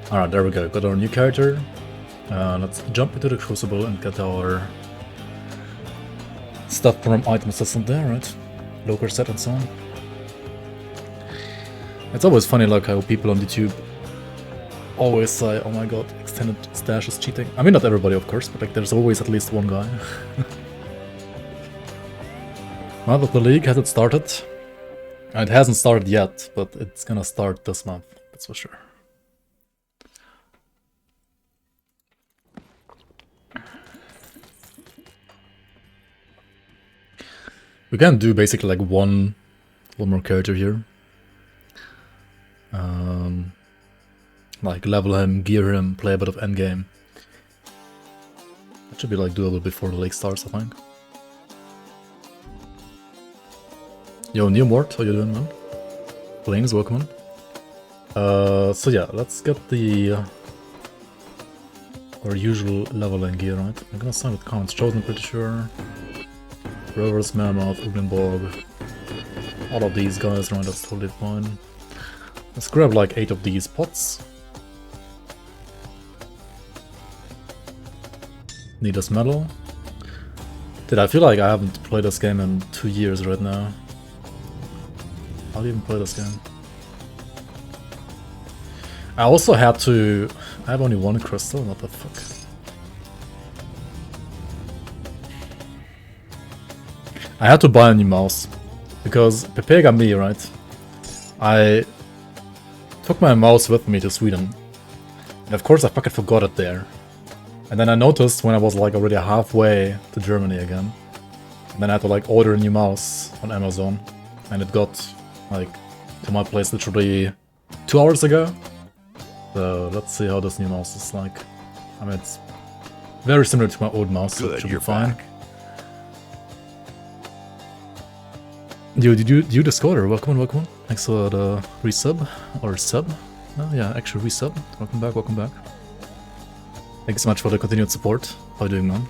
Alright, there we go. Got our new character. Let's jump into the Crucible and get our stuff from item assistant there, right? Local set and so on. It's always funny like how people on YouTube always say, oh my god, extended stash is cheating. I mean, not everybody of course, but like there's always at least one guy. Month of the League, has it started? It hasn't started yet, but it's gonna start this month, that's for sure. We can do basically like one more character here. Like level him, gear him, play a bit of endgame. That should be like doable before the league starts, I think. Yo, New Mort, how you doing, man? Blaines, welcome on. So yeah, let's get the our usual leveling gear, right? I'm gonna start with Commons Chosen, pretty sure. Rovers, Mammoth, Ugenborg. All of these guys, right? That's totally fine. Let's grab like 8 of these pots. Need this medal. Dude, I feel like I haven't played this game in 2 years right now. How do you even play this game? I also had to... I have only 1 crystal, what the fuck? I had to buy a new mouse. Because Pepe got me, right? I took my mouse with me to Sweden. And of course I fucking forgot it there. And then I noticed when I was like already halfway to Germany again. And then I had to like order a new mouse on Amazon. And it got like to my place literally 2 hours ago. So let's see how this new mouse is like. I mean, it's very similar to my old mouse, so it should be fine. Dude, you Discorder, welcome on, welcome on. Thanks for the resub, or sub. Oh yeah, actually resub. Welcome back, welcome back. Thank you so much for the continued support. How are you doing, man?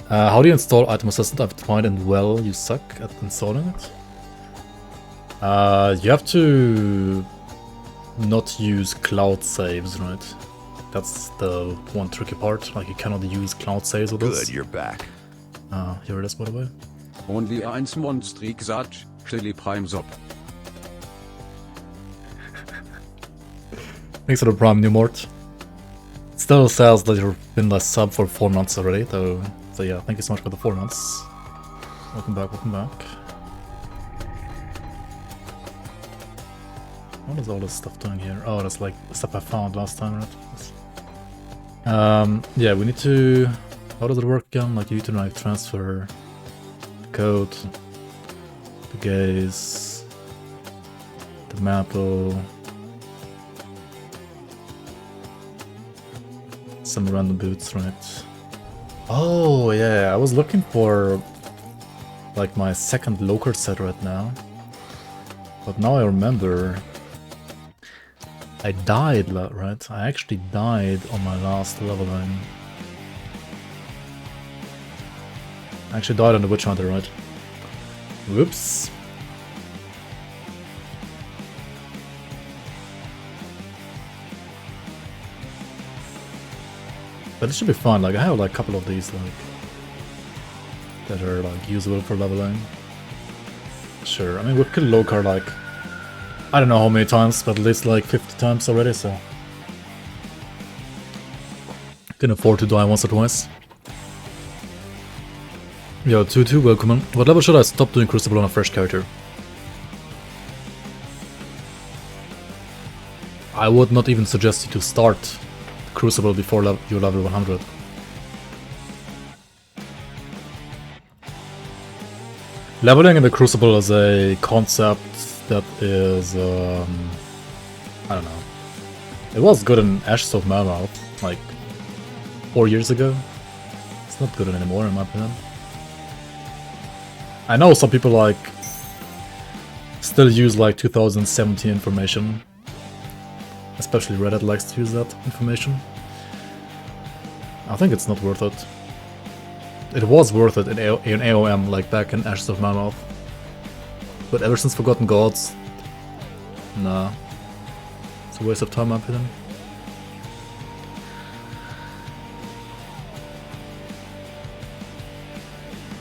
How do you install Item Assistant? I've tried and well, you suck at installing it. You have to not use cloud saves, right? That's the one tricky part. Like you cannot use cloud saves with this. Good, you're back. Here it is, by the way. Only eins monstrig gesagt, Chili Prime Sub. Thanks for the Prime, New Mort. It still says that you've been like sub for 4 months already, though. So yeah, thank you so much for the 4 months. Welcome back, welcome back. What is all this stuff doing here? Oh, that's like the stuff I found last time, right? Yeah, we need to... How does it work again? Like you need to like transfer the code, the gaze, the mantle, some random boots, right? Oh yeah, I was looking for like my second local set right now. But now I remember I died, right? I actually died on my last leveling. I actually died on the Witch Hunter, right? Whoops. But it should be fun, like I have like a couple of these like that are like usable for leveling. Sure, I mean we've killed Lokar like I don't know how many times, but at least like 50 times already, so can afford to die once or twice. Yo, 2-2, welcome on. What level should I stop doing Crucible on a fresh character? I would not even suggest you to start Crucible before you level 100. Leveling in the Crucible is a concept that is, I don't know. It was good in Ashes of Mammoth, like 4 years ago. It's not good anymore in my opinion. I know some people like still use like 2017 information. Especially Reddit likes to use that information. I think it's not worth it. It was worth it in AOM, like back in Ashes of Mammoth. But ever since Forgotten Gods, nah. It's It's a waste of time, in my opinion.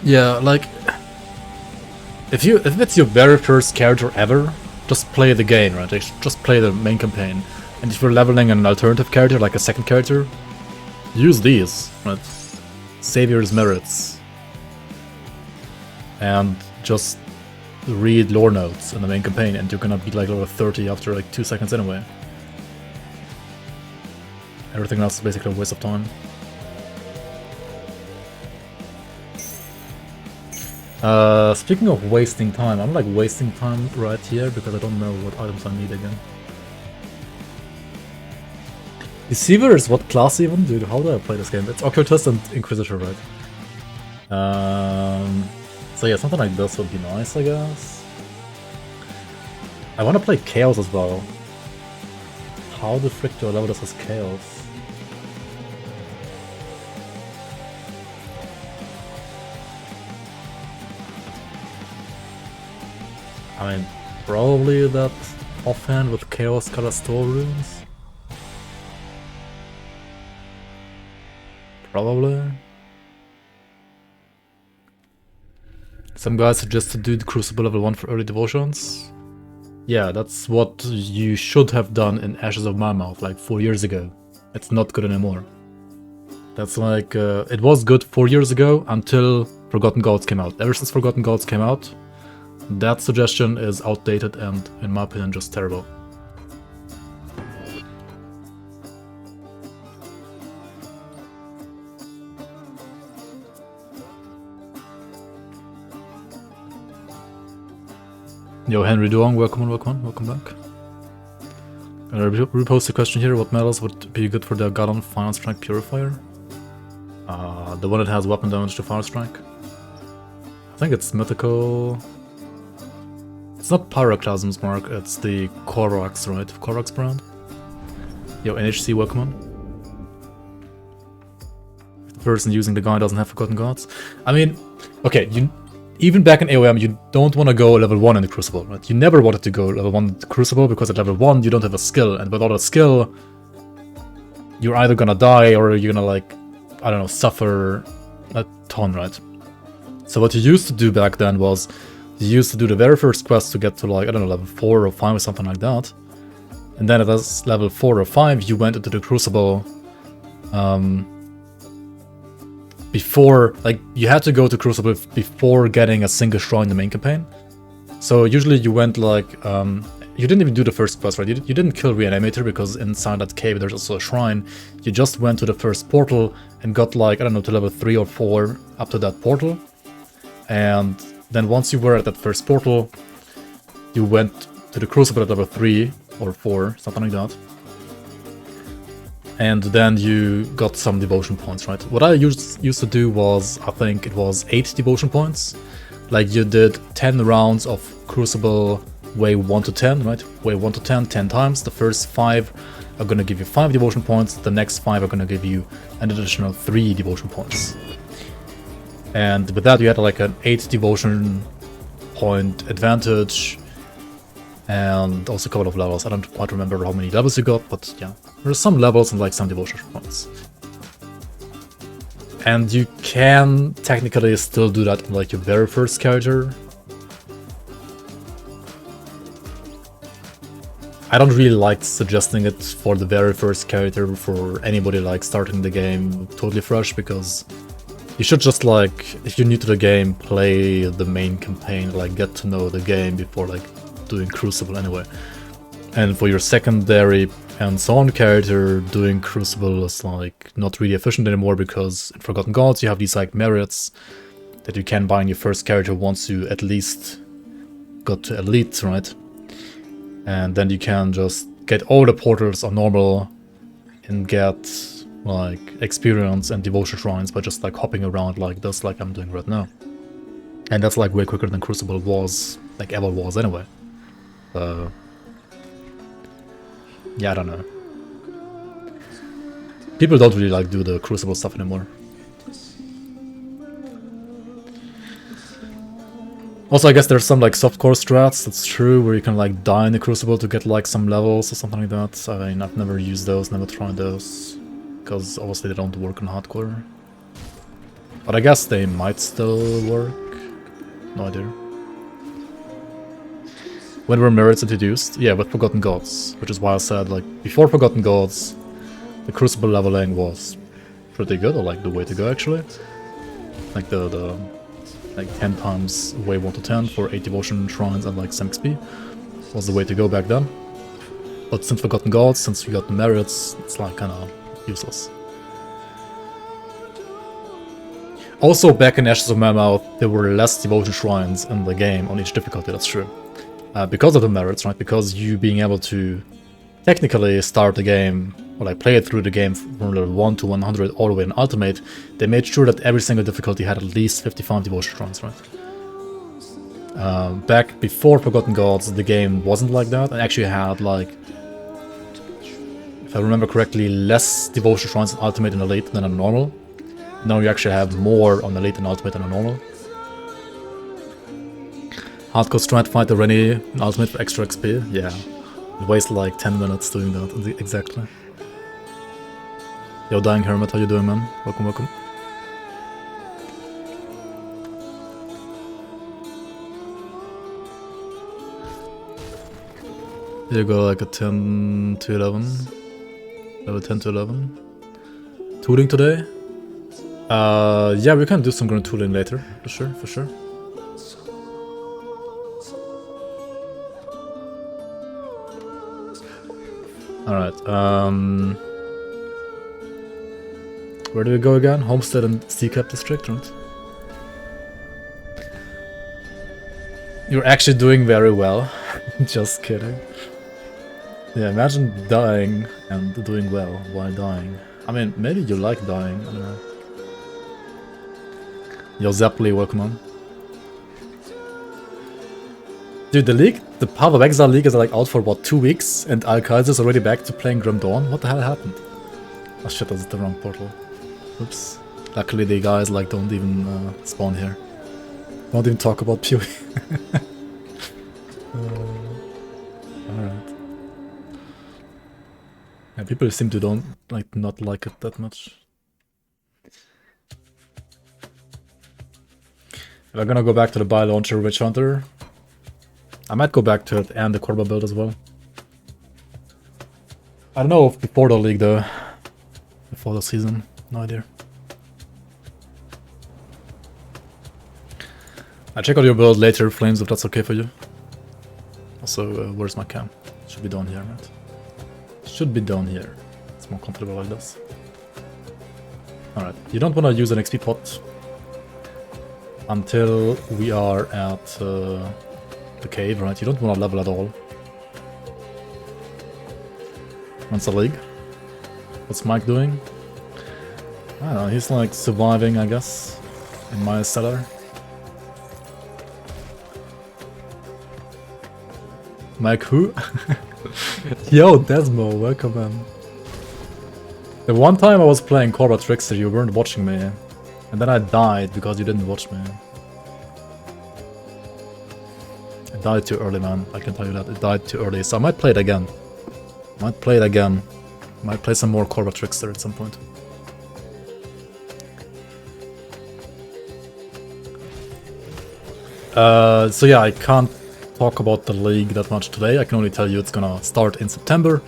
Yeah, like if it's your very first character ever, just play the game, right? Just play the main campaign. And if you're leveling an alternative character, like a second character, use these, right? Savior's merits. And just read lore notes in the main campaign, and you're gonna be like level 30 after like 2 seconds anyway. Everything else is basically a waste of time. Speaking of wasting time, I'm like wasting time right here because I don't know what items I need again. Deceiver is what class even? Dude, how do I play this game? It's Occultist and Inquisitor, right? So yeah, something like this would be nice, I guess. I want to play Chaos as well. How the frick do I level this as Chaos? I mean, probably that offhand with Chaos Kalastor runes. Probably. Some guys suggest to do the Crucible level 1 for early devotions. Yeah, that's what you should have done in Ashes of Mammoth like 4 years ago. It's not good anymore. That's like, it was good 4 years ago until Forgotten Gods came out. Ever since Forgotten Gods came out, that suggestion is outdated and, in my opinion, just terrible. Yo, Henry Duong, welcome back. I'm gonna repost the question here, what metals would be good for the Gallon Final Strike Purifier? The one that has weapon damage to Fire Strike. I think it's mythical. It's not Pyroclasm's mark, it's the Korox, right? Korox brand. Yo, NHC, welcome on. If the person using the guy doesn't have Forgotten Gods. I mean, okay, even back in AOM, you don't want to go level 1 in the Crucible, right? You never wanted to go level 1 in the Crucible because at level 1 you don't have a skill, and without a skill, you're either gonna die or you're gonna, like, I don't know, suffer a ton, right? So what you used to do back then was, you used to do the very first quest to get to, like, I don't know, level 4 or 5 or something like that. And then at this level 4 or 5, you went into the Crucible, before, like, you had to go to Crucible before getting a single shrine in the main campaign. So usually you went, like, you didn't even do the first quest, right? You didn't kill Reanimator because inside that cave there's also a shrine. You just went to the first portal and got, like, I don't know, to level 3 or 4 up to that portal. And then once you were at that first portal, you went to the Crucible at level 3 or 4, something like that. And then you got some devotion points, right? What I used to do was, I think it was 8 devotion points. Like, you did 10 rounds of Crucible wave 1 to 10, right? Wave 1 to 10, 10 times. The first 5 are gonna give you 5 devotion points. The next 5 are gonna give you an additional 3 devotion points. And with that, you had like an 8 devotion point advantage. And also a couple of levels. I don't quite remember how many levels you got, but yeah. There's some levels and like some devotion points. And you can technically still do that on like your very first character. I don't really like suggesting it for the very first character for anybody like starting the game totally fresh, because you should just, like, if you're new to the game, play the main campaign, like get to know the game before like doing Crucible anyway. And for your secondary and so on character, doing Crucible is like not really efficient anymore, because in Forgotten Gods you have these like merits that you can buy in your first character once you at least got to Elite, right? And then you can just get all the portals on normal and get like experience and devotion shrines by just like hopping around like this, like I'm doing right now. And that's like way quicker than Crucible was, like ever was anyway. Yeah, I don't know. People don't really like do the Crucible stuff anymore. Also, I guess there's some like softcore strats, that's true, where you can like die in the Crucible to get like some levels or something like that. I mean, I've never used those, never tried those, because obviously they don't work on hardcore. But I guess they might still work. No idea. When were merits introduced? Yeah, with Forgotten Gods, which is why I said, like, before Forgotten Gods, the Crucible leveling was pretty good, or like the way to go actually. Like the like 10 times wave 1 to 10 for 8 devotion shrines and like some XP was the way to go back then. But since Forgotten Gods, since we got the merits, it's like kinda useless. Also, back in Ashes of Mammoth, there were less devotion shrines in the game on each difficulty, that's true. Because of the merits, right? Because you being able to technically start the game, or like play it through the game from level 1 to 100 all the way in Ultimate, they made sure that every single difficulty had at least 55 devotion shrines, right? Back before Forgotten Gods, the game wasn't like that, and actually had like, if I remember correctly, less devotion shrines in Ultimate and Elite than in normal. Now you actually have more on Elite and Ultimate than on normal. Hardcore strat fight Rennie in Ultimate for extra XP, yeah. You waste like 10 minutes doing that, exactly. Yo, Dying Hermit, how you doing, man? Welcome, welcome. You go like a 10 to 11. Level 10 to 11. Tooling today? Yeah, we can do some grunt tooling later, for sure, for sure. Alright, where do we go again? Homestead and Seacap District, right? You're actually doing very well. Just kidding. Yeah, imagine dying and doing well while dying. I mean, maybe you like dying, I don't know. Yo, Zeppeli, welcome on. Dude, the league, the Path of Exile League is like out for what, 2 weeks? And Al-Qaeda is already back to playing Grim Dawn? What the hell happened? Oh shit, that's the wrong portal. Oops. Luckily the guys like don't even spawn here. Don't even talk about PoE. Alright. Yeah, people seem to not like it that much. If I'm gonna go back to the buy launcher Witch Hunter, I might go back to it and the Korba build as well. I don't know if before the league though. Before the season, no idea. I check out your build later, Flames, if that's okay for you. Also, where's my cam? Should be down here, right? Should be down here. It's more comfortable like this. Alright, you don't want to use an XP pot until we are at the cave, right? You don't want to level at all. What's the league? What's Mike doing? I don't know, he's like surviving, I guess, in my cellar. Mike who? Yo, Desmo, welcome man. The one time I was playing Korba Trickster, you weren't watching me. And then I died because you didn't watch me. I died too early, man. I can tell you that. It died too early, so I might play it again. Might play it again. Might play some more Korba Trickster at some point. So yeah, I can't talk about the league that much today. I can only tell you it's gonna start in September.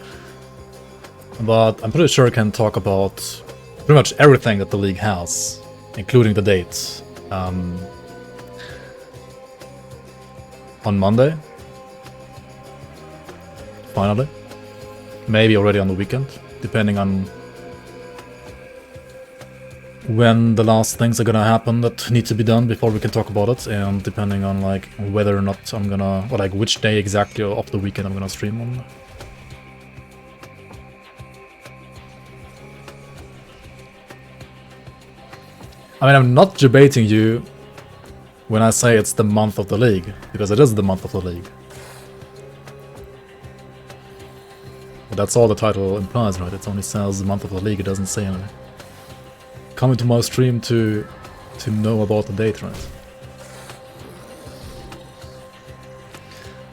But I'm pretty sure I can talk about pretty much everything that the league has, including the dates. On Monday. Finally. Maybe already on the weekend, depending on when the last things are gonna happen that need to be done before we can talk about it, and depending on like whether or not I'm gonna, or like which day exactly of the weekend I'm gonna stream on. I mean, I'm not debating you when I say it's the month of the league, because it is the month of the league. But that's all the title implies, right? It only says the month of the league, it doesn't say anything. Come into my stream to know about the date, right?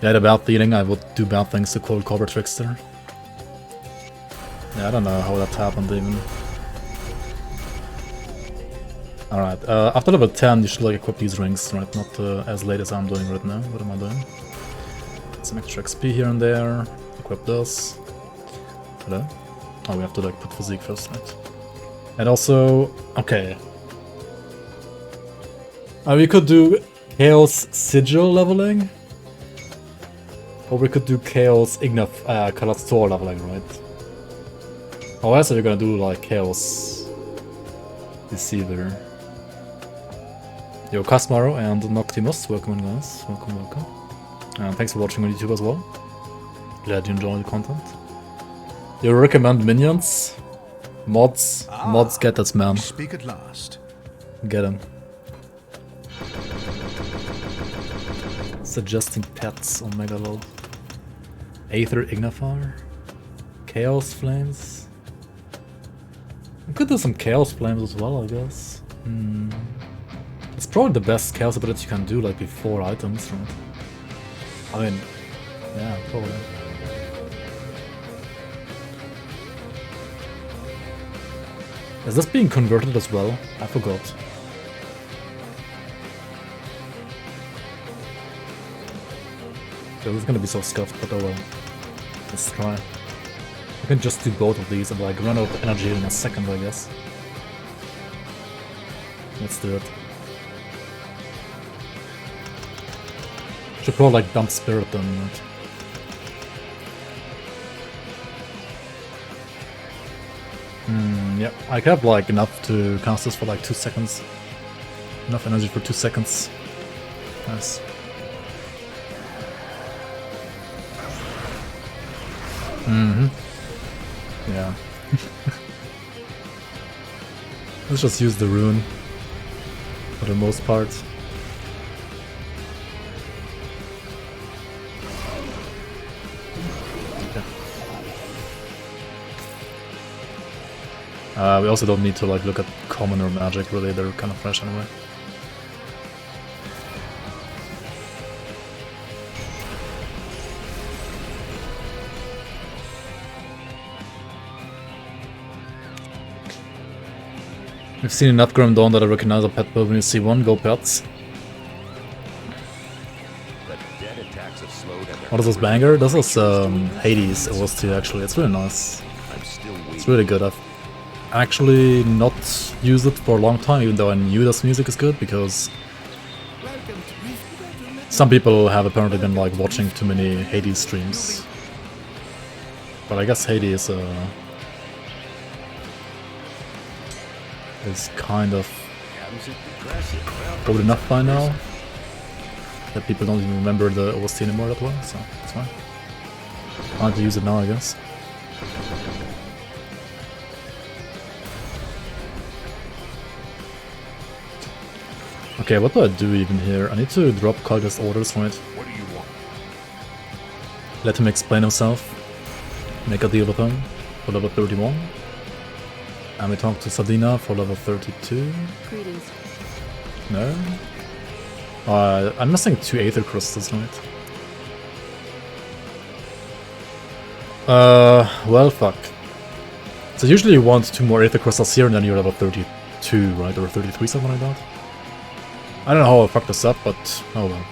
Yeah, the bad feeling I would do bad things to Cold Cobra Trickster. Yeah, I don't know how that happened even. Alright, after level 10 you should like equip these rings, right? Not as late as I'm doing right now. What am I doing? Some extra XP here and there. Equip this. Hello? Oh, we have to like put physique first, right? And also, okay. We could do Chaos Sigil leveling. Or we could do Chaos Kalastor leveling, right? Or else are we gonna do like Chaos Deceiver? Yo, Casmaro and Noctimus, welcome on guys, welcome. And thanks for watching on YouTube as well. Glad you enjoy the content. You recommend minions? Mods? Mods get this, man. Speak at last. Get him. Suggesting pets on Megalol. Aether Ignifier? Chaos Flames? We could do some Chaos Flames as well, I guess. It's probably the best Chaos ability you can do, like, before items, right? I mean, yeah, probably. Is this being converted as well? I forgot. This is gonna be so scuffed, but oh well. Let's try. I can just do both of these and like run out of energy in a second, I guess. Let's do it. Should probably like dump Spirit then, right? Yeah, I have like enough to cast this for like 2 seconds. Enough energy for 2 seconds. Nice. Yeah. Let's just use the Rune for the most part. We also don't need to like look at common or magic, really, they're kind of fresh anyway. We've seen enough Grim Dawn that I recognize a pet build when you see one. Go pets. What is this banger? This is Hades OST actually. It's really nice. It's really good. I've actually not used it for a long time, even though I knew this music is good, because some people have apparently been like watching too many Hades streams. But I guess Hades is kind of old enough by now that people don't even remember the OST anymore that well, so it's fine. I'll have to use it now, I guess. Okay, what do I do even here? I need to drop Cultist orders, right? What do you want? Let him explain himself. Make a deal with him for level 31. And we talk to Sadina for level 32. Greetings. No? I'm missing 2 Aether Crystals, right? Well, fuck. So usually you want 2 more Aether Crystals here and then you're level 32, right? Or 33, something like that. I don't know how I fucked this up, but oh well.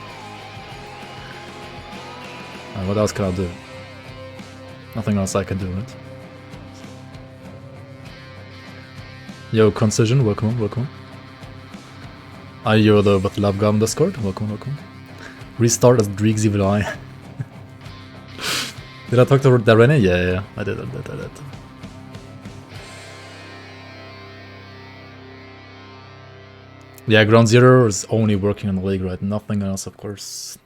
What else can I do? Nothing else I can do, right? Yo, Concision, welcome, welcome. You're the with Love Gun Discord, welcome. Restart as Dreeks Evil Eye. Did I talk to Darene? Yeah, I did. Yeah, Ground Zero is only working on the league, right? Nothing else, of course.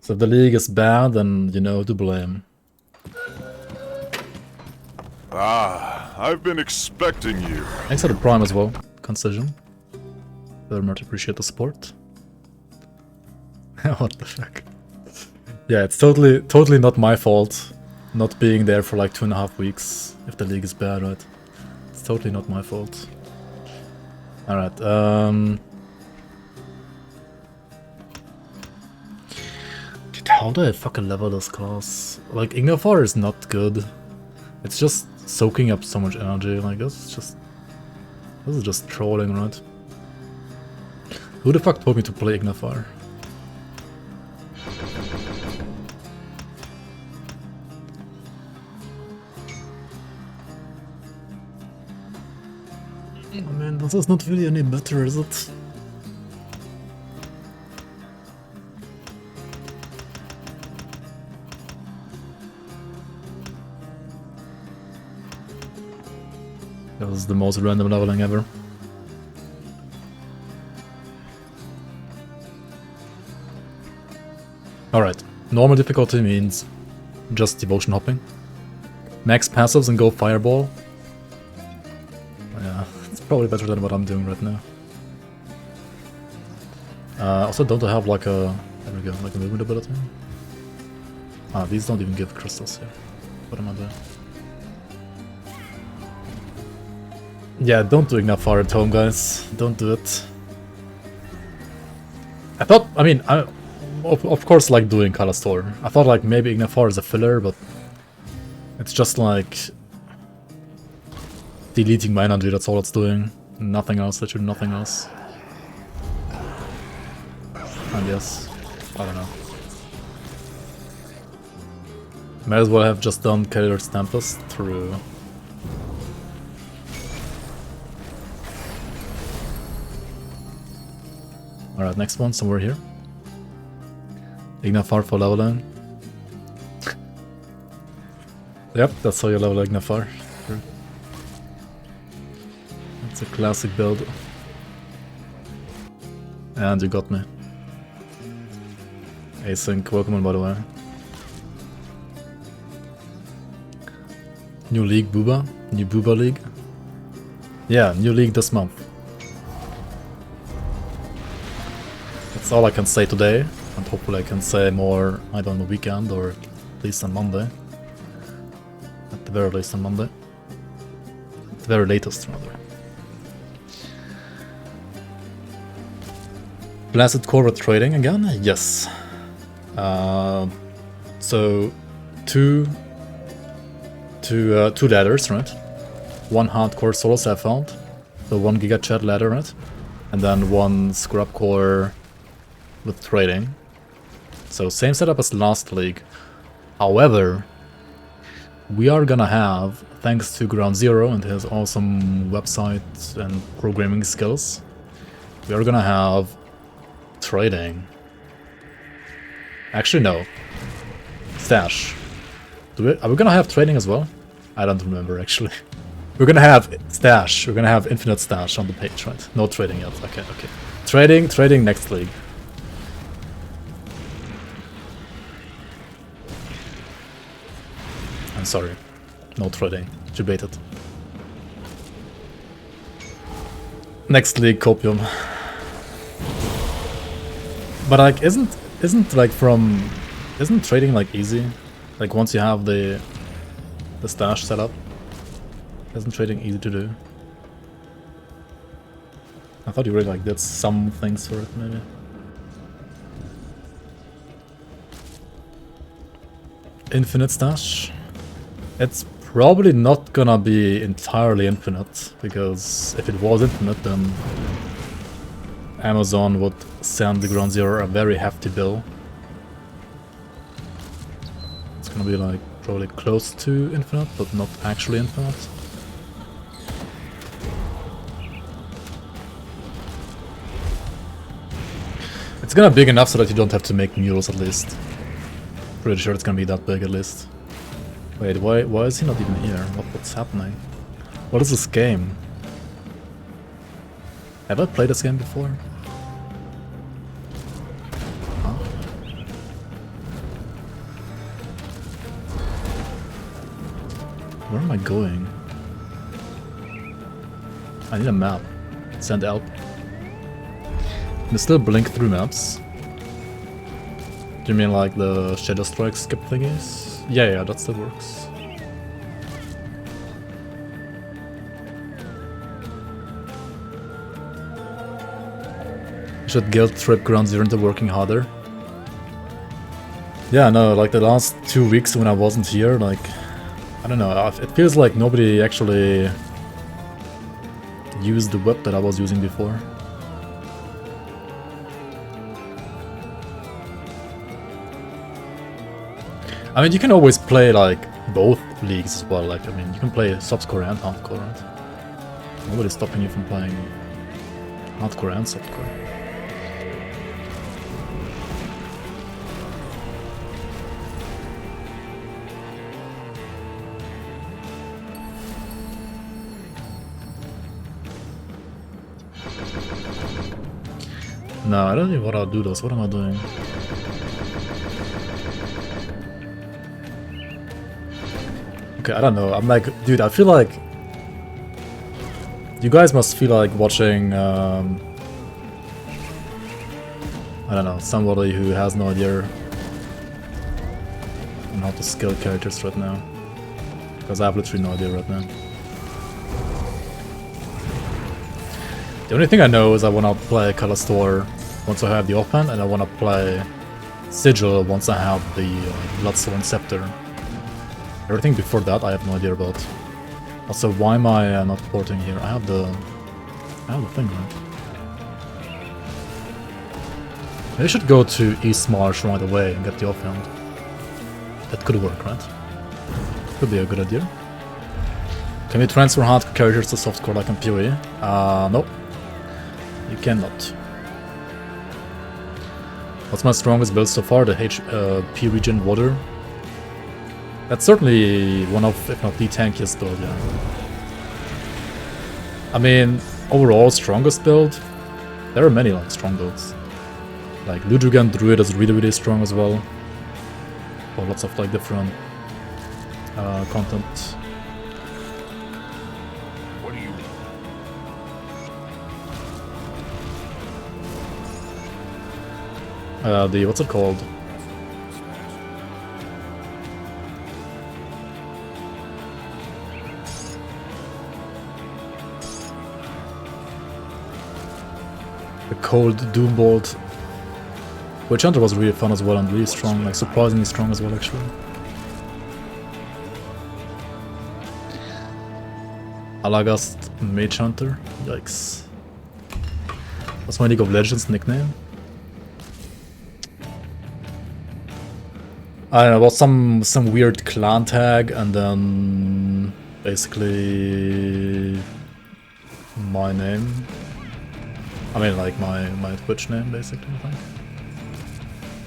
So if the league is bad, then you know who to blame. I've been expecting you. Thanks for the Prime as well, Concision. Very much appreciate the support. What the fuck? Yeah, it's totally not my fault not being there for like 2.5 weeks if the league is bad, right? It's totally not my fault. Alright, How do I fucking level this class? Like, Ignifer is not good. It's just soaking up so much energy. Like, this is just trolling, right? Who the fuck told me to play Ignifer? Oh man, this is not really any better, is it? That was the most random leveling ever. Alright, normal difficulty means just devotion hopping. Max passives and go fireball. Yeah, it's probably better than what I'm doing right now. Also, don't I have like a... There we go, like a movement ability? Ah, these don't even give crystals here. What am I doing? Yeah, don't do Ignifer at home, guys. Don't do it. I thought, I mean, of course, like doing Kalastor. I thought like maybe Ignifer is a filler, but it's just like deleting my energy, that's all it's doing. Nothing else, literally nothing else. And yes, I don't know. Might as well have just done Kalastor's Tempest through... Alright, next one, somewhere here. Ignifer for leveling. Yep, that's how you level Ignifer. Sure. It's a classic build. And you got me. Async Pokemon, by the way. New league, Booba? New Booba league? Yeah, new league this month. That's all I can say today, and hopefully I can say more either on the weekend or at least on Monday. At the very least on Monday. At the very latest, rather. Blasted Core with trading again? Yes. So two ladders, right? One hardcore solo I found, the 1 Giga Chat ladder, right? And then one scrub core with trading. So same setup as last league. However, we are gonna have, thanks to Ground Zero and his awesome website and programming skills, we are gonna have trading. Actually, no. Stash. Are we gonna have trading as well? I don't remember, actually. We're gonna have stash. We're gonna have infinite stash on the page, right? No trading yet. Okay, okay. Trading next league. I'm sorry. No trading. Debated. Next league, Copium. But like, isn't trading like easy? Like once you have the stash set up, isn't trading easy to do? I thought you really like did some things for it, maybe. Infinite stash. It's probably not gonna be entirely infinite, because if it was infinite, then Amazon would send the Ground Zero a very hefty bill. It's gonna be like probably close to infinite, but not actually infinite. It's gonna be big enough so that you don't have to make mules at least. Pretty sure it's gonna be that big at least. Wait, why is he not even here? What's happening? What is this game? Have I played this game before? Huh? Where am I going? I need a map. Send help. Can you still blink through maps? Do you mean like the Shadow Strike skip thingies? Yeah, that still works. You should guilt trip Ground Zero into working harder. Yeah, no, like the last 2 weeks when I wasn't here, like, I don't know, it feels like nobody actually used the whip that I was using before. I mean, you can always play, like, both leagues as well. Like, I mean, you can play softcore and hardcore, right? Nobody's stopping you from playing hardcore and softcore. No, I don't even want to do this. What am I doing? Okay, I don't know. I'm like, dude, I feel like you guys must feel like watching, I don't know, somebody who has no idea on how to skill characters right now. Because I have literally no idea right now. The only thing I know is I want to play Kalastor once I have the offhand, and I want to play Sigil once I have the Bloodstone Scepter. Everything before that I have no idea about. Also, why am I not porting here? I have the thing, right? I should go to East Marsh right away and get the offhand. That could work, right? Could be a good idea. Can we transfer hardcore characters to softcore like in PoE? No. You cannot. What's my strongest build so far? The HP regen water. That's certainly one of, if not the tankiest build, yeah. I mean, overall strongest build, there are many like strong builds. Like Lujugan Druid is really, really strong as well. For lots of like different content. What do you... What's it called? The Cold Doombolt. Witch Hunter was really fun as well and really strong, like surprisingly strong as well actually. Alagast Mage Hunter. Yikes. What's my League of Legends nickname? I don't know, about some weird clan tag and then basically my name. I mean like my Twitch name basically, I think.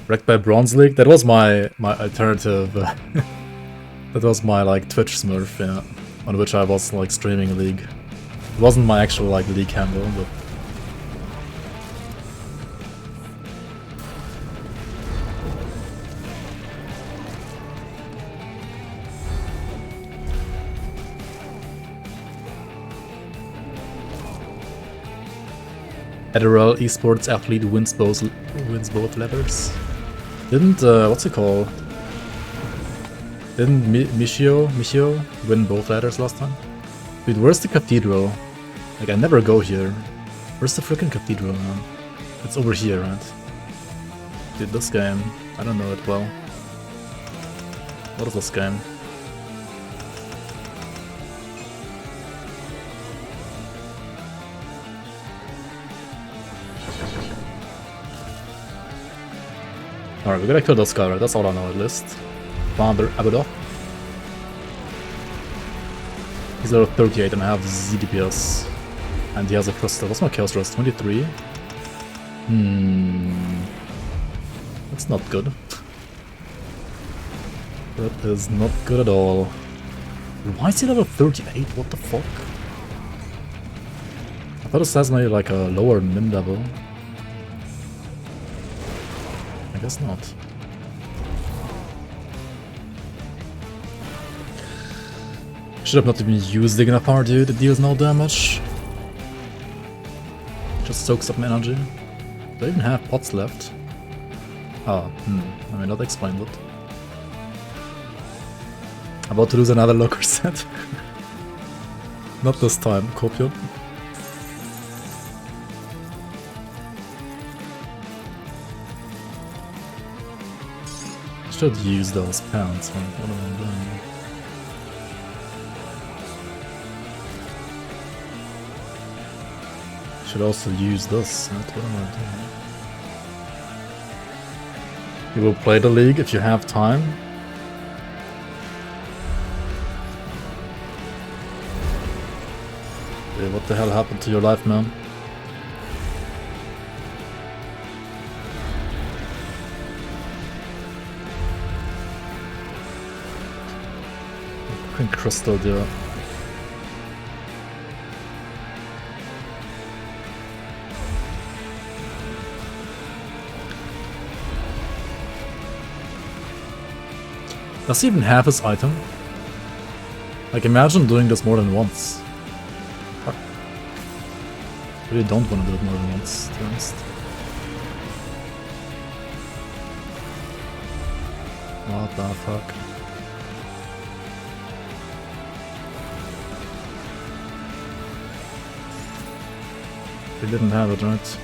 Wrecked by Bronze League, that was my alternative that was my like Twitch smurf, yeah, on which I was like streaming League. It wasn't my actual like League handle, but Adderall esports athlete wins both letters. Didn't what's it called? Didn't Michio win both letters last time? Dude, where's the cathedral? Like I never go here. Where's the freaking cathedral, man? It's over here, right? Dude, this game, I don't know it well. What is this game? Alright, we gotta kill this guy, right? That's all I know at least. Father Abaddon. He's level 38 and I have ZDPS. And he has a crystal. What's my chaos rest? 23? That's not good. That is not good at all. Why is he level 38? What the fuck? I thought it says maybe like a lower min level. I guess not. Should have not even used Dignifier, dude. It deals no damage. Just soaks up my energy. Do I even have pots left? Oh, I mean, that explains it. About to lose another locker set. Not this time, Copium. Should use those pants. What am I doing? Should also use this. What am I doing? You will play the league if you have time. Hey, what the hell happened to your life, man? Fucking crystal, dude. Does he even have his item? Like, imagine doing this more than once. Fuck. I really don't want to do it more than once, to be honest. What the fuck? He didn't have it, right?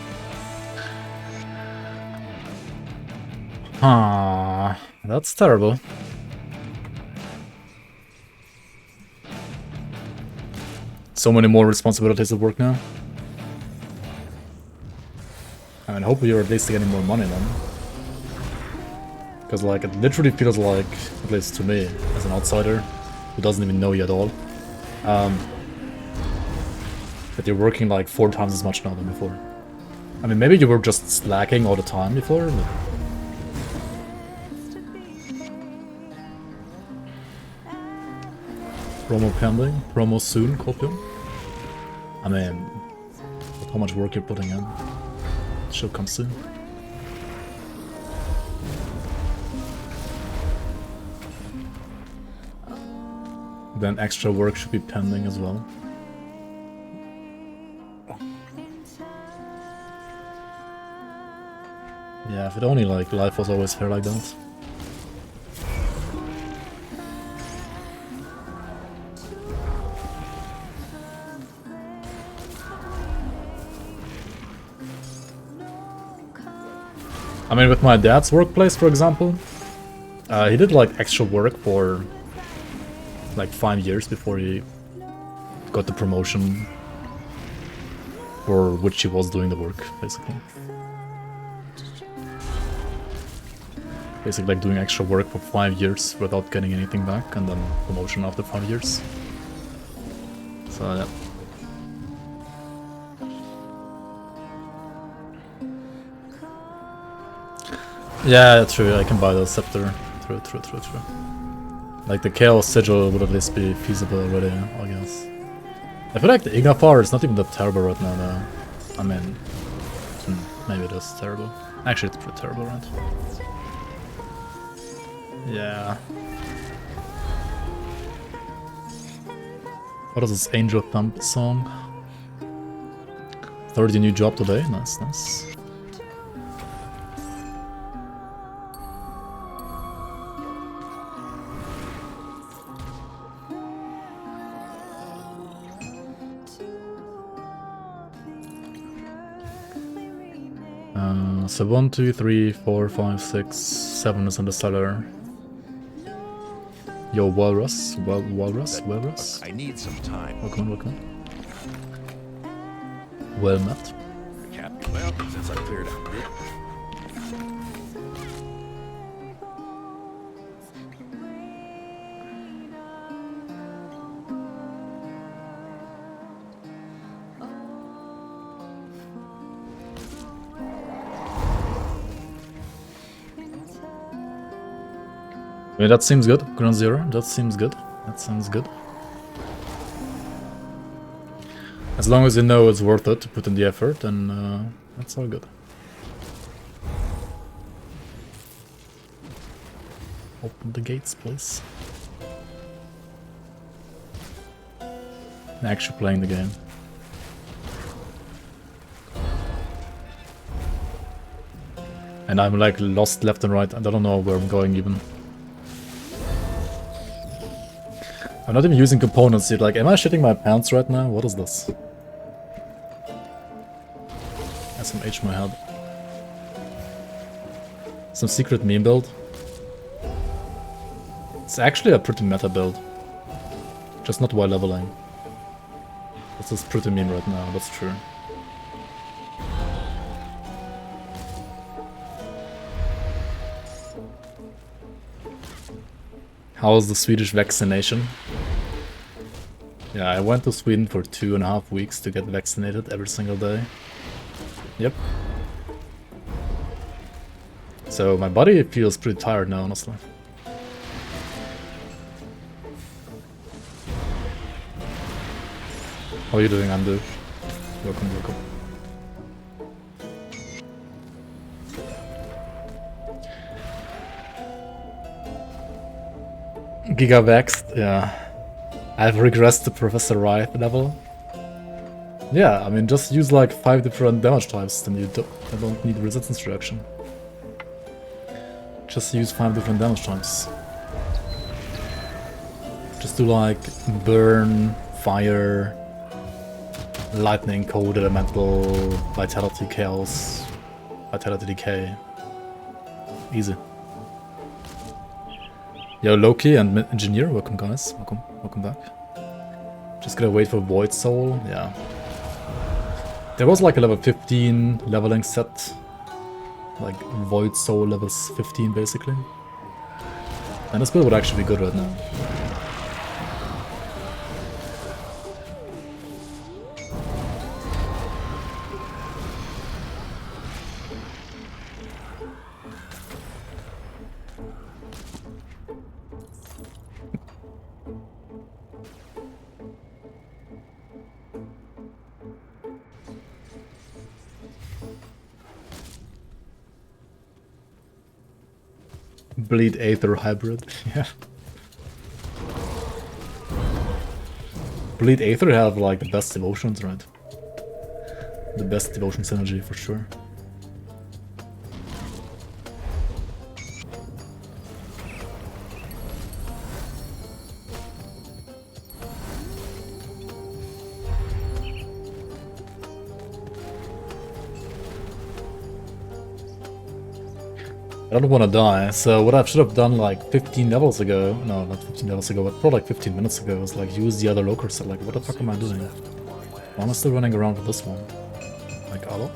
Ah, that's terrible. So many more responsibilities at work now. I mean, hopefully you're at least getting more money then. Because, like, it literally feels like, at least to me, as an outsider, who doesn't even know you at all, that you're working like 4 times as much now than before. I mean, maybe you were just slacking all the time before, but... Promo pending, promo soon, copium. I mean, look how much work you're putting in. It should come soon. Then extra work should be pending as well. Yeah, if it only like life was always fair like that. I mean, with my dad's workplace, for example, he did like extra work for like 5 years before he got the promotion for which he was doing the work, basically. Basically like doing extra work for 5 years without getting anything back, and then promotion after 5 years. So yeah. Yeah, true, I can buy the scepter. True. Like the Chaos Sigil would at least be feasible already, I guess. I feel like the Ignafar is not even that terrible right now though. I mean, maybe it is terrible. Actually, it's pretty terrible, right? Yeah. What is this Angel Thump song? 30 new job today, nice. 1, 2, 3, 4, 5, 6, 7 is in the cellar. Yo, Walrus. Walrus. I need some time. Welcome. Well met. Well, since I cleared out. I mean, that seems good. Ground Zero, that seems good. That sounds good. As long as you know it's worth it to put in the effort, then that's all good. Open the gates, please. I'm actually playing the game. And I'm like lost left and right, and I don't know where I'm going even. I'm not even using components yet, like, am I shitting my pants right now? What is this? SMH my head. Some secret meme build? It's actually a pretty meta build. Just not while leveling. This is pretty meme right now, that's true. How is the Swedish vaccination? Yeah, I went to Sweden for 2.5 weeks to get vaccinated every single day. Yep. So my body feels pretty tired now, honestly. How are you doing, Andu? Welcome, welcome. Gigavaxed, yeah. I've regressed to Professor Wraith level. Yeah, I mean, just use like 5 different damage types, then you don't need resistance reaction. Just use 5 different damage types. Just do like burn, fire, lightning, cold, elemental, vitality, chaos, vitality, decay. Easy. Yo, Loki and Engineer, welcome guys, welcome back. Just gotta wait for Void Soul, yeah. There was like a level 15 leveling set. Like Void Soul levels 15 basically. And this build would actually be good right now. Bleed Aether hybrid, yeah. Bleed Aether have like the best devotions, right? The best devotion synergy for sure. I don't want to die, so what I should have done like 15 levels ago, no, not 15 levels ago, but probably like 15 minutes ago, was like use the other local set. Like, what the fuck am I doing? Why am I still running around with this one? Like, hello?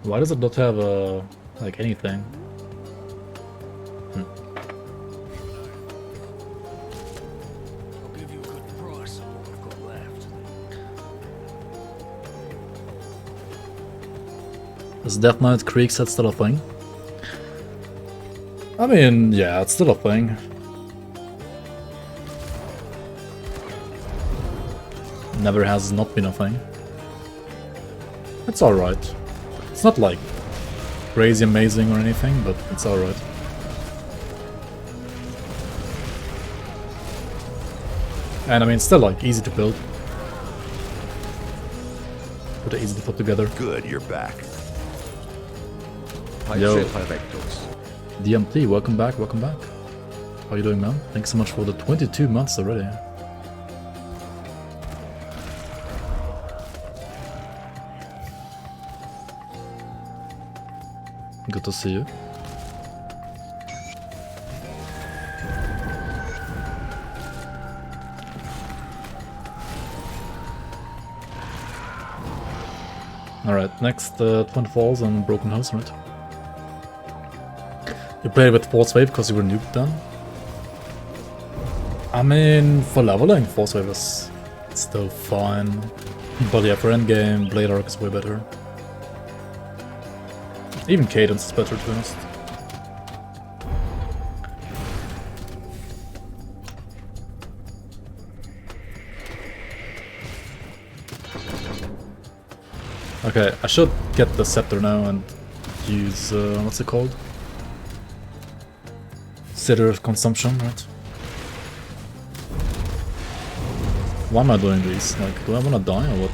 Why does it not have like anything? I'll give you a good price on what I've got left. Is Death Knight Creek set still a thing? I mean, yeah, it's still a thing. Never has not been a thing. It's alright. It's not like crazy amazing or anything, but it's alright. And I mean, still like easy to build. Pretty easy to put together. Good, you're back. Yo. DMT, welcome back, welcome back. How you doing, man? Thanks so much for the 22 months already. Good to see you. next Twin Falls and Broken House, right? You played with Force Wave because you were nuked then? I mean, for leveling, Force Wave is still fine. But yeah, for endgame, Blade Arc is way better. Even Cadence is better, to be honest. Okay, I should get the scepter now and use, what's it called? Cider consumption, right? Why am I doing these? Like, do I wanna die or what?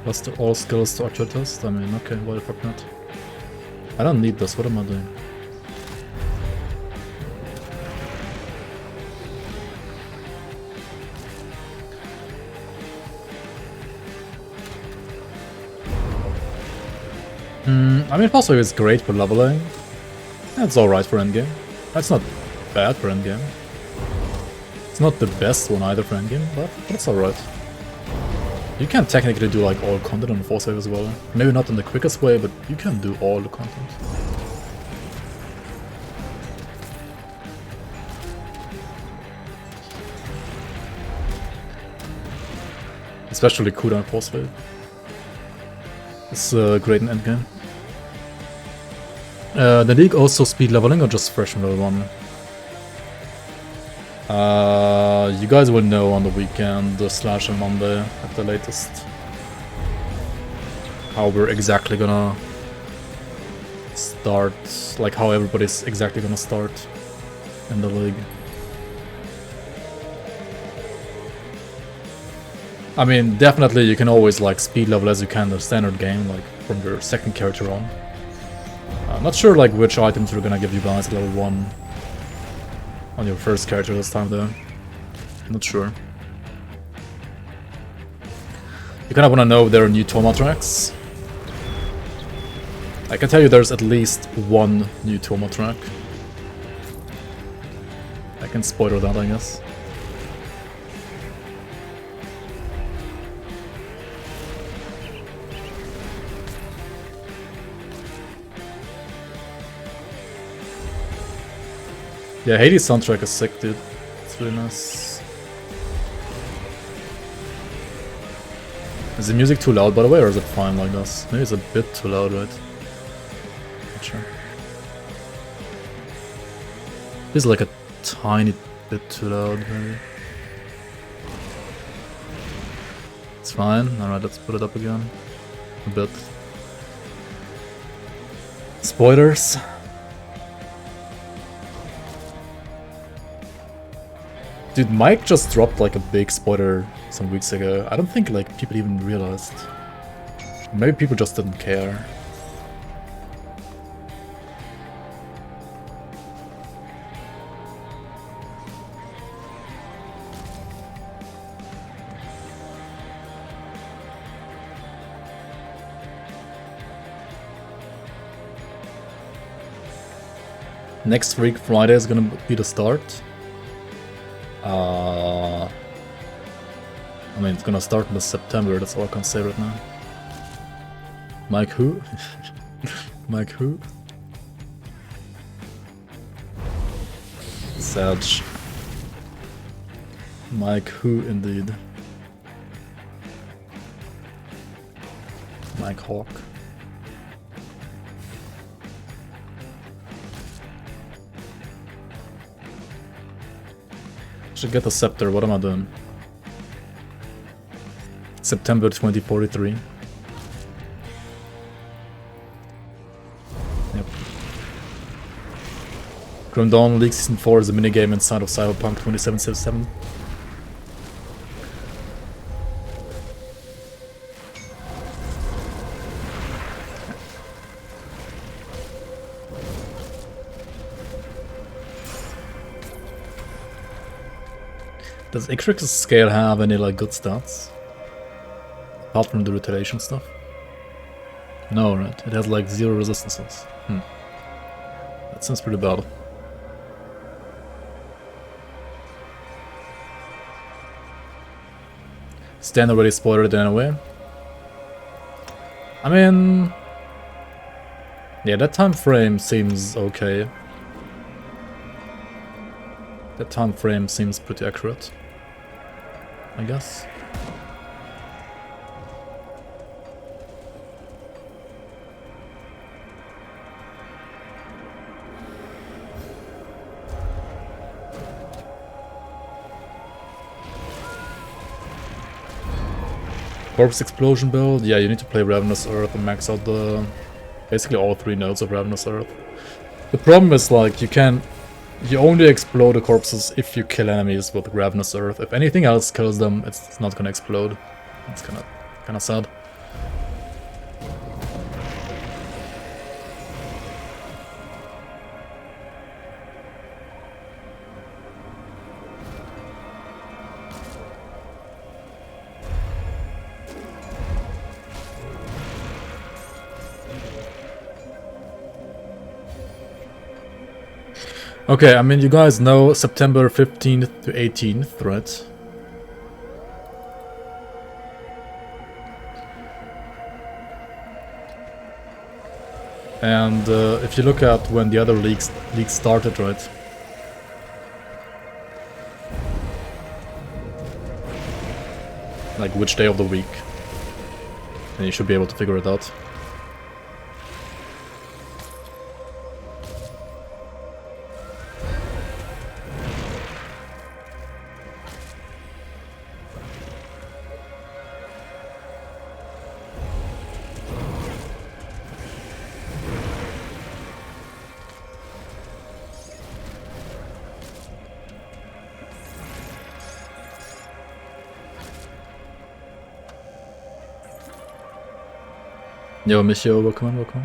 What's the all skills to archer test? I mean, okay, why the fuck not? I don't need this, what am I doing? I mean, Force Wave is great for leveling. That's alright for endgame. That's not bad for endgame. It's not the best one either for endgame, but it's alright. You can technically do like all content on Force Wave as well. Maybe not in the quickest way, but you can do all the content. Especially cooldown Force Wave. It's great in endgame. The League also speed leveling or just fresh level 1? You guys will know on the weekend slash on Monday at the latest how we're exactly gonna start, like how everybody's exactly gonna start in the league. I mean, definitely you can always like speed level as you can in the standard game, like from your second character on. I'm not sure like which items we're gonna give you guys at level 1 on your first character this time though. Not sure. You kinda wanna know if there are new Toma tracks. I can tell you there's at least one new Toma track. I can spoiler that, I guess. Yeah, Hades soundtrack is sick, dude. It's really nice. Is the music too loud, by the way, or is it fine like this? Maybe it's a bit too loud, right? Not sure. It's like a tiny bit too loud, maybe. It's fine. Alright, let's put it up again. A bit. Spoilers. Dude, Mike just dropped like a big spoiler some weeks ago. I don't think like people even realized. Maybe people just didn't care. Next week, Friday is gonna be the start. I mean, it's gonna start in September, that's all I can say right now. Mike who? Mike who? Sag. Mike who indeed. Mike Hawk. Should get the scepter, what am I doing? September 2043. Yep. Grim Dawn League Season 4 is a minigame inside of Cyberpunk 2077. Does Icarus Scale have any like good stats? Apart from the retaliation stuff. No, right? It has like 0 resistances. That seems pretty bad. Stan already spoiled it anyway. I mean... yeah, that time frame seems okay. That time frame seems pretty accurate, I guess. Corpse Explosion build, yeah, you need to play Ravenous Earth and max out the basically all 3 nodes of Ravenous Earth. The problem is like you only explode the corpses if you kill enemies with Ravenous Earth. If anything else kills them, it's not gonna explode. It's kinda sad. Okay, I mean, you guys know September 15th to 18th, right? And if you look at when the other leagues started, right? Like which day of the week. And you should be able to figure it out. Yo, Michio, welcome, welcome.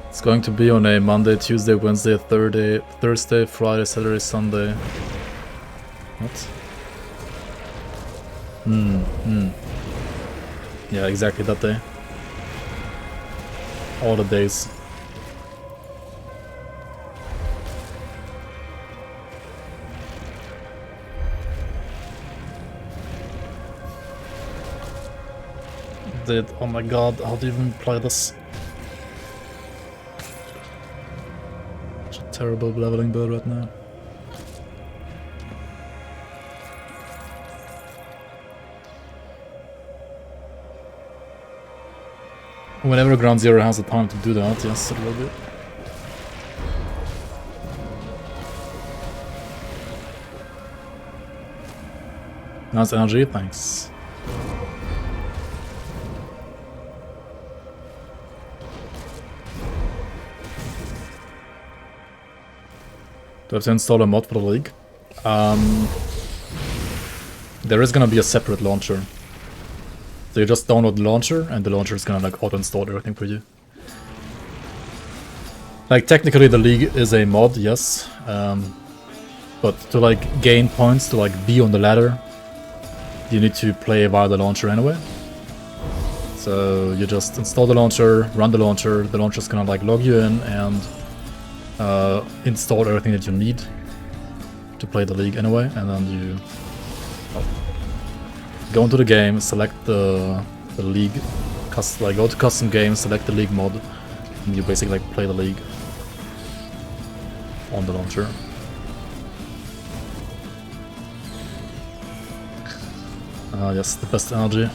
It's going to be on a Monday, Tuesday, Wednesday, Thursday, Friday, Saturday, Sunday. What? Yeah, exactly that day. All the days. Oh my god, how do you even play this? Such a terrible leveling build right now. Whenever Ground Zero has the time to do that, yes, it will be. Nice energy, thanks. Do I have to install a mod for the league? There is gonna be a separate launcher. So you just download the launcher, and the launcher is gonna like auto-install everything for you. Like technically the league is a mod, yes. But to like gain points, to like be on the ladder, you need to play via the launcher anyway. So you just install the launcher, run the launcher's gonna like log you in and install everything that you need to play the league anyway, and then you go into the game, select the league, go to custom games, select the league mod, and you basically like play the league on the launcher. Yes, the best energy.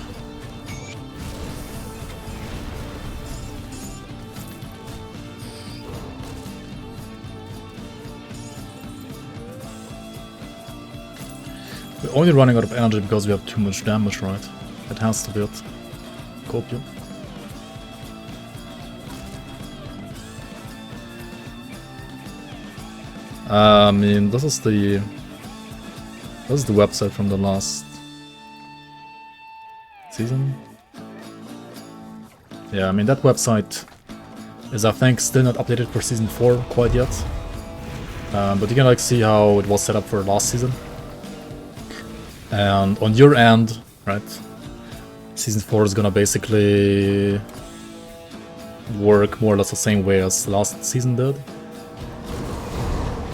We're only running out of energy because we have too much damage, right? It has to be it. Copium. I mean, this is the website from the last season. Yeah, I mean that website is, I think, still not updated for season 4 quite yet. But you can like see how it was set up for last season. And on your end, right, Season 4 is gonna basically work more or less the same way as last season did.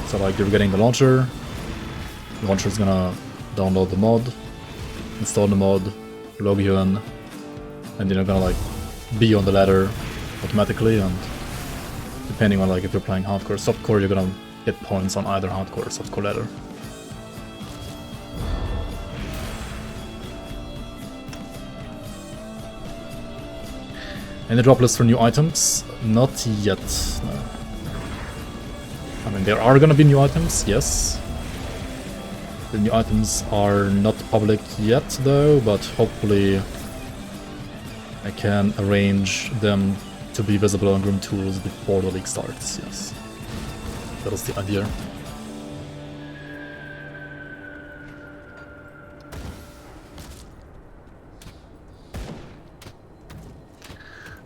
So like you're getting the launcher is gonna download the mod, install the mod, log you in, and you're gonna like be on the ladder automatically, and depending on like if you're playing hardcore or softcore, you're gonna get points on either hardcore or softcore ladder. Any drop list for new items? Not yet, no. I mean, there are gonna be new items, yes. The new items are not public yet though, but hopefully I can arrange them to be visible on Room Tools before the league starts, yes. That is the idea.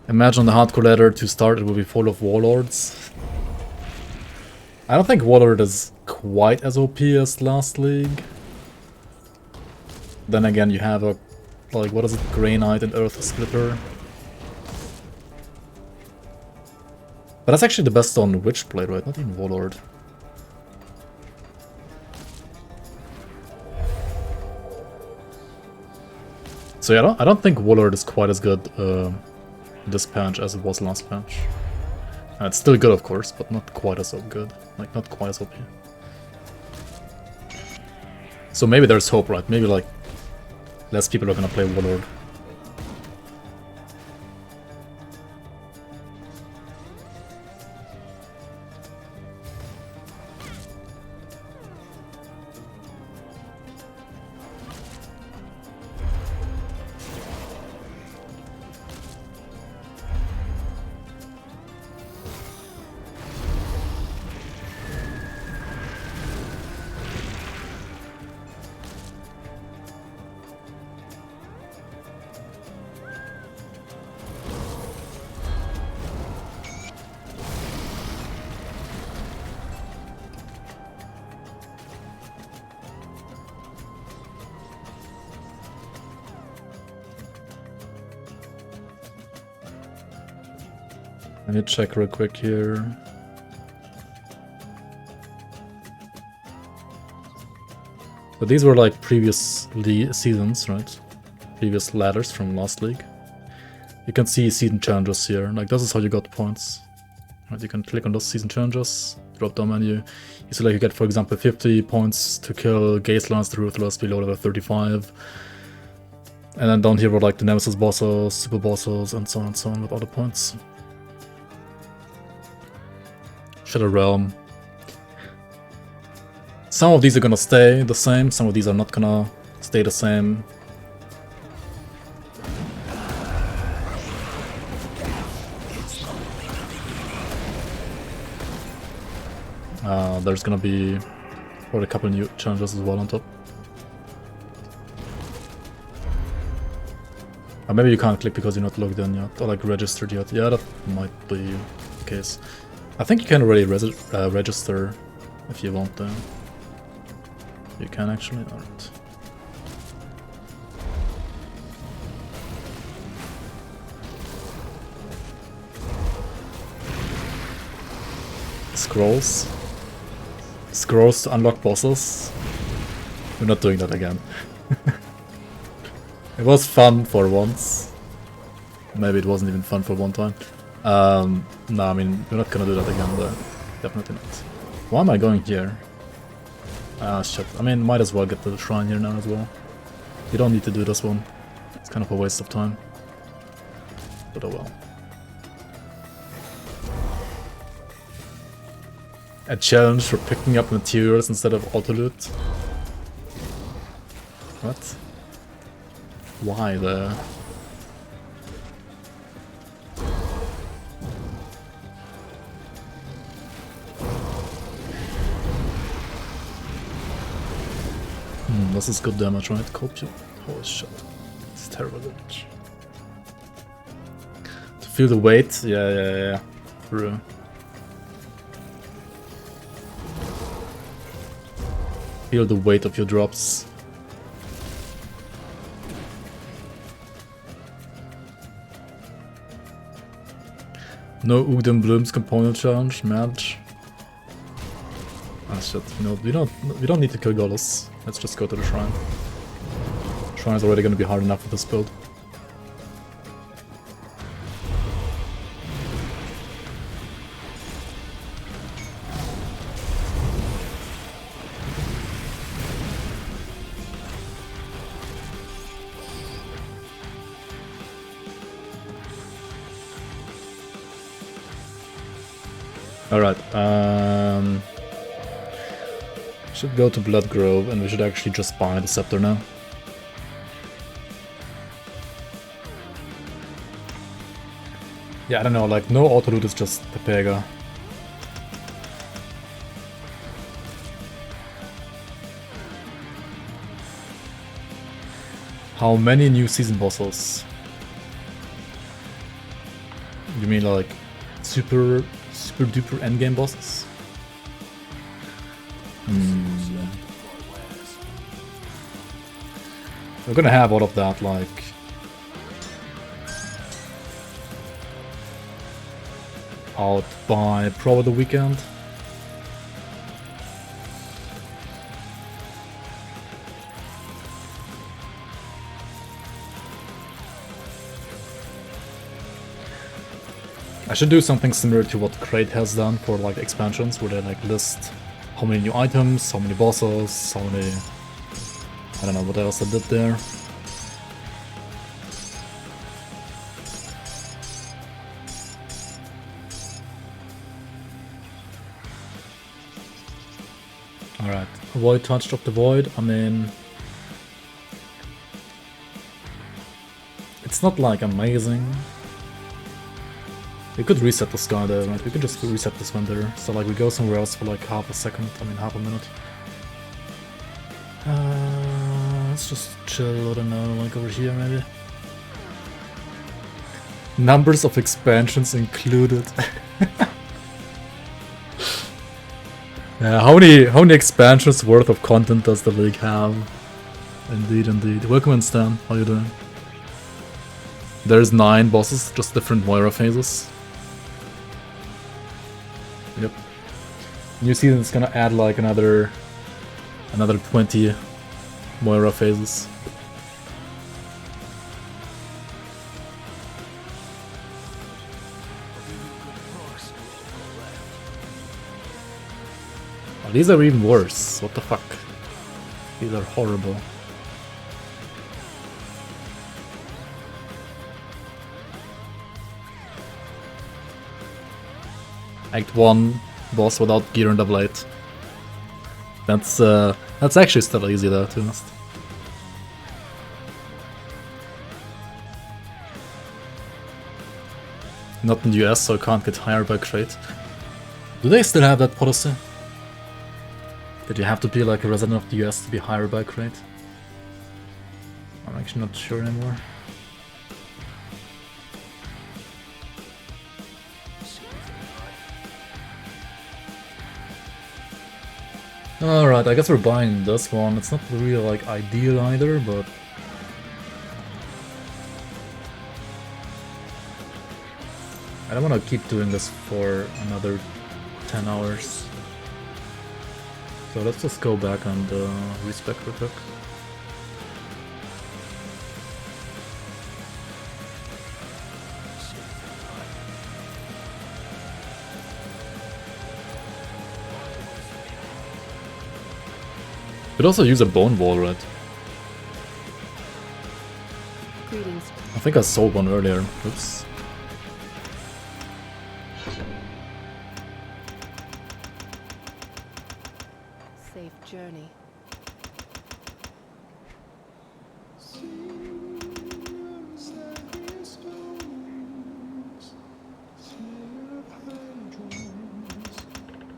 Imagine the hardcore ladder to start, it will be full of warlords. I don't think Warlord is quite as OP as last league. Then again, you have a, like, what is it, Grey Knight and Earth Splitter. But that's actually the best on Witchblade, right? Not even Warlord. So yeah, I don't think Warlord is quite as good this patch as it was last patch. It's still good, of course, but not quite as good. Like, not quite as OP. So maybe there's hope, right? Maybe, like, less people are gonna play Warlord. Let me check real quick here. But these were like previous seasons, right? Previous ladders from last league. You can see season challenges here. Like, this is how you got points. Right, you can click on those season challenges, drop down menu. You see, like, you get, for example, 50 points to kill Gazelance the Ruthless below level 35. And then down here were like the Nemesis bosses, super bosses, and so on with other points. Shadow Realm. Some of these are gonna stay the same, some of these are not gonna stay the same. There's gonna be probably a couple new challenges as well on top. Maybe you can't click because you're not logged in yet, or like registered yet. Yeah, that might be the case. I think you can already register if you want to. You can actually, alright. Scrolls. Scrolls to unlock bosses. We're not doing that again. It was fun for once. Maybe it wasn't even fun for one time. No, I mean, we're not gonna do that again, though. Definitely not. Why am I going here? Ah, shit. I mean, might as well get to the shrine here now as well. You don't need to do this one. It's kind of a waste of time. But oh well. A challenge for picking up materials instead of auto-loot? What? Why the... This is good damage, right? Copium. Holy shit. It's terrible damage. To feel the weight? Yeah. True. Feel the weight of your drops. No Ugden Bloom's component challenge match. Ah shit, we don't need to kill Golos. Let's just go to the shrine. Shrine is already gonna be hard enough with this build. Alright, should go to Blood Grove and we should actually just buy the scepter now. Yeah, I don't know, like no auto loot is just Pepega. How many new season bosses? You mean like super duper endgame bosses? We're gonna have all of that like out by probably the weekend. I should do something similar to what Crate has done for like expansions, where they like list how many new items, how many bosses, how many... I don't know what else I did there. Alright, avoid Touch of the Void. I mean... it's not like amazing. We could reset the sky there, right? We could just reset this one there. So like we go somewhere else for like half a second, I mean half a minute. Let's just chill, I don't know, like over here maybe. Numbers of expansions included. Yeah, how many expansions worth of content does the league have? Indeed, indeed. Welcome in Stan, how you doing? There's 9 bosses, just different Moira phases. Yep. New season is gonna add like another 20 Moira phases. Oh, these are even worse. What the fuck? These are horrible. Act 1 boss without gear and the blade. That's actually still easy though, to be honest. Not in the US, so I can't get hired by Crate. Do they still have that policy? That you have to be like a resident of the US to be hired by Crate? I'm actually not sure anymore. Alright, I guess we're buying this one. It's not really like ideal either, but... I don't want to keep doing this for another 10 hours. So let's just go back and respec real quick. Could also use a bone wall, right? Greetings. I think I sold one earlier. Oops. Safe journey.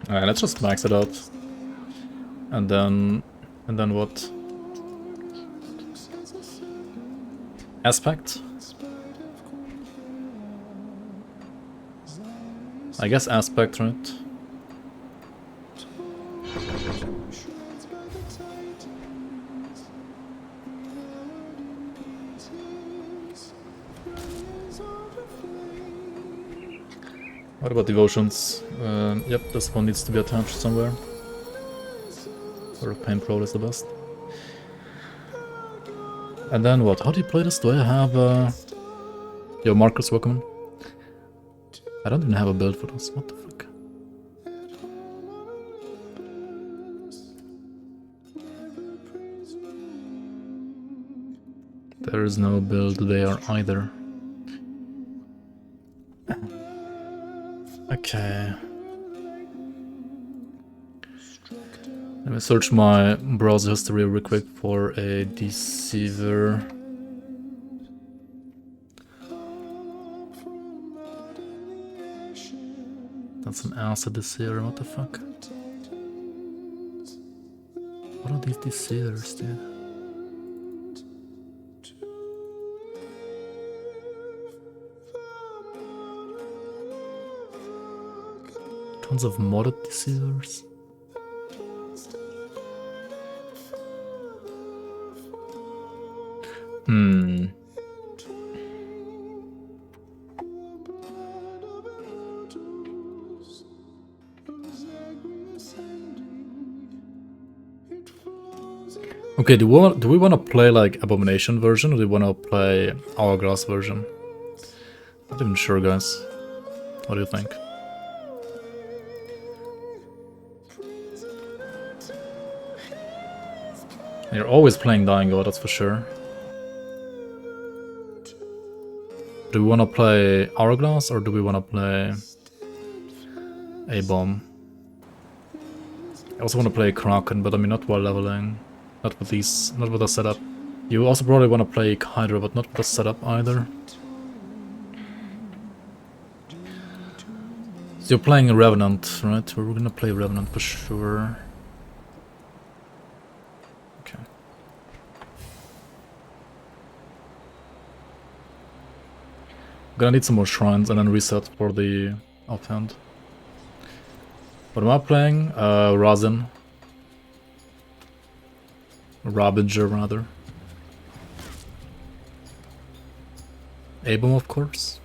Alright, let's just max it out. And then what? Aspect? I guess aspect, right? What about devotions? Yep, this one needs to be attached somewhere. Or Pain Pro is the best. And then what? How do you play this? Do I have Yo, Marcus, welcome. I don't even have a build for this. What the fuck? There is no build there either. Okay. Let me search my browser history real quick for a Deceiver. That's an acid Deceiver, what the fuck? What are these Deceivers, dude? Tons of modded Deceivers. Okay, do we want to play like Abomination version or do we want to play Hourglass version? Not even sure, guys. What do you think? You're always playing Dying God, that's for sure. Do we want to play Hourglass or do we want to play A-Bomb? I also want to play Kraken, but I mean not while leveling. Not with these, not with the setup. You also probably want to play Hydra, but not with the setup either. So you're playing Revenant, right? We're gonna play Revenant for sure. Okay. Gonna need some more shrines and then reset for the offhand. What am I playing? Razin. Rabinger, rather. A-Bomb, of course.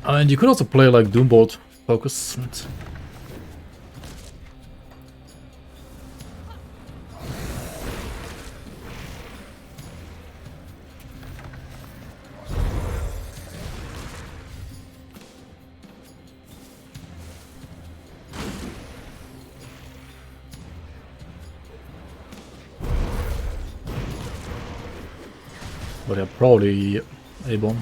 And you could also play like Doombolt focus. Right? But yeah, probably A-Bomb.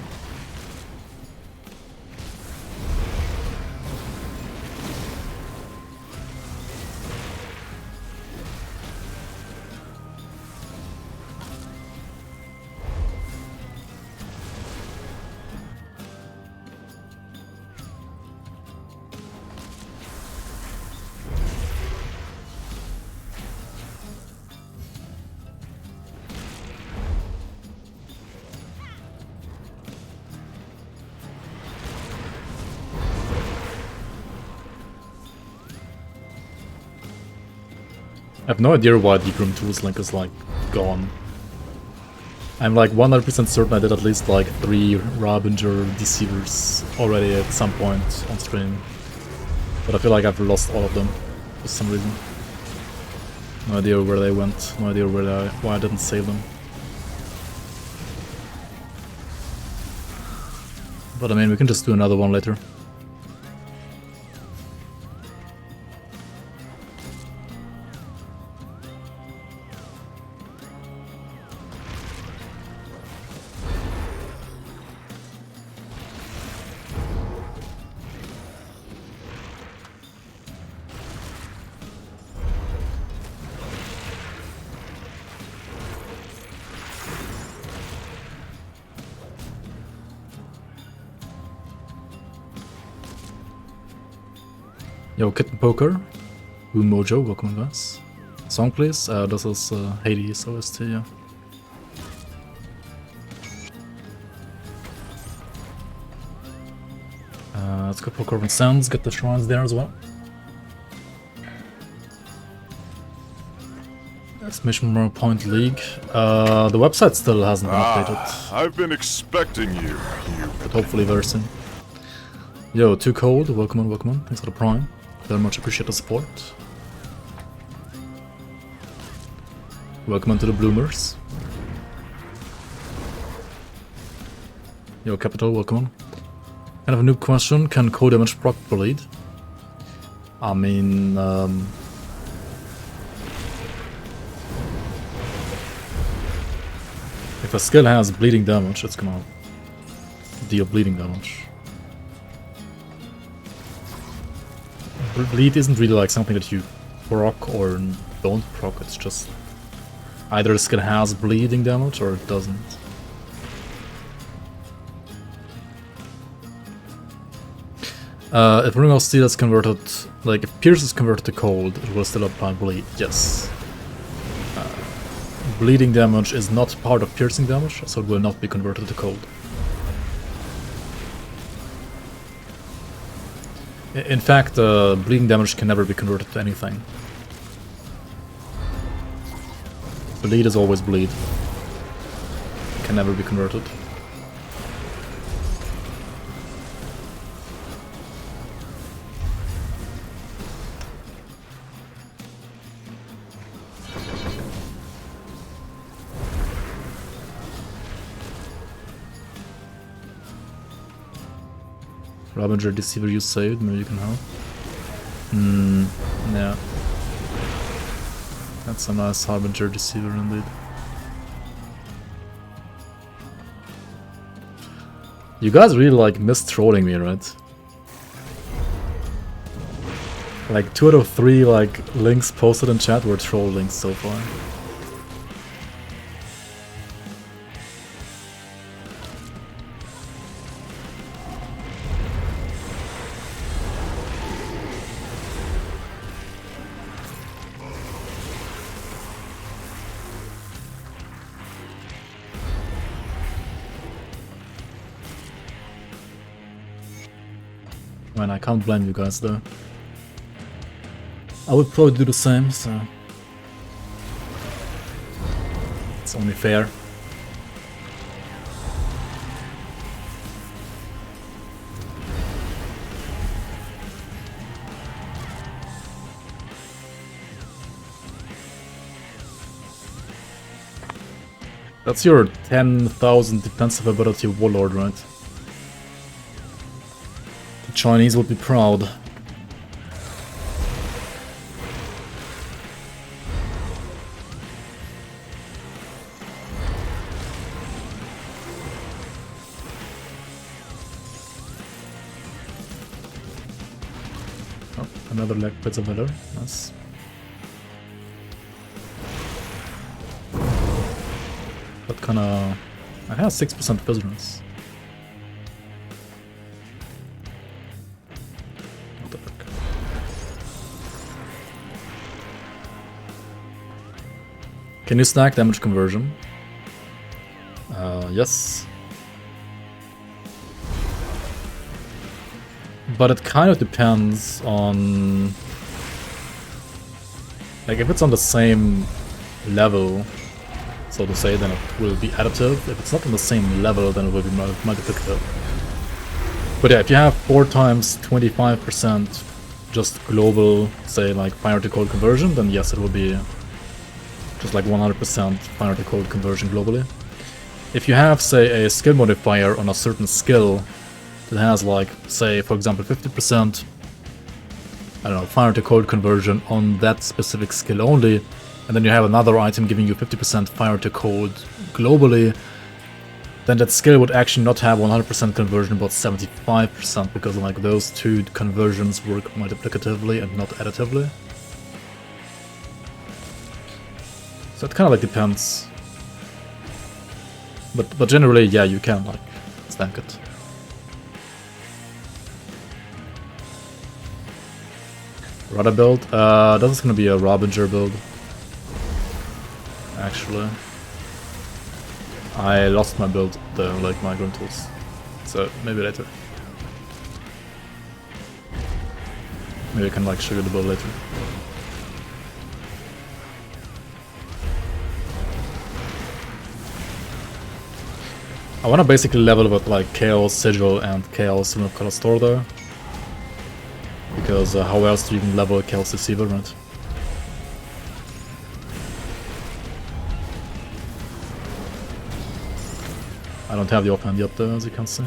I have no idea why Deep Room 2's link is like gone. I'm like 100% certain I did at least like 3 Rabinger Deceivers already at some point on stream. But I feel like I've lost all of them for some reason. No idea where they went, no idea why I didn't save them. But I mean, we can just do another one later. Yo, Kitten Poker, Boom Mojo, welcome guys. Song please, this is Hades OST, yeah. Let's go for Corbin Sands, get the shrines there as well. Exclamation point league. The website still hasn't been updated, I've been expecting you, but hopefully very soon. Yo, Too Cold, welcome on, welcome on. Thanks for the prime. Very much appreciate the support. Welcome on to the Bloomers. Yo, Capital, welcome on. Kind of a new question, can cold damage proc bleed? I mean, if a skill has bleeding damage, it's gonna deal bleeding damage. Bleed isn't really like something that you proc or don't proc, it's just either the skill has bleeding damage or it doesn't. If Ring of Steel is converted, like if Pierce is converted to cold, it will still apply bleed, yes. Bleeding damage is not part of piercing damage, so it will not be converted to cold. In fact, bleeding damage can never be converted to anything. Bleed is always bleed. Can never be converted. Harbinger Deceiver you saved, maybe you can help. Yeah. That's a nice Harbinger Deceiver indeed. You guys really like miss trolling me, right? Like 2 out of 3 like links posted in chat were troll links so far. Man, I can't blame you guys though. I would probably do the same, so it's only fair. That's your 10,000 defensive ability Warlord, right? The Chinese would be proud. Oh, another leg pits of valor. Nice. But kinda... I have 6% vigilance. What the fuck? Can you stack damage conversion? Yes. But it kind of depends on... Like, if it's on the same level, so to say, then it will be additive. If it's not on the same level, then it will be multiplicative. But yeah, if you have 4 times 25% just global, say like fire to cold conversion, then yes, it will be just like 100% fire to cold conversion globally. If you have, say, a skill modifier on a certain skill that has like, say, for example, 50%, I don't know, fire to cold conversion on that specific skill only, and then you have another item giving you 50% fire to cold globally, then that skill would actually not have 100% conversion but 75%, because like those two conversions work multiplicatively and not additively. So it kind of like depends. But generally, yeah, you can like stack it. Rudder build? This is gonna be a Harbinger build. Actually, I lost my build, like my grunt tools, so maybe later. Maybe I can like show you the build later. I wanna basically level with like Chaos, Sigil, and Chaos Rune of Kalastor though. Because how else do you even level Chaos Deceiver, right? I don't have the offhand yet though, as you can see.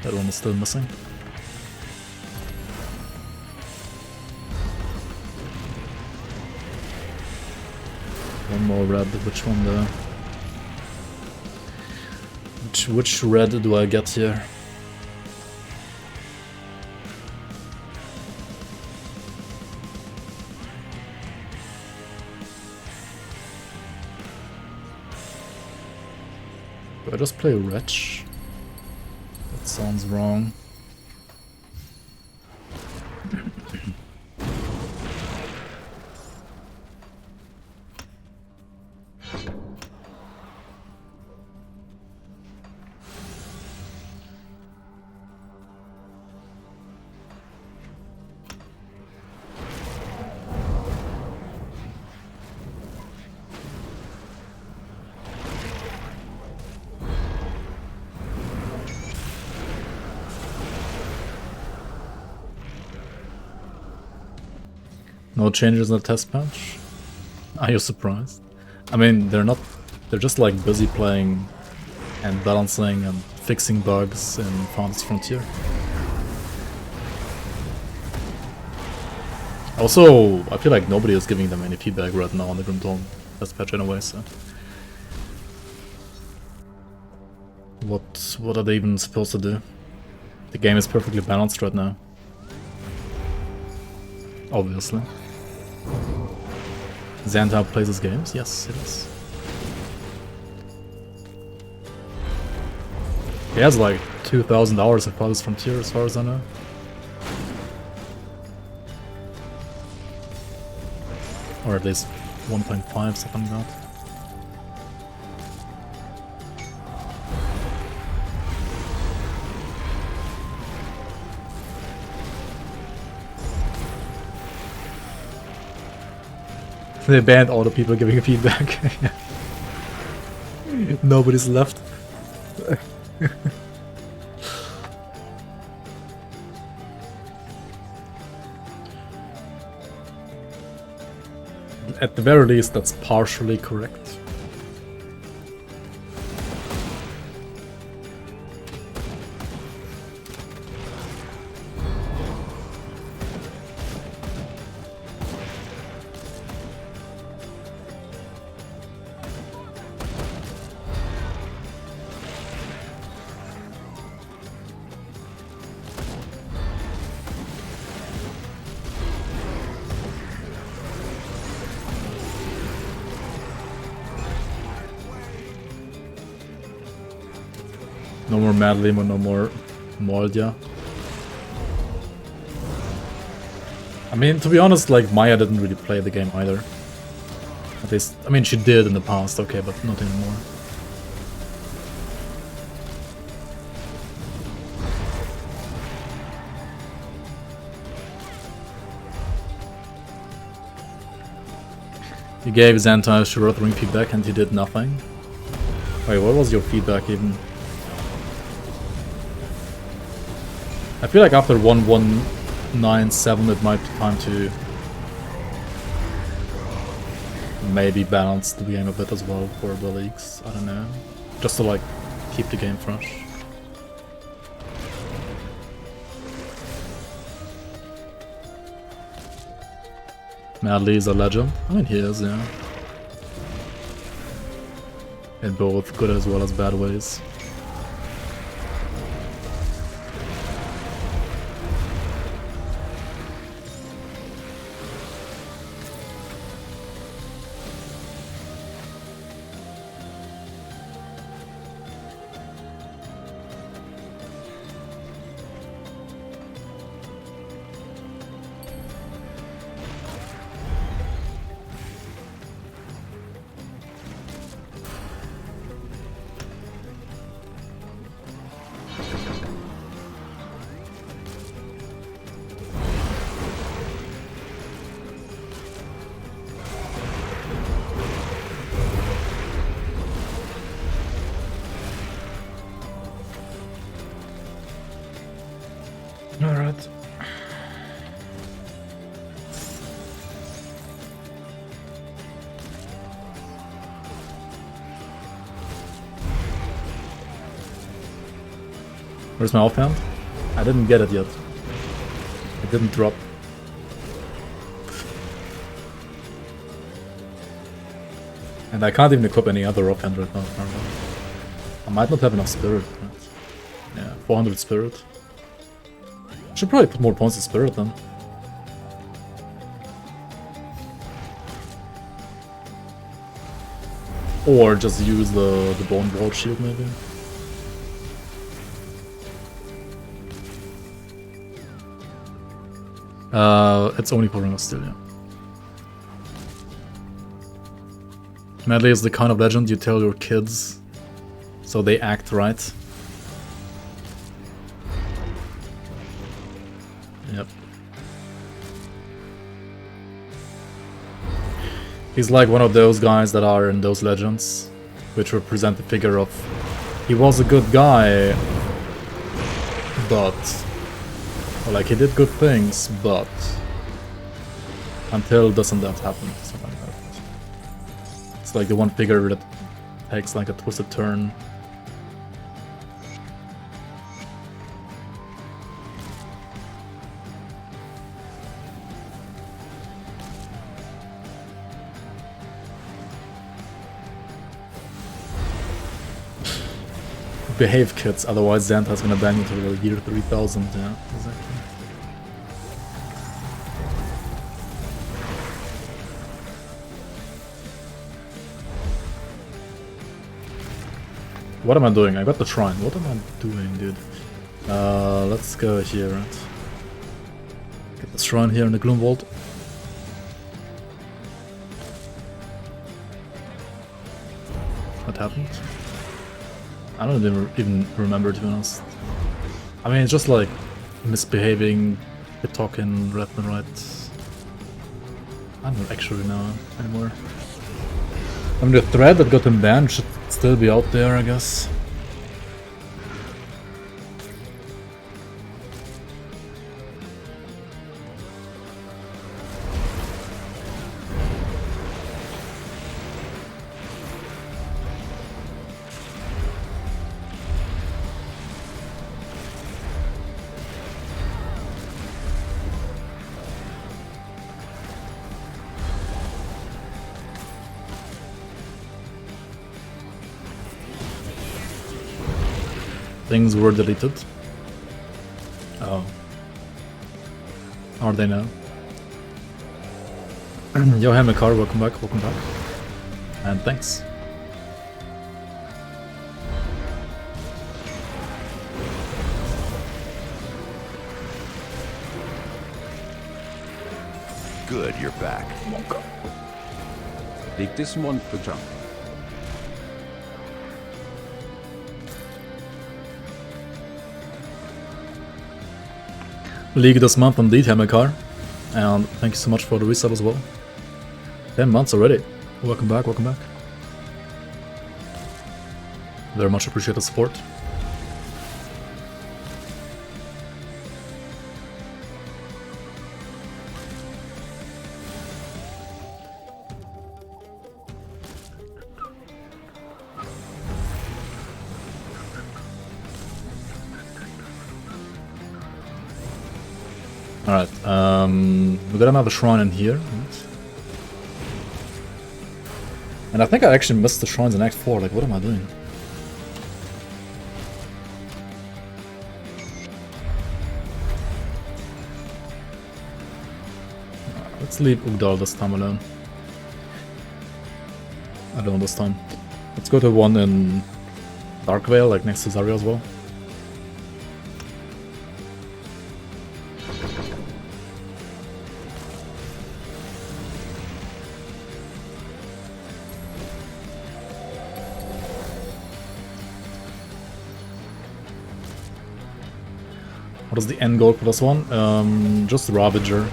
That one is still missing. One more red, which one though? Which red do I get here? Do I just play Wretch? That sounds wrong. No changes in the test patch? Are you surprised? I mean, they're not... They're just like busy playing and balancing and fixing bugs in Farthest Frontier. Also, I feel like nobody is giving them any feedback right now on the Grim Dawn test patch anyway, so... What are they even supposed to do? The game is perfectly balanced right now. Obviously. Xantar plays his games? Yes, it is. He has like 2,000 hours of Farthest Frontier as far as I know. Or at least 1.5, something like that. They banned all the people giving feedback. Nobody's left. At the very least, that's partially correct. No more Mad Limo, no more Moldia. I mean, to be honest, like, Maya didn't really play the game either. At least, I mean, she did in the past, okay, but not anymore. You gave Xantar Shroud Ring feedback and he did nothing. Wait, what was your feedback even? I feel like after 1197 it might be time to maybe balance the game a bit as well for the leagues, I don't know. Just to like keep the game fresh. Madly is a legend. I mean, he is, yeah. In both good as well as bad ways. Where's my offhand? I didn't get it yet. It didn't drop. And I can't even equip any other offhand right now. I might not have enough spirit. Right? Yeah, 400 spirit. Should probably put more points in spirit then. Or just use the bone wall shield maybe. It's only for Ring of Steel, yeah. Medley is the kind of legend you tell your kids so they act right. Yep. He's like one of those guys that are in those legends, which represent the figure of he was a good guy, but... or like he did good things, but... until doesn't that happen, something like that. It's like the one figure that takes like a twisted turn. Behave, kids, otherwise Xanta's gonna ban you till the year 3000, yeah, exactly. What am I doing? I got the shrine. What am I doing, dude? Let's go here, right? Get the shrine here in the Gloom Vault. What happened? I don't even remember, to be honest. I mean, it's just like misbehaving, talking left and right. I don't actually know anymore. I mean, the thread that got him banned should still be out there, I guess. Things were deleted. Oh. Are they now? Yo, Hamikar, welcome back, welcome back. And thanks. Good, you're back. Leg this monster jump. League this month indeed, Hamikar. And thank you so much for the resub as well. 10 months already. Welcome back, welcome back. Very much appreciate the support. Alright, we got another shrine in here. And I think I actually missed the shrines in Act 4, like what am I doing? Let's leave Ugdal this time alone. I don't understand. Let's go to one in Darkvale, like next to Zarya as well. What is the end goal for this one? Just Ravager.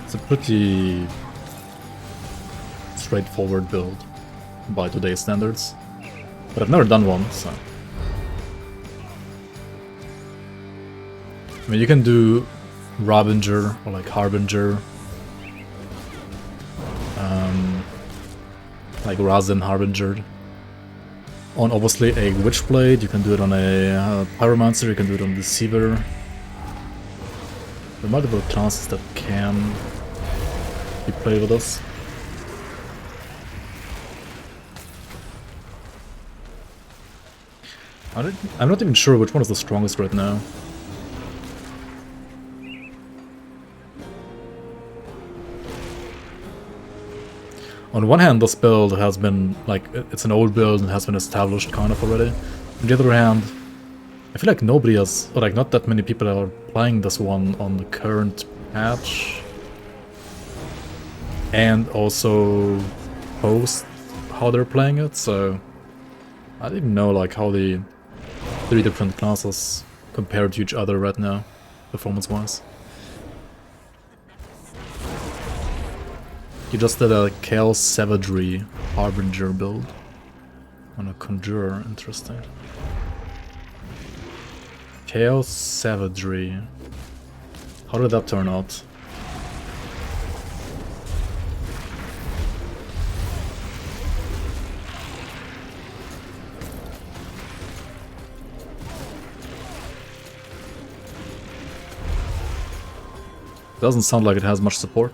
It's a pretty straightforward build by today's standards, but I've never done one, so... I mean, you can do Ravager or like Harbinger, like Razin Harbinger, on obviously a Witchblade, you can do it on a Pyromancer, you can do it on Deceiver. There are multiple classes that can be played with us. I'm not even sure which one is the strongest right now. On one hand, this build has been, like, it's an old build and has been established kind of already. On the other hand, I feel like nobody has, or like not that many people are playing this one on the current patch. And also post how they're playing it, so I don't even know like how the 3 different classes compare to each other right now, performance-wise. You just did a Chaos Savagery Harbinger build on a Conjurer, interesting. Chaos Savagery. How did that turn out? Doesn't sound like it has much support.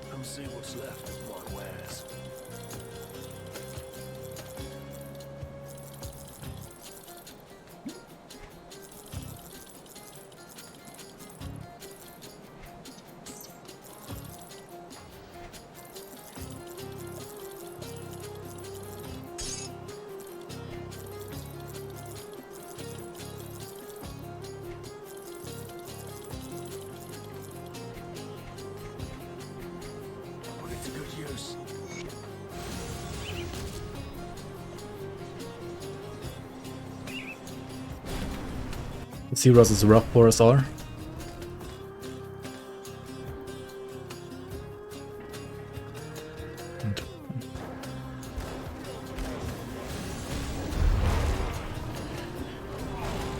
Come see what's left of my wares. Put it to good use. Let's see what else is rough for SR.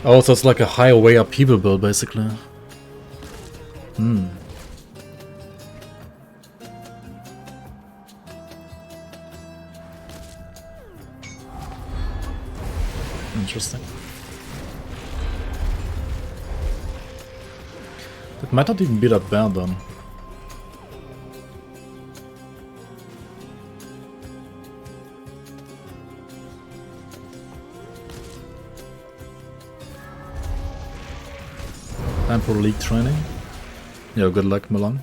Oh, so it's like a high way up people build, basically. Hmm. Interesting. It might not even be that bad then. Time for league training. Yeah, good luck, Milan.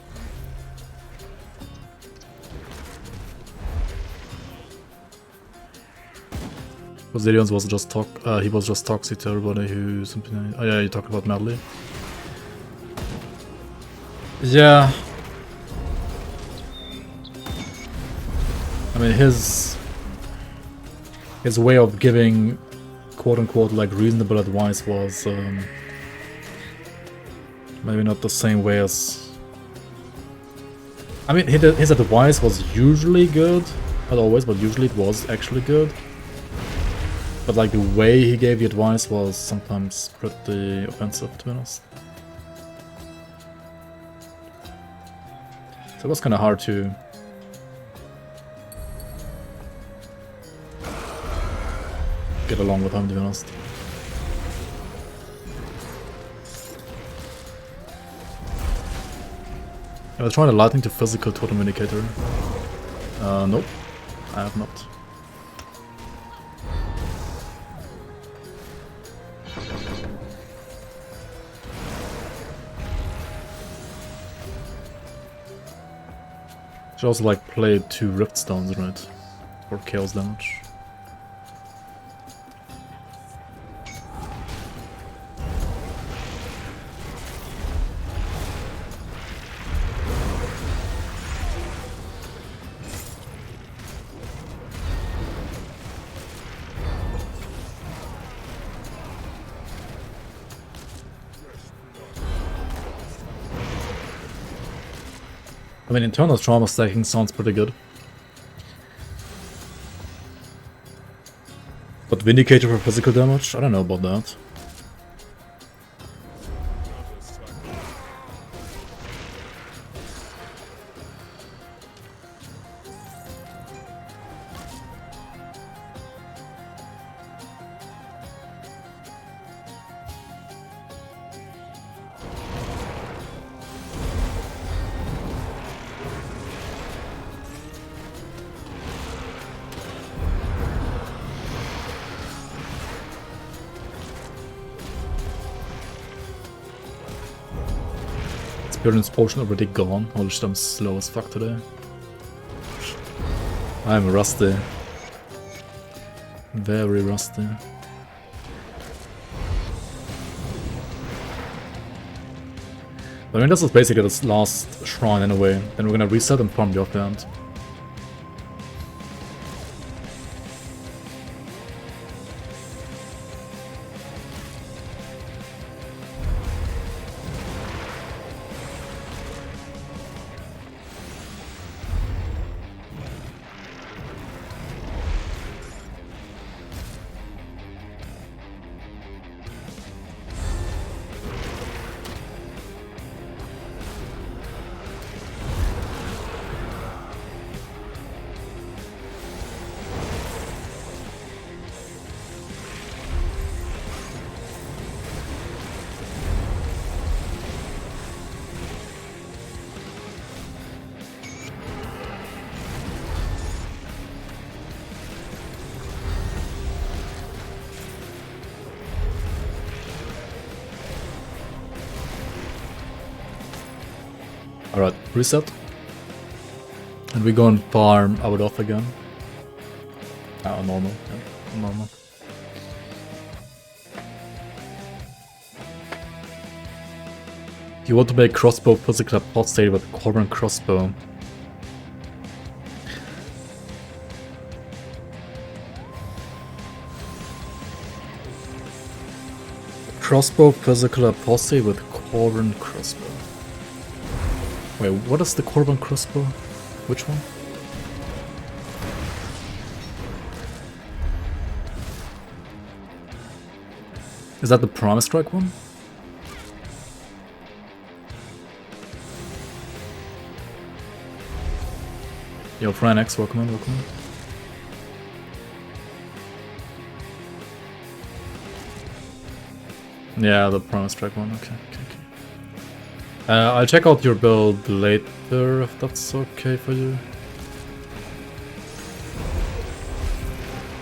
Posterions was just he was just toxic to everybody who something. Oh yeah, you talked about Medley. Yeah. I mean his way of giving quote unquote like reasonable advice was maybe not the same way as... I mean his advice was usually good, not always, but usually it was actually good. But like the way he gave the advice was sometimes pretty offensive, to be honest. So it was kind of hard to get along with him, to be honest. Have I tried a lightning to physical totem indicator? Nope, I have not. Should also like play 2 rift stones, right? For chaos damage. I mean, internal trauma stacking sounds pretty good. But Vindicator for physical damage? I don't know about that. Experience potion already gone. Holy shit, I'm slow as fuck today. I'm rusty. Very rusty. But I mean, this is basically this last shrine anyway. Then we're gonna reset and farm the offhand. Alright, reset. And we go and farm our off again. Normal. Yeah, normal. You want to make crossbow physical apostate with Corban crossbow. Crossbow physical apostate with Corban crossbow. Wait, what is the Corban crossbow? Which one? Is that the Promise Strike one? Yo, Fran X, welcome in, welcome in. Yeah, the Promise Strike one, okay. I'll check out your build later, if that's okay for you.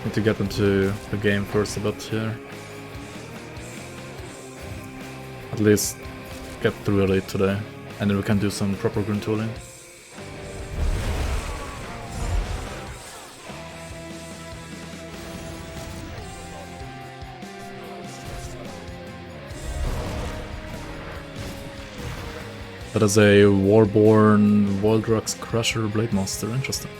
Need to get into the game first a bit here. At least get through Elite today, and then we can do some proper green tooling. That is a Warborn Voldrak's Crusher Blade Monster, interesting.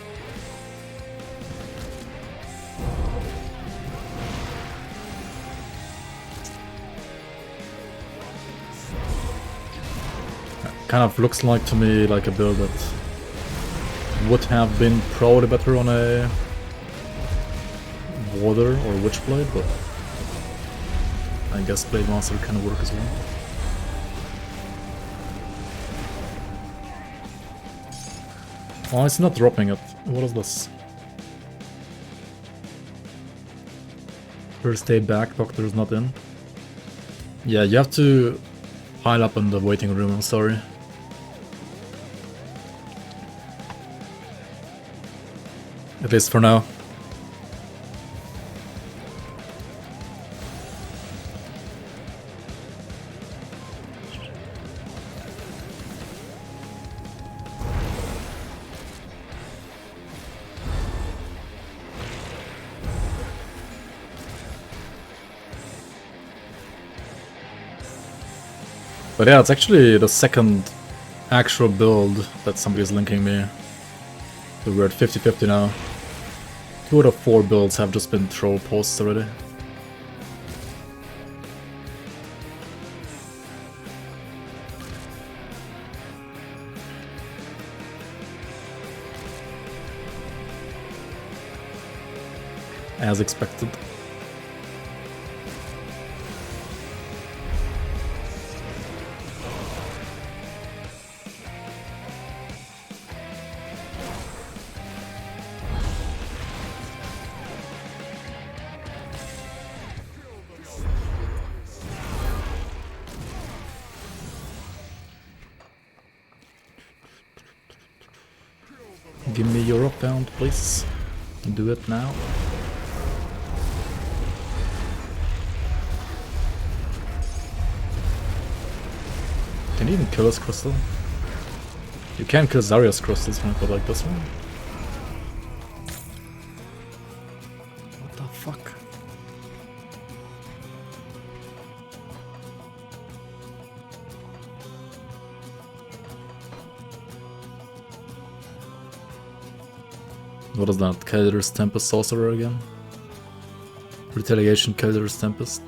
Kind of looks like to me like a build that would have been probably better on a Water or Witchblade, but I guess Blade Monster can work as well. Oh, it's not dropping it. What is this? First day back, doctor is not in. Yeah, you have to pile up in the waiting room, I'm sorry. At least for now. But yeah, it's actually the second actual build that somebody's linking me. So we're at 50-50 now. 2 out of 4 builds have just been troll posts already. As expected. Give me your upbound, please. Do it now. Can you even kill this crystal? You can kill Zarya's crystals, right? But like this one? What the fuck? What is that? Kalador's Tempest Sorcerer again? Retaliation Kalador's Tempest.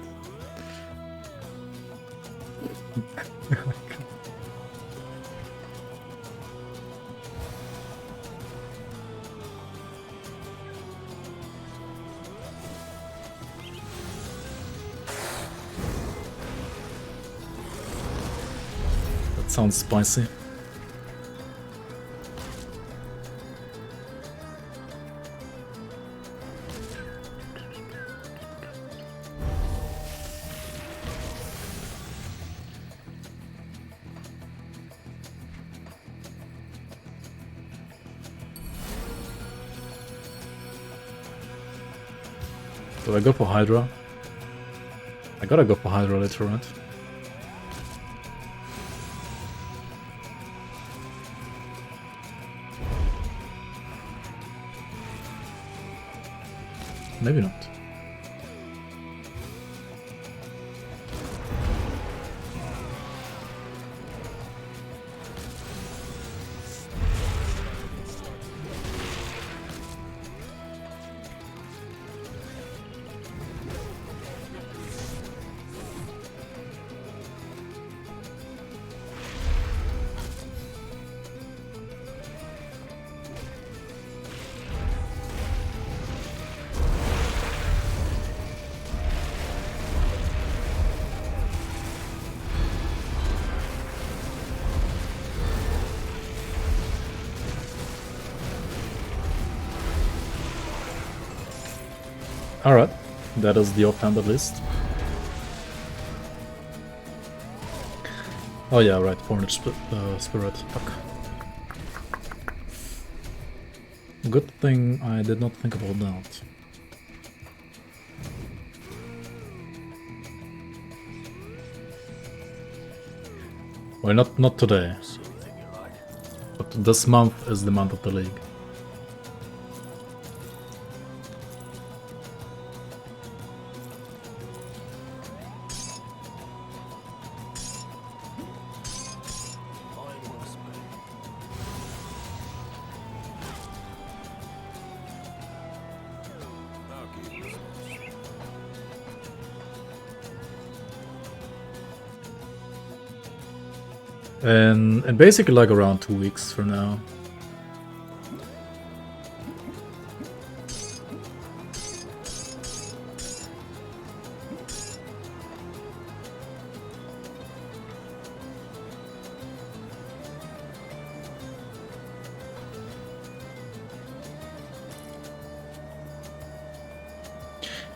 That sounds spicy. Do I go for Hydra? I gotta go for Hydra later, right? Maybe not. Alright, that is the offhand at least. Oh yeah, right, 400 spirit. Fuck. Good thing I did not think about that. Well, not today. But this month is the month of the league. And basically like around 2 weeks from now.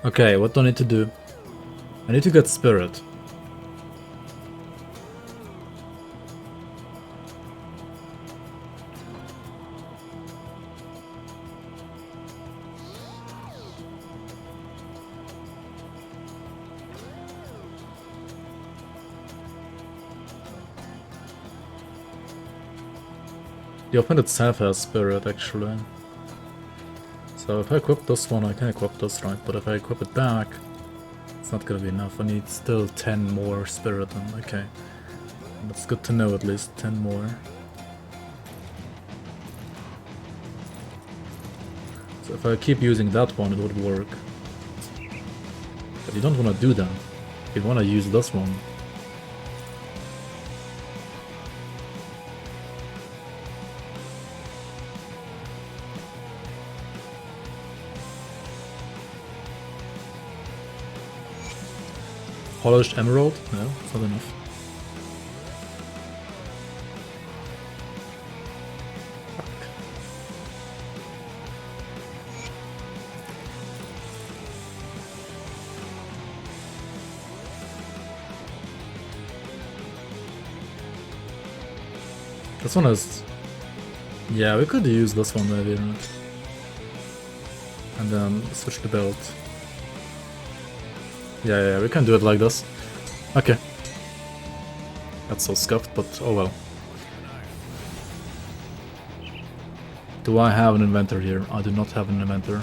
Okay, what do I need to do? I need to get Spirit. The offhand itself has Spirit, actually. So if I equip this one, I can equip this, right? But if I equip it back, it's not gonna be enough. I need still 10 more Spirit, and okay. That's good to know, at least 10 more. So if I keep using that one, it would work. But you don't want to do that. You want to use this one. Polished emerald? No, it's not enough. Fuck. This one is... Yeah, we could use this one maybe, right? And then switch the belt. Yeah, we can do it like this. Okay. That's so scuffed, but oh well. Do I have an inventor here? I do not have an inventor.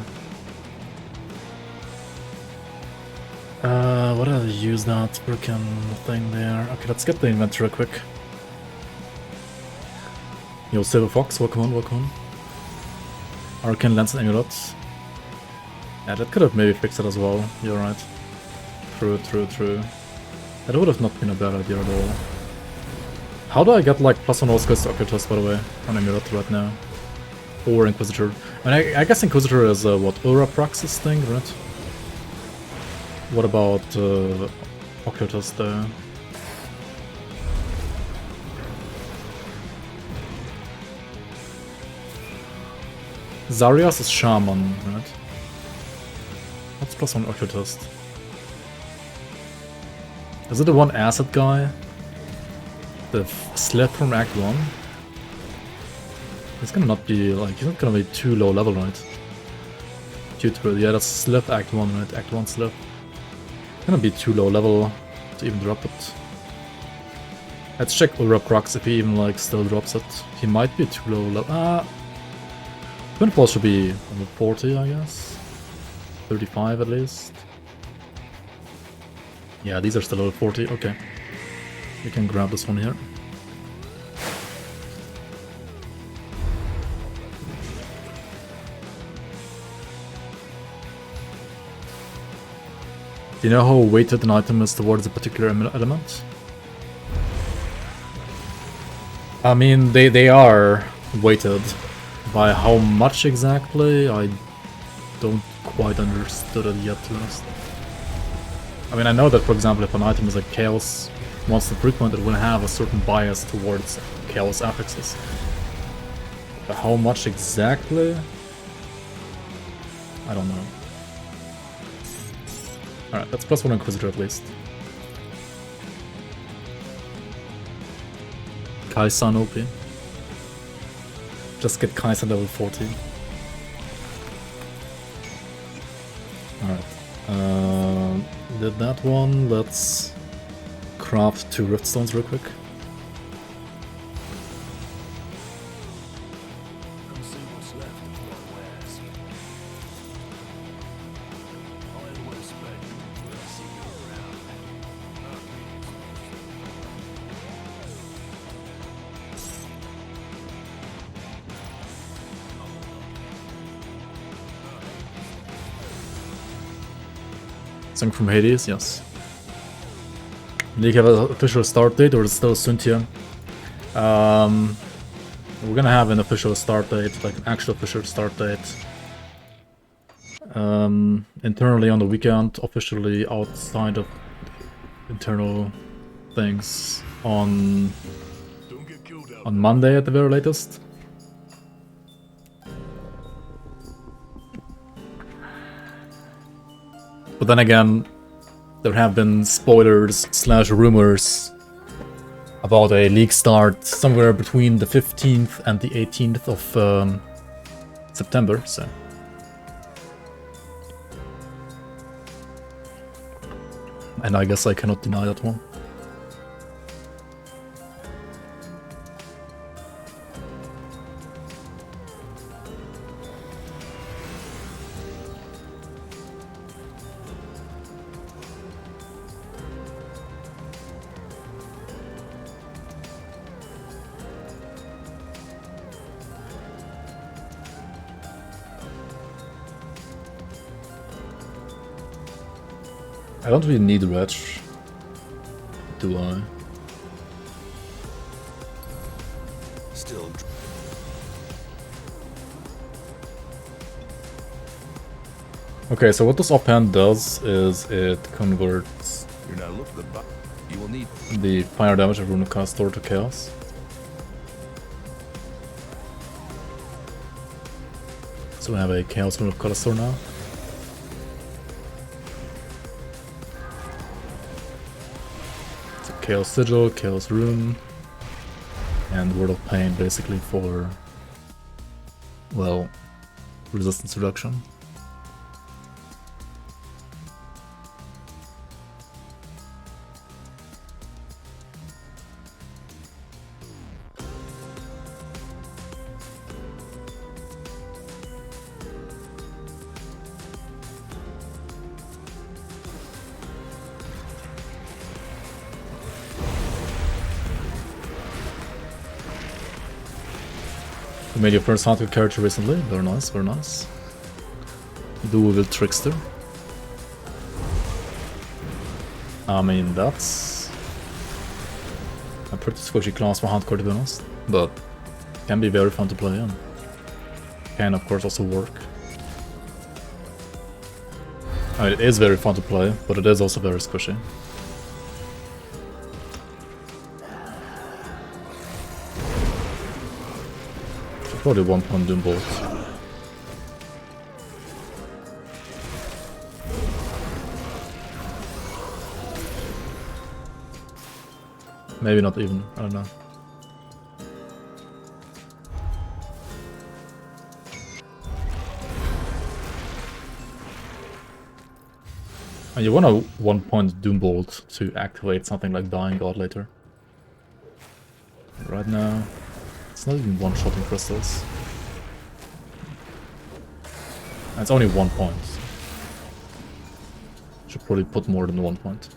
What did I use that freaking thing there? Okay, let's get the inventor real quick. Yo, Silver Fox, welcome on, welcome on. Arcane Lens and Amulet. Yeah, that could have maybe fixed it as well, you're right. True. That would have not been a bad idea at all. How do I get like +1 all skills to Occultist, by the way, on Amulet right now? Or Inquisitor. I mean, I guess Inquisitor is what, Aura Praxis thing, right? What about Occultist though? Zarias is Shaman, right? What's +1 Occultist? Is it the one acid guy? The Slith from Act 1? It's gonna not be like, he's not gonna be too low level, right? Tutorial, yeah, that's Slith Act 1, right? Act 1 Slith. It's gonna be too low level to even drop it. Let's check Ulra Prox if he even like still drops it. He might be too low level. Twinfall should be level 40, I guess. 35 at least. Yeah, these are still level 40, okay. We can grab this one here. Do you know how weighted an item is towards a particular element? I mean, they are weighted. By how much exactly? I don't quite understood it yet, to be honest. I mean, I know that, for example, if an item is a Chaos monster frequent, it will have a certain bias towards Chaos affixes. But how much exactly? I don't know. Alright, that's +1 Inquisitor at least. Kai'San OP. Just get Kai'San level 40. Alright. Did that one. Let's craft 2 Riftstones real quick. Come see what's left of your wares. I always expect when I see you around. Something from Hades, yes. League have an official start date, or it's still soon here? We're gonna have an official start date, like an actual official start date. Internally on the weekend, officially outside of internal things on Monday at the very latest. But then again, there have been spoilers / rumors about a league start somewhere between the 15th and the 18th of September, so. And I guess I cannot deny that one. I don't really need Retch, do I? Still. Okay, so what this offhand does is it converts You're not looking the you will need the fire damage of Rune of Kalastor to Chaos. So we have a Chaos Rune of Kalastor now. Chaos Sigil, Chaos Rune, and Word of Pain basically for, well, resistance reduction. You made your first hardcore character recently. Very nice, very nice. Duo with Trickster. I mean, that's a pretty squishy class for hardcore, to be honest. But can be very fun to play and can, of course, also work. I mean, it is very fun to play, but it is also very squishy. Probably 1 point Doom Bolt. Maybe not even, I don't know. And you want a 1 point Doom Bolt to activate something like Dying God later. Right now, it's not even one-shotting crystals. And it's only 1 point. Should probably put more than 1 point.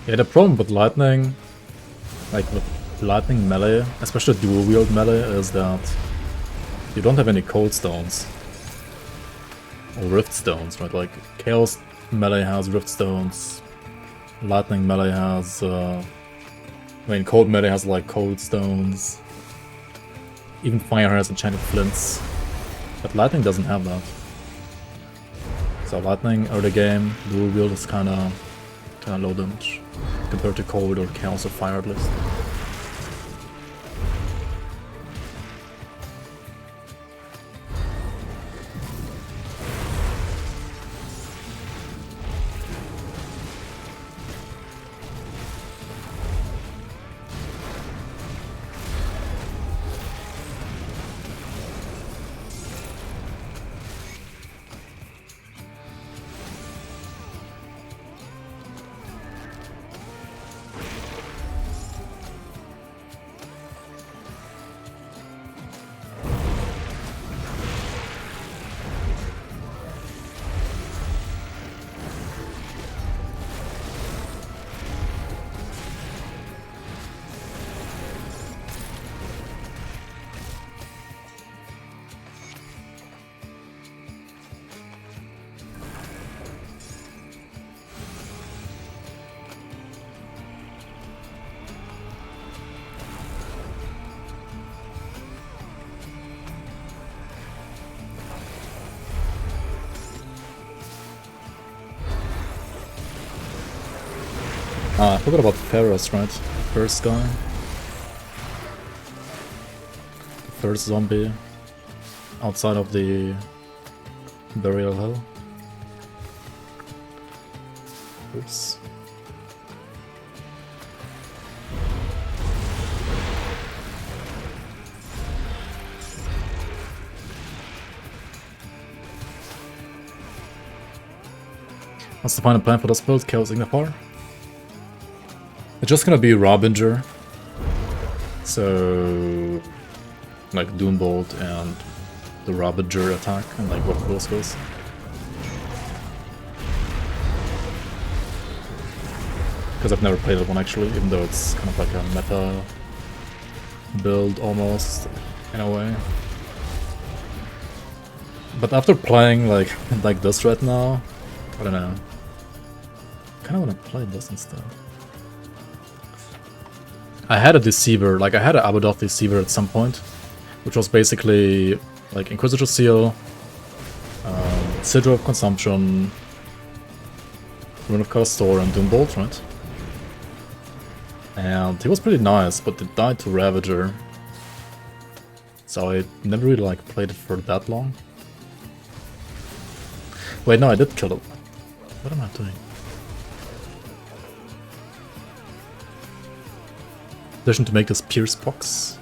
Yeah, the problem with lightning, like with lightning melee, especially dual wield melee, is that you don't have any cold stones or rift stones, right? Like chaos melee has rift stones, lightning melee has, I mean, cold melee has like cold stones, even fire has enchanted flints, but lightning doesn't have that. So lightning early game, dual wield is kind of low damage compared to cold or chaos or fire at least. I forgot about Ferris, right? First guy. The first zombie outside of the burial hell. Oops. What's the final plan for this build? Chaos Ignifar? It's just gonna be Robinger. So like Doombolt and the Robinger attack and like what those goes. Because I've never played that one actually, even though it's kind of like a meta build almost in a way. But after playing like this right now, I don't know. I kinda wanna play this instead. I had a Deceiver, like I had an Abaddon Deceiver at some point, which was basically like Inquisitor Seal, Sigil of Consumption, Rune of Kalastor, and Doombolt, right? And he was pretty nice, but it died to Ravager, so I never really like played it for that long. Wait, no, I did kill it. What am I doing? Decision to make this Pierce box.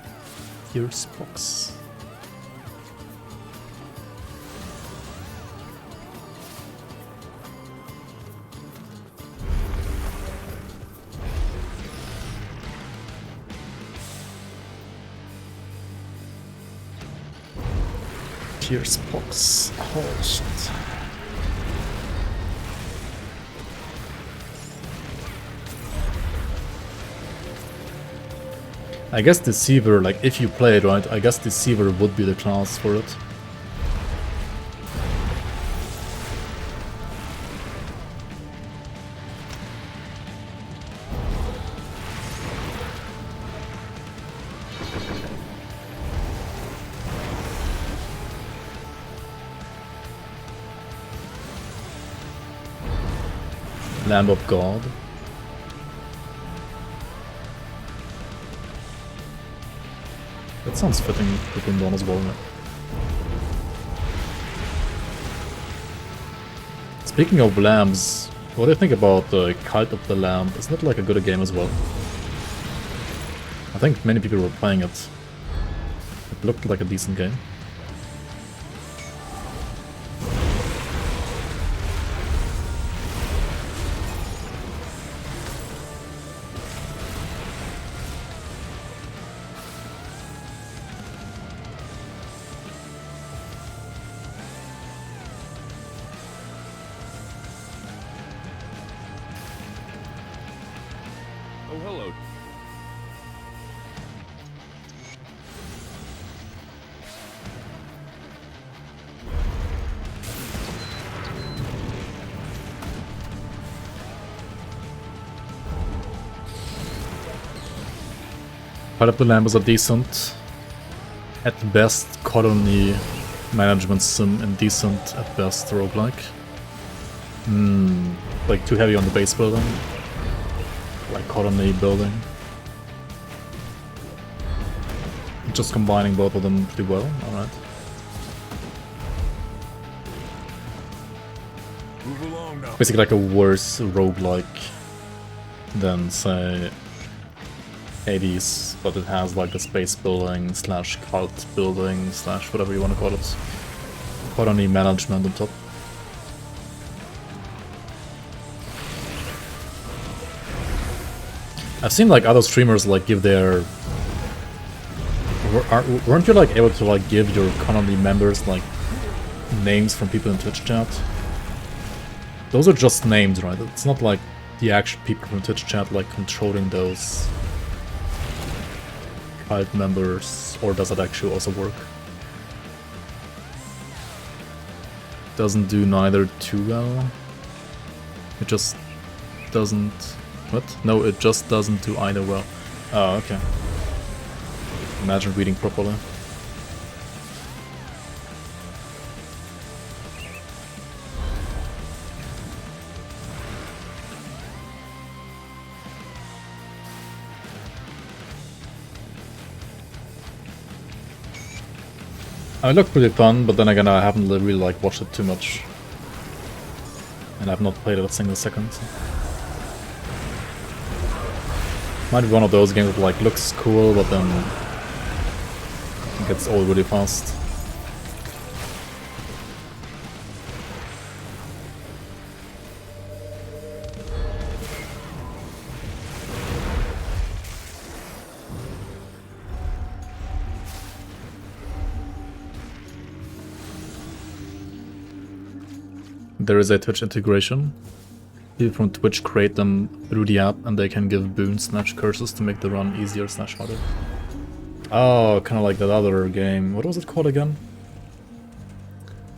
Pierce box. Fierce Pox. Oh shit. I guess Deceiver, like if you play it right, I guess Deceiver would be the class for it. Lamb of God. That sounds fitting within Dawn as well. Yeah. Speaking of lambs, what do you think about the Cult of the Lamb? Isn't it like a good game as well? I think many people were playing it. It looked like a decent game. Oh, hello. Part of the Lamb is a decent, at best, colony management sim and decent at best roguelike. Like too heavy on the base building. Like colony building. Just combining both of them pretty well, alright. Move along now. Basically like a worse roguelike than say Hades, but it has like the space building slash cult building slash whatever you want to call it. Colony management on top. I've seen like other streamers like give their... Weren't you like able to like give your colony members like names from people in Twitch chat? Those are just names, right? It's not like the actual people from Twitch chat like controlling those cult members, or does it actually also work? Doesn't do neither too well. It just doesn't... What? No, it just doesn't do either well. Oh, okay. Imagine reading properly. It looked pretty fun, but then again I haven't really like watched it too much. And I've not played it a single second. Might be one of those games that like looks cool, but then it gets old really fast. There is a Twitch integration. People from Twitch create them through the app and they can give boons / curses to make the run easier / harder. Oh, kind of like that other game. What was it called again?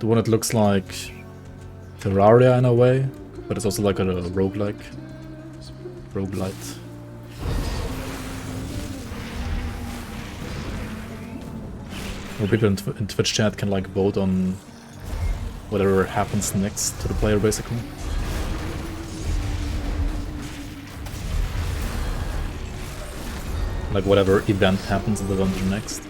The one that looks like Terraria in a way, but it's also like a roguelike. Roguelite. Where people in Twitch chat can like vote on whatever happens next to the player, basically. Like whatever event happens in the dungeon next.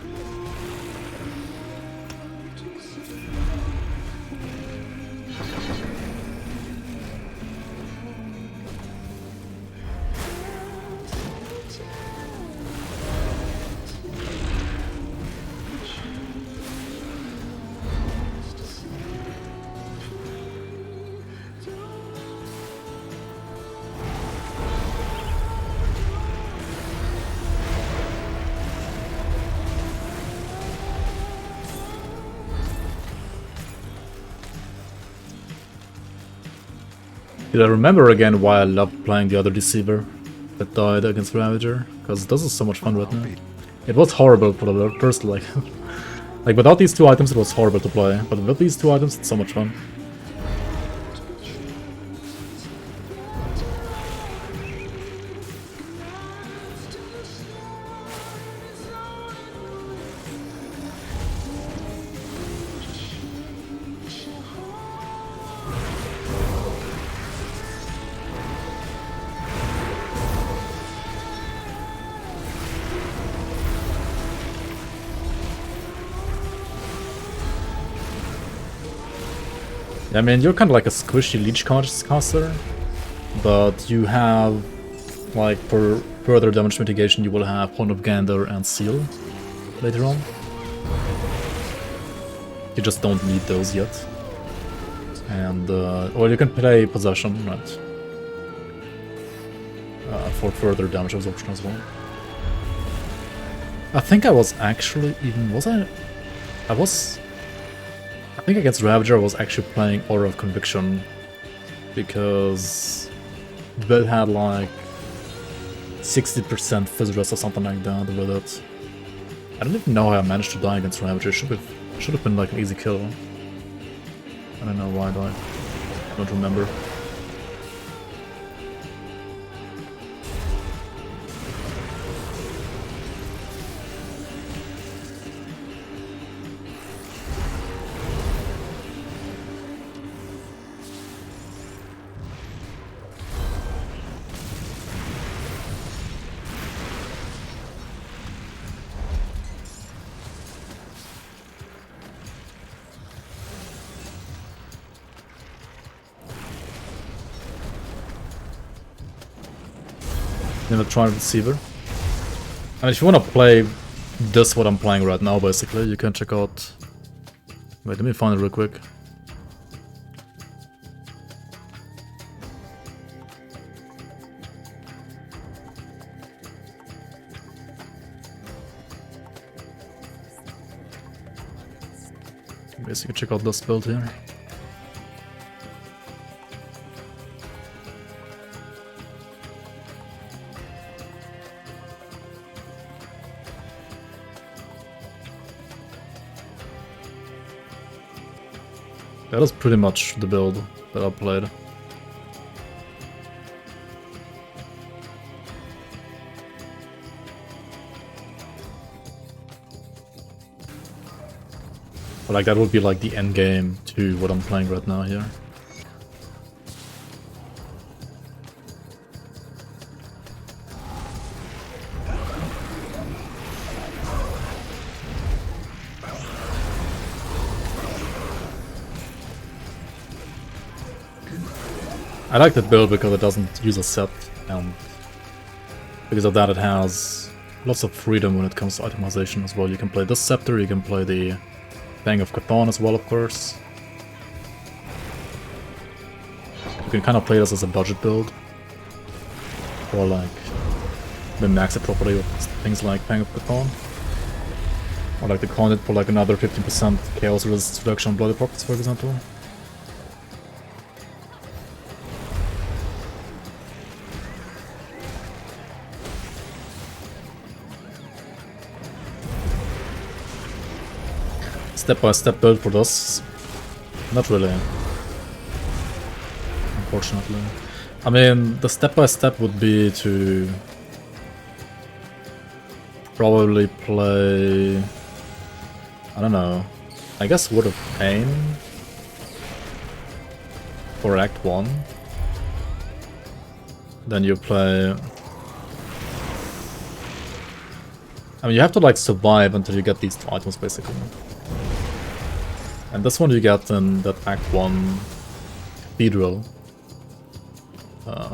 Did I remember again why I loved playing the other Deceiver that died against Ravager? Because this is so much fun right now. It was horrible for the first, like without these two items it was horrible to play, but with these two items it's so much fun. I mean, you're kind of like a squishy leech caster, but you have, like, for further damage mitigation, you will have Horn of Gander and Seal later on. You just don't need those yet. And, or you can play Possession, right? For further damage absorption as well. I think I was actually even, I think against Ravager I was actually playing Aura of Conviction because Bill had like 60% Fizz or something like that with it. I don't even know how I managed to die against Ravager. Should have been like an easy kill. I don't know why though. I don't remember. I'm gonna try Deceiver. And if you wanna play this, what I'm playing right now, basically, you can check out. Wait, let me find it real quick. Basically, check out this build here. That is pretty much the build that I played. But like that would be like the end game to what I'm playing right now here. I like that build because it doesn't use a set, and because of that it has lots of freedom when it comes to itemization as well. You can play this scepter, you can play the Fang of Chthon as well, of course. You can kind of play this as a budget build, or like the max it properly with things like Fang of Chthon. Or like the Condit for like another 15% chaos resist reduction on Bloody Pockets, for example. Step-by-step build for this? Not really. Unfortunately. I mean, the step-by-step would be to probably play... I don't know. I guess Word of Pain for Act 1. Then you play... I mean, you have to like survive until you get these two items, basically. And this one you get in that Act 1 cathedral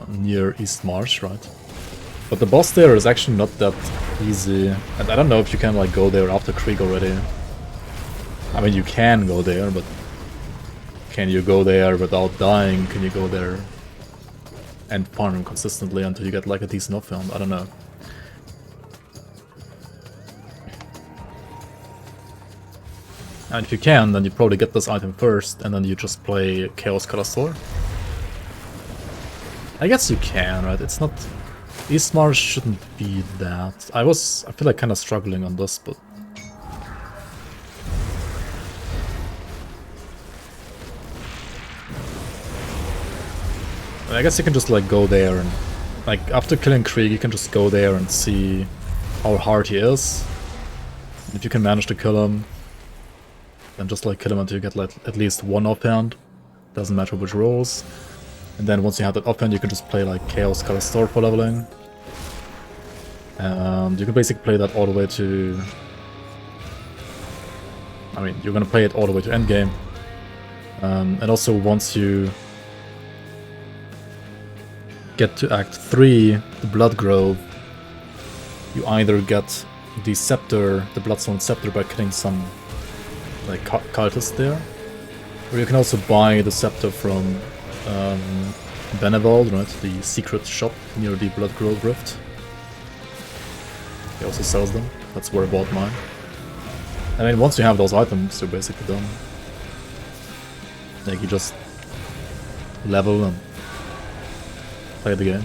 near East Marsh, right? But the boss there is actually not that easy, and I don't know if you can like go there after Krieg already. I mean, you can go there, but can you go there without dying? Can you go there and farm consistently until you get like a decent offhand? I don't know. And if you can, then you probably get this item first, and then you just play Chaos Kalastor. I guess you can, right? It's not... East Marsh shouldn't be that. I feel like kind of struggling on this, but... I guess you can just like go there and... Like after killing Krieg, you can just go there and see how hard he is. And if you can manage to kill him, then just like kill him until you get like at least one offhand. Doesn't matter which rolls. And then once you have that offhand, you can just play like Chaos Kalastor for leveling. And you can basically play that all the way to... I mean, you're gonna play it all the way to endgame. And also once you get to Act 3, the Blood Grove, you either get the Scepter, the Bloodstone Scepter, by killing some like cultists there, or you can also buy the Scepter from Benevald, right, the secret shop near the Blood Grove Rift. He also sells them. That's where I bought mine. I mean, once you have those items, you're basically done. Like, you just level and play the game.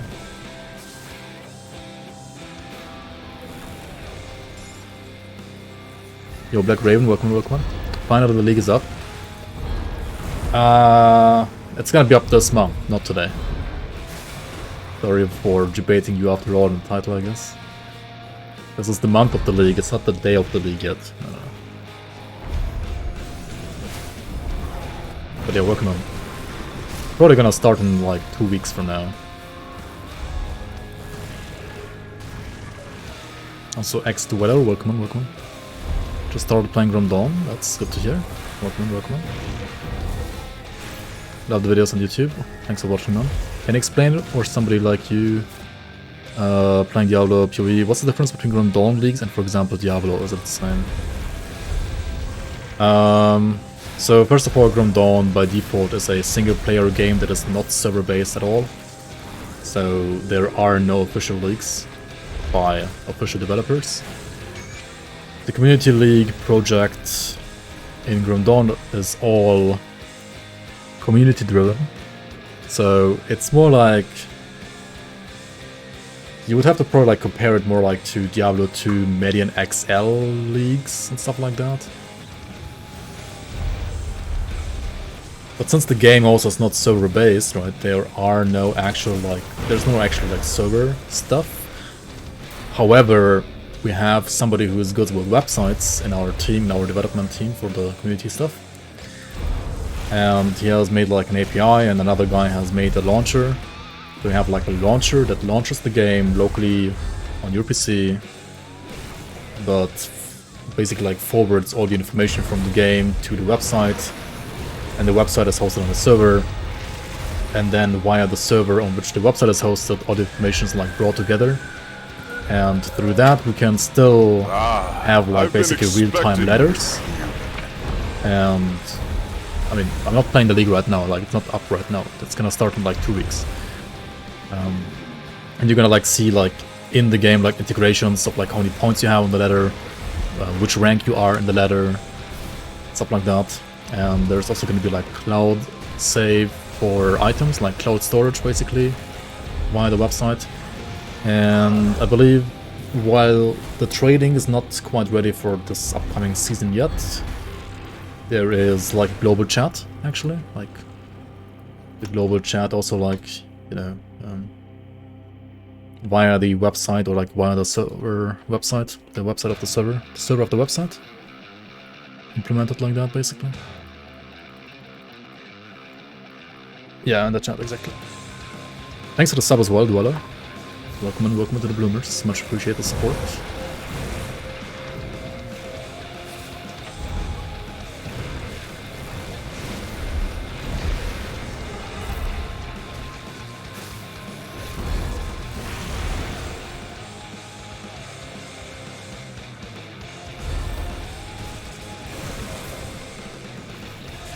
Yo, Black Raven, welcome, welcome. Finally, the league is up. It's gonna be up this month, not today. Sorry for debating you after all in the title, I guess. This is the month of the league, it's not the day of the league yet. But yeah, welcome on. Probably gonna start in like 2 weeks from now. Also, X2Weather, welcome on, welcome on. Just started playing Grom Dawn, that's good to hear. Welcome on, welcome on. Love the videos on YouTube, thanks for watching, man. Can you explain, or somebody like you, playing Diablo PoE, what's the difference between Grom Dawn leagues and, for example, Diablo? Is it the same? So first of all, Grom Dawn by default is a single-player game that is not server-based at all. So there are no official leagues by official developers. The community league project in Grom Dawn is all community-driven. So it's more like... You would have to probably like compare it more like to Diablo 2 Median XL leagues and stuff like that. But since the game also is not server based, right, there's no actual like server stuff. However, we have somebody who is good with websites in our team, in our development team for the community stuff. And he has made like an API, and another guy has made a launcher. So we have like a launcher that launches the game locally on your PC, but basically like forwards all the information from the game to the website. And the website is hosted on the server, and then via the server on which the website is hosted, all the information is like brought together, and through that we can still have like basically real-time letters. And I mean, I'm not playing the league right now, like it's not up right now, it's gonna start in like 2 weeks. And you're gonna like see like in the game like integrations of like how many points you have on the ladder, which rank you are in the ladder, stuff like that. And there's also going to be like cloud save for items, like cloud storage basically, via the website. And I believe while the trading is not quite ready for this upcoming season yet, there is like global chat actually, like the global chat also like, you know, via the website or like via the server website, the website of the server of the website. Implemented like that basically. Yeah, in the chat, exactly. Thanks for the sub as well, Dweller. Welcome to the Bloomers. Much appreciate the support.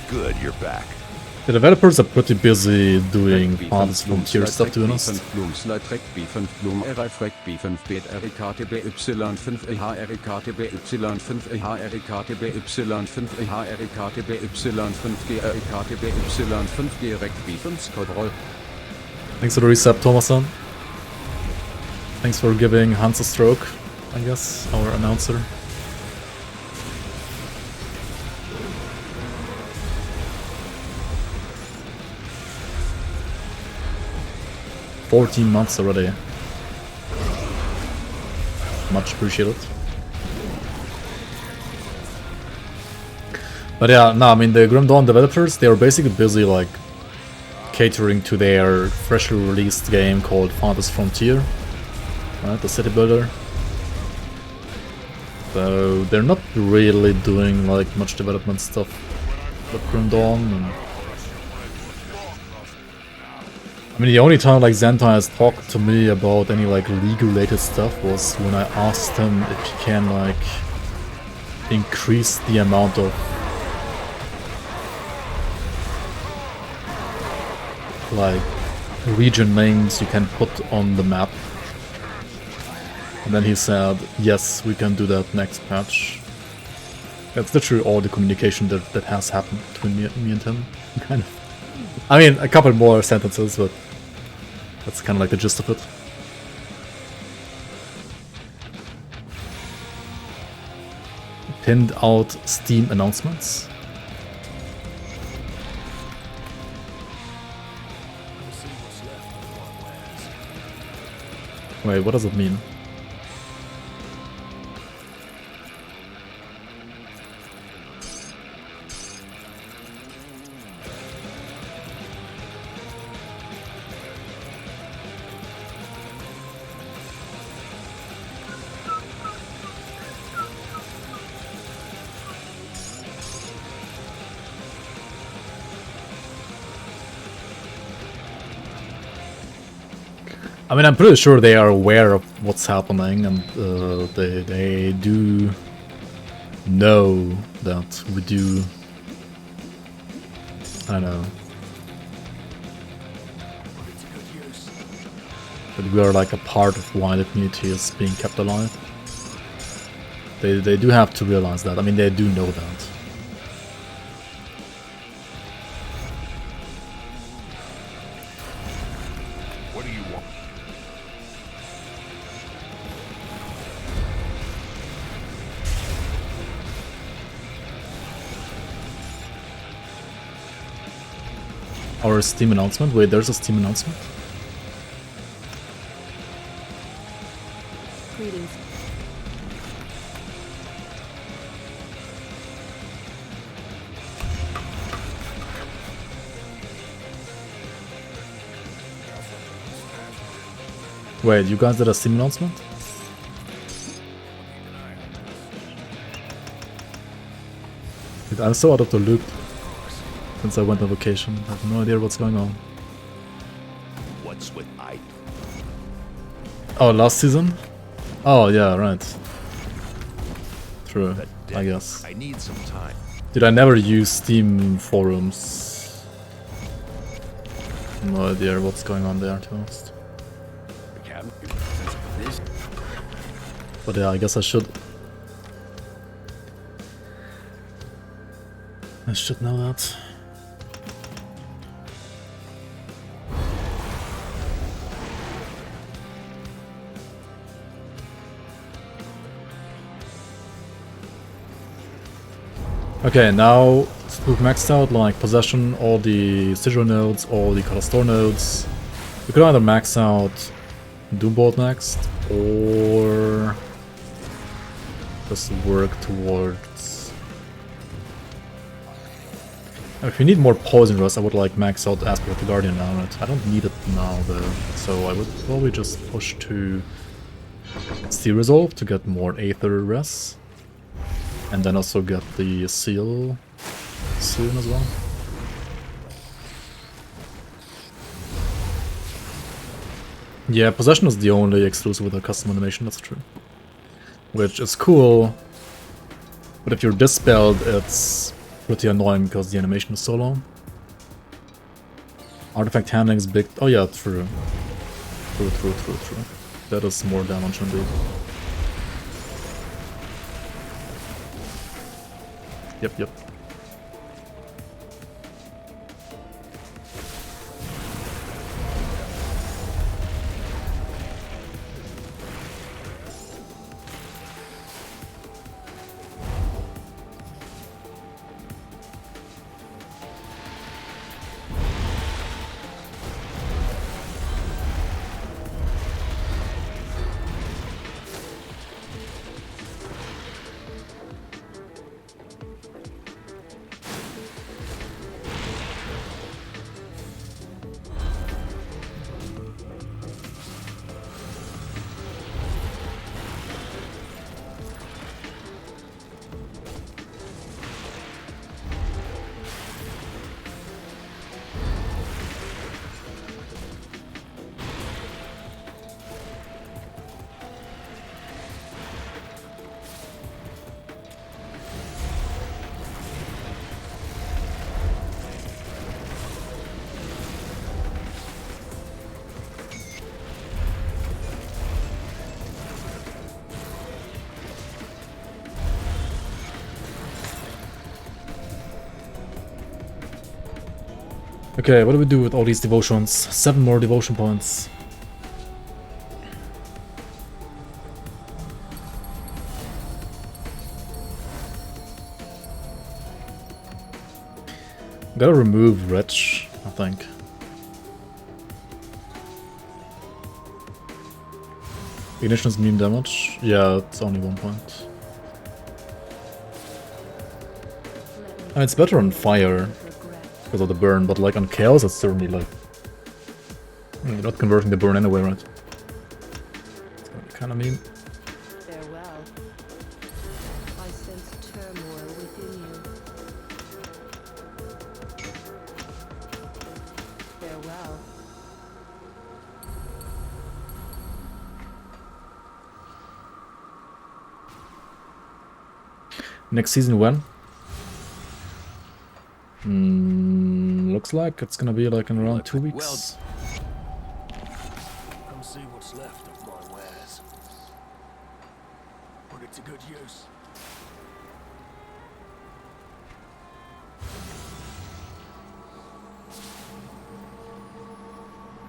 Good, you're back. The developers are pretty busy doing Paths Frontier stuff, to be honest. Thanks for the reset, Thomason. Thanks for giving Hans a stroke, I guess, our announcer. $14 already. Much appreciated. But yeah, no, I mean the Grim Dawn developers, they are basically busy like catering to their freshly released game called Farthest Frontier, right? The city builder. So they're not really doing like much development stuff with Grim Dawn. And I mean, the only time like Zentai has talked to me about any like league-related stuff was when I asked him if he can like increase the amount of like region names you can put on the map. And then he said, yes, we can do that next patch. That's literally all the communication that has happened between me and him. Kind of. I mean, a couple more sentences, but that's kind of like the gist of it. Pinned out Steam announcements. Wait, what does it mean? I mean, I'm pretty sure they are aware of what's happening, and they do know that we do, I don't know, that we are like a part of why the community is being kept alive. They do have to realize that. I mean, they do know that. Our Steam announcement? Wait, there's a Steam announcement? Greetings. Wait, you guys did a Steam announcement? Dude, I'm so out of the loop since I went on vacation. I have no idea what's going on. What's with I? Oh, last season? Oh, yeah, right. True, I guess. I need some time. Did I never use Steam forums? No idea what's going on there, to be honest. But yeah, I guess I should. I should know that. Okay, now we've maxed out like possession, all the Sigils nodes, all the Kalastor nodes. We could either max out Doombolt next, or just work towards... If we need more Poison Rust, I would like max out Aspect of the Guardian now. Right? I don't need it now though, so I would probably just push to Steel Resolve to get more Aether Res. And then also get the seal soon as well. Yeah, Possession is the only exclusive with a custom animation, that's true. Which is cool, but if you're dispelled, it's pretty annoying because the animation is so long. Artifact handling is big. Oh yeah, true. True. That is more damage indeed. Yep. Okay, what do we do with all these devotions? 7 more devotion points. Gotta remove Wretch, I think. Ignition's mean damage? Yeah, it's only 1 point. And it's better on fire because of the burn, but like on chaos it's certainly like... You're not converting the burn anyway, right? It's gonna be kinda mean. Farewell. I sense turmoil within you. Farewell. Next season when? Looks like it's gonna be like in around 2 weeks. Come see what's left of my wares. Put it to good use.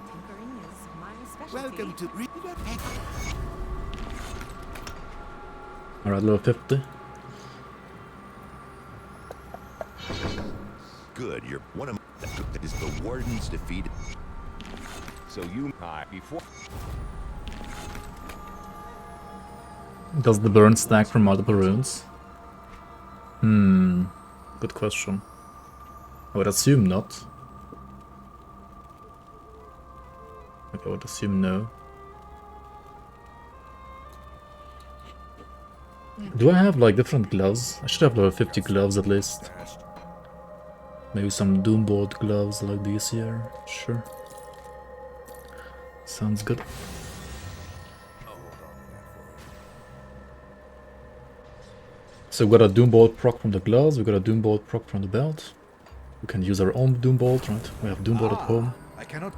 Tinkering is my specialty. Welcome to Alright, level 50. Good, you're one of that is the Warden's defeated. So you before. Does the burn stack from multiple runes? Good question. I would assume not. Like I would assume no. Do I have like different gloves? I should have level 50 gloves at least. Maybe some Doombolt gloves like these here. Sure. Sounds good. So we got a Doombolt proc from the gloves, we got a Doombolt proc from the belt. We can use our own Doombolt, right? We have Doombolt at home I cannot.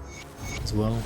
as well.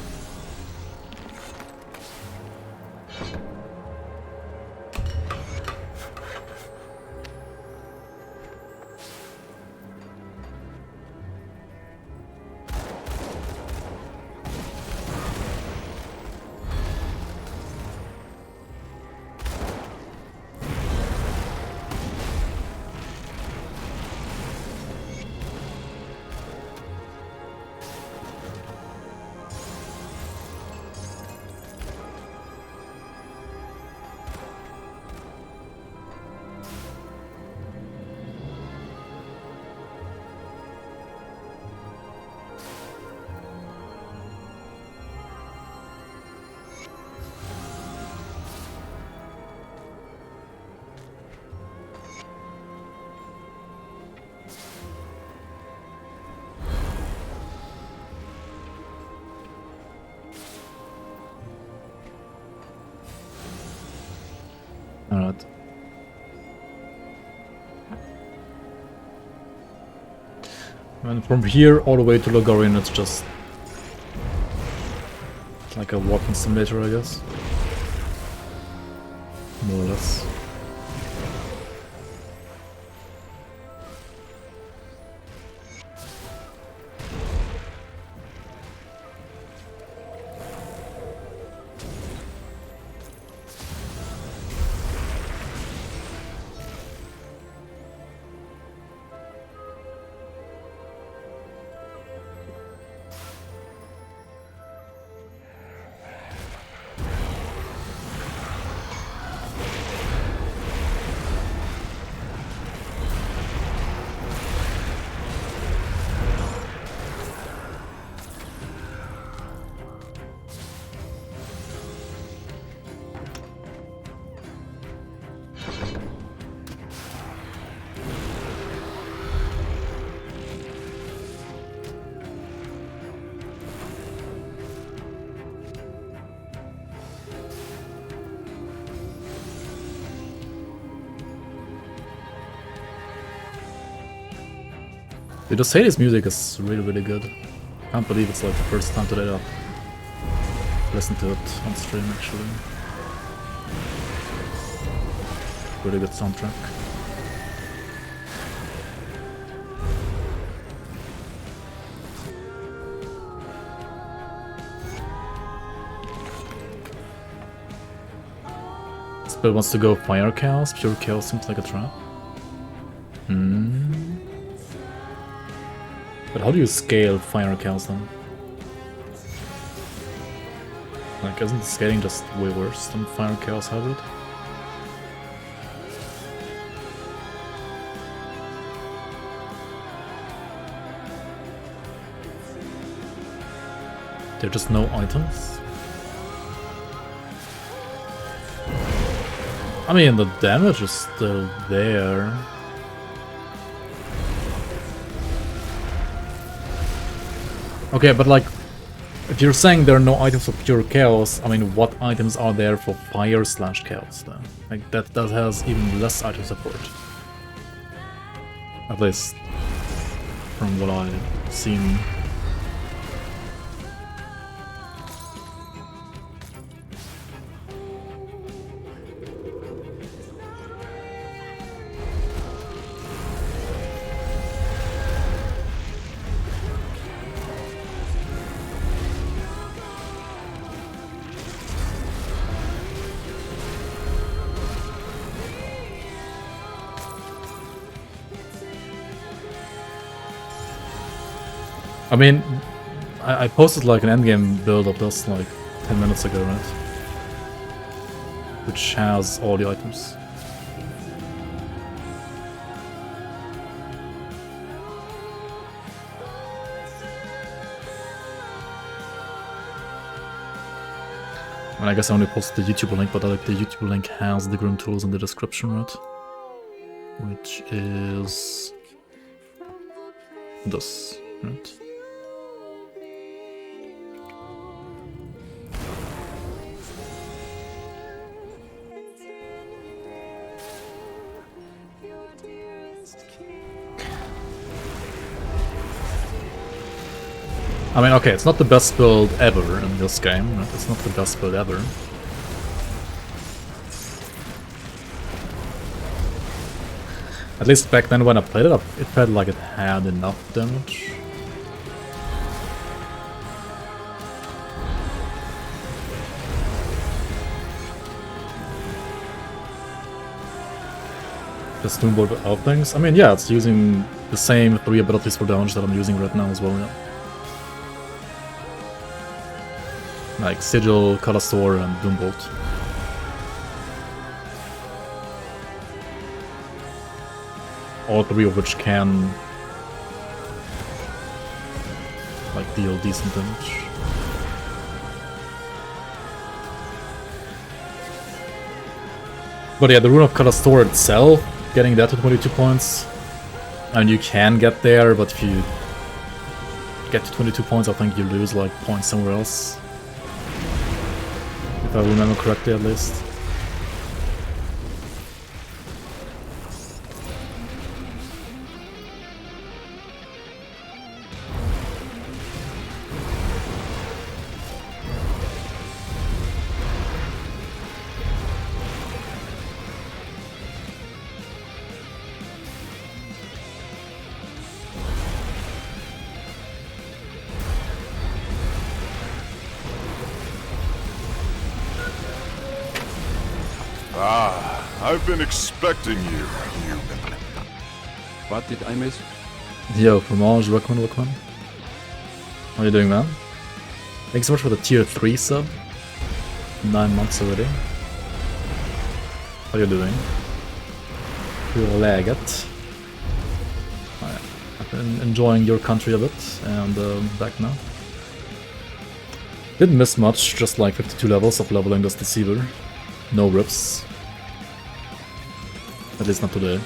Alright. And from here all the way to Logarian it's just like a walking simulator, I guess. More or less. Dude, the Sadie's music is really, really good. Can't believe it's like the first time today I've listened to it on stream actually. Really good soundtrack. build wants to go Fire Chaos. Pure Chaos seems like a trap. But how do you scale Fire Chaos then? Like, isn't scaling just way worse than Fire Chaos Hybrid? There are just no items? I mean, the damage is still there. Okay, but like, if you're saying there are no items for pure chaos, I mean, what items are there for fire/chaos then? Like, that has even less item support. At least, from what I've seen. I mean, I posted like an endgame build of this like 10 minutes ago, right? Which has all the items. And I guess I only posted the YouTube link, but like the YouTube link has the Grim tools in the description, right? Which is this, right? I mean, okay, it's not the best build ever in this game, right? It's not the best build ever. At least back then when I played it, it felt like it had enough damage. Just Doombolt without things? I mean, yeah, it's using the same 3 abilities for damage that I'm using right now as well, yeah. Like Sigil, Kalastor, and Doombolt. All 3 of which can like deal decent damage. But yeah, the Rune of Kalastor itself, getting that to 22 points, and you can get there, but if you get to 22 points, I think you lose like points somewhere else. If I remember correctly, at least. I've been expecting you, human. What did I miss? Yo, Fromage, welcome. How are you doing, man? Thanks so much for the tier 3 sub. 9 months already. How are you doing? Hur är läget? I've been enjoying your country a bit, and back now. Didn't miss much, just like 52 levels of leveling this Deceiver. No rips. At least not today.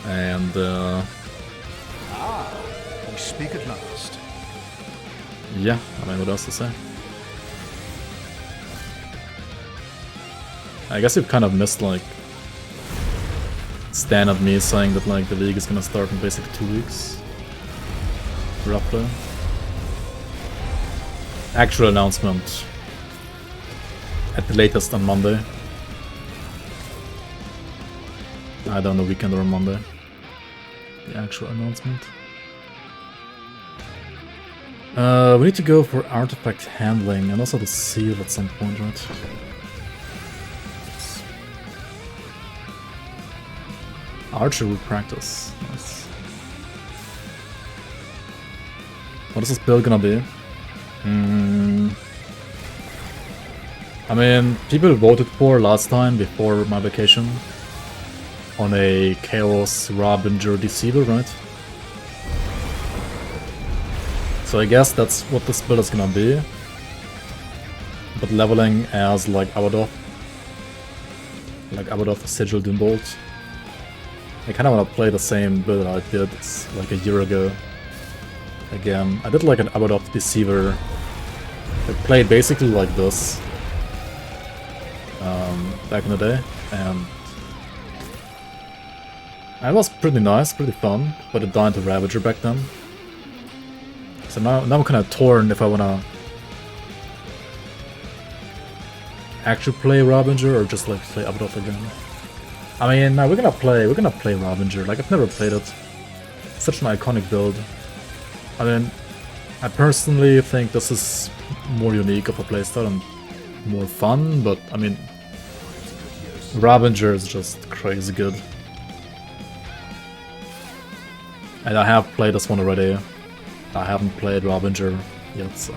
And We speak at last. yeah, I mean, what else to say? I guess you've kind of missed like Stan of me saying that like the league is gonna start in basically 2 weeks. Roughly. Actual announcement at the latest on Monday. Either on the weekend or on Monday. The actual announcement. We need to go for artifact handling and also the seal at some point, right? Archery practice. Nice. What is this build gonna be? I mean, people voted for last time before my vacation on a Chaos Rabinger Deceiver, right? So I guess that's what this build is gonna be. But leveling as like Abadoth. Like Abadoth, Sigil, Doombolt. I kinda wanna play the same build I did like a year ago. Again, I did like an Abadoth Deceiver. I played basically like this back in the day, and it was pretty nice, pretty fun, but it died to Ravager back then. So now I'm kinda torn if I wanna actually play Ravager or just like play Abadoth again. I mean, no, we're gonna play Ravager. Like, I've never played it. It's such an iconic build. I mean, I personally think this is more unique of a playstyle and more fun, but I mean, Ravager is just crazy good. And I have played this one already. I haven't played Ravager yet, so.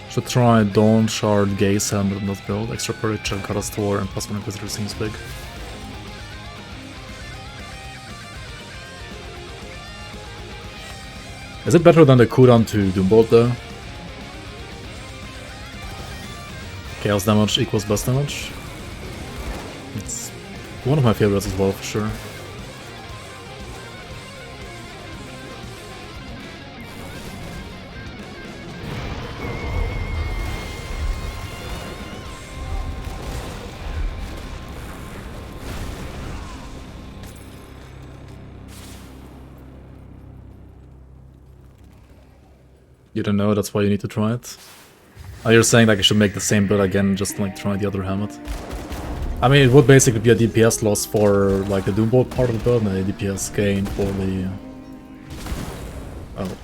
Should try Dawn Shard Gaze Helmet in this build, extra Perch and Kalastor and +1 Inquisitor seems big. Is it better than the cooldown to Doombolt though? Chaos damage equals burst damage. It's one of my favorites as well for sure. You don't know, that's why you need to try it? Oh, you're saying like I should make the same build again, just like try the other helmet? I mean, it would basically be a DPS loss for like the Doombolt part of the build and a DPS gain for the... oh,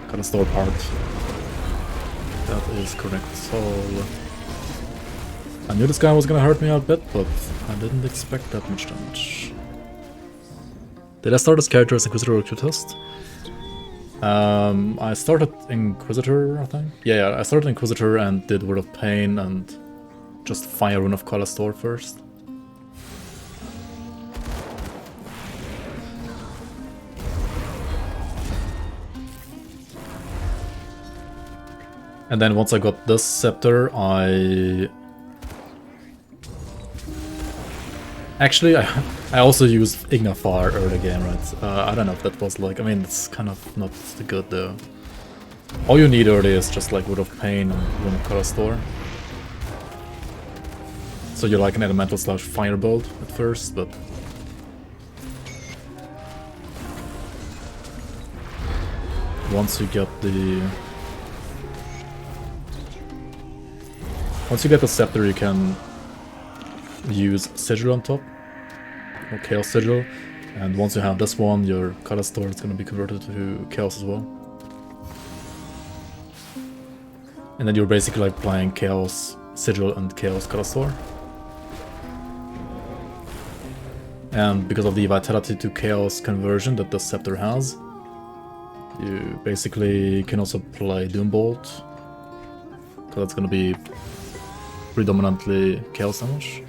Kalastor part. That is correct, so... I knew this guy was gonna hurt me a bit, but I didn't expect that much damage. Did I start this character as Inquisitor or Q-Test? I started Inquisitor, I think. Yeah, I started Inquisitor and did Word of Pain and just Fire Rune of Kalastor first. And then once I got this scepter, Actually, I also used Ignafar early game, right? I don't know if that was like... I mean, it's kind of not good though. All you need early is just like Word of Pain and Rune of Kalastor. So you're like an elemental / firebolt at first, but... once you get the... once you get the scepter, you can use Sigil on top. Or Chaos Sigil, and once you have this one, your Kalastor is going to be converted to Chaos as well. And then you're basically like playing Chaos Sigil and Chaos Kalastor. And because of the Vitality to Chaos conversion that the Scepter has, you basically can also play Doombolt. So that's going to be predominantly Chaos damage.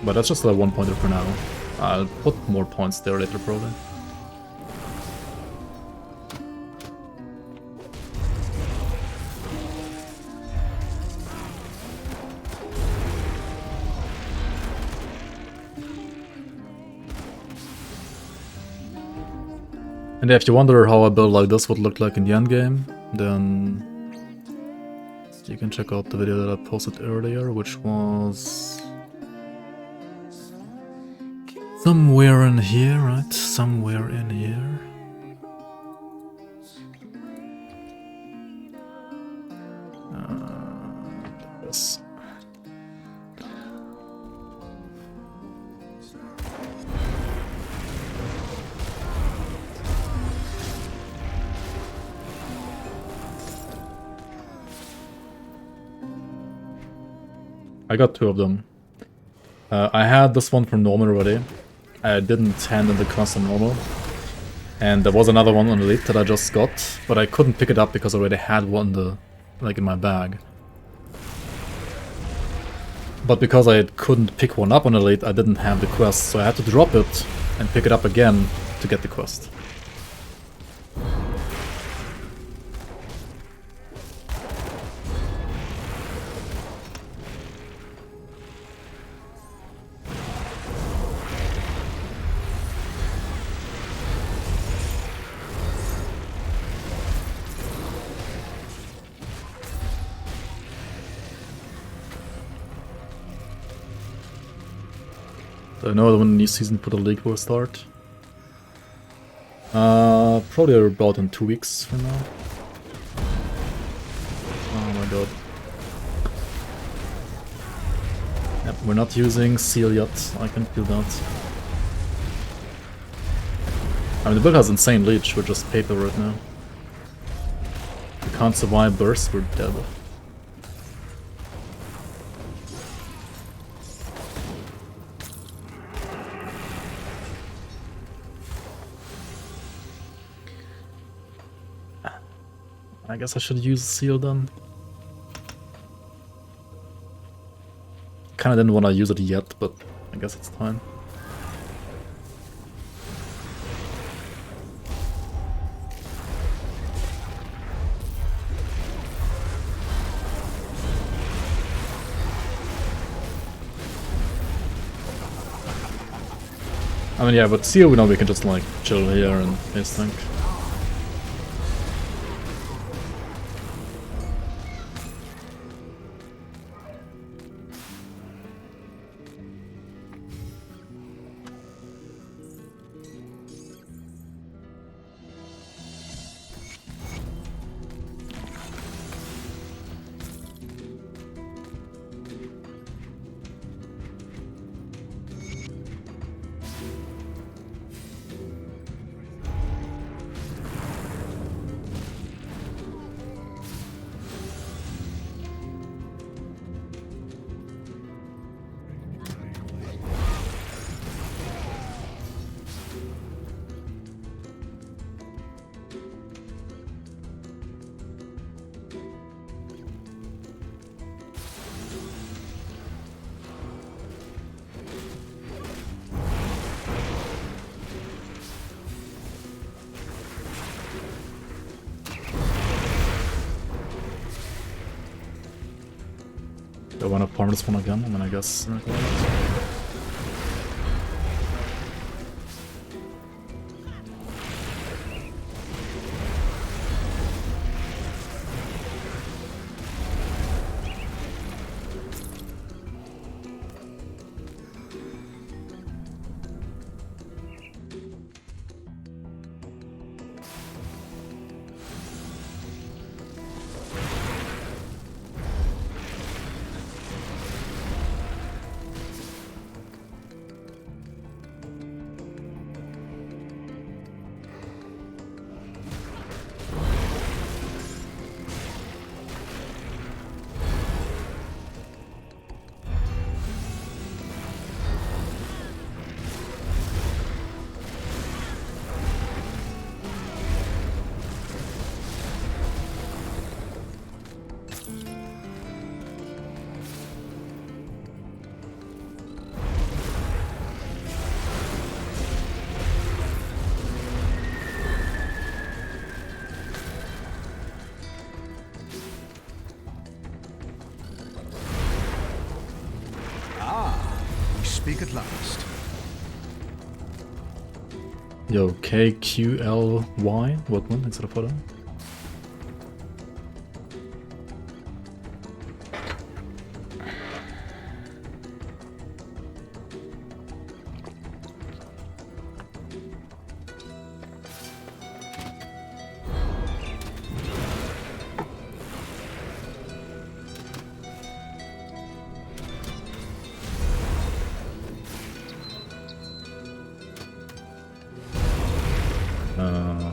But that's just a one pointer for now. I'll put more points there later probably. And if you wonder how a build like this would look like in the endgame, then you can check out the video that I posted earlier, which was Somewhere in here, right? Somewhere in here. Yes. I got 2 of them. I had this one from normal already. I didn't hand in the quest on normal. And there was another one on elite that I just got, but I couldn't pick it up because I already had one in my bag. But because I couldn't pick one up on elite, I didn't have the quest, so I had to drop it and pick it up again to get the quest. I know when the new season for the league will start. Probably about in 2 weeks from now. Oh my god. Yep, we're not using seal yet, I can feel that. I mean, the build has insane leech, we're just paper right now. We can't survive burst, we're dead. I guess I should use seal then. Kinda didn't want to use it yet, but I guess it's time. I mean, yeah, but seal we know we can just like chill here and face tank. Do I want to farm this one again? I mean, I guess. Speak at last. Yo, KQLY? What one instead of photo?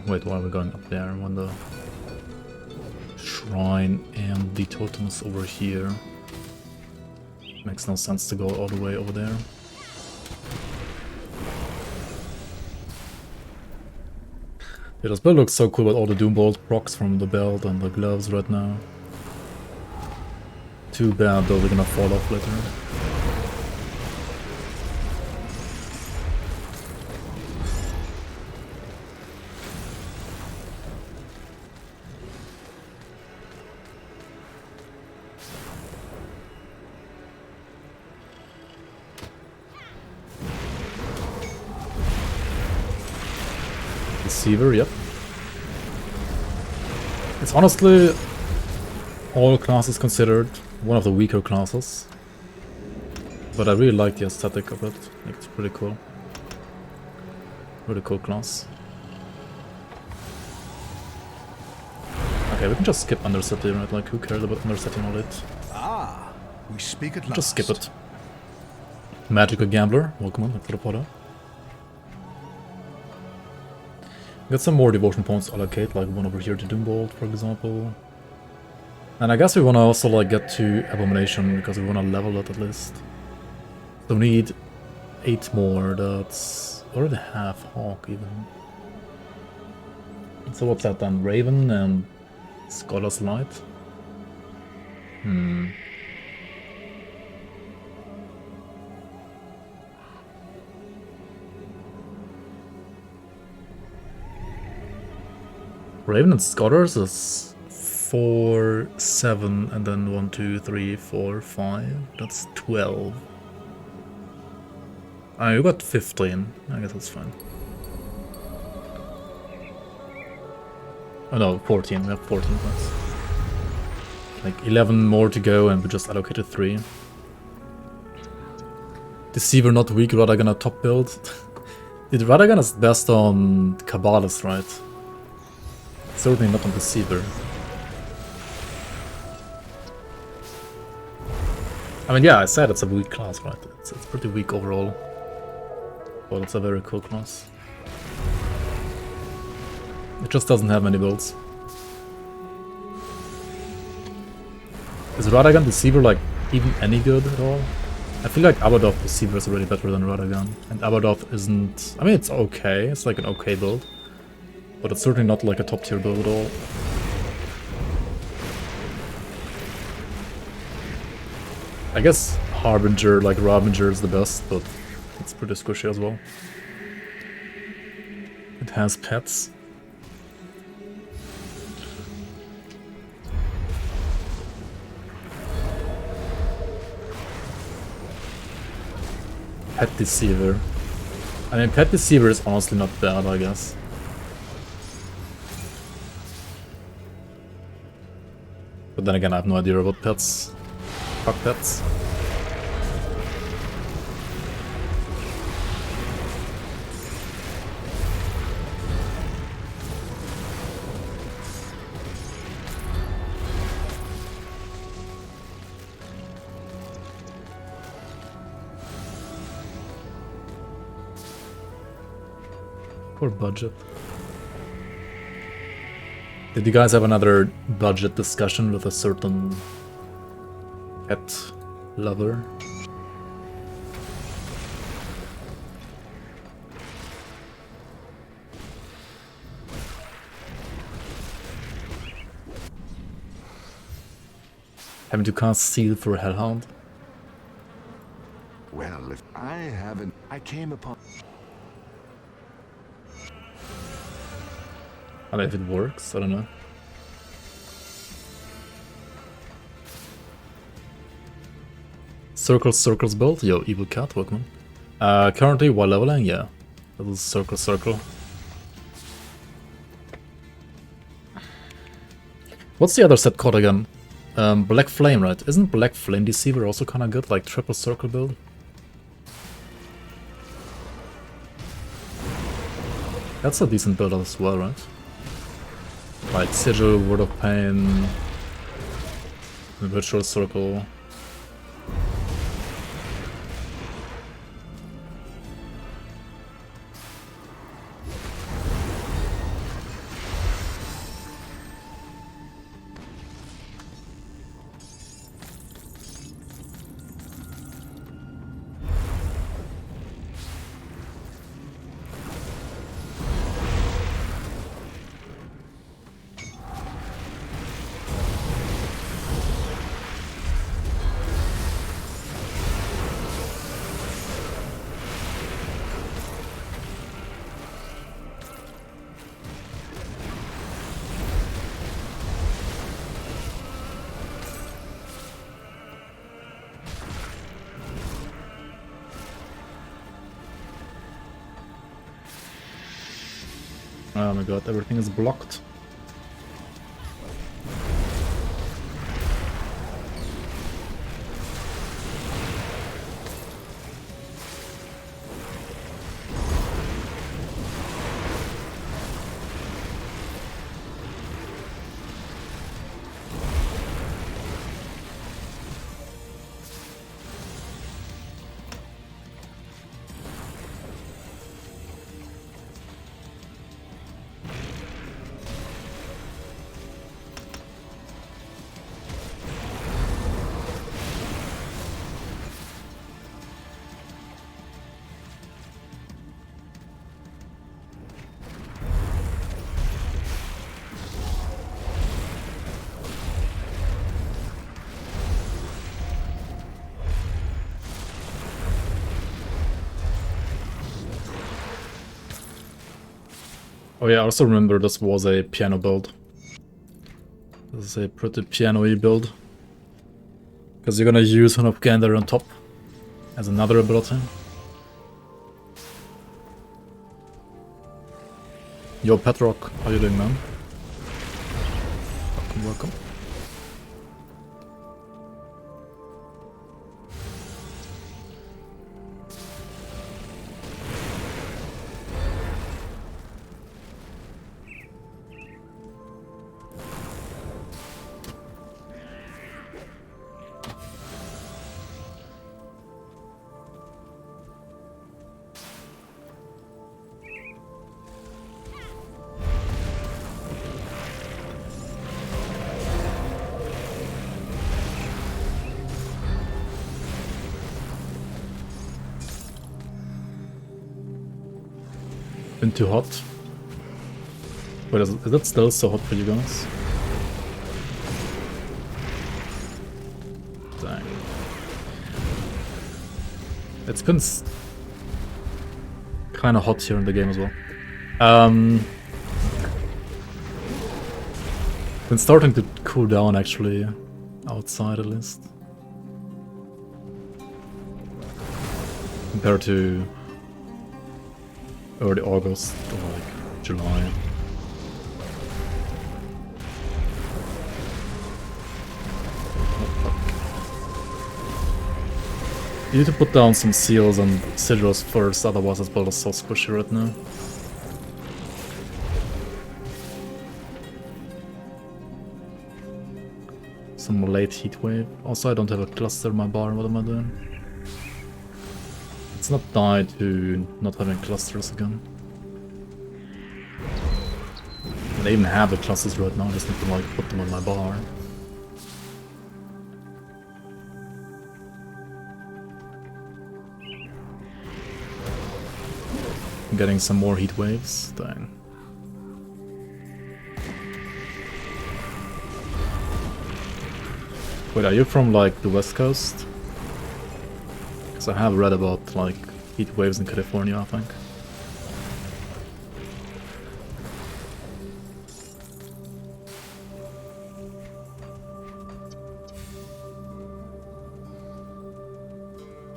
Wait, why are we going up there when the shrine and the totem is over here? Makes no sense to go all the way over there. Yeah, this build looks so cool with all the Doombolt procs from the belt and the gloves right now. Too bad though, they're gonna fall off later. Deceiver, yep. It's honestly, all classes considered, one of the weaker classes. But I really like the aesthetic of it. Like, it's pretty cool. Really cool class. Okay, we can just skip Undercity, right? Like, who cares about Undercity and all that? Ah, we speak at last. Just skip it. Magical Gambler, welcome on, for the Potter. Got some more devotion points to allocate, like one over here to Doombolt, for example. And I guess we wanna also like get to Abomination because we wanna level it at least. So we need 8 more, that's already half Hawk even. So what's that then? Raven and Scholar's Light? Raven and Scholars is 4, 7, and then 1, 2, 3, 4, 5. That's 12. You got 15. I guess that's fine. Oh no, 14. We have 14 points. Like 11 more to go, and we just allocated 3. Deceiver not weak, Radagon a top build. Dude, Radagon is best on Kabbalist, right? Certainly not on Deceiver. I mean, yeah, I said it's a weak class, right? It's pretty weak overall. But it's a very cool class. It just doesn't have many builds. Is Radagon Deceiver like even any good at all? I feel like Abaddon Deceiver is already better than Radagon. And Abaddon isn't... I mean, it's okay. It's like an okay build. But it's certainly not like a top tier build at all. I guess Harbinger, like Ravenger, is the best, but it's pretty squishy as well. It has pets. Pet Deceiver. I mean, Pet Deceiver is honestly not bad, I guess. But then again, I have no idea about pets. Fuck pets. Poor budget. Did you guys have another budget discussion with a certain pet lover? Having to cast Seal for Hellhound? Well, if I haven't, I came upon. I don't know if it works, I don't know. Circles build? Yo, Evil Cat, welcome. Currently, while leveling, yeah. Little circle. What's the other set called again? Black Flame, right? Isn't Black Flame Deceiver also kinda good? Like triple circle build? That's a decent build as well, right? Like Sigil, Word of Pain, Virtual Circle. Oh my god, everything is blocked. Oh yeah, I also remember this was a piano build. This is a pretty piano-y build. Because you're gonna use Hun of Gander on top as another ability. Yo, Petrock, how you doing, man? Welcome, welcome. Been too hot. Wait, is it still so hot for you guys? Dang. It's been kind of hot here in the game as well. Been starting to cool down actually, outside at least. Compared to early August or like July. You need to put down some seals and Sigils first, otherwise this build is so squishy right now. Some late heat wave. Also I don't have a cluster in my bar, what am I doing? Let's not die to not having clusters again. I even have the clusters right now, I just need to like put them on my bar. I'm getting some more heat waves, dang. Wait, are you from like the West Coast? I have read about like heat waves in California, I think.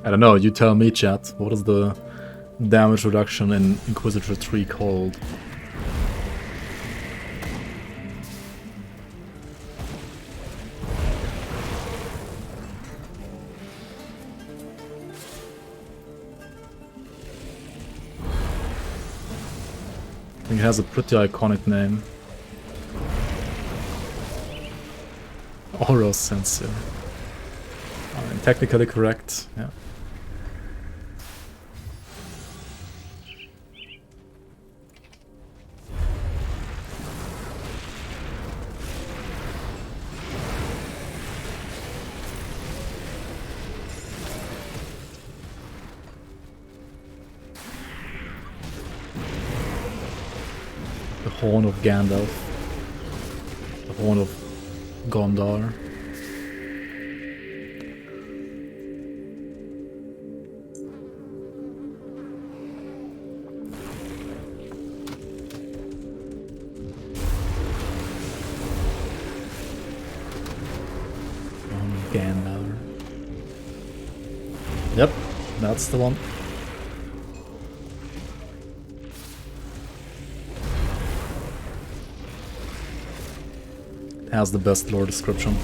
I don't know, you tell me, chat. What is the damage reduction in Inquisitor 3 called? I think it has a pretty iconic name. Aura Sensor. Technically correct, yeah. The Horn of Gandalf. The Horn of Gondar. Gandalf. Yep, that's the one. has the best lore description.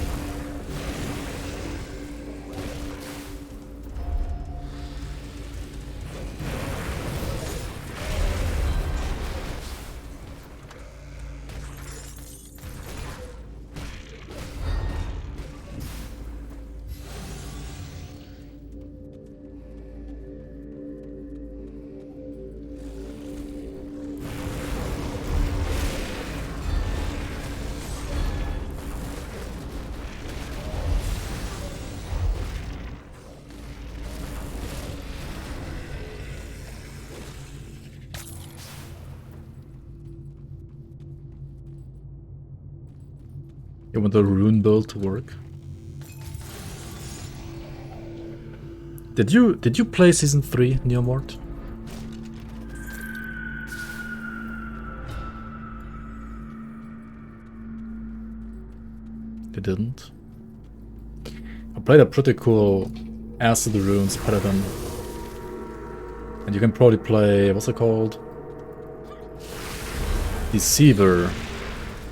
You want the Rune build to work? Did you play Season 3, Neomort? You didn't? I played a pretty cool Acid Runes pattern. And you can probably play, what's it called? Deceiver.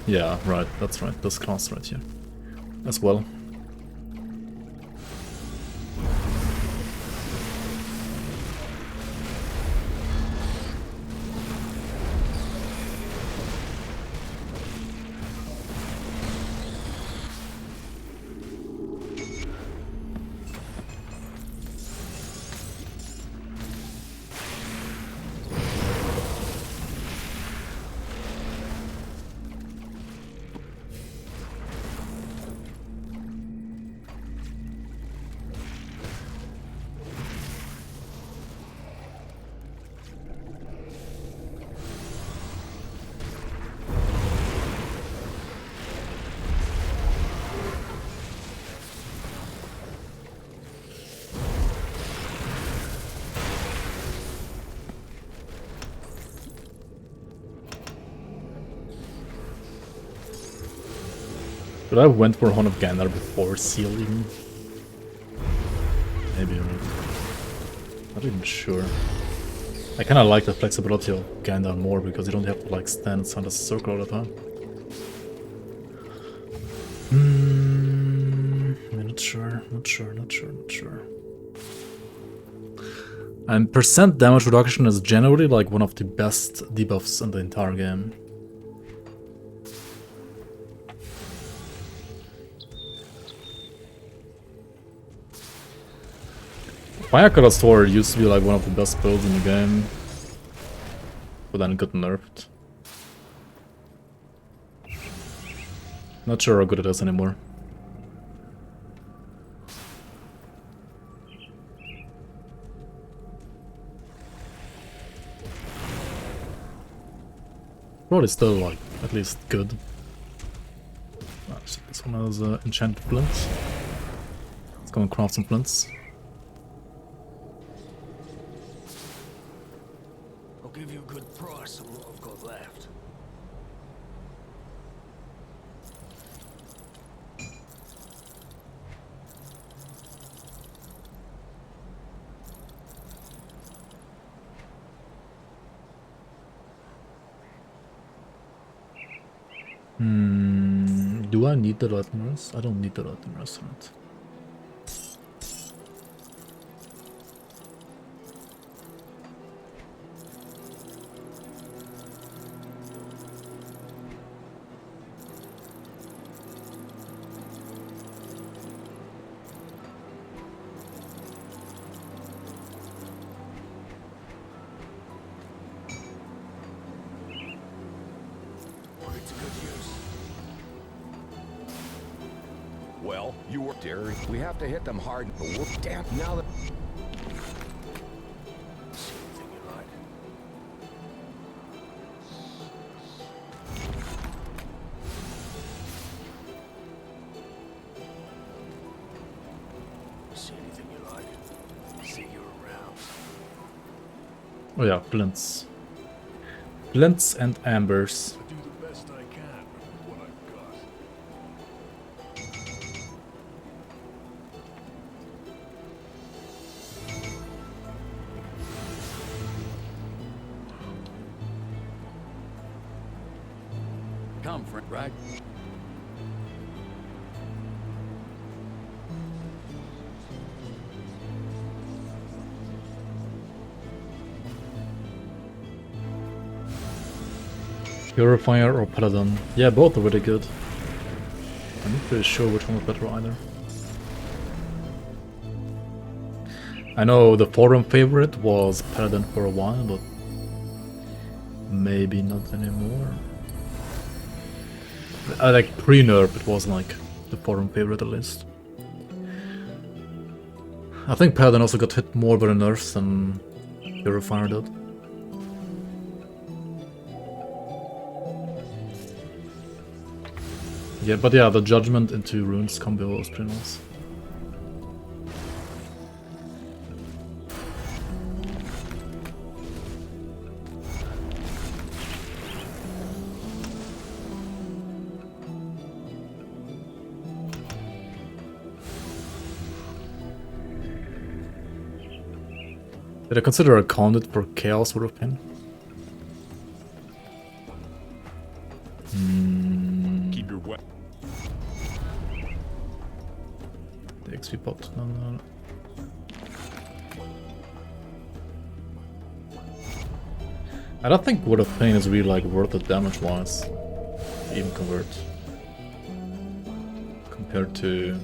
Yeah, right, that's right, this class right here. As well. But I went for Horn of Ganar before Seal even. Maybe, right? Not even sure. I kinda like the flexibility of Ganar more because you don't have to like stand inside a circle all the time. I'm not sure. And percent damage reduction is generally like one of the best debuffs in the entire game. Fire Kalastor used to be like one of the best builds in the game, but then it got nerfed. Not sure how good it is anymore. Probably still like at least good. So this one has enchanted flints. Let's go and craft some flints. Give you a good price on what I've got left. Do I need the Lightners? I don't need the Lightners, right? Well, you were daring. We have to hit them hard, but we're damn now that. See anything you like. See anything you like. See you around. Oh yeah, flints. Flints and ambers. I do the best I can with what I've got. Come, friend, right? Purifier or Paladin? Yeah, both are really good. I'm not really sure which one is better either. I know the forum favorite was Paladin for a while, but maybe not anymore. Like pre-nerf, it was like the forum favorite at least. I think Paladin also got hit more by the nerfs than Purifier did. Yeah, but yeah, the Judgment into Runes combo was pretty nice. Did I consider a conduit for Chaos would have been? Keep your weapon. The XP pot, no. I don't think Word of Pain is really like worth it damage wise, even convert. Compared to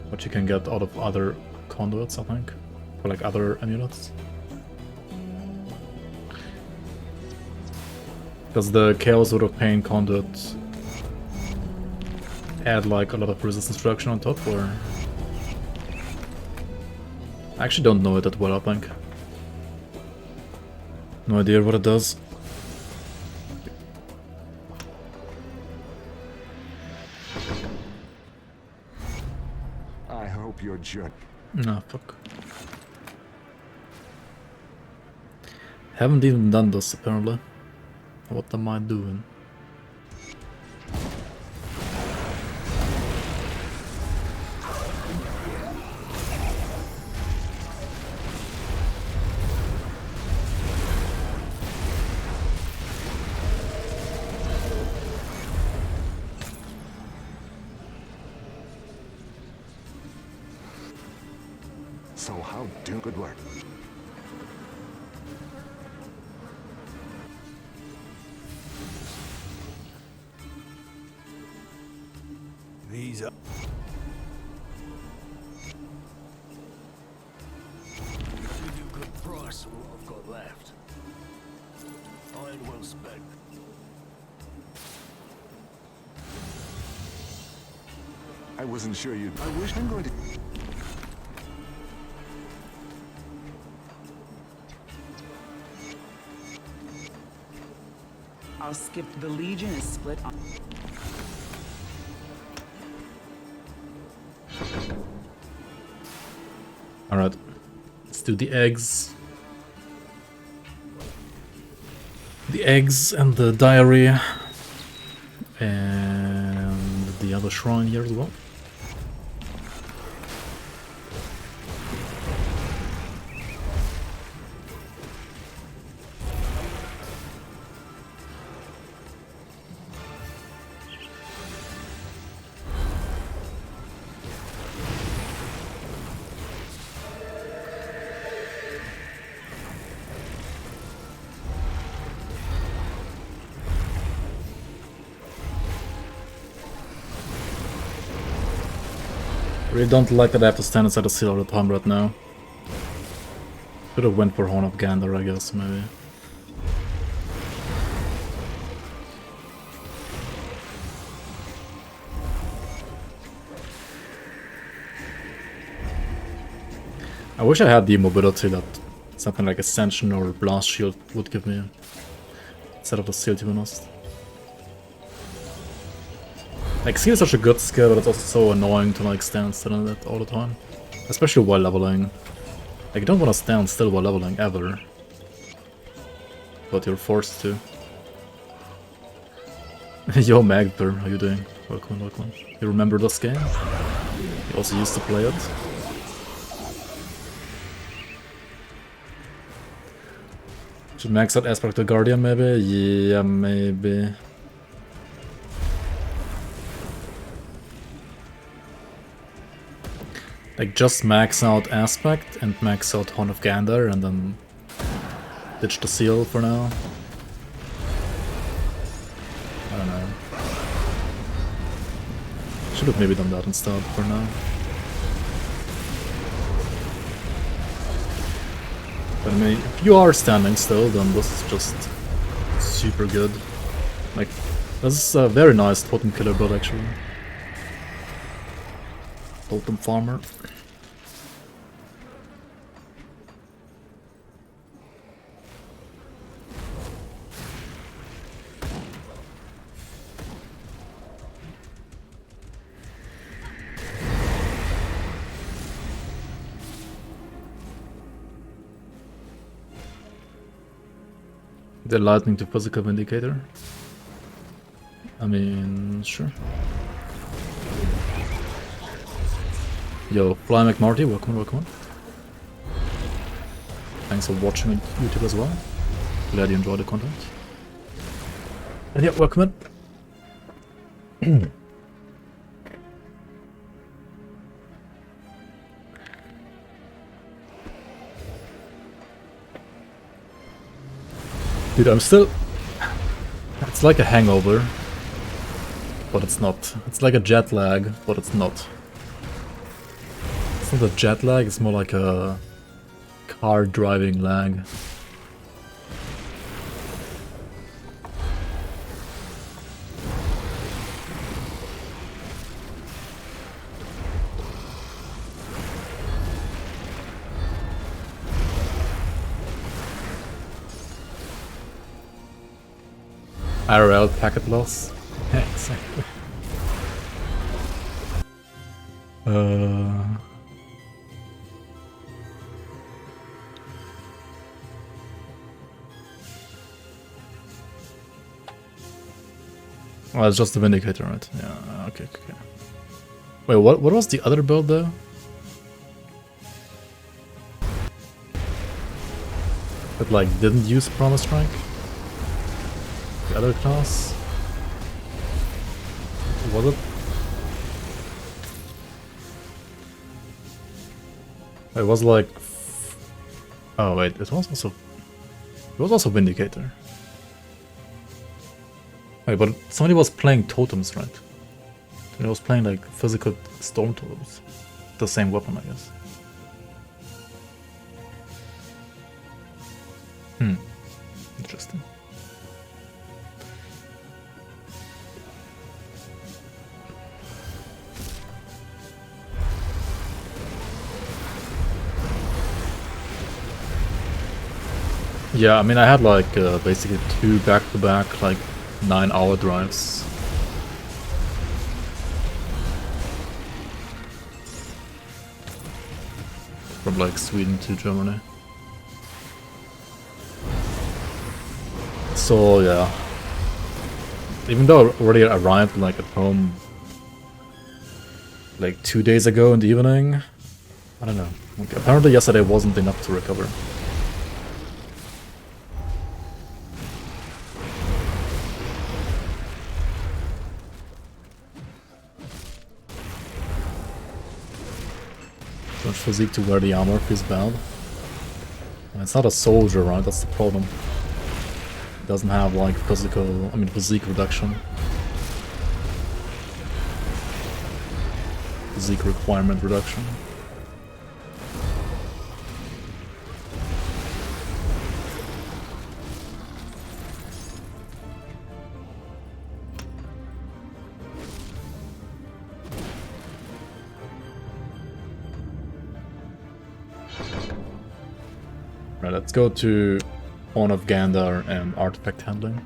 what you can get out of other conduits, I think. Or like other amulets. Does the Chaos Word of Pain conduit add like a lot of resistance reduction on top, or? I actually don't know it that well, I think. No idea what it does. I hope you're just. Nah, fuck. Haven't even done this apparently. What am I doing? So how do good work? These up. Give you a good price for what I've got left. Iron well spent. I wasn't sure you'd. I wish I'm going to. I'll skip. The Legion is split on. Alright. Let's do the eggs. The eggs and the diary. And the other shrine here as well. I really don't like that I have to stand inside the seal all the time right now. Could have went for Horn of Gander, I guess, maybe. I wish I had the mobility that something like Ascension or Blast Shield would give me instead of the seal, to be honest. Like, seal is such a good skill, but it's also so annoying to like stand still in it all the time. Especially while leveling. Like, you don't want to stand still while leveling, ever. But you're forced to. Yo, Magpie, how you doing? Welcome, welcome. You remember this game? You also used to play it? Should max out Aspect of Guardian, maybe? Yeah, maybe. Like just max out Aspect and max out Horn of Gander and then ditch the seal for now. I don't know. Should have maybe done that instead for now. But I mean, if you are standing still, then this is just super good. Like, this is a very nice totem killer build actually. Totem farmer. The lightning to physical vindicator. I mean, sure. Yo, Fly McMarty, welcome, welcome. Thanks for watching on YouTube as well. Glad you enjoyed the content. And yeah, welcome in. Dude, I'm still... It's like a hangover, but it's not. It's like a jet lag, but it's not. It's not a jet lag, it's more like a car driving lag. IRL packet loss. Yeah, exactly. Oh, it's just the Vindicator, right? Yeah, okay, okay. Wait, what was the other build though? That like didn't use Promise Strike? The other class? Was it? It was like... Oh wait, it was also Vindicator. Wait, but somebody was playing totems, right? Somebody was playing like physical storm totems. The same weapon, I guess. Interesting. Yeah, I mean, I had like basically 2 back-to-back, like 9-hour drives. From like Sweden to Germany. So yeah, even though I already arrived like at home like 2 days ago in the evening, I don't know. Like, apparently yesterday wasn't enough to recover. Too much physique to wear the armor feels bad. It's not a soldier, right? That's the problem. It doesn't have like physique reduction. Physique requirement reduction. Right, let's go to Horn of Gander and Artifact Handling.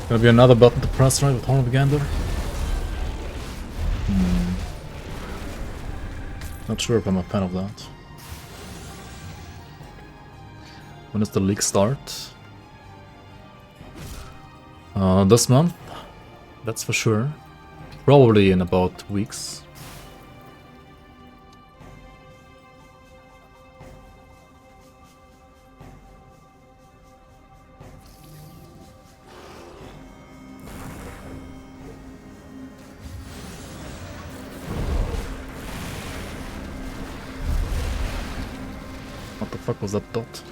Gonna be another button to press, right, with Horn of Gander? Not sure if I'm a fan of that. When does the league start? This month, that's for sure. Probably in about 2 weeks. What the fuck was that dot?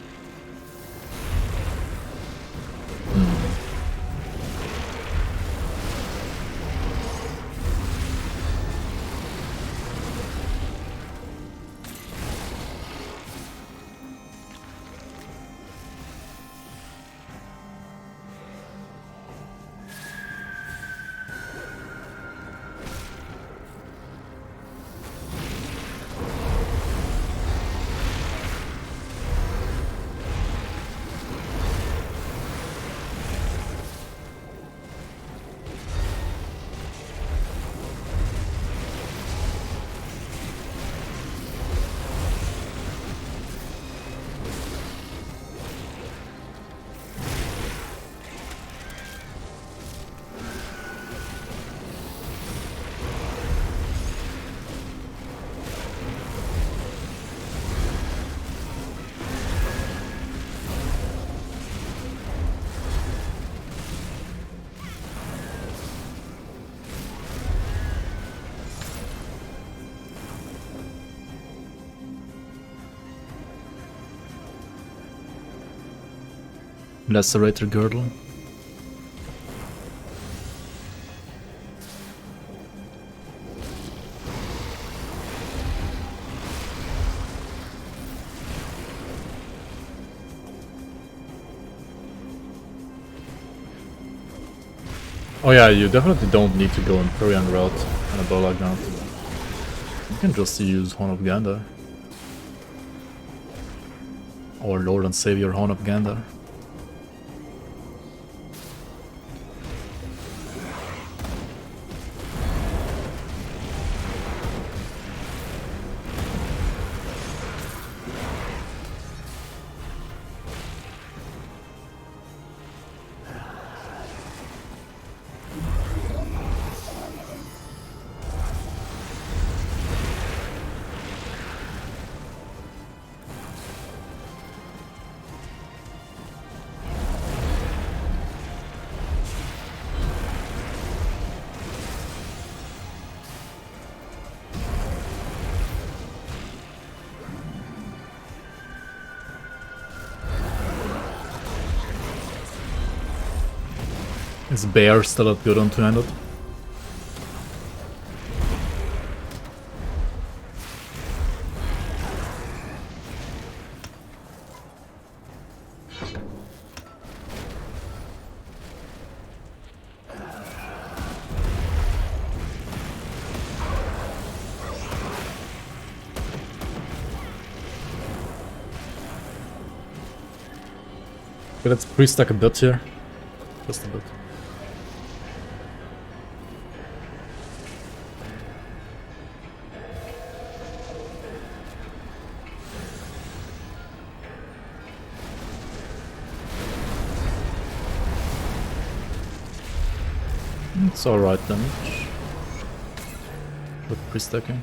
Lacerator Girdle. Oh yeah, you definitely don't need to go Empyrean route on a bow like that. You can just use Horn of Gander. Or Lord and Savior Horn of Gander. Is Bear still at good on two-handed? Okay, let's pre-stack a bit here. Just a bit. It's alright damage with pre-stacking.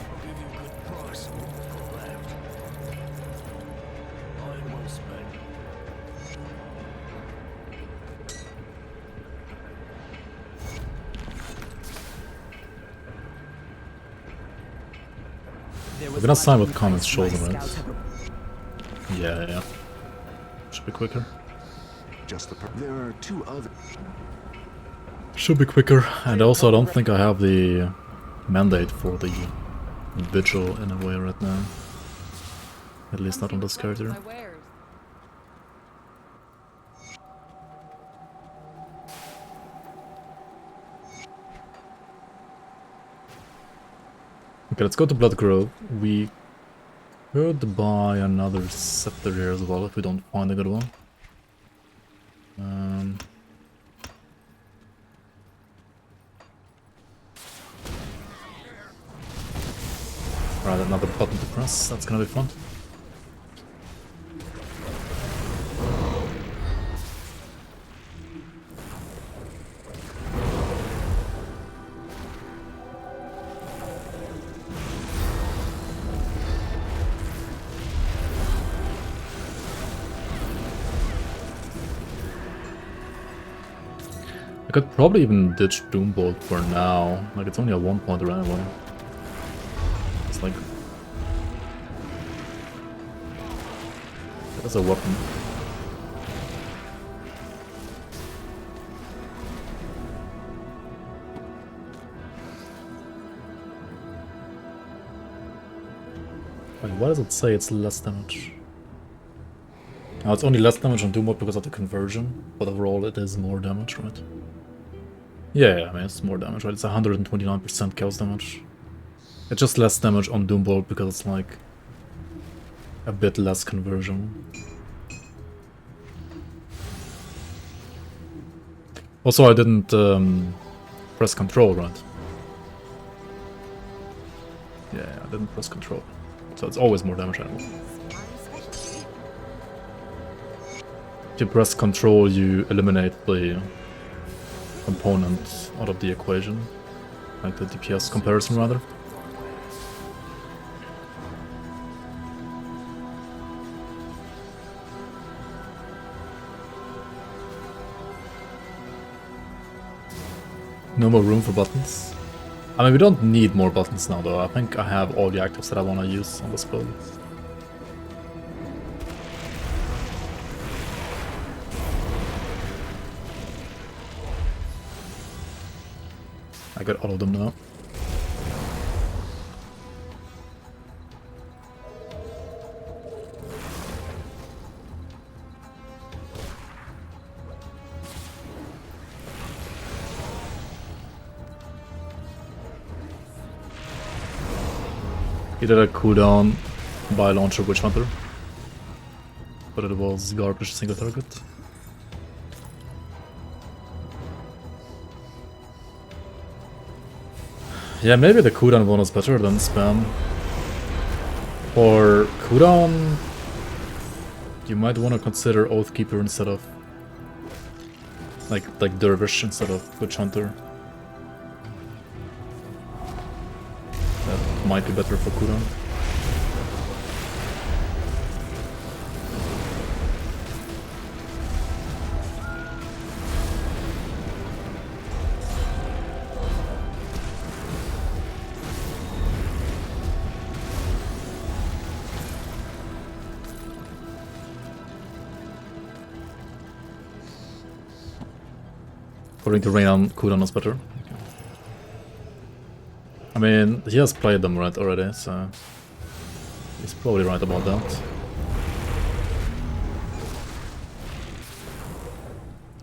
I'll give you a good price for what I've got left. Time well spent. We're gonna sign with Comet's Shoulder, right? Yeah. Should be quicker. Just the there are two other. Should be quicker, and also I don't think I have the mandate for the Vigil in a way right now. At least not on this character. Okay, let's go to Blood Grove. We could buy another scepter here as well if we don't find a good one. Right, another button to press. That's gonna be fun. I could probably even ditch Doombolt for now. Like, it's only a 1-pointer anyway. It's like... That's a weapon. Wait, why does it say it's less damage? Now it's only less damage on Doombolt because of the conversion, but overall it is more damage, right? Yeah, I mean, it's more damage, right? It's 129% chaos damage. It's just less damage on Doombolt because it's like a bit less conversion. Also, I didn't press control, right? Yeah, I didn't press control. So it's always more damage anyway. If you press control, you eliminate the component out of the equation, like the DPS comparison rather. No more room for buttons. I mean, we don't need more buttons now though. I think I have all the actives that I want to use on this build. I got all of them now. He did a cooldown by launcher Witch Hunter, but it was garbage single target. Yeah, maybe the cooldown one is better than spam. For cooldown, you might want to consider Oathkeeper instead of like Dervish instead of Witch Hunter. That might be better for cooldown. According to Reynan, cooldown is better. Okay. I mean, he has played them right already, so he's probably right about that.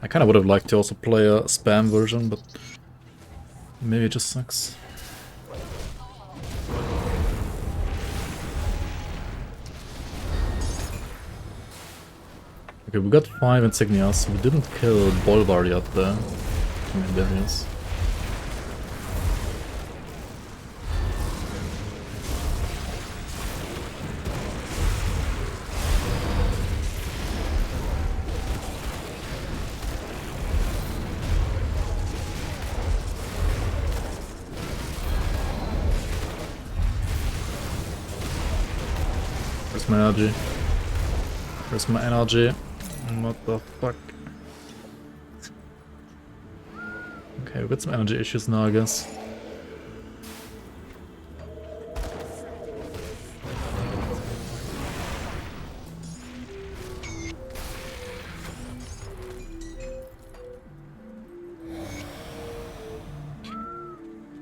I kind of would have liked to also play a spam version, but maybe it just sucks. Okay, we got 5 insignias. We didn't kill Bolvar yet there. I mean, there he is. Where's my energy? Where's my energy? What the fuck? Okay, we've got some energy issues now, I guess.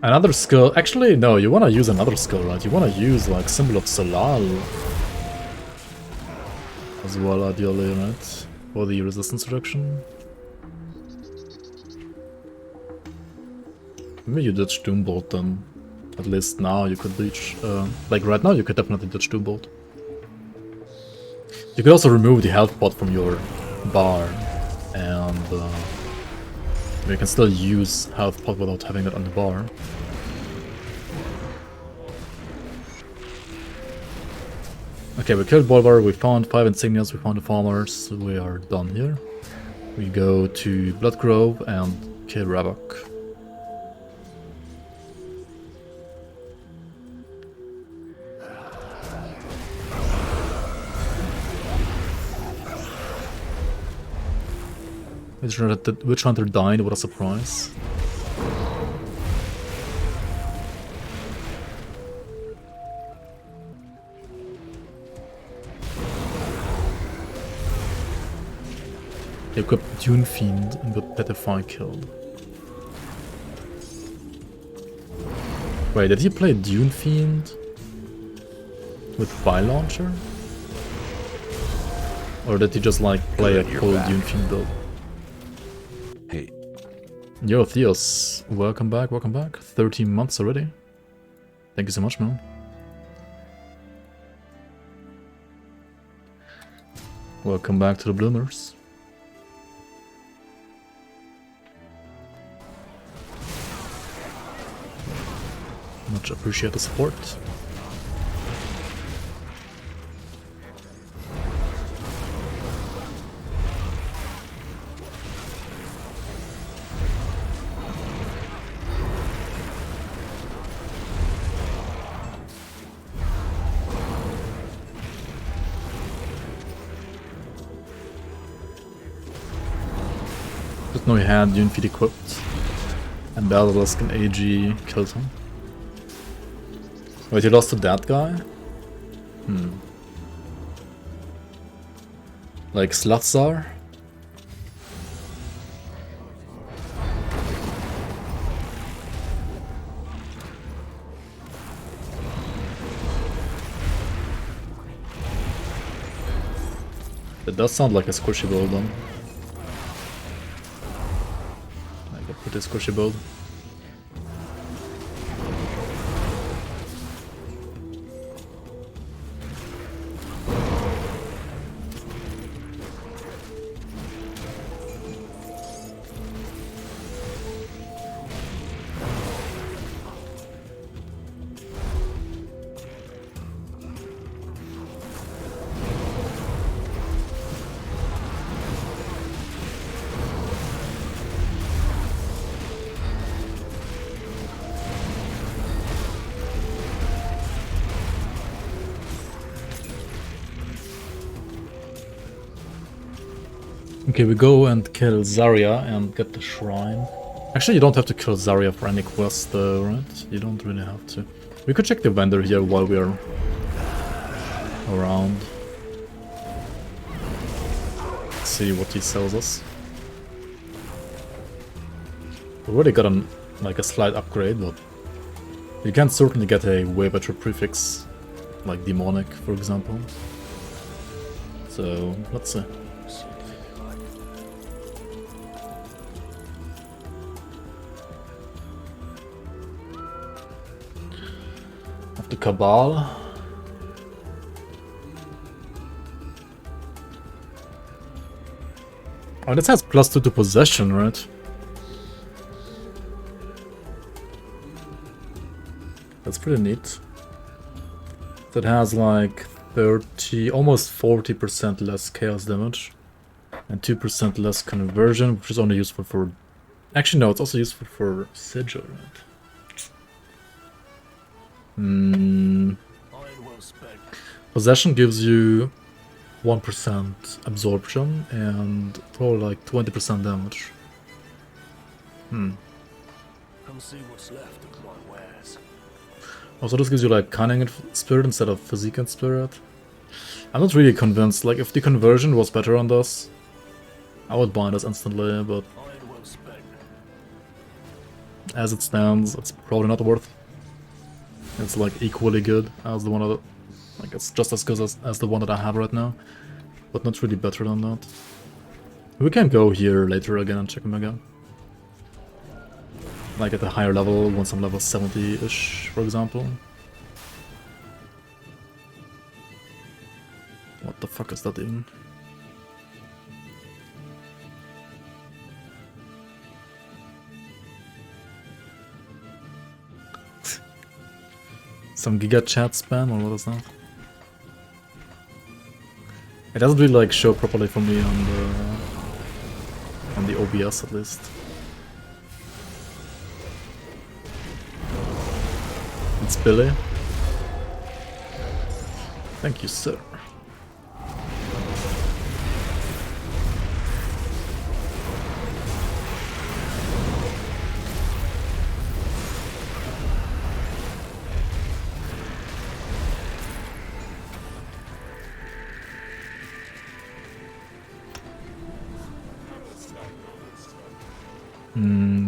Another skill. Actually, no, you want to use another skill, right? You want to use, like, Symbol of Solal as well, ideally, right? For the resistance reduction. Maybe you ditch Doombolt then. At least now you could reach, like right now you could definitely dodge 2 bolt. You could also remove the health pot from your bar, and you can still use health pot without having it on the bar. Okay, we killed Bolvar, we found 5 insignias, we found the farmers, we are done here. We go to Blood Grove and kill Ravok. Witch Hunter died, what a surprise. He equipped Dune Fiend and got Petrify killed. Wait, did he play Dune Fiend with Fire Launcher? Or did he just like play a full Dune Fiend build? Hey. Yo, Theos, welcome back, welcome back. 13 months already. Thank you so much, man. Welcome back to the Bloomers. Much appreciate the support. Just know he had Dune Feed equipped, and Basilisk and AG killed him. Wait, he lost to that guy? Like Slatzar? It does sound like a squishy build then. Like a pretty squishy build. Okay, we go and kill Zarya and get the shrine. Actually, you don't have to kill Zarya for any quest though, right? You don't really have to. We could check the vendor here while we are around. See what he sells us. We already got like a slight upgrade, but you can certainly get a way better prefix, like demonic, for example. So let's see. The Cabal. Oh, this has +2 to possession, right? That's pretty neat. That has like 30, almost 40% less chaos damage and 2% less conversion, which is only useful for... Actually, no, it's also useful for Sigil, right? Possession gives you 1% absorption and probably like 20% damage. Come see what's left of my wares. Also, this gives you like Cunning and Spirit instead of Physique and Spirit. I'm not really convinced. Like, if the conversion was better on this, I would buy this instantly, but as it stands, it's probably not worth. It's like equally good as the one that, like it's just as good as the one that I have right now, but not really better than that. We can go here later again and check him again. Like at a higher level, once I'm level 70-ish, for example. What the fuck is that even? Some giga chat spam, or what is that? It doesn't really like show properly for me on the OBS at least. It's Billy. Thank you, sir.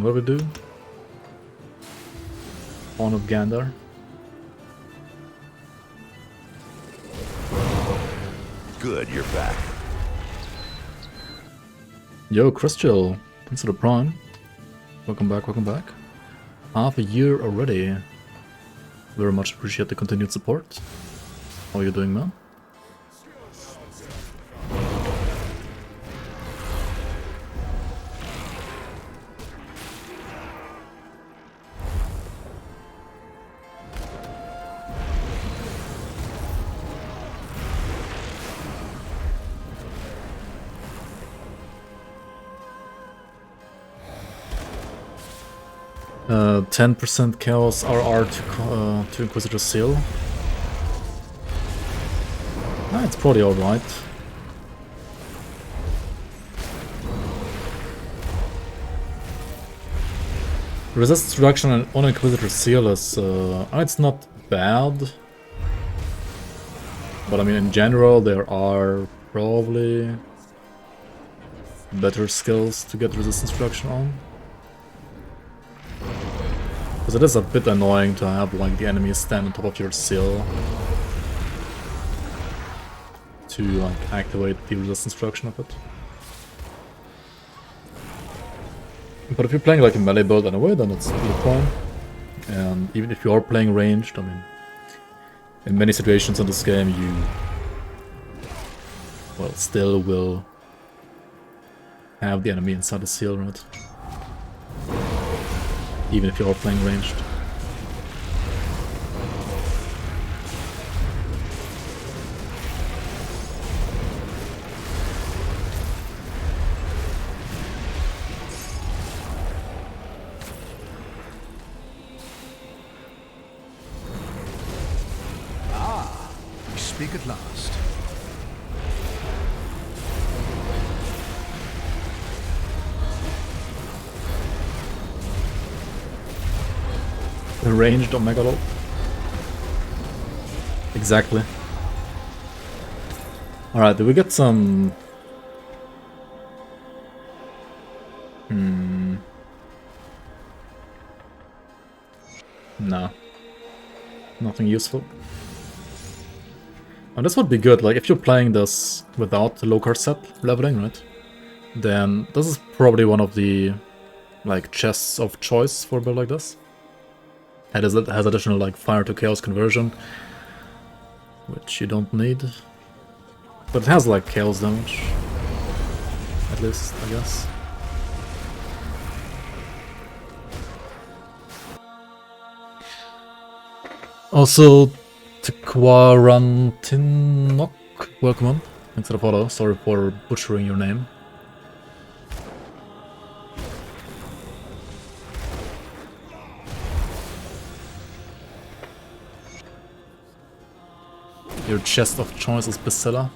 What do we do? Pawn of Gander. Good, you're back. Yo, Crystal, thanks for the prime. Welcome back, welcome back. Half a year already. Very much appreciate the continued support. How are you doing, man? 10% Chaos RR to Inquisitor Seal. Ah, it's probably alright. Resistance reduction on Inquisitor Seal is... it's not bad. But I mean, in general, there are probably better skills to get resistance reduction on. Because it is a bit annoying to have like the enemies stand on top of your seal to like activate the resistance reduction of it. But if you're playing like a melee build anyway, then it's really fine. And even if you are playing ranged, I mean, in many situations in this game you, well, still will have the enemy inside the seal, right? Even if you are playing ranged. We speak at last. Ranged Omega Low. Exactly. Alright, did we get some... No. Nothing useful. And this would be good, like if you're playing this without the low card set leveling, right? Then this is probably one of the like chests of choice for a build like this. It has additional like fire to chaos conversion, which you don't need. But it has like chaos damage, at least, I guess. Also, to Quarantinok, welcome on. Thanks for the follow. Sorry for butchering your name. Your chest of choice is Basilla.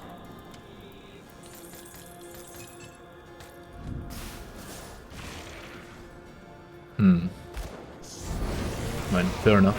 I mean, fair enough.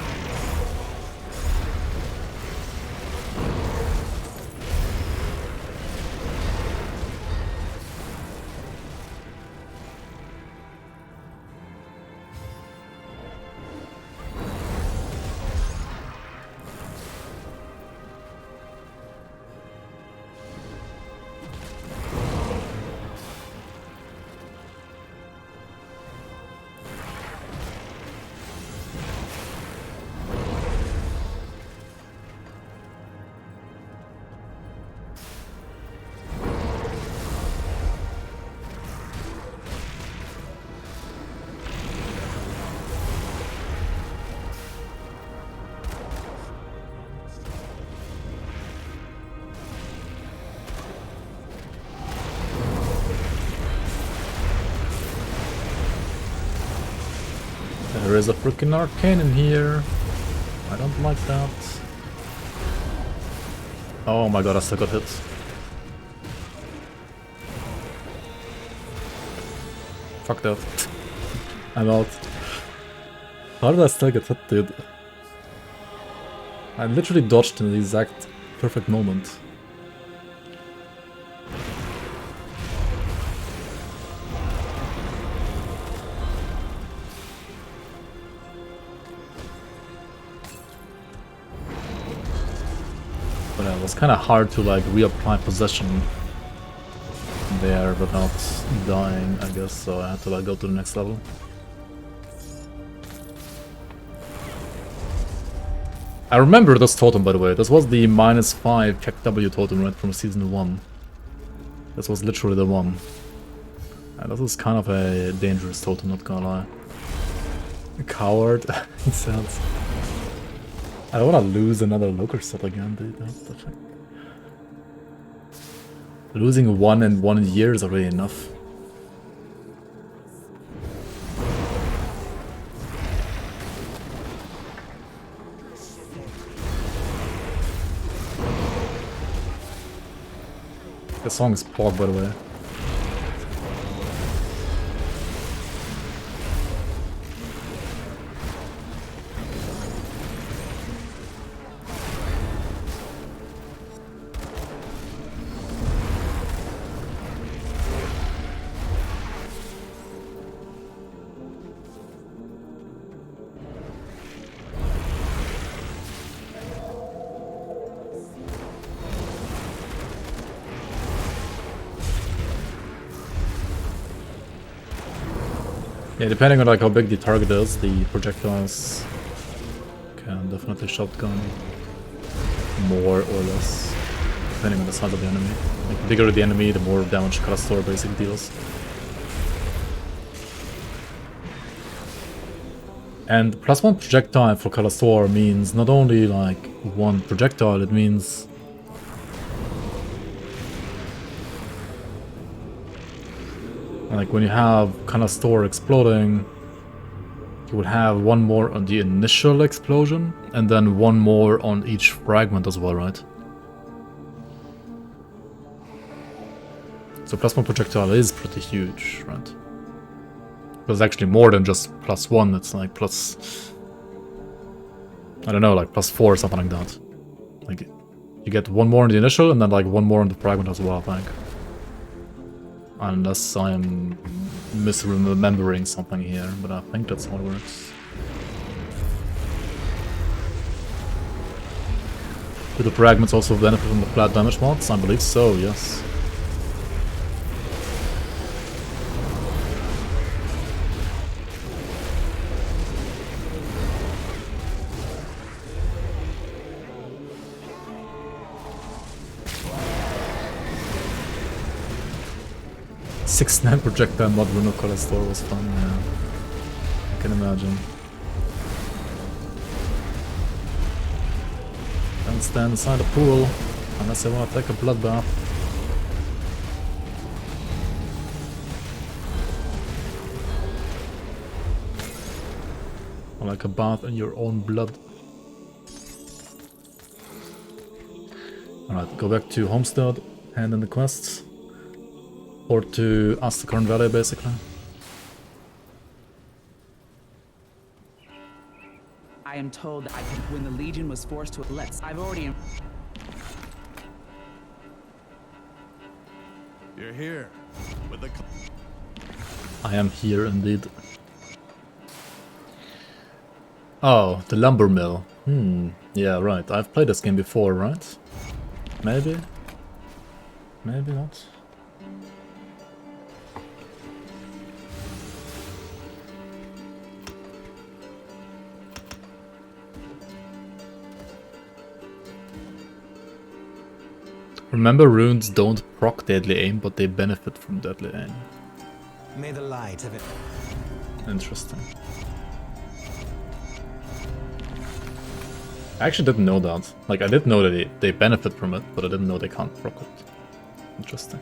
There is a freaking arcane in here. I don't like that. Oh my god, I still got hit. Fuck that. I'm out. How did I still get hit, dude? I literally dodged in the exact perfect moment. But yeah, it was kind of hard to like reapply possession there without dying, I guess, so I had to like go to the next level. I remember this totem, by the way. This was the -5 KW totem, right, from Season 1. This was literally the one. And this is kind of a dangerous totem, not gonna lie. A coward, he sounds. I don't wanna lose another looker set again, dude. What the fuck? Losing one in 1 year is already enough. The song is paused, by the way. Yeah, depending on like how big the target is, the projectiles can definitely shotgun more or less, depending on the size of the enemy. Like the bigger the enemy, the more damage Kalastor basically deals. And +1 projectile for Kalastor means not only like one projectile, it means like when you have Kalastor exploding, you would have one more on the initial explosion, and then one more on each fragment as well, right? So +1 projectile is pretty huge, right? But it's actually more than just +1, it's like plus... I don't know, like +4 or something like that. Like, you get one more on the initial, and then like one more on the fragment as well, I think. Unless I am misremembering something here, but I think that's how it works. Do the fragments also benefit from the flat damage mods? I believe so, yes. Six-9 projectile mod Rune Kalastor was fun, yeah. I can imagine. Don't stand inside the pool unless I want to take a bloodbath. Or like a bath in your own blood. Alright, go back to Homestead, hand in the quests. Or to Astacorn Valley, basically. I am told I can, when the Legion was forced to let's. I've already. You're here. With the. I am here indeed. Oh, the lumber mill. Yeah, right. I've played this game before, right? Maybe? Maybe not. Remember, runes don't proc deadly aim, but they benefit from deadly aim. May the light of it. Interesting. I actually didn't know that. Like, I did know that they benefit from it, but I didn't know they can't proc it. Interesting.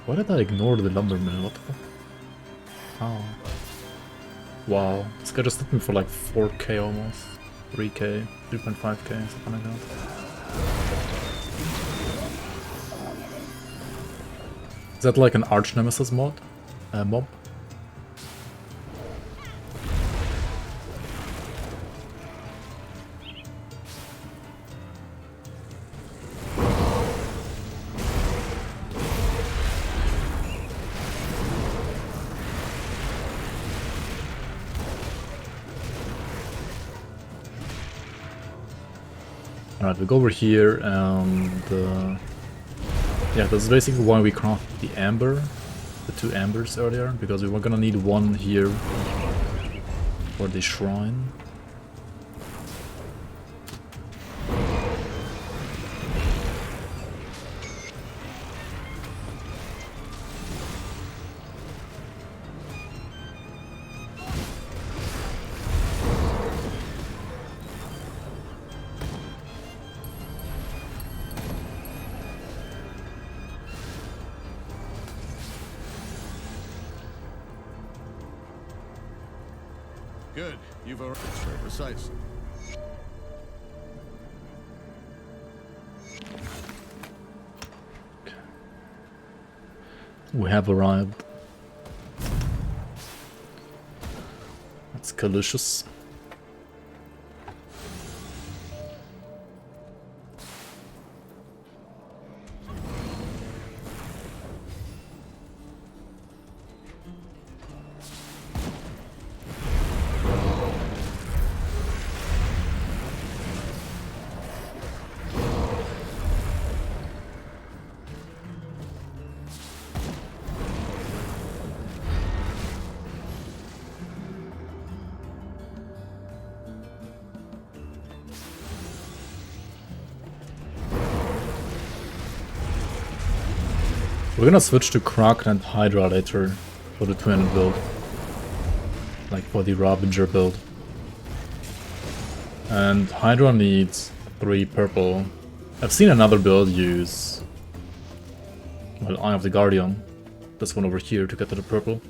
Why did I ignore the lumberman? What the fuck? Oh. Wow. This guy just hit me for like 4k almost. 3k, 3.5k, something like that. Is that like an arch nemesis mob? Alright, we go over here and yeah, that's basically why we crafted the amber, the 2 ambers earlier, because we were gonna need 1 here for the shrine. Good. You've already very precise. We have arrived. That's delicious. We're gonna switch to Kraken and Hydra later for the 200 build. Like for the Ravager build. And Hydra needs 3 purple. I've seen another build use, well, Eye of the Guardian. This one over here to get to the purple.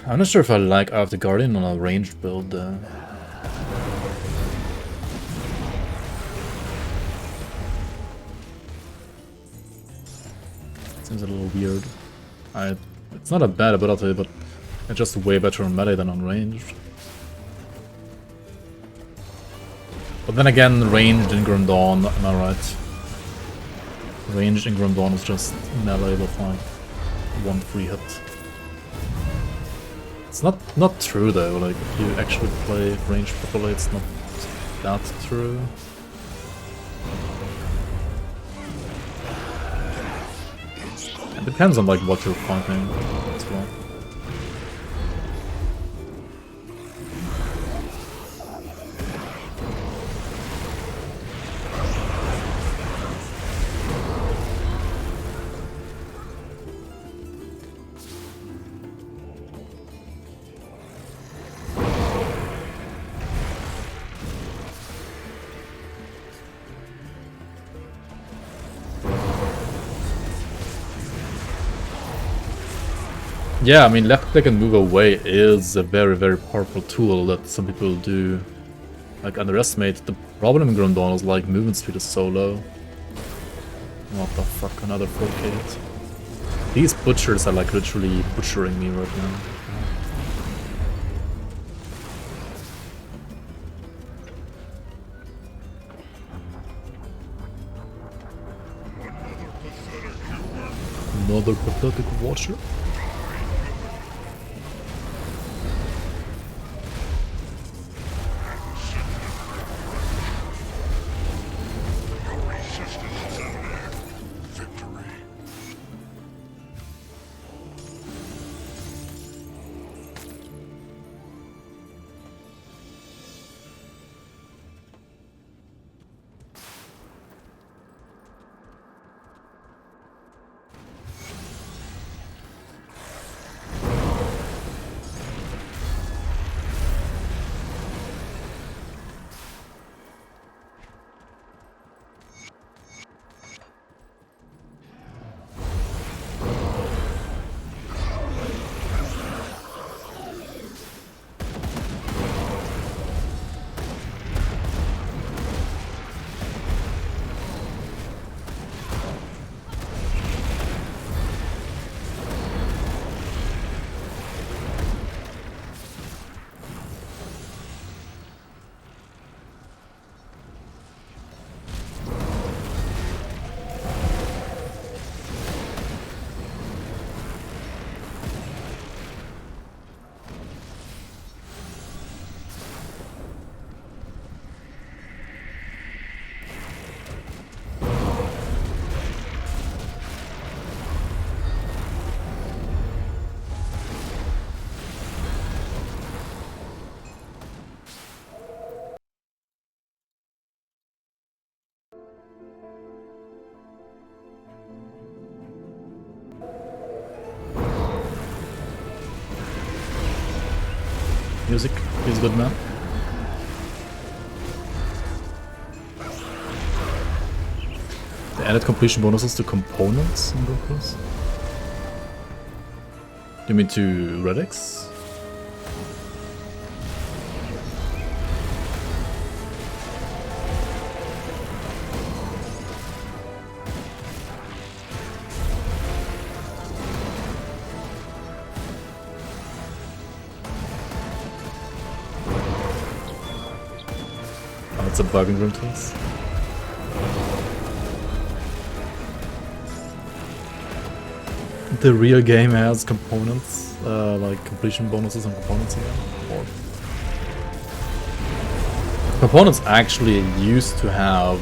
I'm not sure if I like Eye of the Guardian on a ranged build. Seems a little weird. It's not a bad ability, but it's just way better on melee than on ranged. But then again, ranged in Grim Dawn, am I right? Ranged in Grim Dawn is just melee with like 1 free hit. It's not true though, like if you actually play ranged properly, it's not that true. It depends on like what you're fighting as well. Yeah, I mean, left click and move away is a very, very powerful tool that some people do like underestimate. The problem in Grim Dawn is like movement speed is so low. What the fuck, another 4k hit. These butchers are like literally butchering me right now. Another pathetic watcher. Music feels good, man. They added completion bonuses to components in Goku's. You mean to relics? Oh, it's a bug in Rune tools. The real game has components, like completion bonuses and components again. Or components actually used to have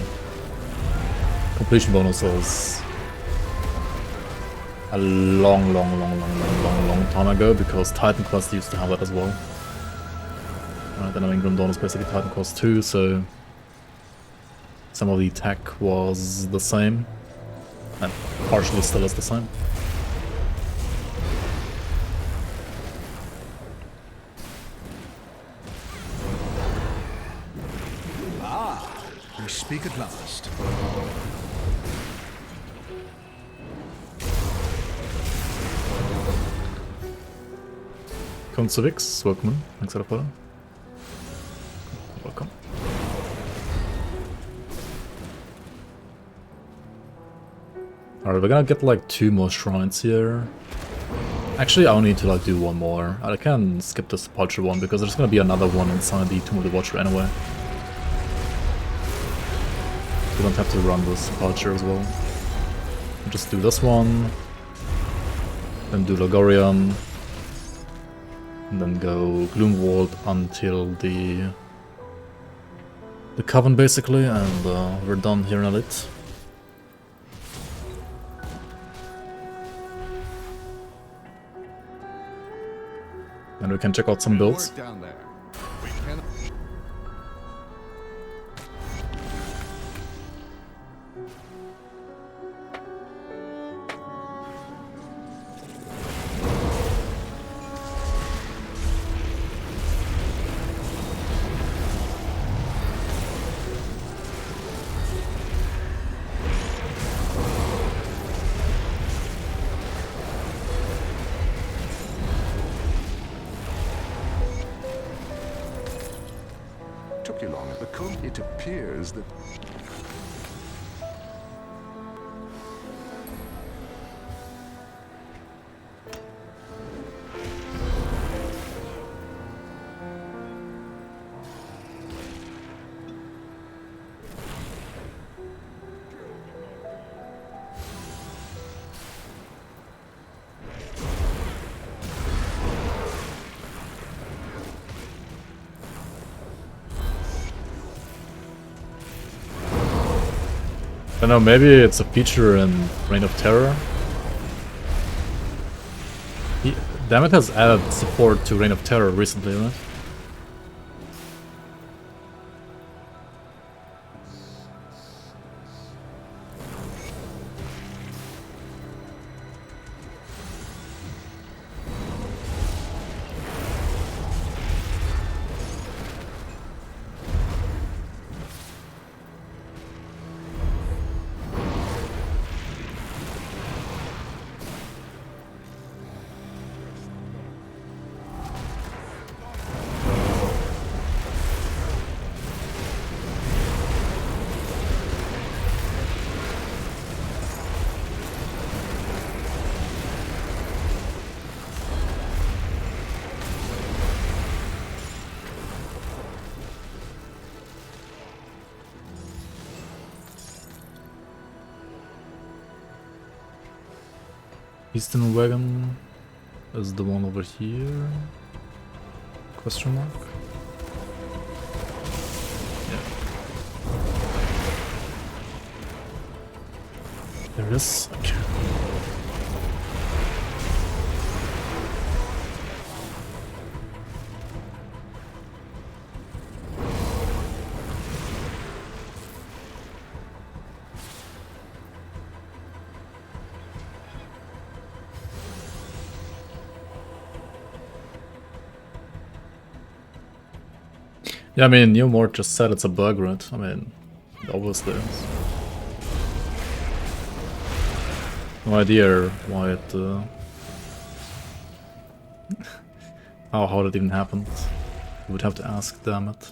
completion bonuses a long time ago, because Titan Quest used to have that as well. Then I mean, Grim Dawn is basically Titan Quest 2, so some of the tech was the same, and partially still is the same. We speak at last. Konzovix, welcome. Thanks for the follow. Welcome. Alright, we're gonna get like 2 more shrines here. Actually, I'll need to like do 1 more. I can skip the sepulture one because there's gonna be another one inside the Tomb of the Watcher anyway. We don't have to run the sepulture as well. We'll just do this one, then do Logorian, and then go Gloomwald until the Coven basically, and we're done here in Elite. And we can check out some builds. Down there. We cannot. Took you long. Because it appears that I don't know, maybe it's a feature in Reign of Terror. Dammit has added support to Reign of Terror recently, right? Eastern wagon is the one over here? Question mark? Yeah. There it is. Okay. Yeah, I mean, you more just said it's a bug, right? I mean, it obviously is. No idea why it... how that even happened. You would have to ask, damn it.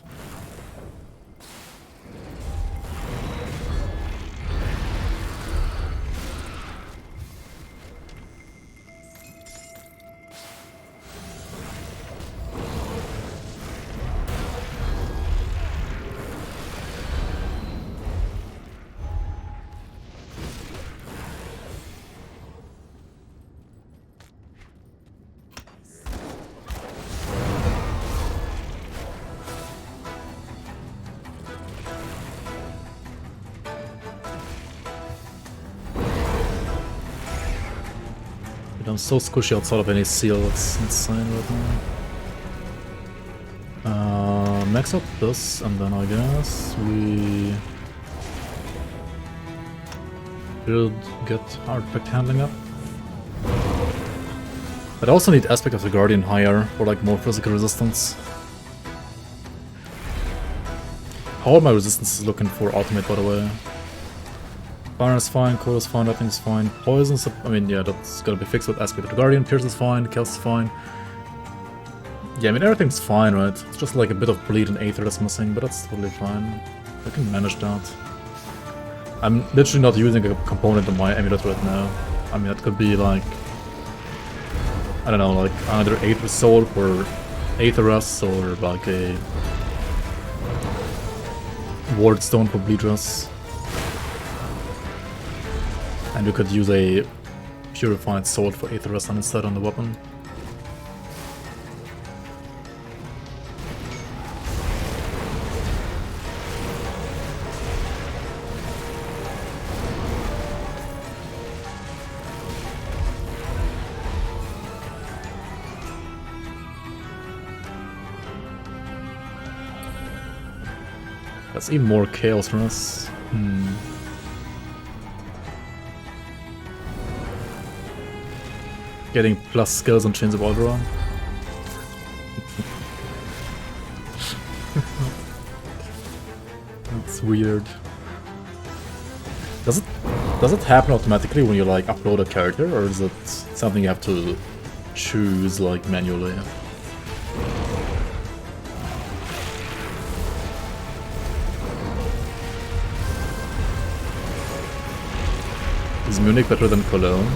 I'm so squishy outside of any seal, it's insane right now. Max up this, and then I guess we should get artifact handling up. But I also need aspect of the Guardian higher for like more physical resistance. How are my resistances looking for ultimate, by the way? Fire is fine, cold is fine, nothing is fine. Poison is, I mean, yeah, that's gotta be fixed with aspect of the Guardian. Pierce is fine, Chaos is fine. Yeah, I mean, everything's fine, right? It's just like a bit of bleed and Aether that's missing, but that's totally fine. I can manage that. I'm literally not using a component in my amulet right now. I mean, that could be like, I don't know, like either Aether Soul for Aether Rust or like a Ward Stone for Bleed Rust. And you could use a Purified Soul for Aether Rust instead on the weapon. That's even more Chaos Rust. Getting plus skills on Chains of Alderon. That's weird. Does it happen automatically when you like upload a character, or is it something you have to choose like manually? Is Munich better than Cologne?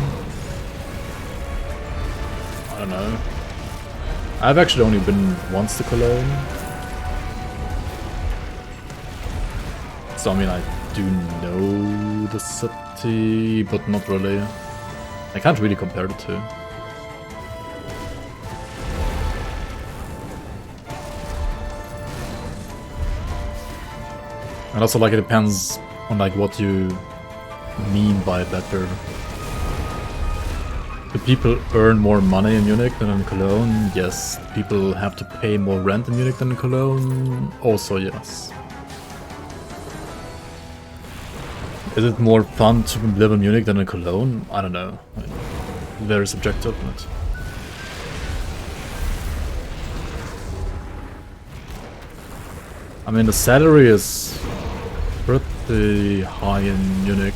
I don't know. I've actually only been once to Cologne. So I mean, I do know the city, but not really. I can't really compare the two. And also, like, it depends on like what you mean by better. Do people earn more money in Munich than in Cologne? Yes. People have to pay more rent in Munich than in Cologne? Also yes. Is it more fun to live in Munich than in Cologne? I don't know. Very subjective, but... I mean, the salary is pretty high in Munich.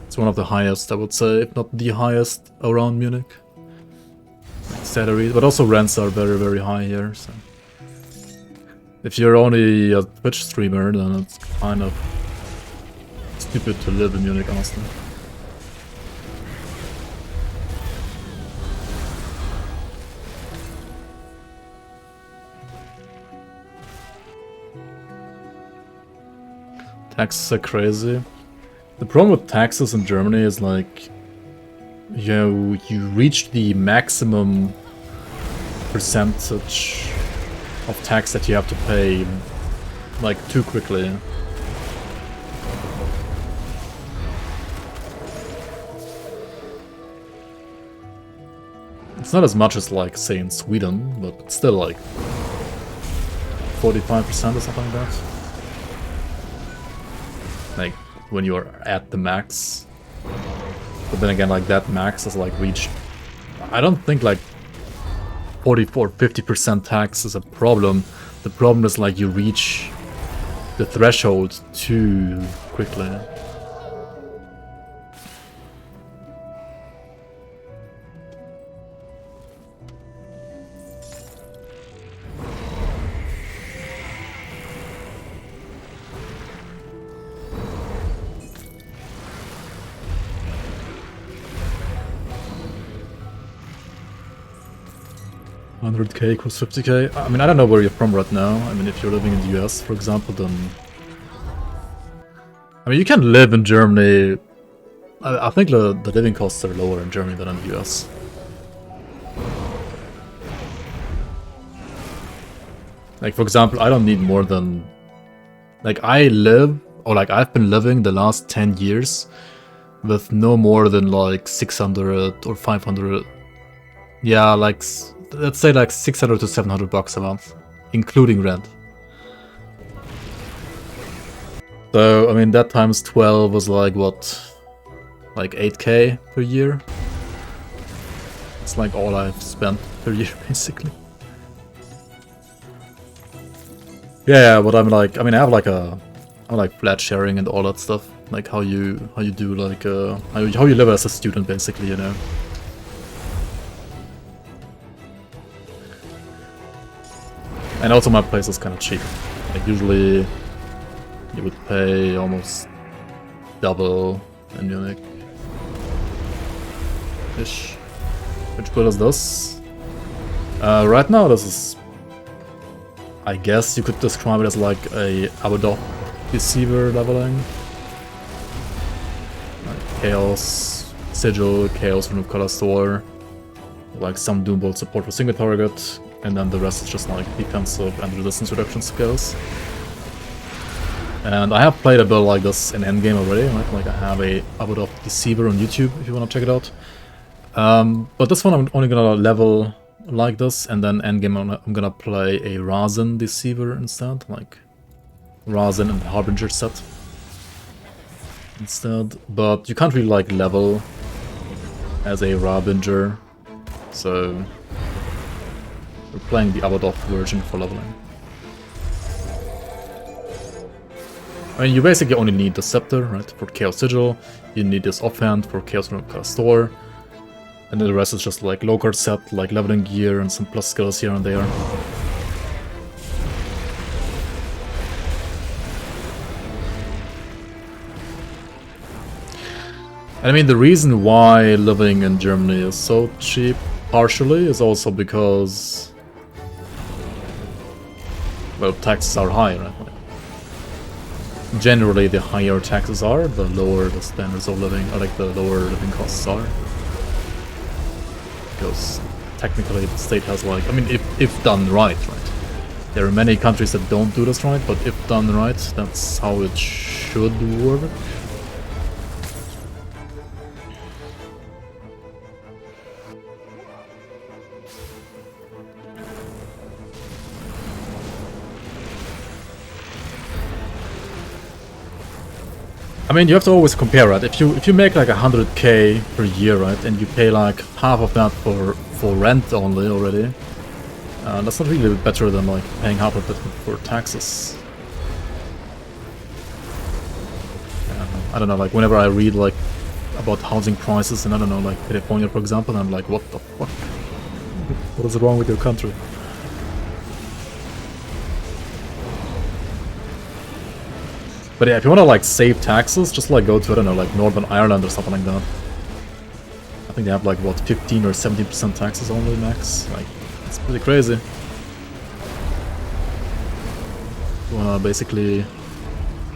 It's one of the highest, I would say, if not the highest around Munich. Salary, but also rents are very, very high here, so... If you're only a Twitch streamer, then it's kind of stupid to live in Munich, honestly. Taxes are crazy. The problem with taxes in Germany is like, you reach the maximum percentage of tax that you have to pay like too quickly. It's not as much as like say in Sweden, but it's still like 45% or something like that. Like when you are at the max. But then again, like that max is like reached, I don't think like 44, 50% tax is a problem. The problem is like you reach the threshold too quickly. $100k equals 50k. I mean, I don't know where you're from right now. I mean, if you're living in the US, for example, then... I mean, you can live in Germany. I think the living costs are lower in Germany than in the US. Like, for example, I don't need more than... Like, I've been living the last 10 years with no more than, like, 600 or 500... Yeah, like... Let's say like 600 to 700 bucks a month, including rent. So, I mean, that times 12 was like, what? Like 8k per year? It's like all I've spent per year, basically. Yeah, but I'm like, I mean, I like flat sharing and all that stuff. Like how you do like, how you live as a student, basically, you know. And also my place is kind of cheap. Like usually you would pay almost double in Munich. Ish. Which build is this? Right now this is... I guess you could describe it as like a Abaddon Deceiver leveling. Like Chaos, Sigil, Chaos, Rune, Kalastor. Like some Doombolt support for single target. And then the rest is just like defensive and resistance reduction skills. And I have played a build like this in endgame already, right? Like I have a Abaddon Deceiver on YouTube if you want to check it out. But this one I'm only gonna level like this, and then endgame I'm gonna play a Razen Deceiver instead, like Razen and Harbinger set instead. But you can't really like level as a Harbinger, so we're playing the Abaddon version for leveling. I mean, you basically only need the Scepter, right, for Chaos Sigil. You need this offhand for Chaos Rune Kalastor. And then the rest is just like low card set, like leveling gear and some plus skills here and there. And I mean, the reason why living in Germany is so cheap, partially, is also because... well, taxes are high, right? Generally, the higher taxes are, the lower the standards of living, or like the lower living costs are. Because technically the state has like, I mean, if done right? There are many countries that don't do this right, but if done right, that's how it should work. I mean, you have to always compare, right? If you make like 100k per year, right, and you pay like half of that for rent only already, that's not really better than like paying half of it for taxes. I don't know, like whenever I read like about housing prices and I don't know, like California for example, I'm like, what the fuck? What is wrong with your country? But yeah, if you want to like save taxes, just like go to, I don't know, like Northern Ireland or something like that. I think they have like, what, 15 or 17% taxes only max? Like, it's pretty crazy. You wanna basically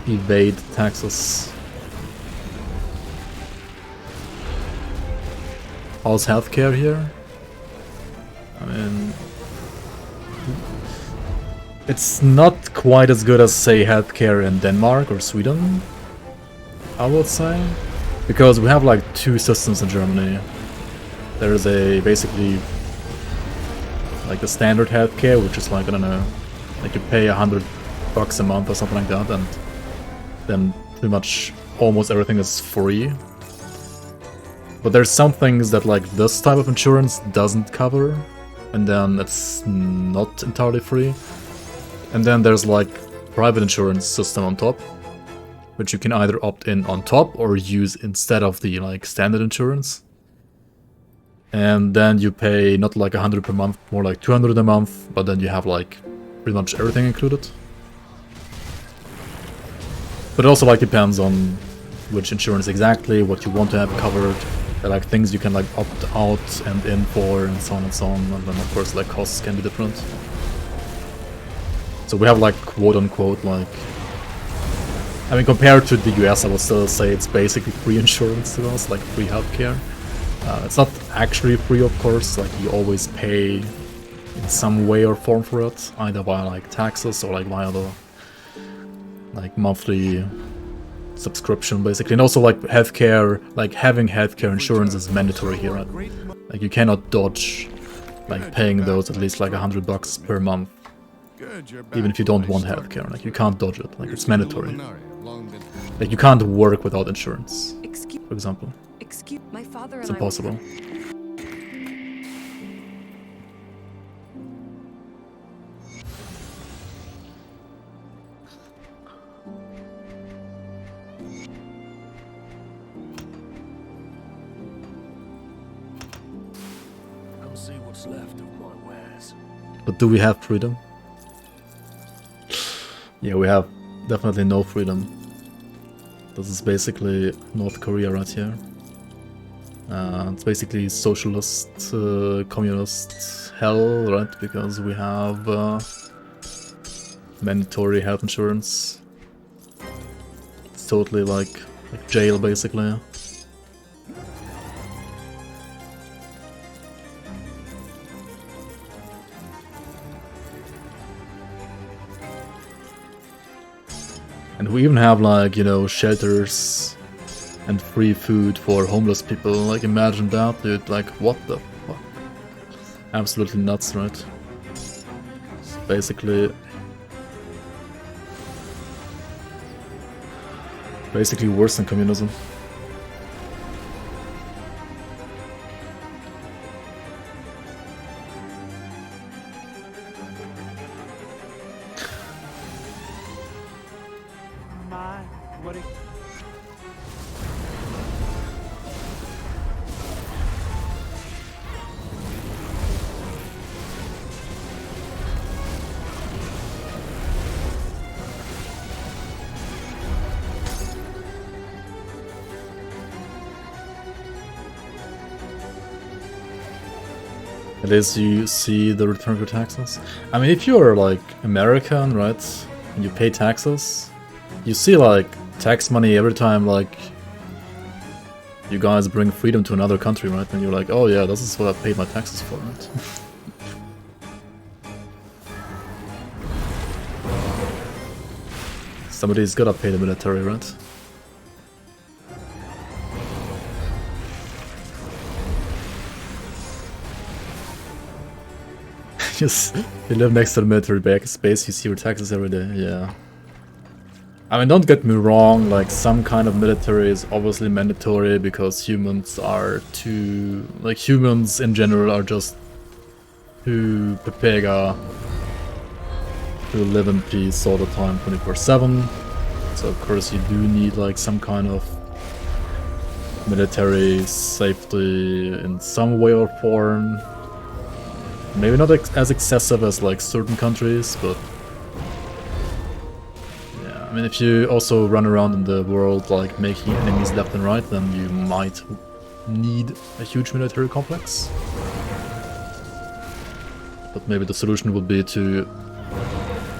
evade taxes. How's healthcare here? I mean... it's not quite as good as, say, healthcare in Denmark or Sweden, I would say. Because we have like two systems in Germany. There is a, basically, like the standard healthcare, which is like, I don't know, like you pay $100 a month or something like that, and then pretty much almost everything is free. But there's some things that like this type of insurance doesn't cover. and then it's not entirely free. And then there's like private insurance system on top, which you can either opt in on top or use instead of the like standard insurance. And then you pay not like 100 per month, more like 200 a month, but then you have like pretty much everything included. But it also like depends on which insurance exactly, what you want to have covered. There are like things you can like opt out and in for and so on and so on. And then of course like costs can be different. So we have like quote unquote like, I mean compared to the US I would still say it's basically free insurance to us, like free healthcare. It's not actually free of course, like you always pay in some way or form for it, either via like taxes or like via the like monthly subscription basically. And also like healthcare, like having healthcare insurance is mandatory here, right? Like you cannot dodge like paying those at least like $100 per month, even if you don't want healthcare. Like you can't dodge it, like it's mandatory. Like you can't work without insurance, for example. Excuse my father. It's impossible. I'll see what's left of my wares. But do we have freedom? Yeah, we have definitely no freedom. This is basically North Korea right here. It's basically socialist, communist hell, right? Because we have mandatory health insurance. It's totally like jail, basically. And we even have like, you know, shelters and free food for homeless people. Like imagine that, dude. Like what the fuck? Absolutely nuts, right? Basically worse than communism. At least you see the return of your taxes. I mean, if you're like American, right, and you pay taxes, you see like tax money every time like you guys bring freedom to another country, right? And you're like, oh yeah, this is what I paid my taxes for, right? Somebody's gotta pay the military, right? Just, you live next to the military base, you see your taxes every day, yeah. I mean, don't get me wrong, like, some kind of military is obviously mandatory because humans are too... like, humans in general are just too pepega to live in peace all the time, 24/7. So, of course, you do need, like, some kind of military safety in some way or form. Maybe not as excessive as like certain countries, but yeah, I mean if you also run around in the world like making enemies left and right, then you might need a huge military complex. But maybe the solution would be to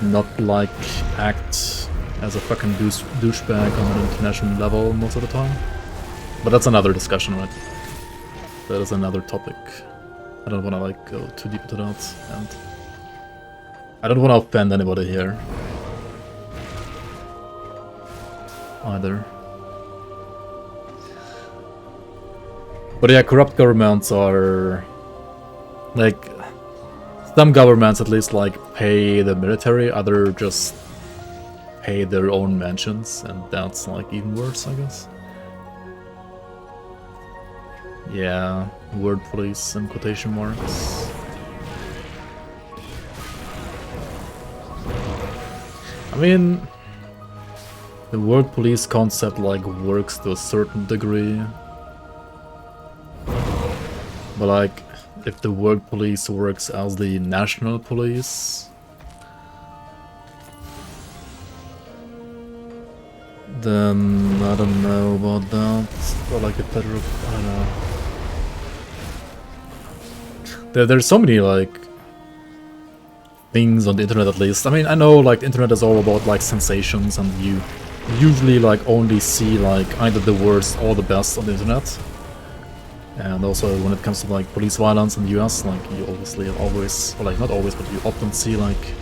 not like act as a fucking douchebag on an international level most of the time. But that's another discussion, right? That is another topic. I don't want to like go too deep into that, and I don't want to offend anybody here either. But yeah, corrupt governments are like, some governments at least like pay the military, other just pay their own mansions, and that's like even worse, I guess. Yeah, word police in quotation marks. I mean, the world police concept like works to a certain degree. But like, if the world police works as the national police, then I don't know about that. Or like a better, I don't know. There's so many like things on the internet, at least. I mean, I know like the internet is all about like sensations, and you usually like only see like either the worst or the best on the internet. And also when it comes to like police violence in the US, like you obviously always, or like not always, but you often see like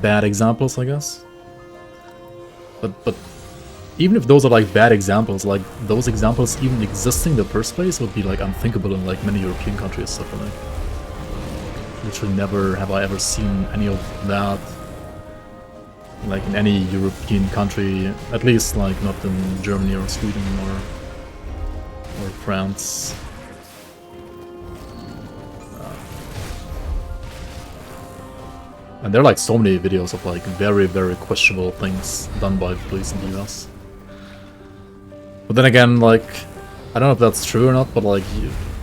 bad examples, I guess. But even if those are like bad examples, like those examples even existing in the first place would be like unthinkable in like many European countries. So like, literally never have I ever seen any of that like in any European country, at least like not in Germany or Sweden or France. And there are like so many videos of like very, very questionable things done by police in the US. But then again, like, I don't know if that's true or not, but like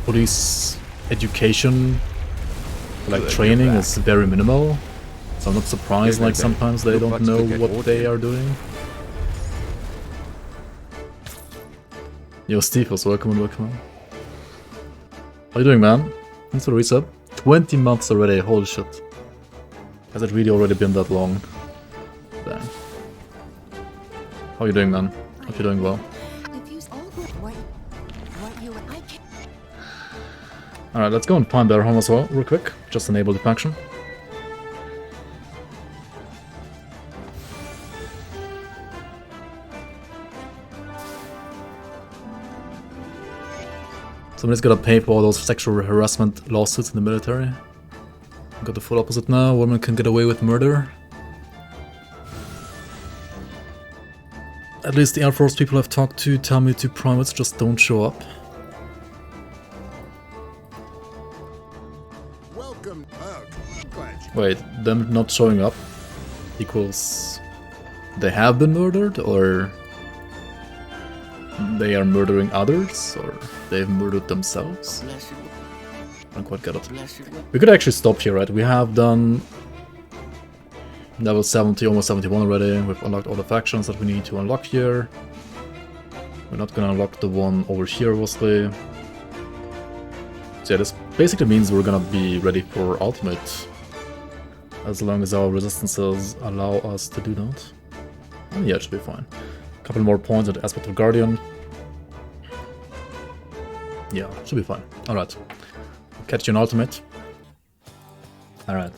police education, like training is very minimal. So I'm not surprised like sometimes they don't know what they are doing. Yo, Steve, welcome and welcome. How you doing, man? Thanks for the resub. 20 months already, holy shit. Has it really already been that long? Dang. How you doing, man? Hope you're doing well. Alright, let's go and find their home as well, real quick. Just enable the faction. Somebody's gotta pay for all those sexual harassment lawsuits in the military. Got the full opposite now, women can get away with murder. At least the Air Force people I've talked to tell me 2 privates just don't show up. Welcome. Wait, them not showing up equals they have been murdered, or they are murdering others, or they've murdered themselves? I don't quite get it. We could actually stop here, right? We have done level 70, almost 71 already. We've unlocked all the factions that we need to unlock here. We're not gonna unlock the one over here, obviously. So yeah, this basically means we're gonna be ready for ultimate, as long as our resistances allow us to do that. And yeah, it should be fine. A couple more points at Aspect of Guardian. Yeah, should be fine. Alright. Catch you in ultimate. Alright.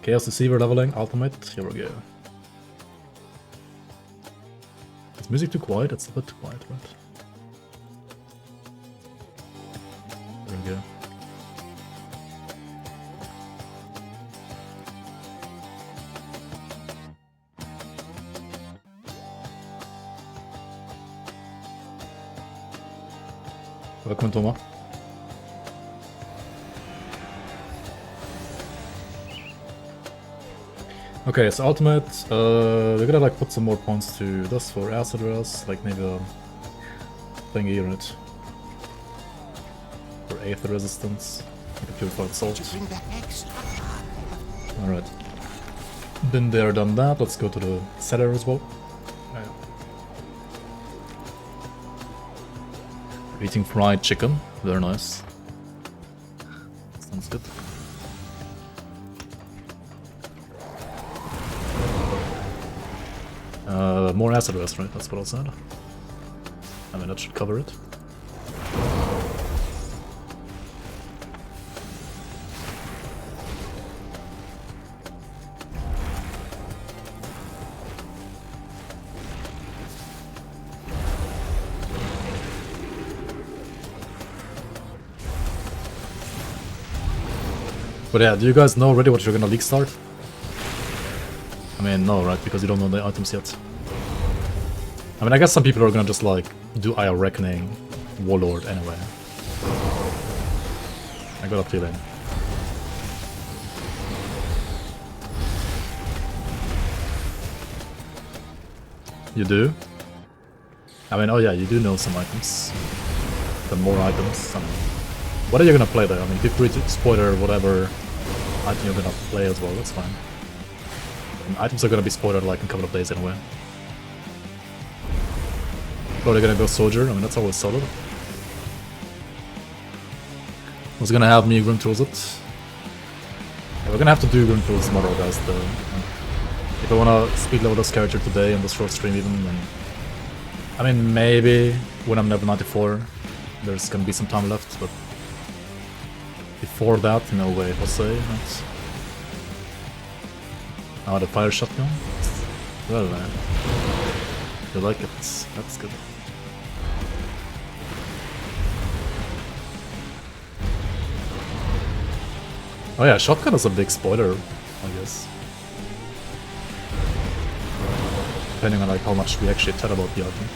Chaos Deceiver leveling, ultimate, here we go. Is music too quiet? It's a bit too quiet, right? There we go. Welcome, Thomas. Okay, so ultimate, we're gonna like put some more points to this for acid rest, like maybe a thingy unit for aether resistance, like a purified salt. Alright. Been there, done that. Let's go to the cellar as well. Eating fried chicken, very nice. Sounds good. More acid rest, right? That's what I said. I mean, that should cover it. But yeah, do you guys know already what you're gonna league start? I mean, no, right? Because you don't know the items yet. I mean, I guess some people are gonna just like do IR Reckoning, Warlord anyway. I got a feeling. You do? I mean, oh yeah, you do know some items. The more items. I mean, what are you gonna play there? I mean, feel free to spoiler whatever item you're gonna play as well, that's fine. And items are gonna be spoiled like in a couple of days anyway. Probably gonna go soldier, I mean that's always solid. I was gonna have me Rune tools it. Yeah, we're gonna have to do Rune tools tomorrow, guys, though. If I wanna speed level this character today on this short stream even, then... I mean, maybe when I'm level 94, there's gonna be some time left, but... Before that, no way, I'll say. Right? Oh, the fire shotgun? Well, you like it, that's good. Oh yeah, shotgun is a big spoiler, I guess. Depending on like how much we actually tell about the item.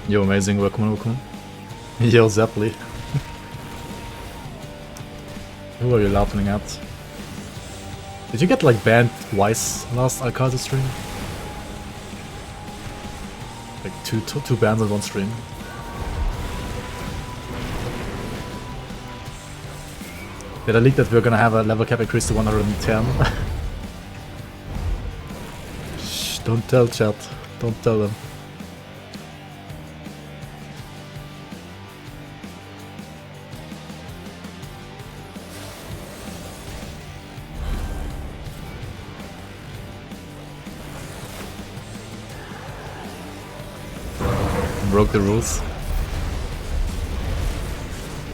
Yo, amazing, welcome. Yo, Zeppeli. Who are you laughing at? Did you get like banned twice last Alkazi stream? Like two bans on one stream. Did I leak that we're gonna have a level cap increase to 110? Shh, don't tell chat. Don't tell them. Broke the rules.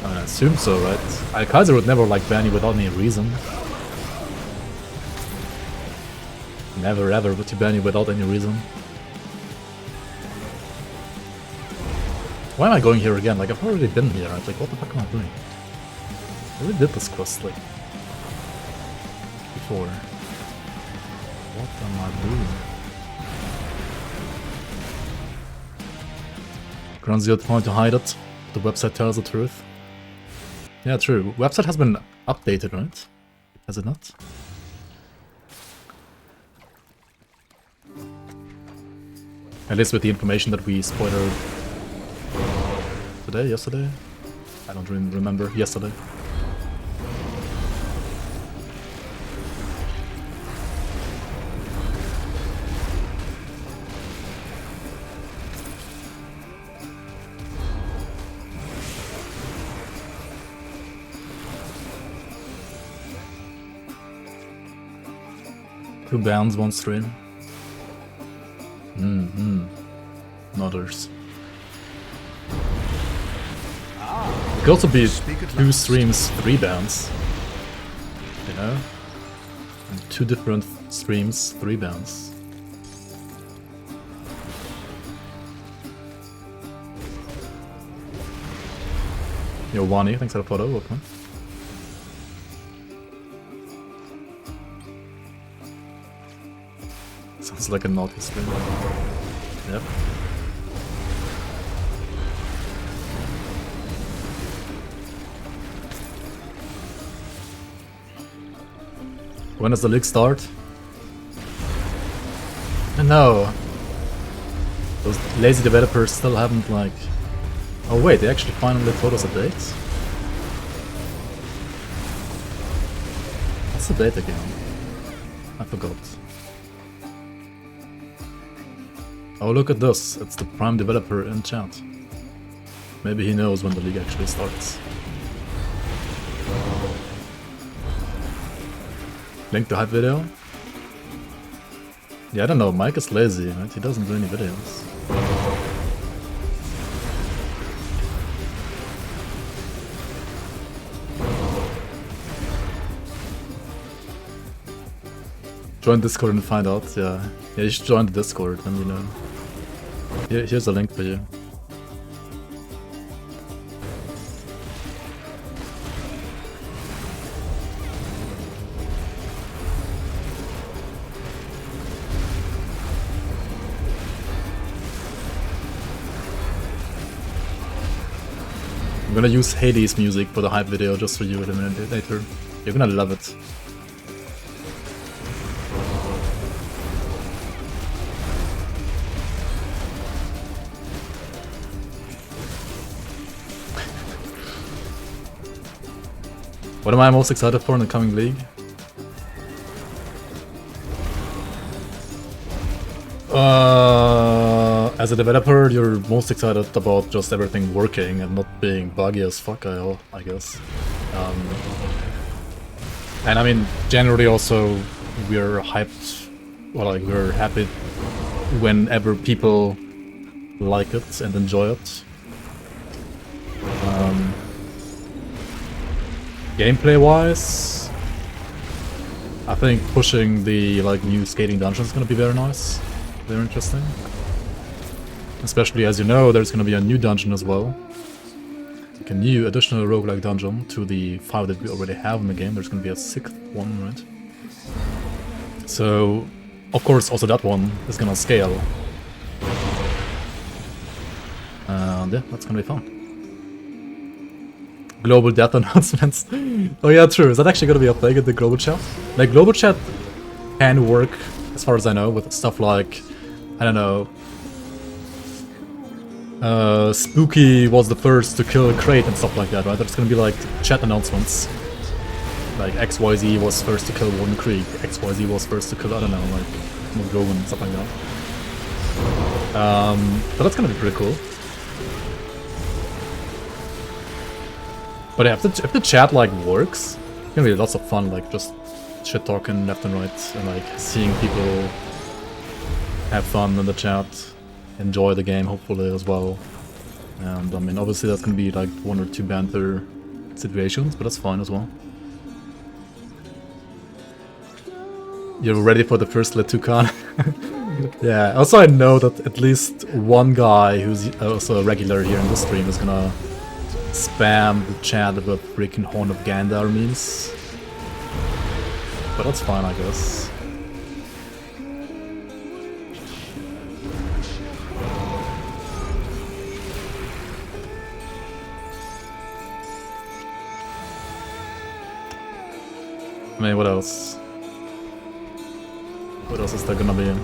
I assume so, right? Alkazi would never like ban you without any reason. Never ever would you ban you without any reason. Why am I going here again? Like I've already been here, right? Like what the fuck am I doing? I already did this quest like before. What am I doing? Grants you the point to hide it. The website tells the truth. Yeah, true. Website has been updated, right? Has it not? At least with the information that we spoiled today, yesterday? I don't really remember. Yesterday. Two bans, one stream. Nodders. It could also be two streams, 3 bans. You know? And 2 different streams, 3 bans. Yo, Wani, thanks for the photo, welcome. Sounds like a naughty stream. Yep. When does the league start? No. Those lazy developers still haven't like... Oh wait, they actually finally told us a date? What's the date again? I forgot. Oh, look at this. It's the prime developer in chat. Maybe he knows when the league actually starts. Link to hype video? Yeah, I don't know. Mike is lazy, right? He doesn't do any videos. Join Discord and find out, yeah. Yeah, you should join the Discord, then you know. Here's a link for you. gonna use Hades music for the hype video just for you a minute later. You're gonna love it. What am I most excited for in the coming league? As a developer, you're most excited about just everything working and not being buggy as fuck, I guess. And I mean, generally also, we're hyped, well, like, we're happy whenever people like it and enjoy it. Gameplay-wise, I think pushing the like new skating dungeon is gonna be very nice, very interesting. Especially as you know, there's gonna be a new dungeon as well, like a new additional roguelike dungeon to the 5 that we already have in the game. There's gonna be a 6th one, right? So, of course, also that one is gonna scale. And yeah, that's gonna be fun. Global death announcements. Oh yeah, true. Is that actually gonna be a thing in the global chat? Like, global chat can work, as far as I know, with stuff like, I don't know, Spooky was the first to kill a crate and stuff like that, right? There's gonna be like chat announcements. Like XYZ was first to kill Warden Creek, XYZ was first to kill, I don't know, like Mogovan and stuff like that. But that's gonna be pretty cool. But yeah, if the chat like works, it's gonna be lots of fun, like just shit talking left and right, and like seeing people have fun in the chat, enjoy the game hopefully as well. And I mean, obviously that's gonna be like 1 or 2 banter situations, but that's fine as well. You're ready for the first Letukan? Yeah, also I know that at least one guy who's also a regular here in the stream is gonna spam the chat with freaking Horn of Gandar memes. But that's fine, I guess. I mean, what else? What else is there gonna be?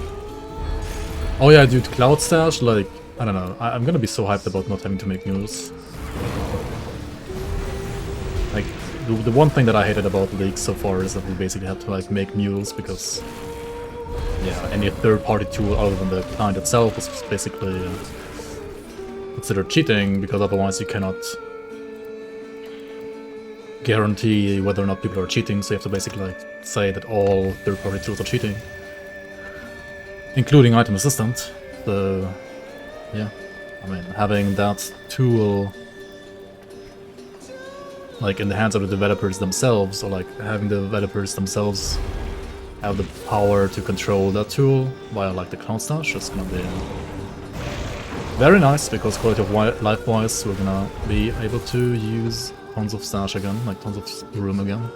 Oh yeah, dude, Cloud Stash, like, I don't know. I'm gonna be so hyped about not having to make mules. Like, the one thing that I hated about leagues so far is that we basically have to like make mules because, yeah, any third-party tool other than the client itself is basically considered cheating, because otherwise you cannot guarantee whether or not people are cheating, so you have to basically like say that all third-party tools are cheating, including Item Assistant. So yeah, I mean, having that tool like in the hands of the developers themselves, or like having the developers themselves have the power to control that tool via like the Cloud Stash, is gonna be very nice, because quality of life wise we're gonna be able to use tons of Stash again, like tons of room again.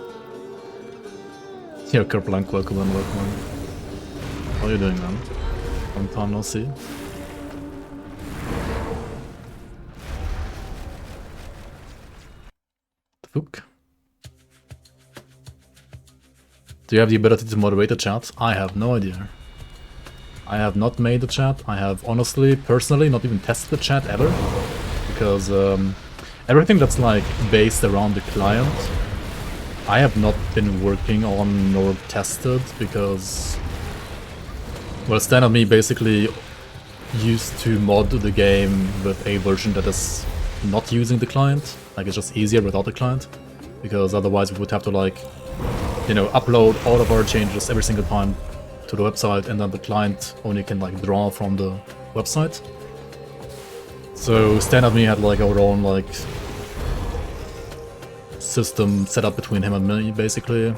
Here, Kerplank, welcome. How are you doing, man? Long time no see. Fuck. Do you have the ability to moderate the chat? I have no idea. I have not made the chat. I have honestly, personally, not even tested the chat ever. Because everything that's like based around the client, I have not been working on nor tested, because, well, Stan and me basically used to mod the game with a version that is not using the client. Like, it's just easier without the client, because otherwise we would have to, like, you know, upload all of our changes every single time to the website, and then the client only can like draw from the website. So Stan and me had like our own like system set up between him and me, basically.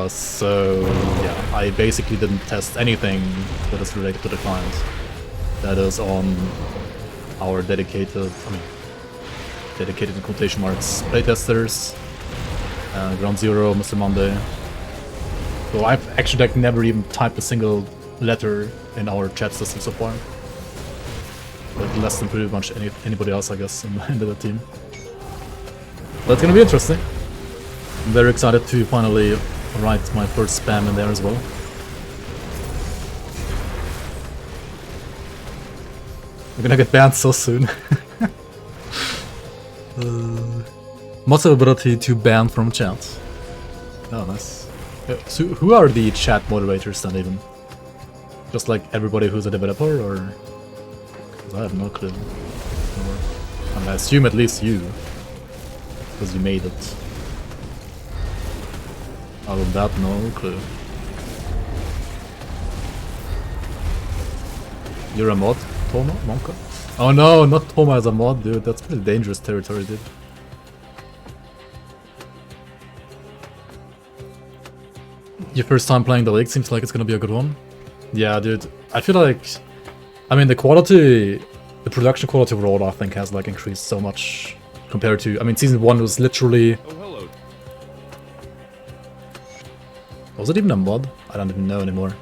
So yeah, I basically didn't test anything that is related to the client. That is on our dedicated, dedicated in quotation marks, playtesters, Ground Zero, Mr. Monday. So I've actually like never even typed a single letter in our chat system so far. like less than pretty much anybody else, I guess, in the team. But it's gonna be interesting. I'm very excited to finally write my first spam in there as well. We're gonna get banned so soon. Must have ability to ban from chat. Oh, nice. So who are the chat moderators then even? Just like everybody who's a developer, or? 'Cause I have no clue. And I assume at least you. Because you made it. Other than that, no clue. You're a mod, Toma? Monka? Oh no, not Toma as a mod, dude. That's pretty dangerous territory, dude. Your first time playing the league seems like it's gonna be a good one. Yeah, dude. I feel like... I mean, the quality... The production quality overall, I think, has like increased so much compared to... I mean, Season 1 was literally... Oh, hello. Was it even a mod? I don't even know anymore.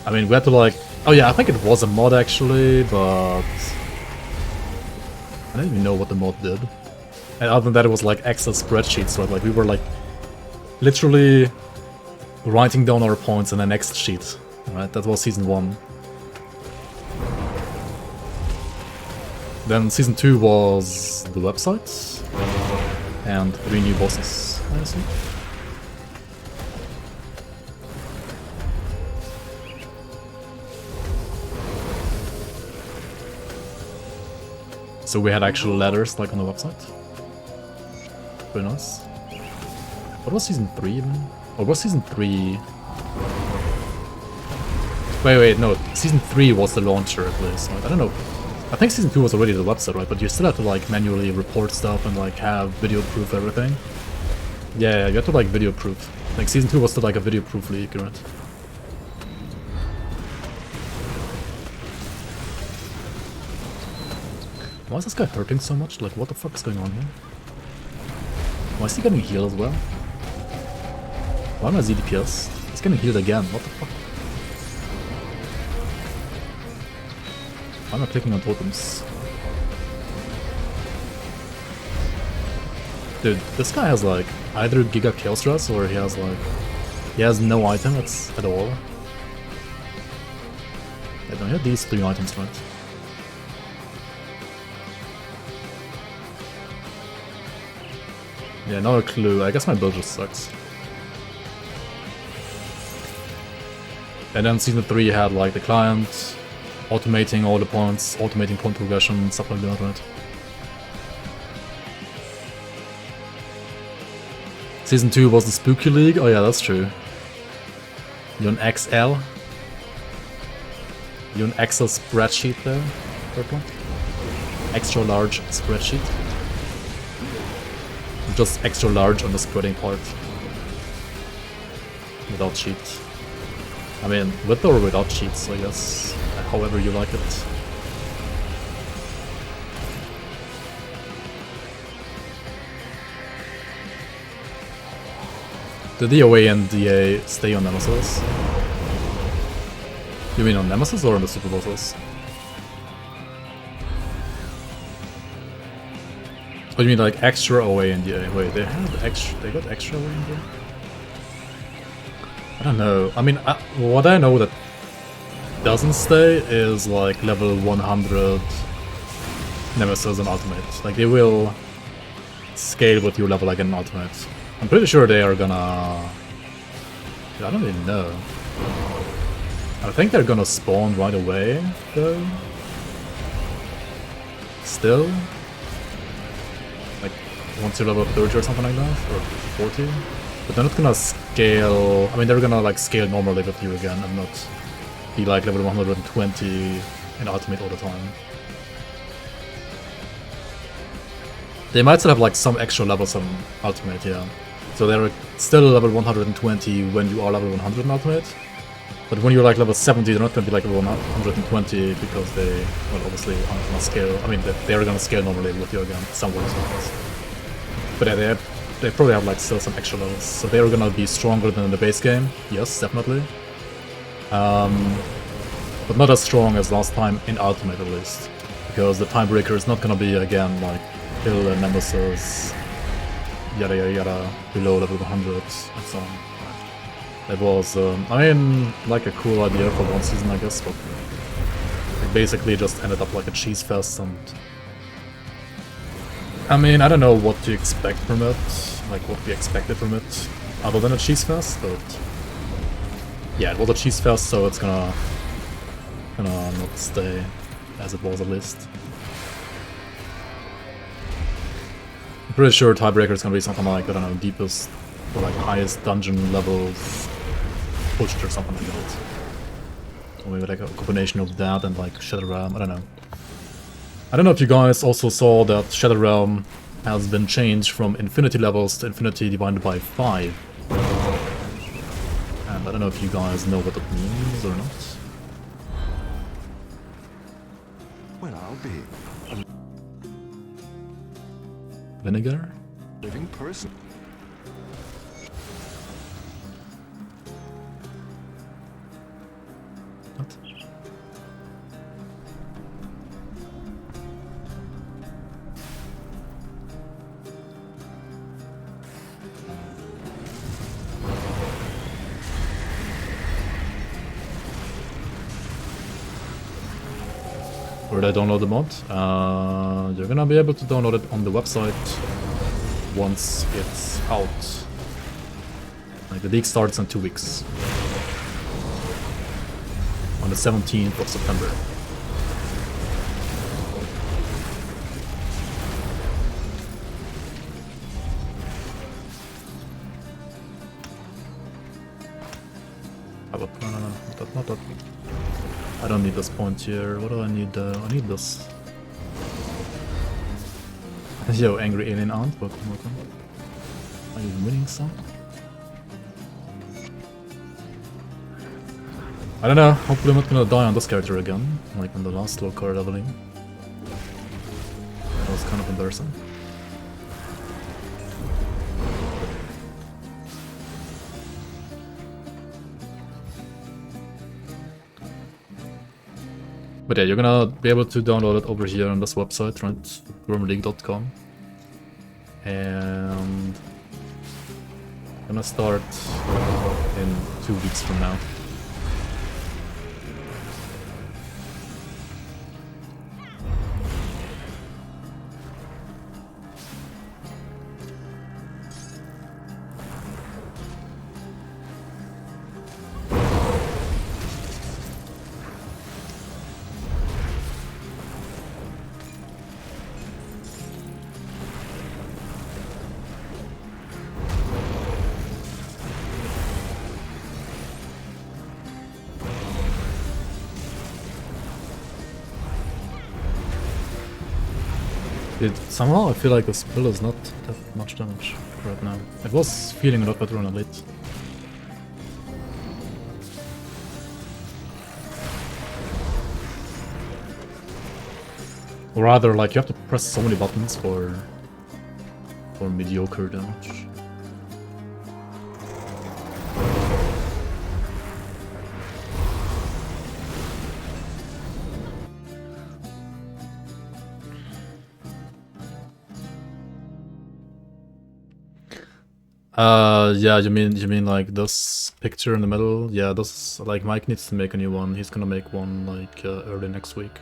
I mean, we had to like... Oh yeah, I think it was a mod actually, but... I don't even know what the mod did. And other than that, it was like Excel spreadsheets, right? Like, we were like... literally... writing down our points in an Excel sheet. Right? That was Season 1. Then Season 2 was the website. And 3 new bosses, I assume. So we had actual letters like on the website. Very nice. What was Season 3 even? Or was Season 3... Wait, no. Season 3 was the launcher at least. Right? I don't know. I think Season 2 was already the website, right? But you still have to like manually report stuff and like have video proof everything. Yeah, you have to like video proof. Like Season 2 was still like a video proof league, right? Why is this guy hurting so much? Like, what the fuck is going on here? Why is he getting healed as well? Why am I ZDPS? He's getting healed again, what the fuck? Why am I clicking on totems? Dude, this guy has like either Giga Chaos Stress or he has like... He has no item at all. I don't have these 3 items, right? Yeah, not a clue. I guess my build just sucks. And then Season 3 had like the client, automating all the points, automating point progression, stuff like that, right? Season 2 was the Spooky League? Oh yeah, that's true. You're an XL? You're an Excel spreadsheet there, purple? Extra large spreadsheet? Just extra large on the spreading part. Without cheat. I mean, with or without cheats, I guess. However you like it. Did the OA and DA stay on Nemesis? You mean on Nemesis or on the Super Bosses? What do you mean like extra OA and DA? Wait, they have extra, they got extra OA and DA? I don't know. I mean, what I know that doesn't stay is like level 100 Nemesis and Ultimate. Like they will scale with your level like an Ultimate. I'm pretty sure they are gonna... I don't even know. I think they're gonna spawn right away, though. Still. Like, once you're level 30 or something like that, or 40. But they're not gonna scale... I mean, they're gonna like scale normally with you again and not be like level 120 in Ultimate all the time. They might still have like some extra levels on Ultimate, yeah. So they're still level 120 when you are level 100 in Ultimate. But when you're like level 70, they're not going to be like level 120 because they, well, obviously aren't going to scale. I mean, they're going to scale normally with you again, somewhere. But yeah, they probably have like still some extra levels. So they're going to be stronger than in the base game. Yes, definitely. but not as strong as last time in Ultimate at least. Because the tiebreaker is not gonna be again like kill a Nemesis, yada yada yada, below level 100 and so on. It was, I mean, like a cool idea for one season I guess, but it basically just ended up like a cheese fest, and I mean, I don't know what to expect from it, like what we expected from it, other than a cheese fest, but yeah, it was a cheese fest, so it's gonna not stay as it was at least. I'm pretty sure tiebreaker is gonna be something like, I don't know, deepest or like highest dungeon levels pushed or something like that. Or maybe like a combination of that and like Shadow Realm, I don't know. I don't know if you guys also saw that Shadow Realm has been changed from infinity levels to infinity divided by 5. And I don't know if you guys know what that means or not. Well, I'll be a Vinegar? living person. What? Where did I download the mod? You're gonna be able to download it on the website once it's out. Like the league starts in 2 weeks. On the 17th of September. No, not that. I don't need this point here. What do I need? I need this. Yo, angry alien aunt, welcome. Are you winning some? I don't know. Hopefully I'm not gonna die on this character again, like on the last low card leveling. That was kind of embarrassing. But yeah, you're gonna be able to download it over here on this website, right? Wormleague.com. And I'm gonna start in 2 weeks from now. Somehow I feel like the spell is not that much damage right now. It was feeling a lot better on Elite. Or rather, like, you have to press so many buttons for mediocre damage. Yeah, you mean like this picture in the middle? Yeah, this, like, Mike needs to make a new one. He's gonna make one, like, early next week.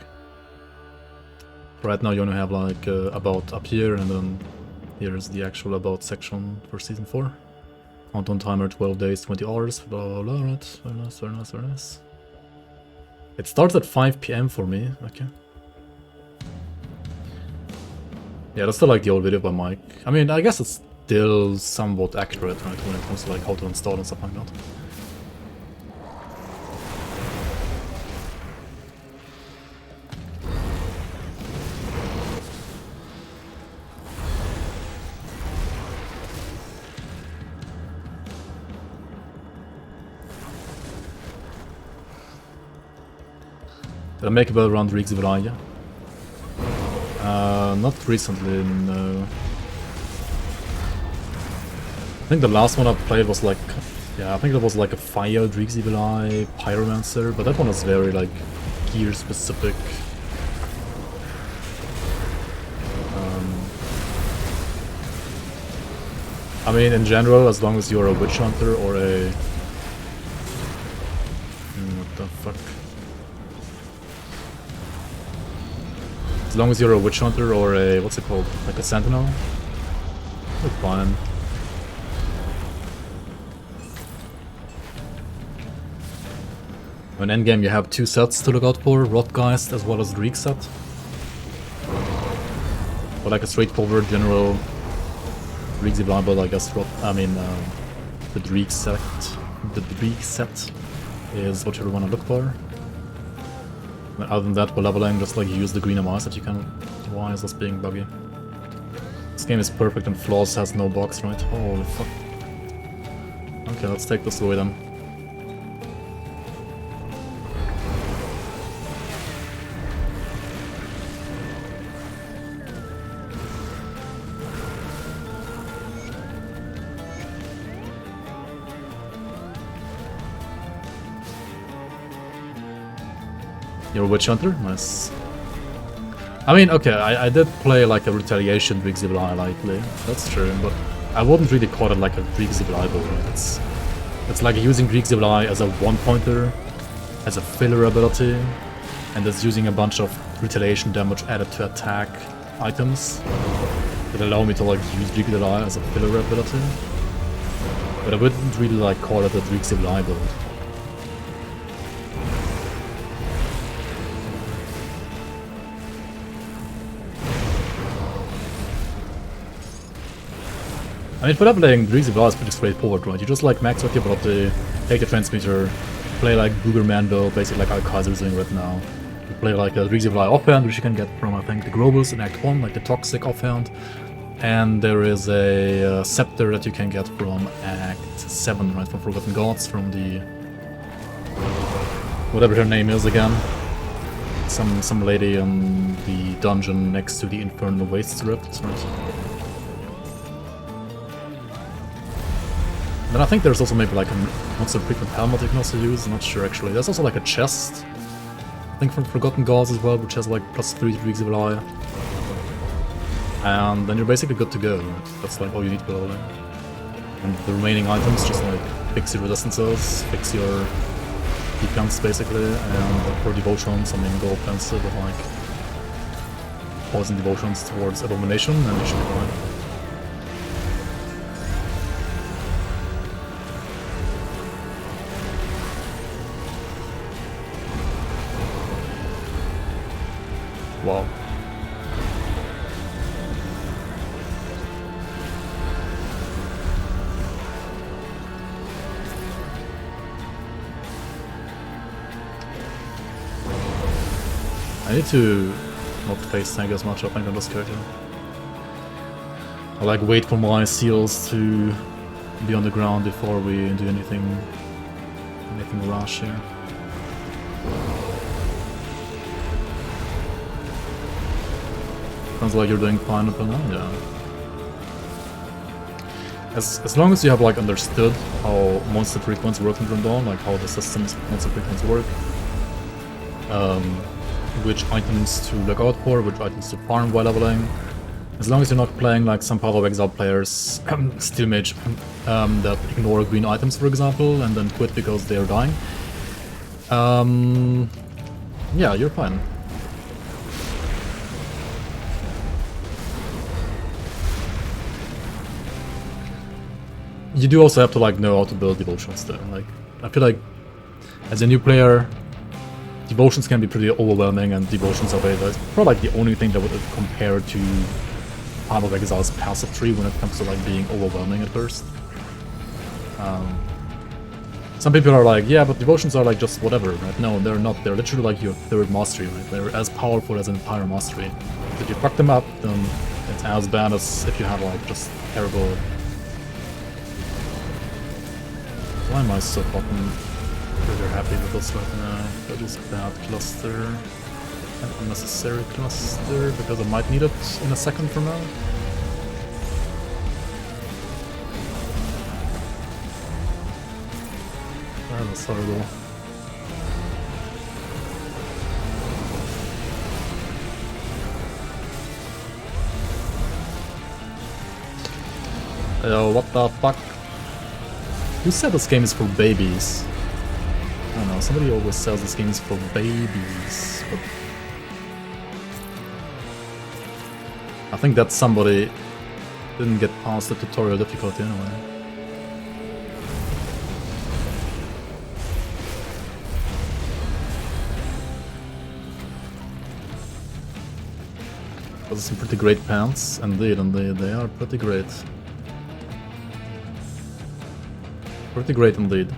Right now you only have, like, about up here, and then here's the actual about section for Season 4. Countdown timer 12 days, 20 hours, blah blah blah, right? Very nice, very nice, very nice. It starts at 5 PM for me, okay. Yeah, that's still like the old video by Mike. I mean, I guess it's still somewhat accurate, right, when it comes to like how to install and stuff like that. Did I make a build around Riggs Vraya? Not recently, no. I think the last one I played was like Yeah, I think it was like a Fire, Deceiver, Pyromancer, but that one was very like gear specific. I mean, in general, as long as you're a Witch Hunter or a... what the fuck? As long as you're a Witch Hunter or a... what's it called? Like a Sentinel? You're fine. In endgame you have 2 sets to look out for, Rotgeist as well as Reek set. But like a straightforward general Reeksy Blind, I guess the Dreek set. The Dreek set is what you want to look for. And other than that, for leveling, just like use the green MIs that you can. Why is this being buggy? This game is perfect and flaws has no box, right? Holy fuck. Okay, let's take this away then. You're a Witch Hunter? Nice. I mean, okay, I did play like a Retaliation Deceiver lightly, that's true, but I wouldn't really call it like a Deceiver build. It's like using Deceiver as a one-pointer, as a filler ability, and it's using a bunch of retaliation damage added to attack items that allow me to like use Deceiver as a filler ability. But I wouldn't really like call it a Deceiver build. I mean, for leveling, Deceiver is pretty straightforward, right? You just like max out your ability, take a transmitter, play like Boogerman build, basically like Kaiser is doing right now. You play like a Deceiver offhand, which you can get from, I think, the Grobus in Act 1, like the Toxic offhand. And there is a Scepter that you can get from Act 7, right? From Forgotten Gods, from the... whatever her name is again. Some lady in the dungeon next to the Infernal Wastes Rift, right? Then I think there's also maybe like a not so frequent helmet you can also use, I'm not sure actually. There's also like a chest, I think from Forgotten Gods as well, which has like +3 to Deceiver. And then you're basically good to go, right? That's like all you need for leveling. And the remaining items just like fix your resistances, fix your defense basically, and for devotions, I mean go offensive with like poison devotions towards Abomination, and you should be fine. Wow. I need to not face tank as much, I think, on this character. I like wait for my seals to be on the ground before we do anything rash here. Sounds like you're doing fine up and down, yeah. As long as you have like understood how monster frequencies work in Rune Dawn, like how the system's monster frequencies work, which items to look out for, which items to farm while leveling, as long as you're not playing like some Power of Exile players, Steel Mage, that ignore green items for example, and then quit because they are dying, yeah, you're fine. You do also have to like know how to build devotions though. Like, I feel like as a new player, devotions can be pretty overwhelming, and devotions are probably like the only thing that would compare to Power of Exile's passive tree when it comes to like being overwhelming at first. Some people are like, yeah, but devotions are like just whatever, right? No, they're not. They're literally like your third mastery, right? They're as powerful as an entire mastery. If you fuck them up, then it's as bad as if you have like just terrible... Why am I so fucking really happy with this right now? That is a bad cluster. An unnecessary cluster, because I might need it in a second from now. That's horrible. Yo, what the fuck? Who said this game is for babies? I don't know, somebody always says this game is for babies, but I think that somebody didn't get past the tutorial difficulty anyway. Those are some pretty great pants, indeed, they are pretty great. Pretty great indeed.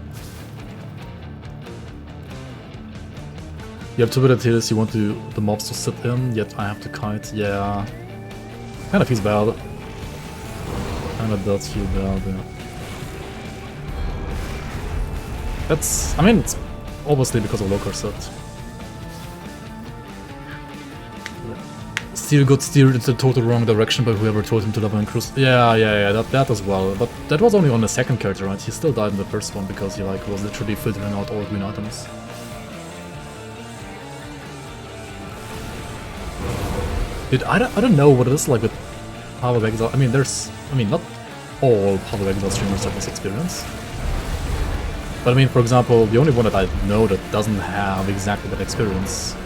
You have two abilities, you want the mobs to sit in, yet I have to kite, yeah. Kinda feels bad. Kinda does feel bad, yeah. That's, I mean, it's obviously because of local set. Steer got steered into the total wrong direction by whoever told him to level and cruise. Yeah, that as well. But that was only on the second character, right? He still died in the first one because he like was literally filtering out all green items. Dude, I don't know what it is like with Path of Exile. I mean, not all Path of Exile streamers have this experience. But I mean, for example, the only one that I know that doesn't have exactly that experience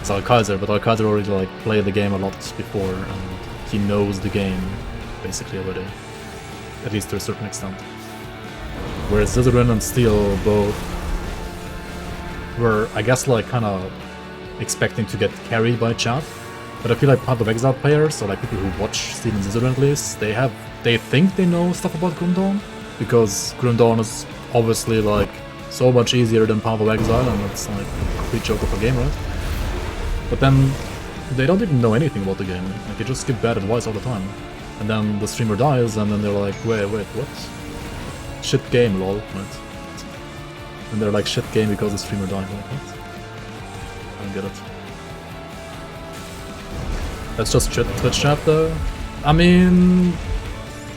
is Alkaiser, but Alkaiser already like played the game a lot before, and he knows the game basically already, at least to a certain extent. Whereas Deceiver and Steel both were, I guess, like kind of expecting to get carried by chat. But I feel like Path of Exile players, or like people who watch Steel and Deceiver at least, they think they know stuff about Grim Dawn, because Grim Dawn is obviously like so much easier than Path of Exile, and it's like a complete joke of a game, right? But then they don't even know anything about the game. Like they just give bad advice all the time. And then the streamer dies, and then they're like, wait, what? Shit game, lol, right? And they're like, shit game because the streamer died. Like, what? I don't get it. That's just Twitch chat though. I mean,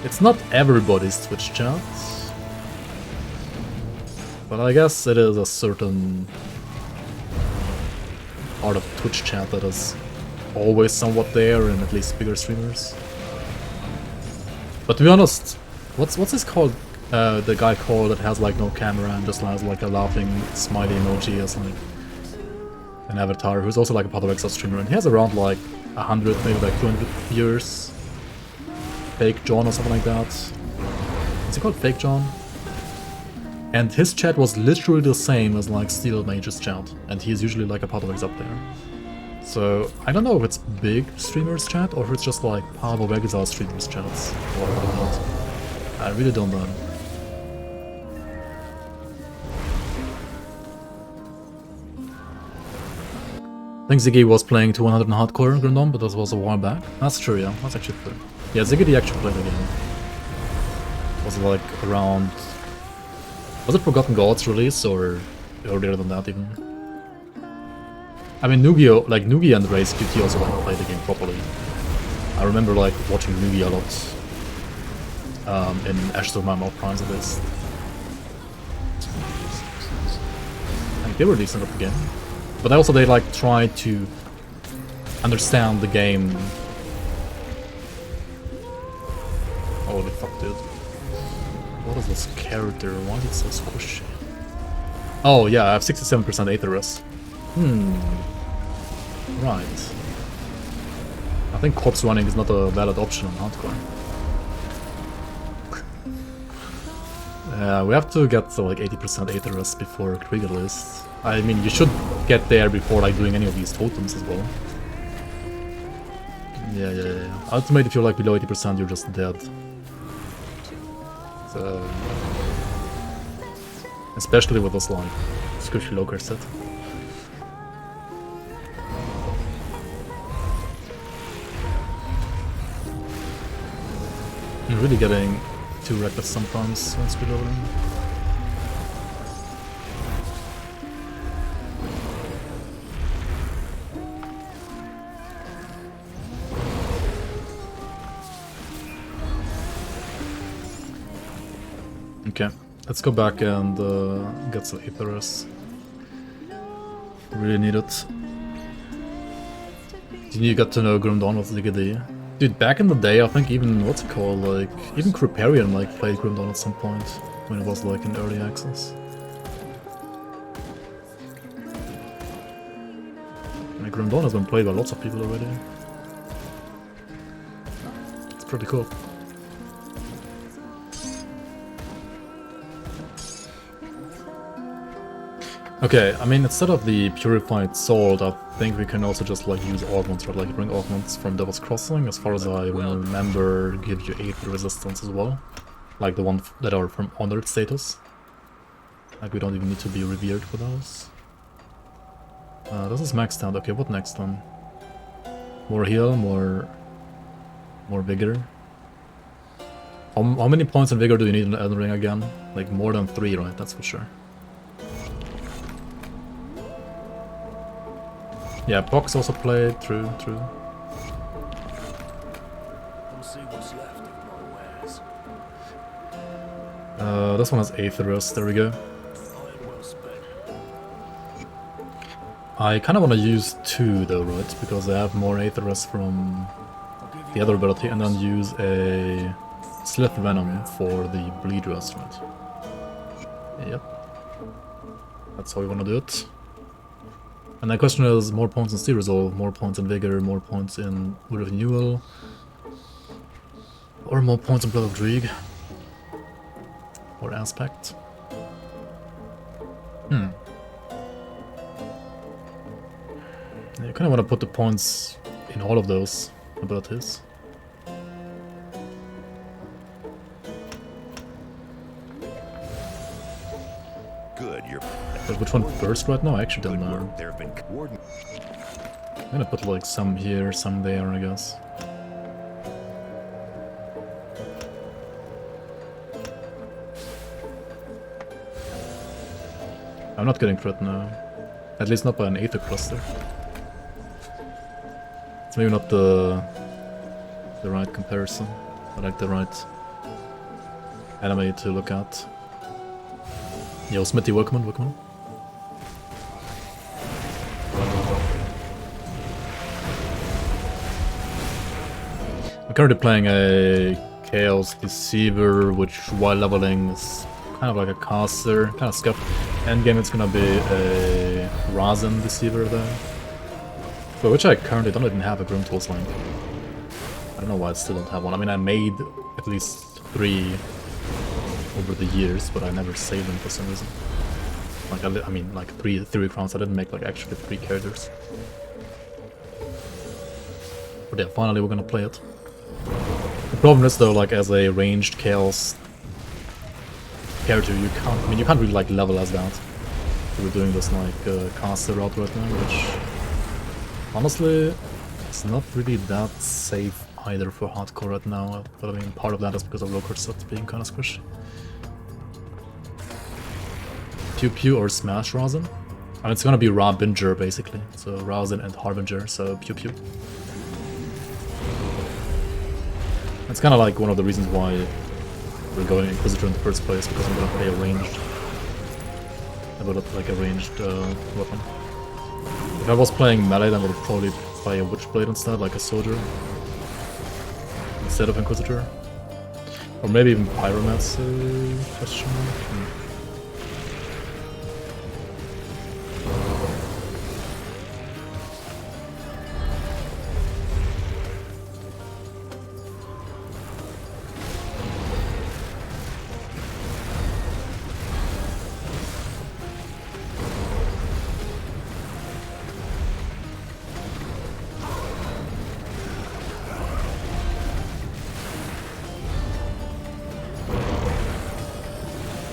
it's not everybody's Twitch chat. But I guess it is a certain part of Twitch chat that is always somewhat there in at least bigger streamers. But to be honest, what's this called? The guy called that has like no camera and just has like a laughing smiley emoji as like an avatar, who's also like a Path of Exile streamer, and he has around like 100, maybe like 200 viewers. Fake John or something like that. Is he called Fake John? And his chat was literally the same as like Steel Mage's chat, and he's usually like a Path of Exile player. So I don't know if it's big streamers chat or if it's just like Path of Exile streamers chats or not. I really don't know. I think Ziggy was playing to 100 in hardcore Grim Dawn, but that was a while back. That's true, yeah, that's actually true. Yeah, Ziggy actually played the game. Was it like around... Was it Forgotten Gods release or earlier than that even? I mean, Nugi and Race QT also like played the game properly. I remember like watching Nugi a lot in Ashes of My Mouth Primes at least. I think they were decent at the game. But also they like tried to understand the game. Holy fuck, dude. What is this character? Why is it so squishy? Oh yeah, I have 67% Aetherus. Right. I think corpse running is not a valid option on hardcore. We have to get to like 80% Aetherus before Krieg at least. I mean, you should get there before like doing any of these totems as well. Yeah. Ultimate, if you're like below 80%, you're just dead. So, especially with this like squishy low-card set. You're really getting too reckless sometimes when speedleveling. Okay, Let's go back and get some Aetherus. Really need it. You got to know Grimdawn with Ligadi. Dude, back in the day, I think even, what's it called, like, even Kriparian, like, played Grimdawn at some point, when it was, like, in early access. Like, Grimdawn has been played by lots of people already. It's pretty cool. Okay, I mean, instead of the Purified Sword, I think we can also just, like, use Augments, right? Like, bring Augments from Devil's Crossing, as far as I remember, gives you 8 resistance as well. Like the ones that are from Honored status. Like, we don't even need to be revered for those. This is maxed out. Okay, what next then? More heal, more vigor. How many points in vigor do you need in the Elden Ring again? Like, more than 3, right? That's for sure. Yeah, Pox also played, true. We'll see what's left of my wares. This one has Aetherus, there we go. Well spent. I kind of want to use 2 though, right? Because I have more Aetherus from the other ability, and then use a Slith Venom for the Bleed Rust, right? Yep. That's how we want to do it. And the question is, more points in Steel Resolve, more points in Vigor, more points in Wood of Renewal, or more points in Blood of Dreeg, or Aspect. I kind of want to put the points in all of those abilities. Good, you're... But which one first right now? I actually don't know. There have been warden. I'm gonna put like some here, some there, I guess. I'm not getting crit now. At least not by an Aether Cluster. It's maybe not the right comparison, or like the right enemy to look at. Yo, Smithy, welcome on. I'm currently playing a Chaos Deceiver, which while leveling is kind of like a caster, kind of scuffed. Endgame it's gonna be a Razen Deceiver though. For which I currently don't even have a Grim Tools link. I don't know why I still don't have one. I mean, I made at least 3 over the years, but I never saved them for some reason. Like, I mean, like 3 theory crowns, I didn't make like actually 3 characters. But yeah, finally we're gonna play it. The problem is though, like as a ranged chaos character, you can't really like level as that. We're doing this like caster route right now, which honestly it's not really that safe either for hardcore right now. But I mean, part of that is because of local sets being kind of squishy. Pew Pew or Smash Razen? And it's gonna be Harbinger basically. So Razen and Harbinger, so Pew Pew. It's kind of like one of the reasons why we're going Inquisitor in the first place, because I'm gonna play a ranged, like a ranged weapon. If I was playing melee, then I would probably play a Witchblade instead, like a soldier, instead of Inquisitor, or maybe even Pyromancer? Question mark.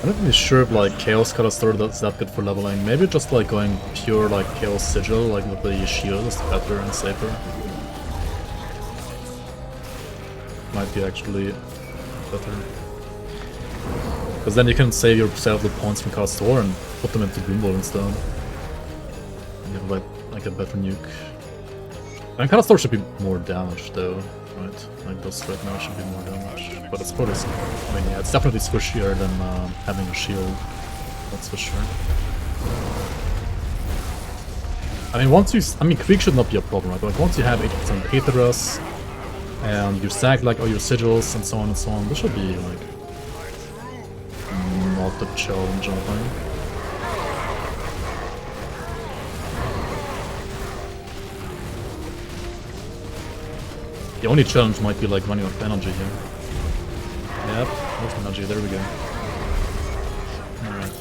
I'm not really sure if like Chaos Kalastor that's that good for leveling. Maybe just like going pure like Chaos Sigil, like with the shield, is better and safer. Might be actually better. Because then you can save yourself the points from Kalastor and put them into Grimble instead. And you have like a better nuke. And Kalastor should be more damage though, right? Like those right now should be more damage. But it's probably, I mean, yeah, it's definitely squishier than having a shield. That's for sure. I mean, once you, I mean, Creek should not be a problem, right? Like once you have 80% Aetheros, and you stack like all your sigils and so on, this should be like not the challenge, I think. The only challenge might be like running out of energy here. Yep, most energy, there we go. Alright.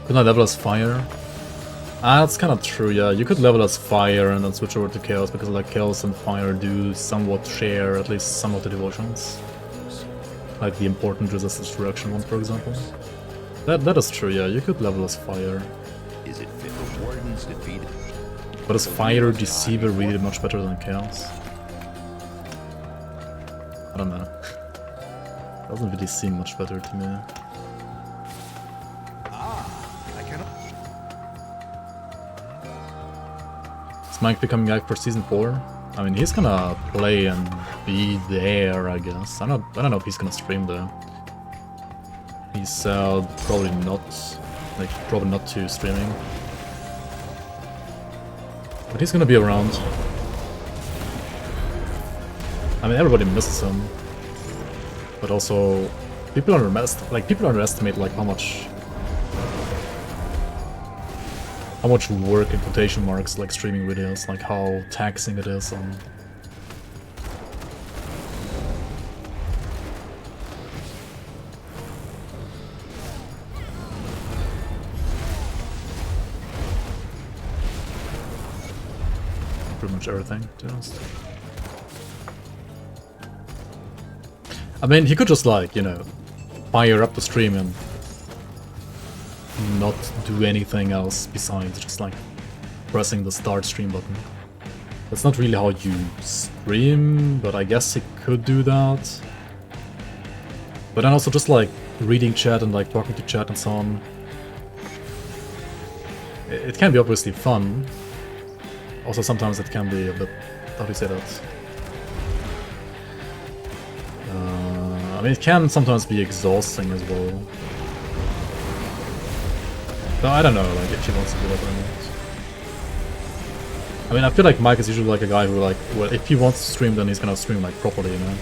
Could I level as fire? Ah, that's kind of true, yeah. You could level as fire and then switch over to chaos, because like chaos and fire do somewhat share at least some of the devotions. Like the important resistance reaction one, for example. That is true, yeah. You could level as fire. Is it fit the Warden's defeated? But is fire Deceiver really much better than chaos? I don't know. Doesn't really seem much better to me. Is Mike becoming guy for season 4? I mean, he's gonna play and be there, I guess. I don't know if he's gonna stream though. He said probably not, like probably not to streaming. But he's gonna be around. I mean, everybody misses him. But also, people underestimate like how much work in quotation marks like streaming videos, like how taxing it is on. Pretty much everything, to be honest. I mean, he could just like, you know, fire up the stream and not do anything else besides just like pressing the start stream button. That's not really how you stream, but I guess he could do that. But then also just like reading chat and like talking to chat and so on. It can be obviously fun. Also sometimes it can be a bit, how do you say that? I mean, it can sometimes be exhausting as well. So I don't know, like, if he wants to do that or not. I mean, I feel like Mike is usually like a guy who like, well, if he wants to stream, then he's gonna stream like properly, you know?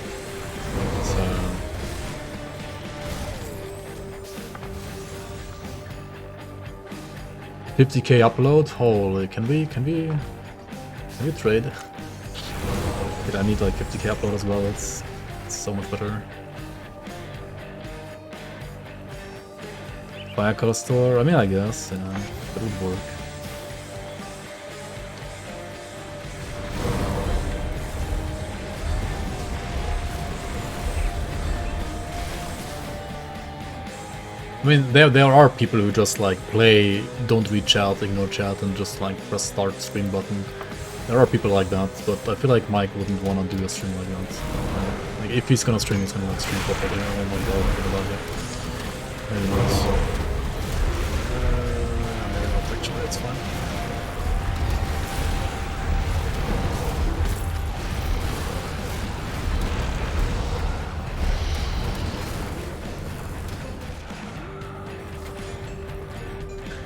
So... 50k upload? Holy, can we trade? Did I need like 50k upload as well? It's so much better. Buy a Kalastor? I mean, I guess, yeah, it would work. I mean, there are people who just like play, don't read chat, ignore chat, and just like press start stream button. There are people like that, but I feel like Mike wouldn't want to do a stream like that. Like, if he's gonna stream, he's gonna like stream properly. Oh my god, I love it. Maybe not. Actually, it's fine.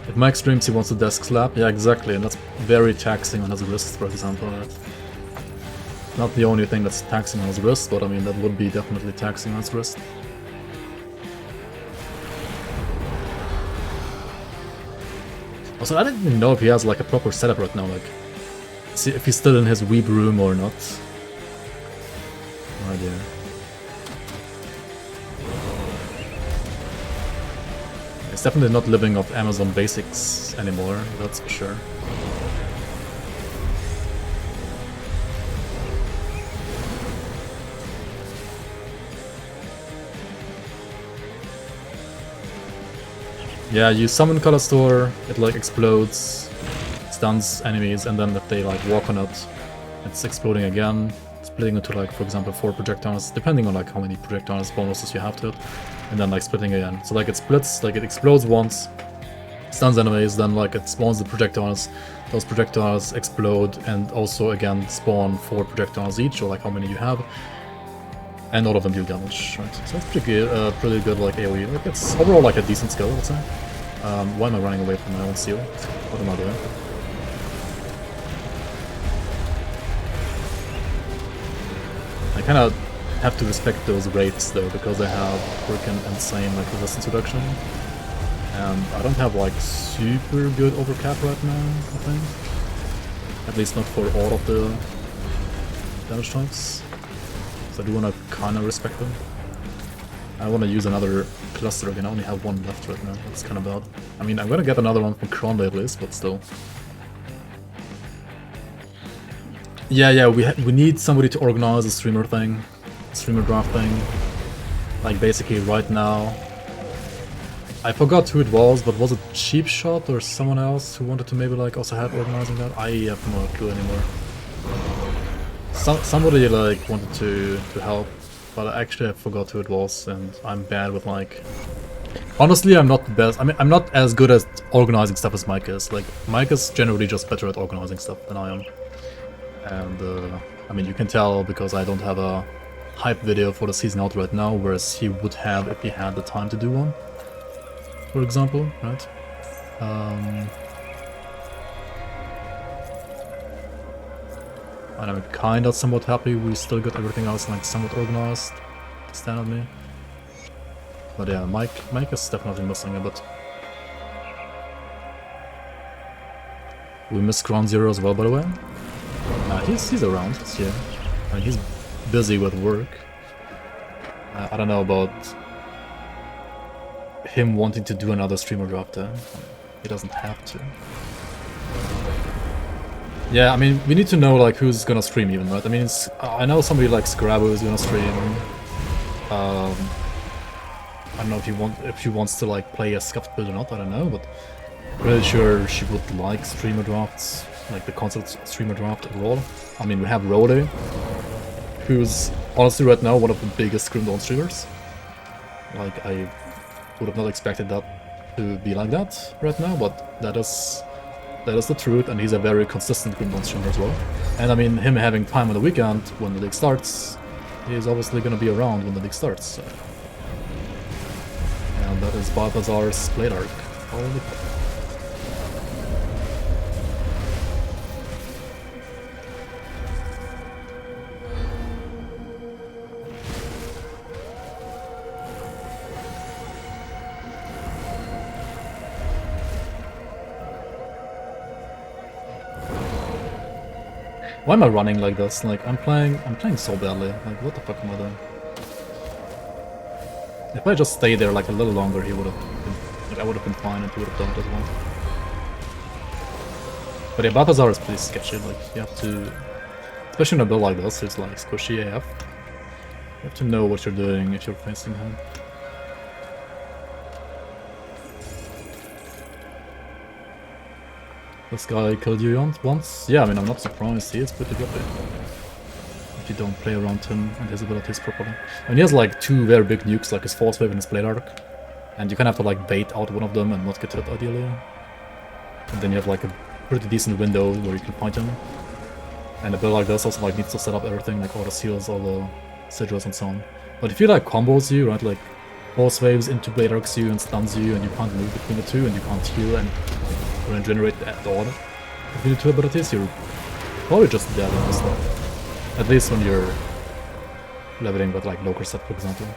If Mike streams, he wants a desk slap. Yeah, exactly, and that's very taxing on his wrist, for example. Right? Not the only thing that's taxing on his wrist, but I mean, that would be definitely taxing on his wrist. Also, I don't even know if he has like a proper setup right now, like, see if he's still in his weeb room or not. No idea. He's definitely not living off Amazon basics anymore, that's for sure. Yeah, you summon Kalastor, it like explodes, stuns enemies, and then if they like walk on it, it's exploding again, splitting into like, for example, 4 projectiles, depending on like how many projectiles bonuses you have to it, and then like splitting again. So like it splits, like it explodes once, stuns enemies, then like it spawns the projectiles. Those projectiles explode and also again spawn 4 projectiles each, or like how many you have. And all of them deal damage, right? So it's pretty good like AoE. Like it's overall like a decent skill, I would say. Why am I running away from my own seal? What am I doing? I kind of have to respect those wraiths though, because they have freaking insane like resistance reduction. And I don't have like super good overcap right now, I think. At least not for all of the damage types. So I do want to kind of respect them. I want to use another Kalastor again. I only have one left right now. That's kind of bad. I mean, I'm gonna get another one from Kronle at least, but still. Yeah, we need somebody to organize a streamer thing, streamer draft thing. Like basically right now. I forgot who it was, but was it Cheap Shot or someone else who wanted to maybe like also help organizing that? I have no clue anymore. Somebody like wanted to help, but actually I forgot who it was, and I'm bad with like... Honestly, I'm not the best. I mean, I'm not as good at organizing stuff as Mike is. Like, Mike is generally just better at organizing stuff than I am. And I mean, you can tell because I don't have a hype video for the season out right now, whereas he would have if he had the time to do one, for example, right? And I'm kinda somewhat happy we still got everything else like somewhat organized to stand on me. But yeah, Mike is definitely missing a bit. We missed Ground Zero as well, by the way. Nah, he's around, he's here. I mean, he's busy with work. I don't know about him wanting to do another streamer drop there. He doesn't have to. Yeah, I mean, we need to know like who's gonna stream even, right? I mean, I know somebody like Scrabble is gonna stream. I don't know if she wants to like play a scuffed build or not. I don't know, but pretty sure she would like streamer drafts, like the concept streamer draft overall. I mean, we have Rode, who's honestly right now one of the biggest Grim Dawn streamers. Like, I would have not expected that to be like that right now, but that is the truth, and he's a very consistent Grim Dawn streamer as well. And I mean, him having time on the weekend when the league starts, he's obviously gonna be around when the league starts. So. And that is Balthazar's Blade Arc. Holy fuck. Why am I running like this? Like, I'm playing so badly. Like, what the fuck am I doing? If I just stayed there like a little longer, he would have been, like, I would have been fine and he would have done it as well. But yeah, Balthazar is pretty sketchy. Like, you have to, especially in a build like this, it's like squishy AF. You have to know what you're doing if you're facing him. This guy killed you once? Yeah, I mean, I'm not surprised. He is pretty good if you don't play around him and his abilities properly. I mean, he has like 2 very big nukes, like his Force Wave and his Blade Arc. And you kind of have to like bait out one of them and not get hit ideally. And then you have like a pretty decent window where you can find him. And a build like this also like needs to set up everything, like all the seals, all the Sigils and so on. But if he like combos you, right, like Force Waves into Blade Arcs you and stuns you and you can't move between the two and you can't heal and regenerate at all between the 2 abilities, you're probably just dead on this stuff. At least when you're leveling with like Loker set, for example.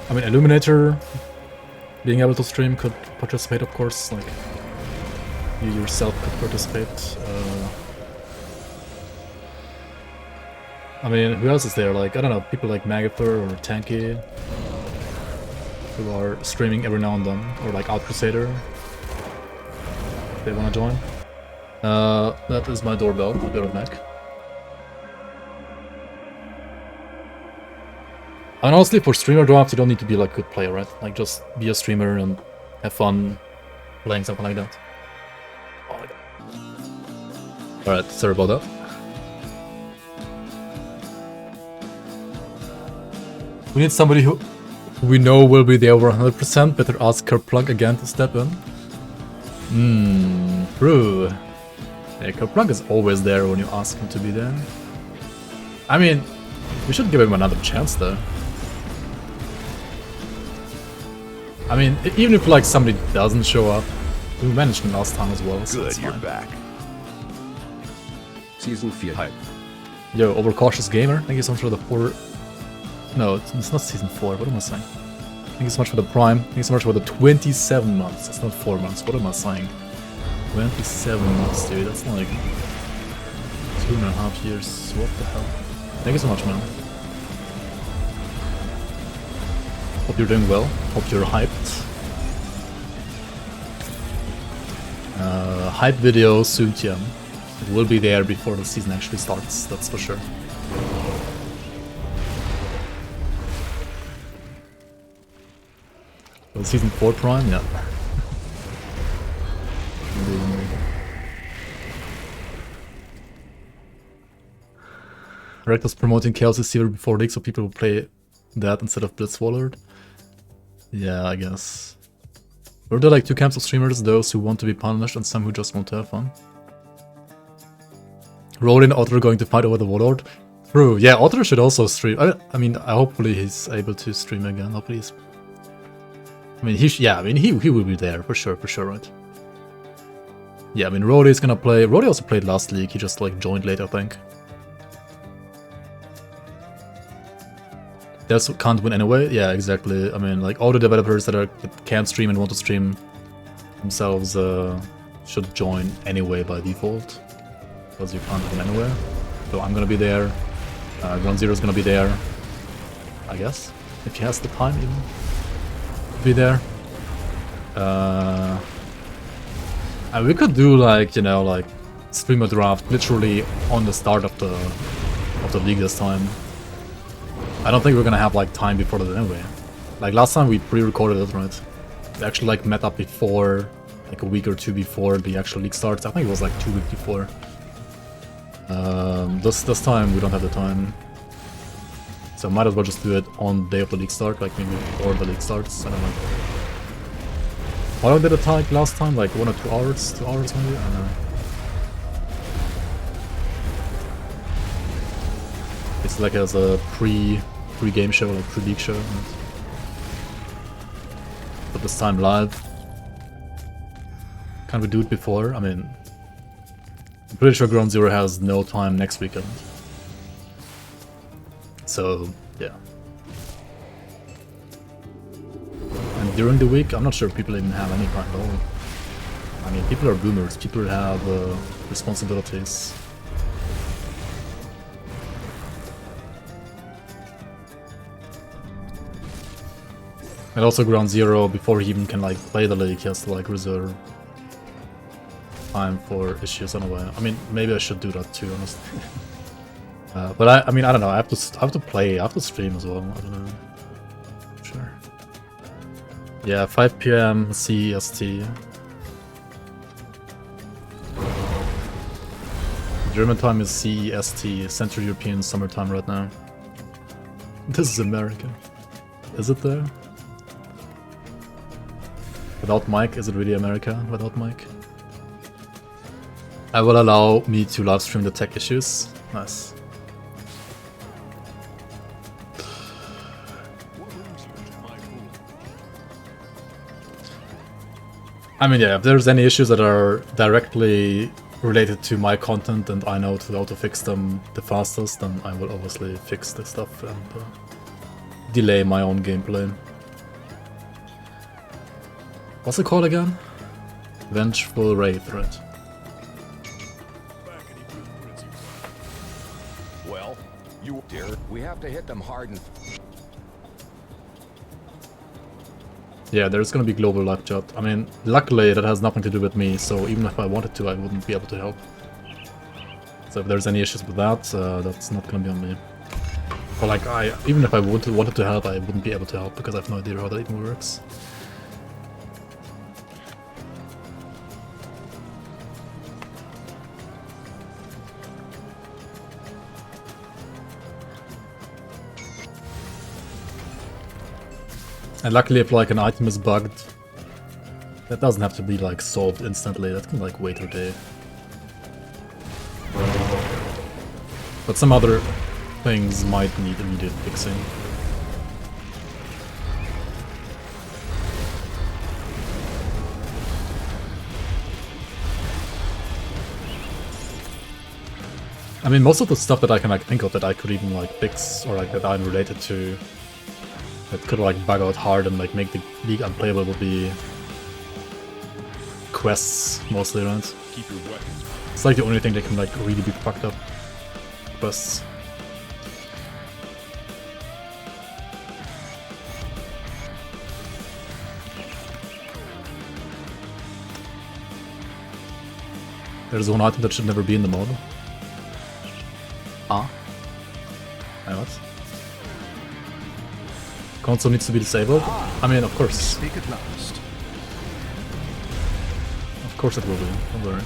I mean, Illuminator being able to stream could participate, of course, like you yourself could participate. I mean, who else is there? Like, I don't know, people like Magathor or Tanky who are streaming every now and then, or like Out Crusader, if they want to join. That is my doorbell, I'll be right back. And honestly, for streamer drafts, you don't need to be like a good player, right? Like, just be a streamer and have fun playing something like that. Oh my god. Alright, sorry about that. We need somebody who we know will be there over 100%, better ask Kerplunk again to step in. True. Yeah, Kerplunk is always there when you ask him to be there. I mean, we should give him another chance though. I mean, even if like somebody doesn't show up, we managed him last time as well. So Good, you're back. Season 4. Hype. Yo, overcautious gamer, thank you so much for the 4. No, it's not season 4. What am I saying? Thank you so much for the Prime. Thank you so much for the 27 months. It's not 4 months. What am I saying? 27 months, dude. That's like 2.5 years. What the hell? Thank you so much, man. Hope you're doing well. Hope you're hyped. Hype video soon, Tian. It will be there before the season actually starts, that's for sure. Well, season 4 Prime, yeah. Rector's promoting Chaos Deceiver before League, so people will play that instead of Blitzwallard. Yeah, I guess. Were there like 2 camps of streamers, those who want to be punished and some who just want to have fun? Roll and Otter going to fight over the Warlord? True, yeah, Otter should also stream. I mean, hopefully he's able to stream again, hopefully he's... I mean, he will be there, for sure, right? Yeah, I mean, Rody is gonna play... Rody also played last league, he just like joined late, I think. That's can't win anyway? Yeah, exactly. I mean, like, all the developers that can't stream and want to stream themselves should join anyway by default. Because you can't win anywhere. So I'm gonna be there. Ground Zero is gonna be there. I guess. If he has the time even. Be there. And we could do like, you know, like streamer draft literally on the start of the league this time. I don't think we're gonna have like time before that anyway. Like last time we pre-recorded it, right? We actually like met up before, like a week or 2 before the actual league starts. I think it was like 2 weeks before. This time we don't have the time. So might as well just do it on the day of the league start, like maybe before the league starts. I don't know. How long did it take last time? Like 1 or 2 hours? 2 hours maybe? I don't know. It's like as a pre-game show, like pre-league show. But this time live. Can't we do it before? I mean, I'm pretty sure Ground Zero has no time next weekend. So, yeah. And during the week, I'm not sure people even have any time at all. I mean, people are boomers, people have responsibilities. And also Ground Zero, before he even can like play the league, he has to like reserve time for issues anyway. I mean, maybe I should do that too, honestly. But I mean, I don't know. I have to play. I have to stream as well. I don't know. Sure. Yeah, 5 PM CEST. German time is CEST, Central European Summertime right now. This is America. Is it there? Without Mike, is it really America without Mike? I will allow me to live stream the tech issues. Nice. I mean, yeah, if there's any issues that are directly related to my content and I know how to fix them the fastest, then I will obviously fix the stuff and delay my own gameplay. What's it called again? Vengeful Wraith, right? Well, you dear, we have to hit them hard and... Yeah, there's gonna be global luck chat. I mean, luckily that has nothing to do with me, so even if I wanted to, I wouldn't be able to help. So if there's any issues with that, that's not gonna be on me. Or like, even if I wanted to help, I wouldn't be able to help because I have no idea how that even works. And luckily if like an item is bugged, that doesn't have to be like solved instantly, that can like wait a day. But some other things might need immediate fixing. I mean, most of the stuff that I can like think of that I could even like fix or like that I'm related to that could like bug out hard and like make the league unplayable would be quests mostly, right? Keep your weapons. It's like the only thing that can like really be fucked up. Quests. There's one item that should never be in the mode. Ah. What? Console needs to be disabled? I mean, of course. Speak at last. Of course it will be, don't worry.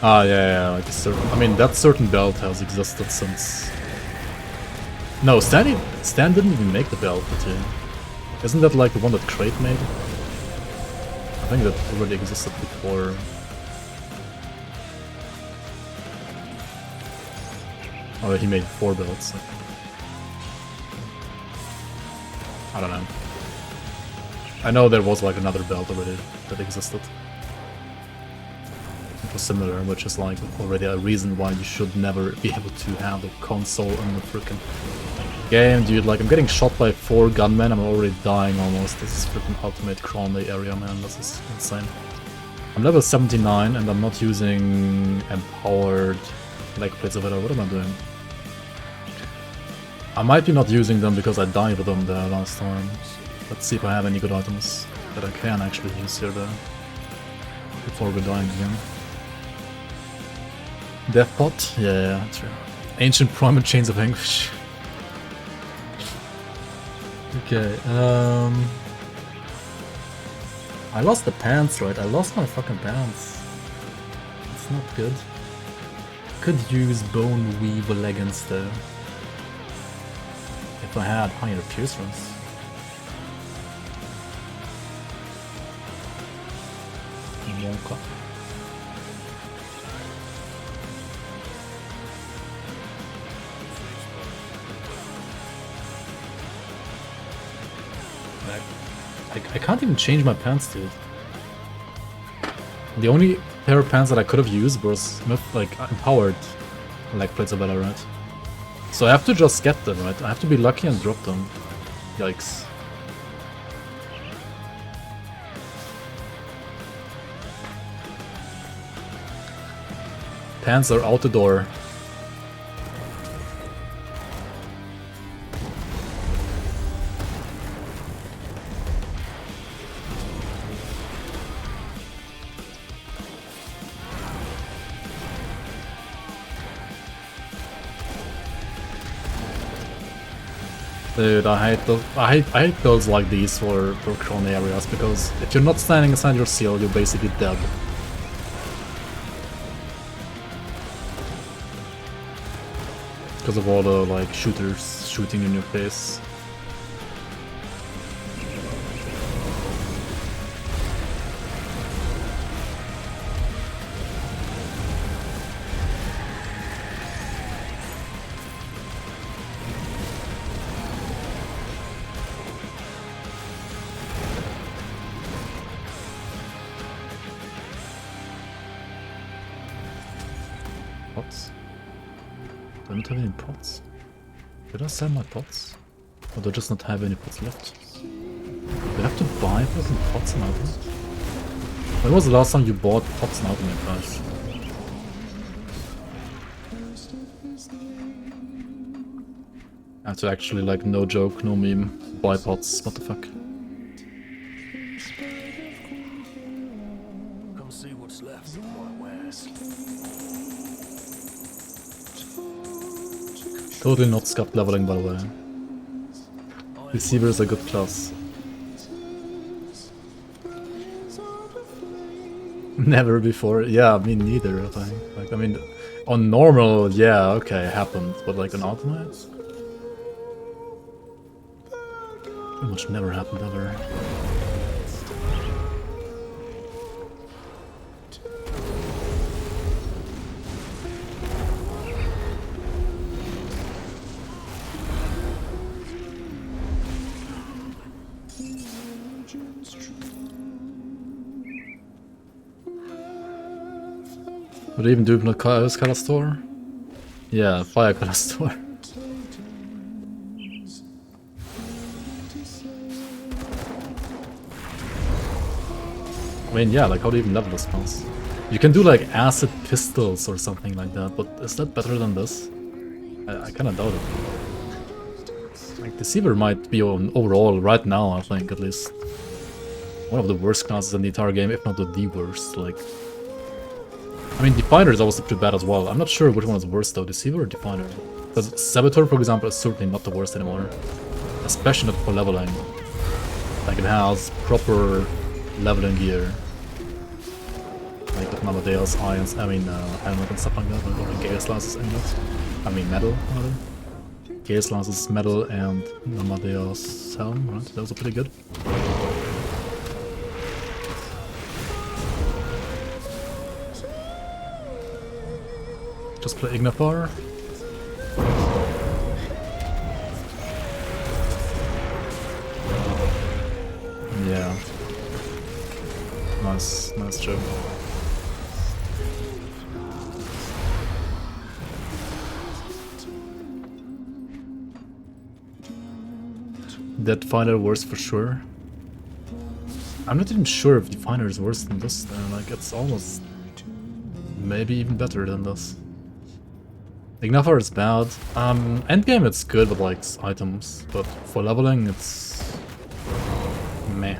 Ah, yeah, like a certain. I mean, that certain belt has existed since. No, Stan didn't even make the belt, did he? Isn't that like the one that Crate made? I think that already existed before. Oh, he made 4 belts. I don't know. I know there was like another belt already that existed. Similar, which is like already a reason why you should never be able to have a console in the freaking game, dude. Like, I'm getting shot by 4 gunmen, I'm already dying almost. This is freaking ultimate Cronley area, man. This is insane. I'm level 79 and I'm not using empowered leg plates of it. What am I doing? I might be not using them because I died with them there last time. Let's see if I have any good items that I can actually use here though, before we're dying again. Death Pot? Yeah, true. Ancient Primal Chains of Anguish. Okay, I lost the pants, right? I lost my fucking pants. It's not good. Could use Bone Weave leggings though. If I had higher piercings. Wonka. I can't even change my pants, dude. The only pair of pants that I could have used was like empowered leg plates of Valor, right? So I have to just get them, right? I have to be lucky and drop them. Yikes. Pants are out the door. Dude, I hate builds like these for Krone areas, because if you're not standing inside your seal, you're basically dead. Because of all the like shooters shooting in your face. Pots? Do I not have any pots? Did I sell my pots? Or do I just not have any pots left? Do I have to buy fucking pots and items? When was the last time you bought pots and items, guys? I have to actually, like, no joke, no meme, buy pots, what the fuck? Come see what's left of my wares. Totally not scuffed leveling, by the way. I Deceiver is a good class. Never before. Yeah, me neither, I think. Like, I mean, on normal, yeah, okay, happened. But like on ultimate? Pretty much never happened ever. Would it even do with Kalastor? Yeah, fire Kalastor. I mean, yeah, like how do you even level the spells? You can do like acid pistols or something like that, but is that better than this? I kinda doubt it. Like Deceiver might be on overall right now, I think, at least one of the worst classes in the entire game, if not the worst. Like, I mean, Definer is obviously pretty bad as well. I'm not sure which one is worse though, Deceiver or Definer. Because Saboteur, for example, is certainly not the worst anymore. Especially not for leveling. Like, it has proper leveling gear. Like with Amadeus, Irons, I mean, helmet and stuff like that. Like Gaius Lance's helmet. I mean, metal, rather. Gaius Lance's metal and Amadeus' helm, right? Those are pretty good. Just play Ignafar. Yeah. Nice job. Definer worse for sure. I'm not even sure if Definer is worse than this. Like, it's almost maybe even better than this. Ignafar is bad. Endgame it's good with like items, but for leveling it's meh.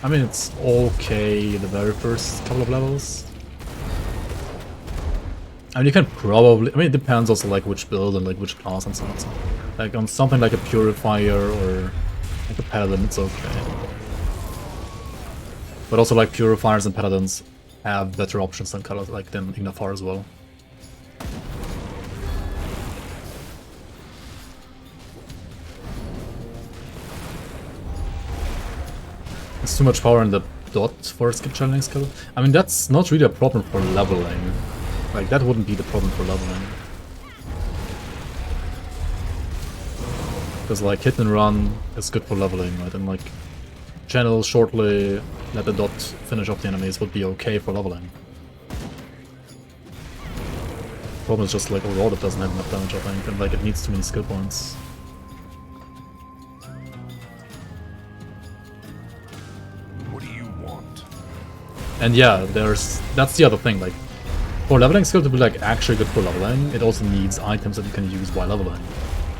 I mean, it's okay the very first couple of levels. I mean, you can probably, I mean, it depends also like which build and like which class and so on. So, like on something like a Purifier or like a Paladin, it's okay. But also like Purifiers and Paladins have better options than than Ignafar as well. There's too much power in the dot for skip channeling skill. I mean, that's not really a problem for leveling. Like, that wouldn't be the problem for leveling. Because, like, hit and run is good for leveling, right? And, like, channel shortly, let the dot finish off the enemies would be okay for leveling. Problem is just, like, overall it doesn't have enough damage, I think, and, like, it needs too many skill points. And yeah, that's the other thing, like, for leveling skill to be like actually good for leveling, it also needs items that you can use while leveling.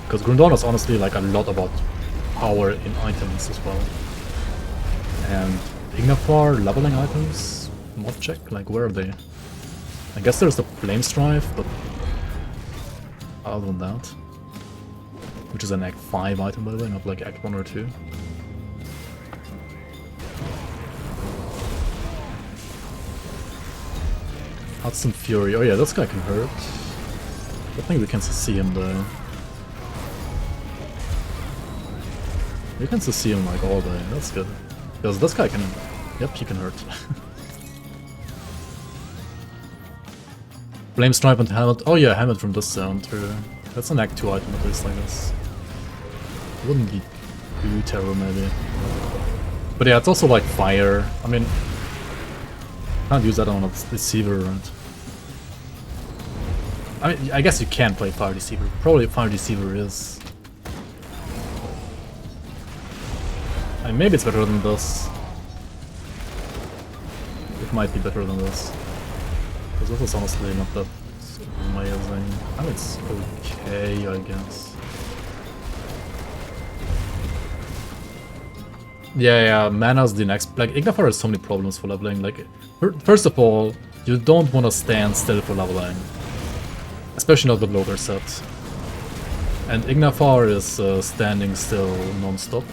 Because Grundon is honestly like a lot about power in items as well. And Ignafar leveling items, mod check, like where are they? I guess there's the Flame Strife, but other than that, which is an Act 5 item by the way, not like Act 1 or 2. Hudson Fury. Oh yeah, this guy can hurt. I think we can see him though. We can see him like all day. That's good. Because this guy can... Yep, he can hurt. Flame Stripe and Helmet. Oh yeah, Helmet from this zone too. That's an Act 2 item at least, I guess. Wouldn't be too terrible maybe. But yeah, it's also like fire. I mean... Can't use that on a Deceiver, right? I mean, I guess you can play Fire Deceiver. Probably Fire Deceiver is... I mean, maybe it's better than this. It might be better than this. Because this is honestly not that amazing. I mean, it's okay, I guess. Yeah, mana's the next. Like, Ignafar has so many problems for leveling. Like, first of all, you don't want to stand still for leveling. Especially not with loader set. And Ignafar is standing still non-stop,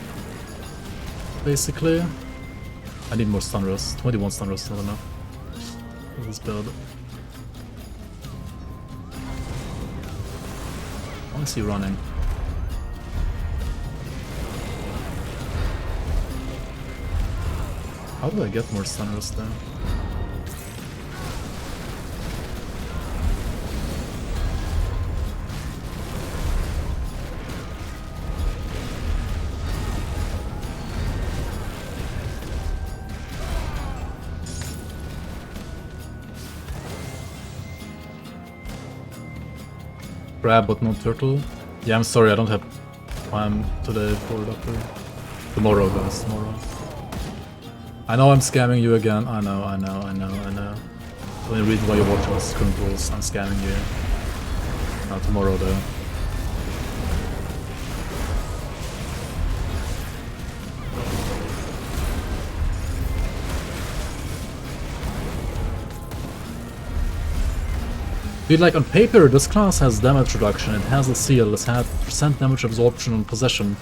basically. I need more stun rest. 21 stun rest is not enough. This is bad. How is he running? How do I get more stun rest there? Crab but no turtle. Yeah, I'm sorry, I don't have time today for Doctor. Tomorrow, guys, tomorrow. I know I'm scamming you again. I know. The only reason why you're watching is current rules. I'm scamming you. Now tomorrow though. Dude, like on paper, this class has damage reduction, it has a seal, it has percent damage absorption on possession.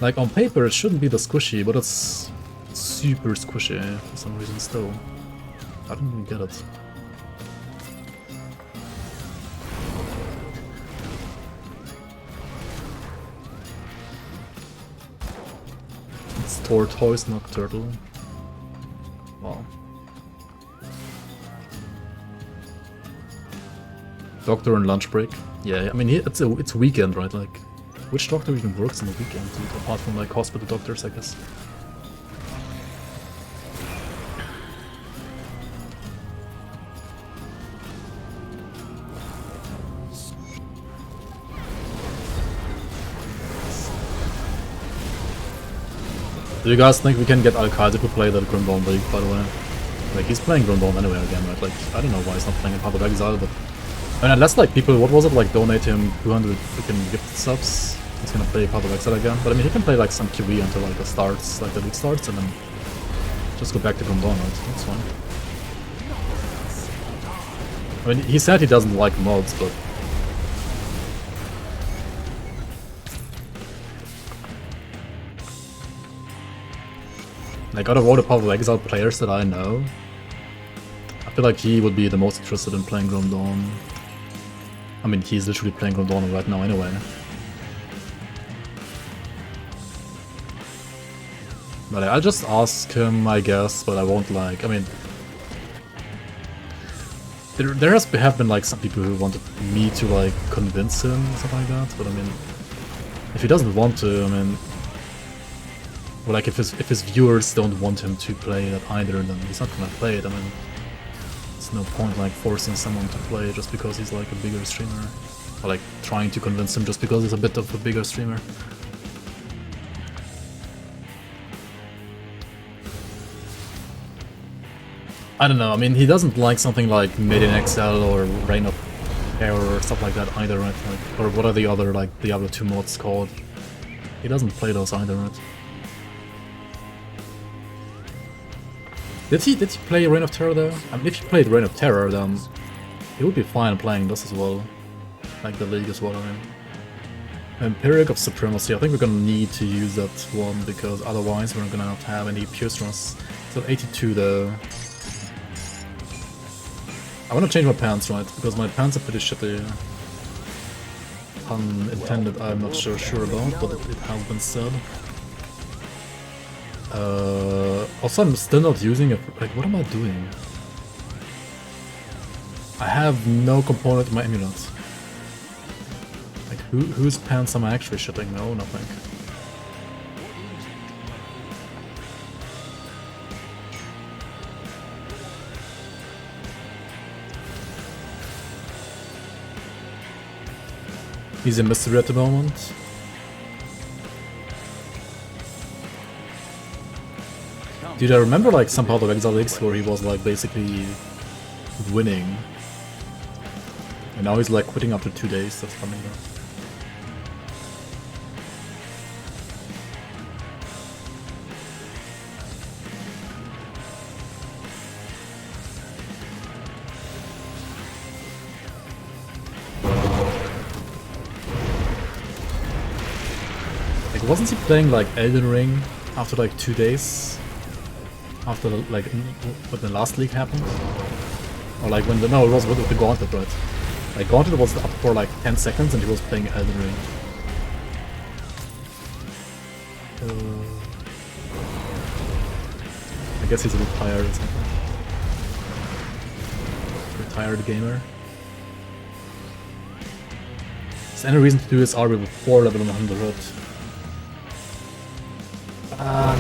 Like on paper, it shouldn't be the squishy, but it's super squishy for some reason still. I don't even get it. It's tortoise, not turtle. Wow. Doctor on lunch break. Yeah, I mean it's weekend, right? Like, which doctor even works on the weekend, apart from like hospital doctors, I guess. Do you guys think we can get Al-Qaeda to play that Grimdawn League, by the way? Like, he's playing Grimdawn anyway again, right? Like, I don't know why he's not playing in Path of Exile, but... I mean, unless, like, people, what was it, like, donate him 200 freaking gift subs, he's gonna play Path of Exile again. But I mean, he can play, like, some QE until, like, the league starts, and then just go back to Grimdawn, right? That's fine. I mean, he said he doesn't like mods, but... Like, out of all the Path of Exile players that I know, I feel like he would be the most interested in playing Grimdawn. I mean, he's literally playing Grimdawn right now anyway. But I'll just ask him, I guess, but I won't like... I mean... There have been like some people who wanted me to like convince him or something like that, but I mean... If he doesn't want to, I mean... Well, like if his viewers don't want him to play that either, then he's not gonna play it. I mean, it's no point like forcing someone to play just because he's like a bigger streamer, or like trying to convince him just because he's a bit of a bigger streamer. I don't know. I mean, he doesn't like something like Made in XL or Reign of Terror or stuff like that either, right? Like, or what are the other like Diablo 2 mods called? He doesn't play those either, right? Did he play Reign of Terror though? I mean, if he played Reign of Terror, then he would be fine playing this as well. Like the League as well, I mean. Empiric of Supremacy, I think we're gonna need to use that one, because otherwise we're not gonna have any Pierce Runs. So 82 though. I wanna change my pants, right? Because my pants are pretty shitty. Pun intended, I'm not sure about, but it has been said. Also, I'm still not using it. Like, what am I doing? I have no component in my amulet. Like, whose pants am I actually shitting? No, nothing. He's a mystery at the moment. Dude, I remember like some Path of Exile leagues where he was like basically winning. And now he's like quitting after 2 days, that's funny though. Wasn't he playing like Elden Ring after like 2 days? After like when the last league happened? Or like when the no, it was with the Gauntlet, right? Like Gauntlet was up for like 10 seconds and he was playing Elden Ring. I guess he's retired or something. Retired gamer. Is there any reason to do this RB before level 100?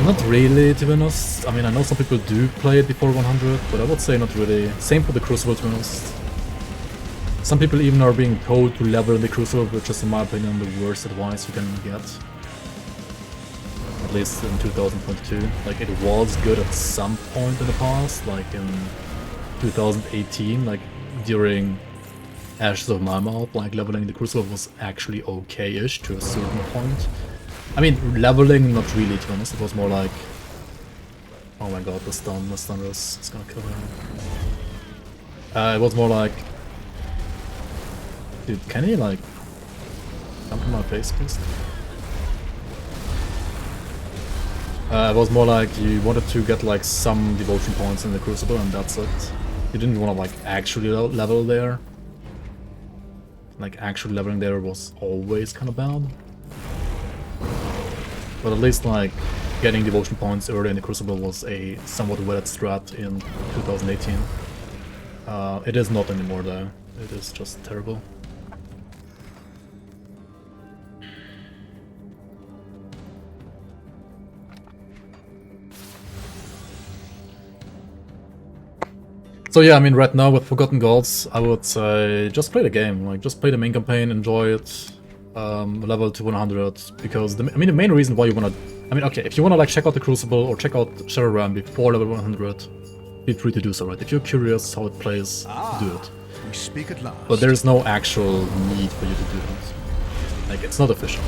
Not really, to be honest. I mean, I know some people do play it before 100, but I would say not really. Same for the Crucible, to be honest. Some people even are being told to level in the Crucible, which is, in my opinion, the worst advice you can get. At least in 2022. Like, it was good at some point in the past, like in 2018, like during Ashes of Malmouth, like leveling the Crucible was actually okay-ish to a certain point. I mean, leveling, not really, to be honest. It was more like... Oh my god, the stun is gonna kill him. It was more like... Dude, can he, like... jump in my face, please? It was more like you wanted to get, like, some devotion points in the Crucible, and that's it. You didn't want to, like, actually level there. Like, actually leveling there was always kind of bad. But at least, like, getting devotion points early in the Crucible was a somewhat wedded strat in 2018. It is not anymore, though. It is just terrible. So yeah, I mean, right now with Forgotten Gods, I would say just play the game. Like, just play the main campaign, enjoy it. Level to 100, because the main reason why you wanna... I mean, okay, if you wanna like check out the Crucible or check out Shadowrun before level 100, feel free to do so, right? If you're curious how it plays, do it. We speak at last. But there's no actual need for you to do that. Like, it's not efficient.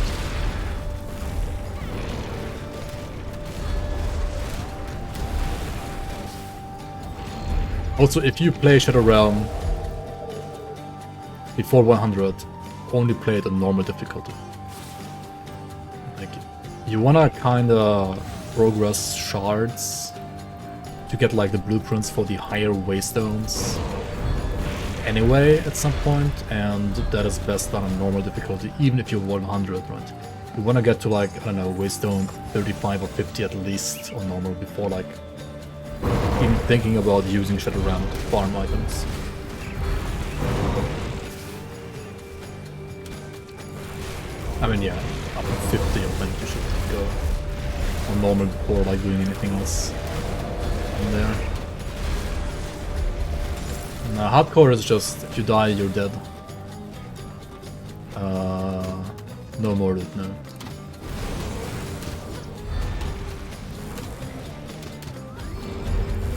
Also, if you play Shadowrun before 100, only play it on normal difficulty. Like, you wanna kinda progress shards to get like the blueprints for the higher waystones anyway at some point, and that is best done on normal difficulty, even if you're 100, right? You wanna get to like, I don't know, waystone 35 or 50 at least on normal before like even thinking about using Shadowrun to farm items. I mean, yeah, up to 50 I think you should go on normal before like doing anything else in there. And, hardcore is just, if you die, you're dead. No more than no.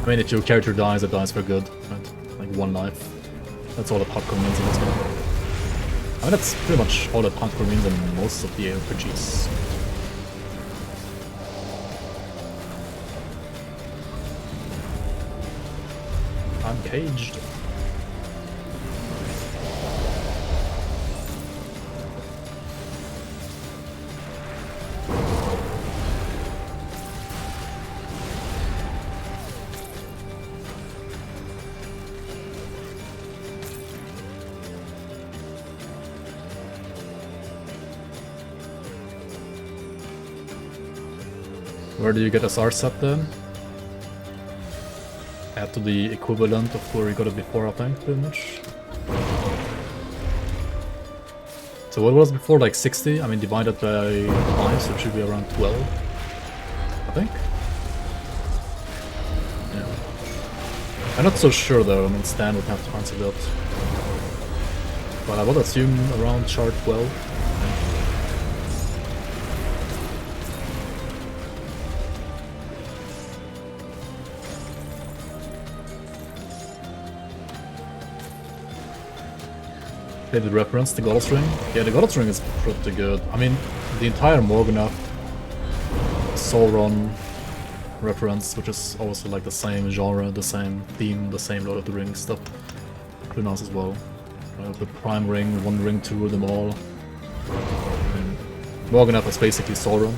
I mean, if your character dies, it dies for good, right? Like 1 life. That's all that hardcore means in this game. I mean, that's pretty much all that hardcore means in most of the RPGs. I'm caged. Where do you get SR set then? Add to the equivalent of where you got it before, I think, pretty much. So what was before, like 60? I mean, divided by 5, so it should be around 12, I think. Yeah. I'm not so sure though, I mean, Stan would have to answer that. But I would assume around chart 12. The reference, the Goddess Ring? Yeah, the Goddess Ring is pretty good. I mean, the entire Morganath, Sauron reference, which is also like the same genre, the same theme, the same Lord of the Rings stuff. Pretty nice as well. The Prime Ring, 1 ring to rule them all. And Morganath is basically Sauron.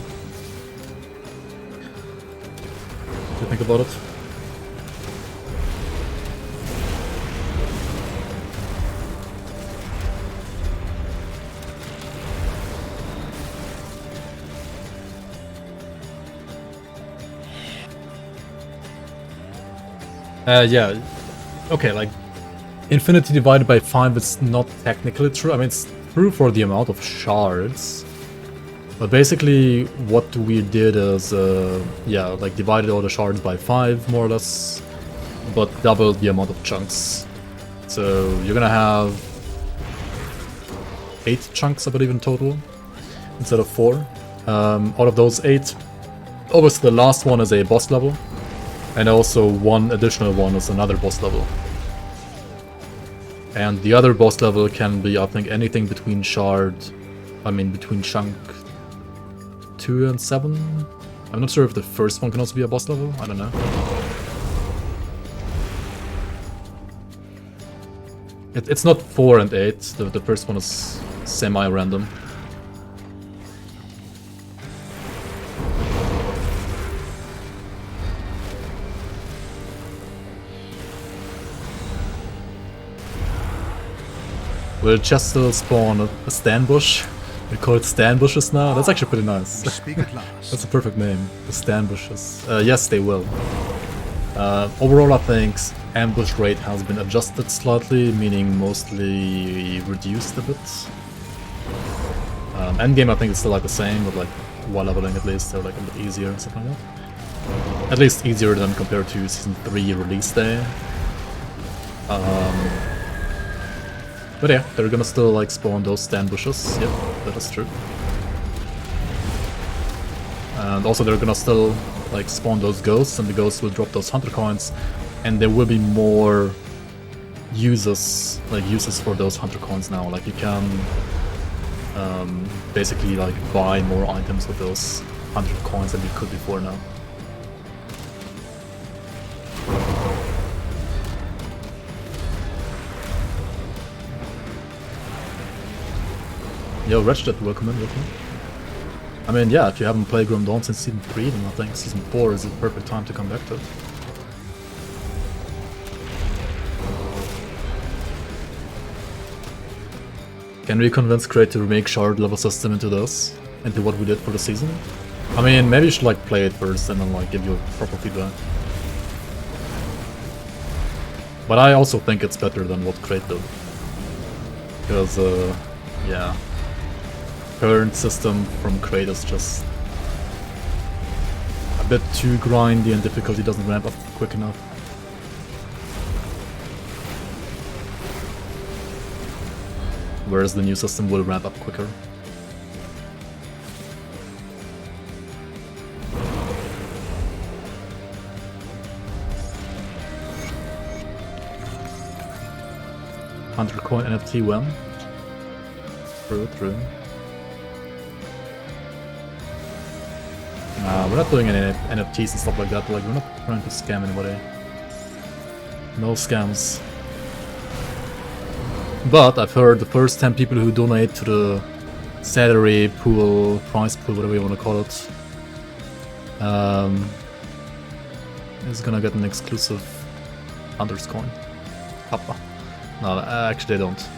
What do you think about it? Yeah. Okay, like, infinity divided by 5 is not technically true. I mean, it's true for the amount of shards. But basically, what we did is, yeah, like, divided all the shards by 5, more or less. But doubled the amount of chunks. So, you're gonna have 8 chunks, I believe, in total. Instead of 4. Out of those 8, obviously the last one is a boss level. And also one additional one is another boss level. And the other boss level can be, I think, anything between between chunk 2 and 7. I'm not sure if the first one can also be a boss level, I don't know. It's not 4 and 8, the first one is semi-random. Will chest still spawn a stand bush? We call it stand bushes now? That's actually pretty nice. We speak at last. That's a perfect name. The stand bushes. Yes, they will. Overall, I think ambush rate has been adjusted slightly, meaning mostly reduced a bit. Endgame, I think it's still like the same, but like while leveling at least, they're like a bit easier and stuff like that. At least easier than compared to Season 3 release day. But yeah, they're gonna still like spawn those stand bushes. Yep, that is true. And also they're gonna still like spawn those ghosts, and the ghosts will drop those hunter coins, and there will be more uses for those hunter coins now. Like you can basically like buy more items with those 100 coins than you could before now. Yo, Wretched, welcome in, welcome. I mean, yeah, if you haven't played Grim Dawn since Season 3, then I think Season 4 is the perfect time to come back to it. Can we convince Crate to remake shard level system into this? Into what we did for the season? I mean, maybe you should like play it first and then like give you proper feedback. But I also think it's better than what Crate did. Because, yeah. Current system from Crate is just a bit too grindy and difficulty doesn't ramp up quick enough. Whereas the new system will ramp up quicker. $100 coin NFT when? True. We're not doing any NFTs and stuff like that, like we're not trying to scam anybody. No scams. But I've heard the first 10 people who donate to the salary pool, prize pool, whatever you want to call it, is gonna get an exclusive Hunter's coin. Papa. No, actually they don't.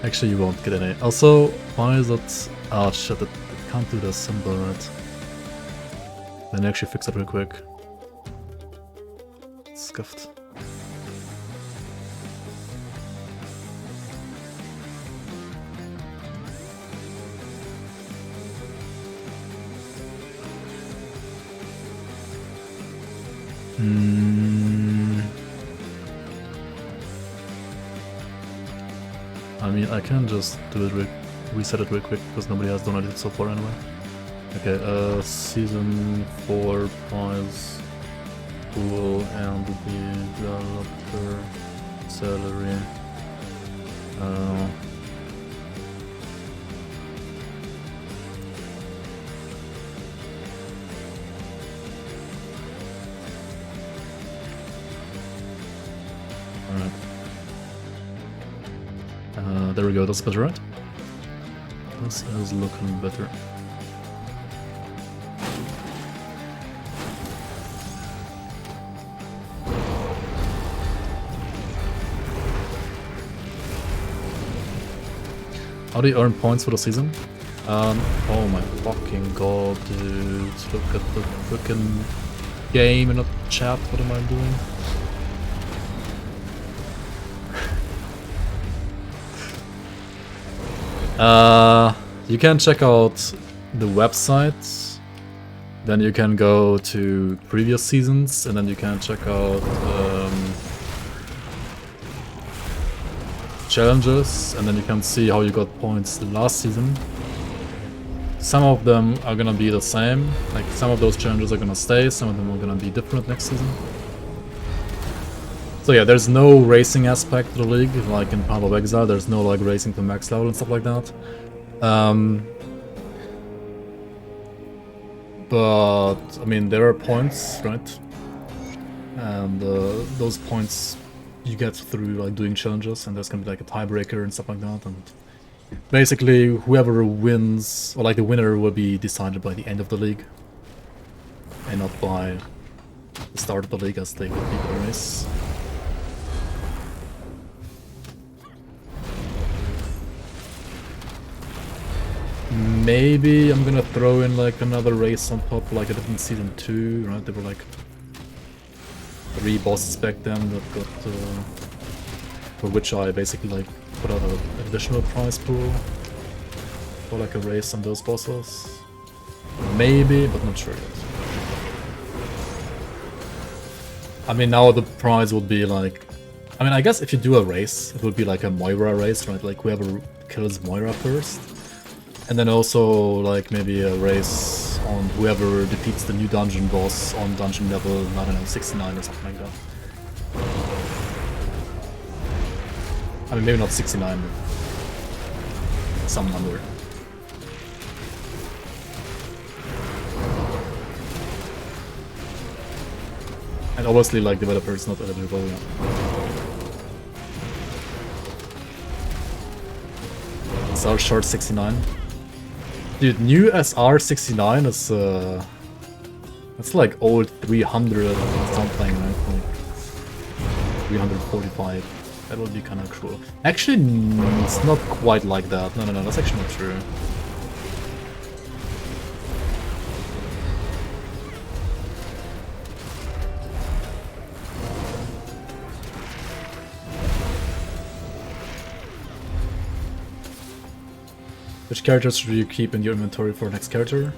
Actually you won't get any. Also, why is it... Oh shit, it can't do the symbol, right? Then actually fix it real quick. Scuffed. I mean, I can just do it reset it real quick because nobody has donated so far anyway. Okay, Season 4 prize pool and developer salary. Alright. There we go, that's better, right? This is looking better. How do you earn points for the season? Oh my fucking god, dude. Look at the freaking game in the chat. What am I doing? You can check out the website. Then you can go to previous seasons, and then you can check out challenges, and then you can see how you got points last season. Some of them are gonna be the same, like some of those challenges are gonna stay, some of them are gonna be different next season. So yeah, there's no racing aspect to the league, like in Path of Exile, there's no like racing to max level and stuff like that. But, I mean, there are points, right? And those points you get through like doing challenges, and there's gonna be like a tiebreaker and stuff like that, and basically whoever wins, or like the winner, will be decided by the end of the league and not by the start of the league as they would be for a race. Maybe I'm gonna throw in like another race on top, like I did in season 2, right? There were like 3 bosses back then that got for which I basically like put out an additional prize pool for like a race on those bosses. Maybe, but not sure yet. I mean, now the prize would be like, I mean, I guess if you do a race, it would be like a Moira race, right? Like whoever kills Moira first. And then also like maybe a race on whoever defeats the new dungeon boss on dungeon level, I don't know, 69 or something like that. I mean, maybe not 69, but some number. And obviously, like, developers not eligible, yeah. SR short 69. Dude, new SR 69 is that's like old 300 something, right? Like 345. That would be kind of cruel. Actually, it's not quite like that. No, that's actually not true. Which characters should you keep in your inventory for next character?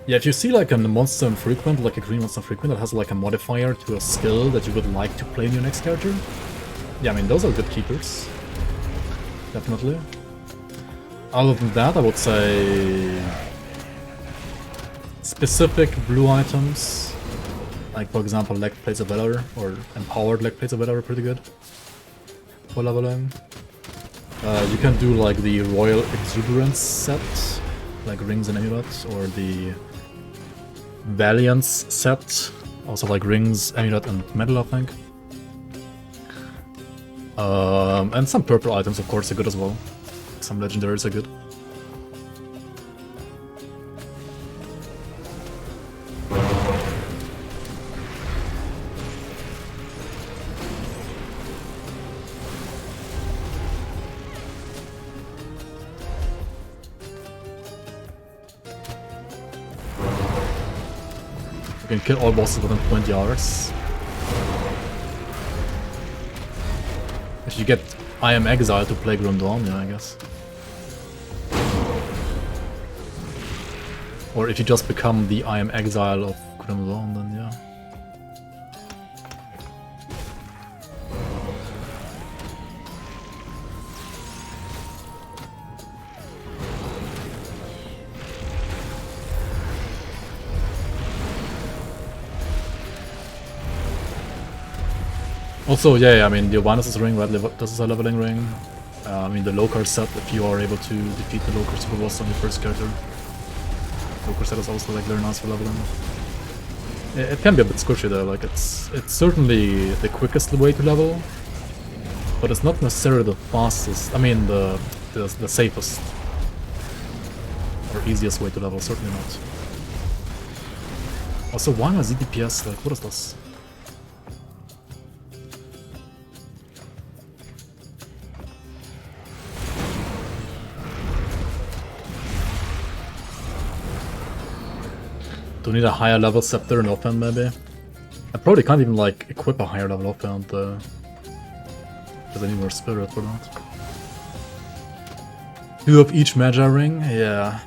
Yeah, if you see like a monster infrequent, like a green monster infrequent that has like a modifier to a skill that you would like to play in your next character, yeah, I mean, those are good keepers. Definitely. Other than that, I would say specific blue items, like for example leg plates of valor or empowered leg plates of valor are pretty good for leveling. You can do like the Royal Exuberance set, like rings and amulets, or the Valiance set, also like rings, amulet, and medal, I think. And some purple items, of course, are good as well. Some legendaries are good. You can kill all bosses within 20 hours. If you get I Am Exile to play Grim Dawn, yeah, I guess. Or if you just become the I Am Exile of Grim Dawn, then yeah. Also, yeah, I mean, the Awareness ring, right? This is a leveling ring. I mean, the Lokar set, if you are able to defeat the Lokar super boss on your first character. Lokar set is also like very nice for leveling. It can be a bit squishy though, like it's certainly the quickest way to level, but it's not necessarily the fastest, I mean the safest. easiest way to level, certainly not. Also, why am I ZDPS? Like, what is this? Do I need a higher level scepter and offhand, maybe? I probably can't even, like, equip a higher level offhand, because I need more spirit for that. 2 of each Magi ring? Yeah.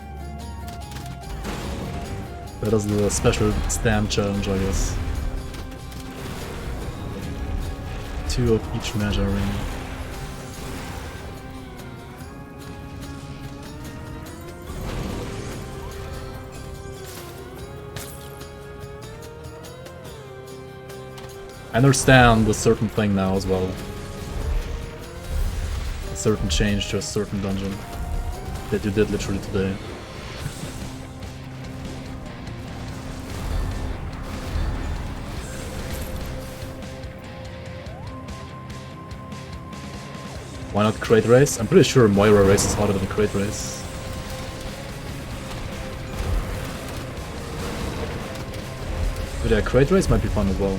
That is the special stand challenge, I guess. 2 of each Magi ring. I understand a certain thing now as well. A certain change to a certain dungeon that you did literally today. Why not crate race? I'm pretty sure Moira race is harder than crate race. But yeah, crate race might be fun as well.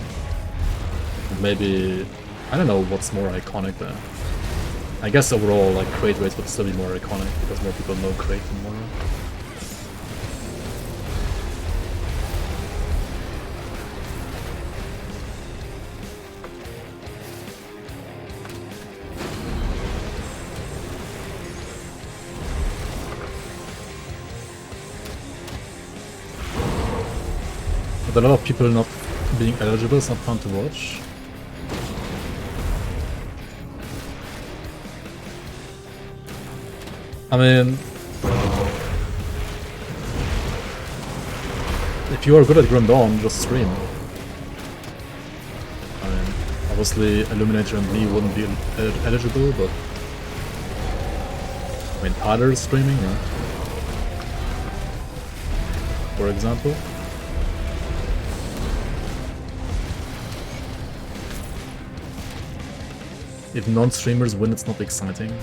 Maybe, I don't know what's more iconic there. I guess overall, like, crate race would still be more iconic because more people know crate than Moira. But a lot of people not being eligible is not fun to watch. I mean, if you are good at Grim Dawn, just stream. I mean, obviously Illuminator and me wouldn't be eligible, but I mean, Tyler is streaming, yeah. For example. If non-streamers win, it's not exciting.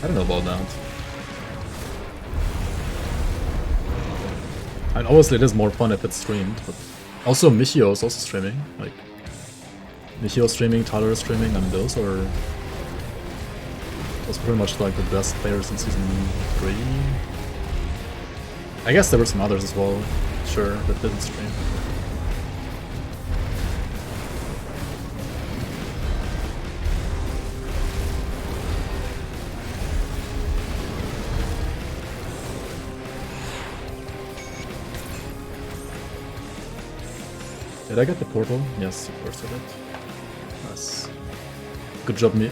I don't know about that. And obviously it is more fun if it's streamed, but also Michio is also streaming. Like, Michio streaming, Tyler is streaming, and those pretty much like the best players in season 3. I guess there were some others as well, sure, that didn't stream. Did I get the portal? Yes, of course I did. Nice. Good job, me.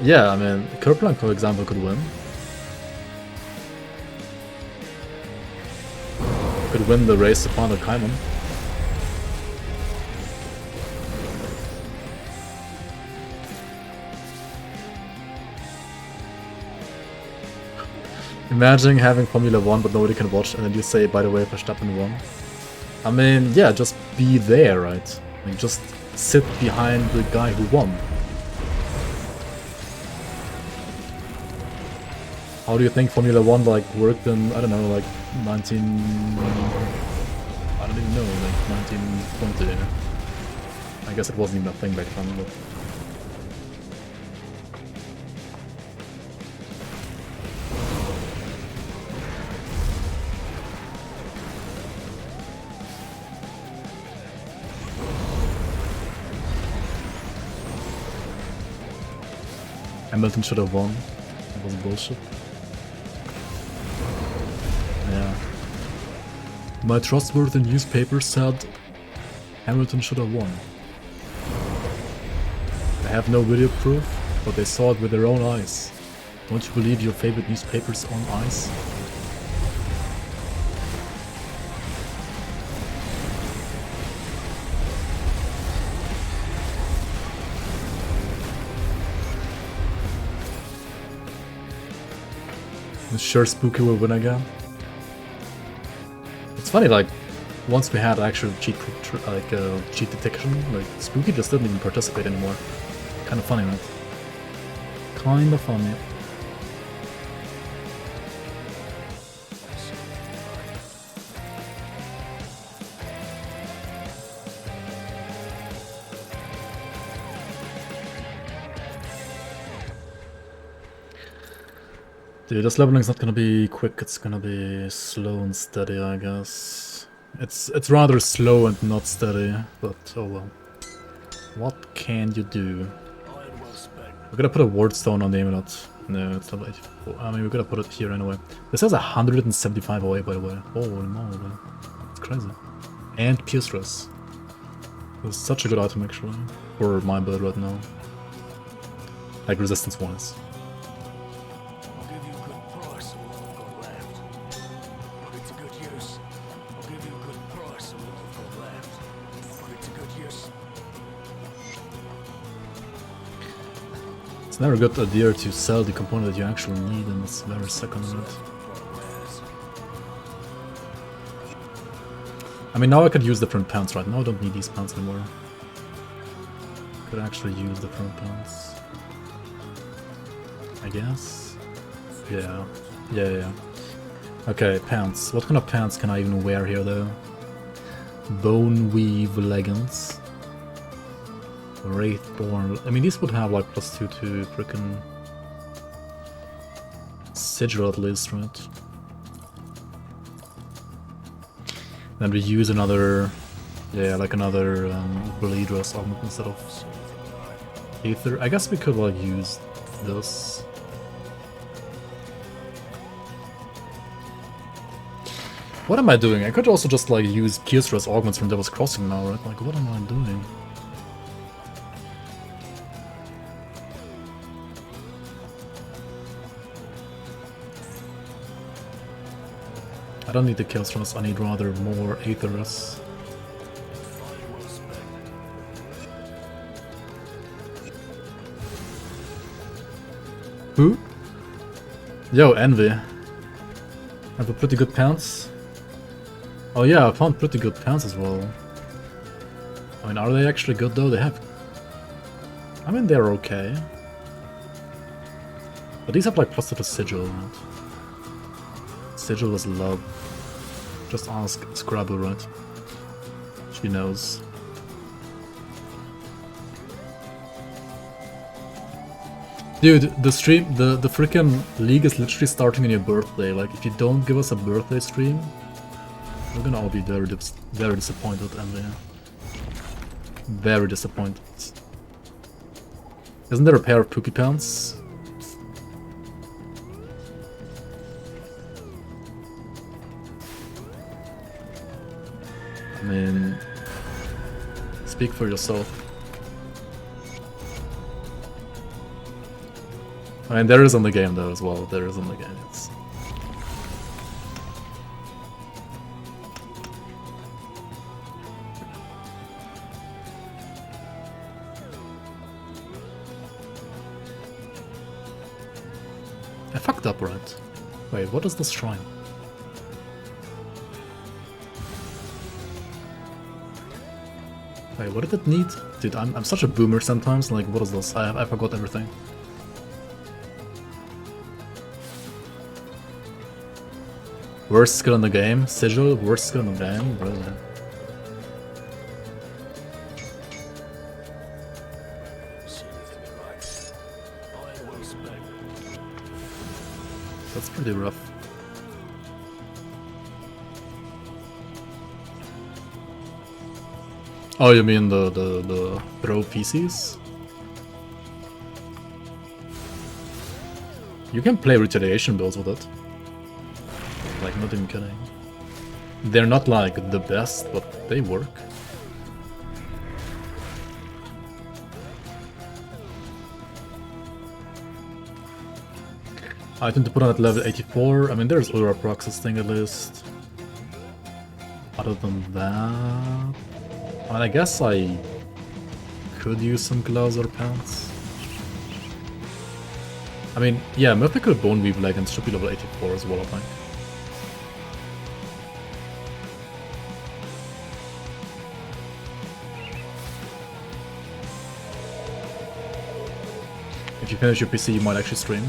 Yeah, I mean, Kerplank, for example, could win. Could win the race upon the Kaimon. Imagine having Formula 1 but nobody can watch and then you say, by the way, Verstappen won. I mean, yeah, just be there, right? I mean, just sit behind the guy who won. How do you think Formula 1 like worked in, I don't know, like 19... I don't even know, like 1920. I guess it wasn't even a thing back then, but... Hamilton should have won. It was bullshit. Yeah. My trustworthy newspaper said Hamilton should have won. They have no video proof, but they saw it with their own eyes. Don't you believe your favorite newspaper's own eyes? Sure, Spooky will win again. It's funny, like, once we had actual cheat detection, like, Spooky just didn't even participate anymore. Kind of funny, right? Kind of funny. Dude, this leveling's not gonna be quick, it's gonna be slow and steady, I guess. It's rather slow and not steady, but oh well. What can you do? We're gonna put a ward stone on the amulet. No, it's level 84. I mean, we're gonna put it here anyway. This has 175 away, by the way. Holy moly. It's crazy. And Pierce Dress. It's such a good item, actually. For my build right now. Like, resistance-wise. It's never a good idea to sell the component that you actually need in this very second minute. I mean, now I could use different pants, right? Now I don't need these pants anymore. Could actually use different pants. I guess? Yeah. Okay, pants. What kind of pants can I even wear here, though? Bone weave leggings. Wraithborn. I mean, these would have like +2 to frickin' Sigil at least, right? Then we use another, yeah, like another bleed dress augment instead of Aether. I guess we could like use this. What am I doing? I could also just like use Pierce Dress augments from Devil's Crossing now, right? Like, what am I doing? I don't need the Chaos Dress, I need rather more Aether Dress. Who? Yo, Envy. Have a pretty good pants. Oh yeah, I found pretty good pants as well. I mean, are they actually good though? They have... I mean, they're okay. But these have like +2 to Sigil, right? Sigil is love. Just ask Scrabble, right? She knows. Dude, the stream, the freaking league is literally starting on your birthday. Like, if you don't give us a birthday stream, we're gonna all be very disappointed, and very disappointed. Isn't there a pair of poopy pants? I mean, speak for yourself. I mean, there is on the game though as well. There is on the game. It's... I fucked up, right? Wait, what is this shrine? Wait, what did it need? Dude, I'm such a boomer sometimes. Like, what is this? I forgot everything. Worst skill in the game? Sigil? Worst skill in the game? Really? That's pretty rough. Oh, you mean the pro PCs? You can play retaliation builds with it. Like, not even kidding. They're not like the best, but they work. I tend to put on at level 84. I mean, there's other proxies thing at least. Other than that... I mean, I guess I could use some gloves or pants. I mean, yeah, Mythical Bone Weave Leggings should be level 84 as well, I think. If you finish your PC, you might actually stream.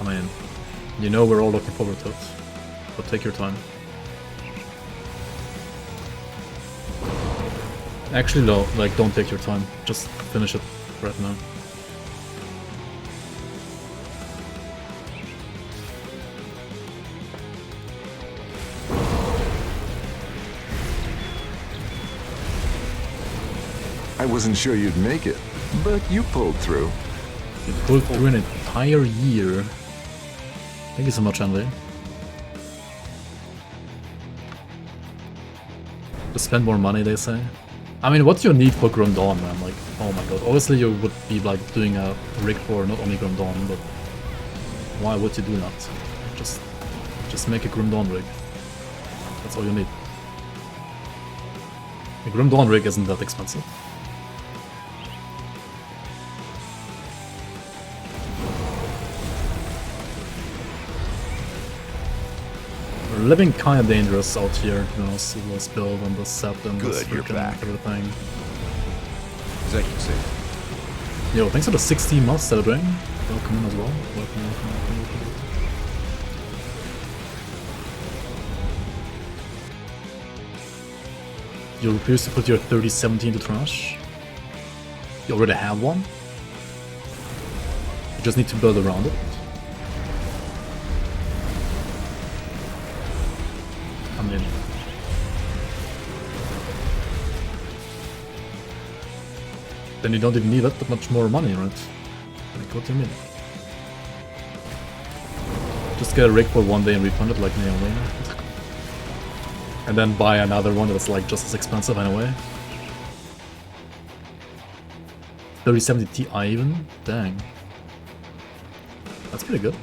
I mean, you know we're all looking forward to it, but take your time. Actually, no, like, don't take your time. Just finish it right now. I wasn't sure you'd make it, but you pulled through. You pulled through an entire year. Thank you so much, Andy. To spend more money, they say. I mean, what's your need for Grim Dawn, man? Like, oh my god. Obviously, you would be like doing a rig for not only Grim Dawn, but why would you do that? Just make a Grim Dawn rig. That's all you need. A Grim Dawn rig isn't that expensive. We're living kinda dangerous out here, you know, see this build and the set and this freaking everything. Executive safe. Yo, thanks for the 16 months, Celebrating. Welcome in as well. Welcome. You refuse to put your 3070 into trash? You already have one? You just need to build around it. I mean... Then you don't even need that much more money, right? Like, what do you mean? Just get a rig for one day and refund it like Naomi. And then buy another one that's like just as expensive anyway. 3070 Ti even? Dang. That's pretty good.